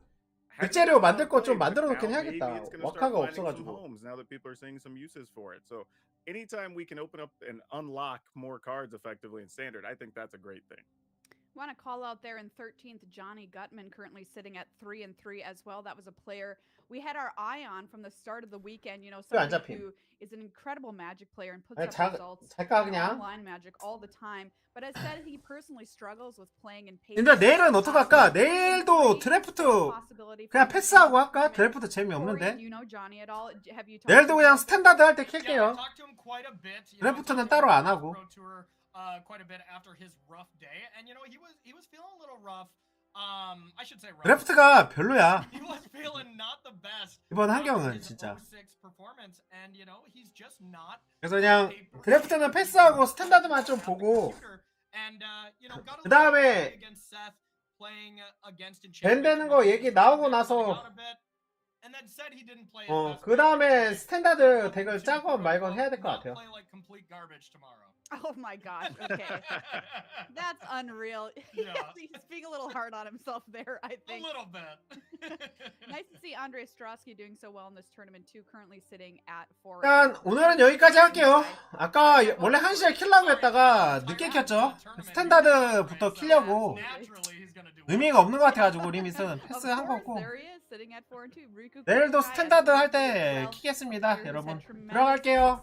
백재료 만들 거 좀 but 만들어 놓긴 now maybe 해야겠다. it's gonna start 와카가 finding some 없어가지고. homes now that people are seeing some uses for it. So anytime we can open up and unlock more cards effectively in standard, I think that's a great thing. Want to call out there in 13th, Johnny Gutman, currently sitting at 3-3 as well. That was a player we had our eye on from the start of the weekend. You know, 안 somebody 잡힘. who is an incredible Magic player and puts 아니, up results 잘까 in 그냥. online Magic all the time. But as said, he personally struggles with playing in pace. 근데 내일은 어떡할까? 내일도 드래프트 그냥 패스하고 할까? 드래프트 재미없는데? You know Johnny at all? Have you talked 내일도 to 그냥 him? 스탠다드 할 때 Yeah, I 킬게요. talked to him quite a bit. You know, 드래프트는 talked to him 따로 안 about 하고. Pro Tour, quite a bit after his rough day, and you know he was feeling a little rough. I should say rough. 드래프트가 별로야. He was feeling not the best. 이번 after 환경은 his 진짜. 06 performance, and you know he's just not. 그래서 그냥 드래프트는 패스하고 스탠다드만 좀 보고 And you know got a 그 다음에 little against Seth playing against 밴 되는 거 얘기 나오고 나서 And then said he didn't play. 그 다음에 스탠다드 덱을 짜건 말건 해야 될 것 같아요. Play like complete garbage tomorrow. Oh my gosh. Okay. That's unreal. Yeah. He's being a little hard on himself there, I A think. little bit. Nice to see Andrei Strosky doing so well in this tournament too. Currently sitting at 4. 일단 오늘은 여기까지 할게요. 아까 원래 1시에 킬라고 했다가 늦게 켰죠. 스탠다드부터 키려고 의미가 없는 것 같아가지고 리밋은 패스한 거고 내일도 스탠다드 할 때 키겠습니다. 여러분 들어갈게요.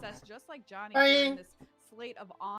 빠잉.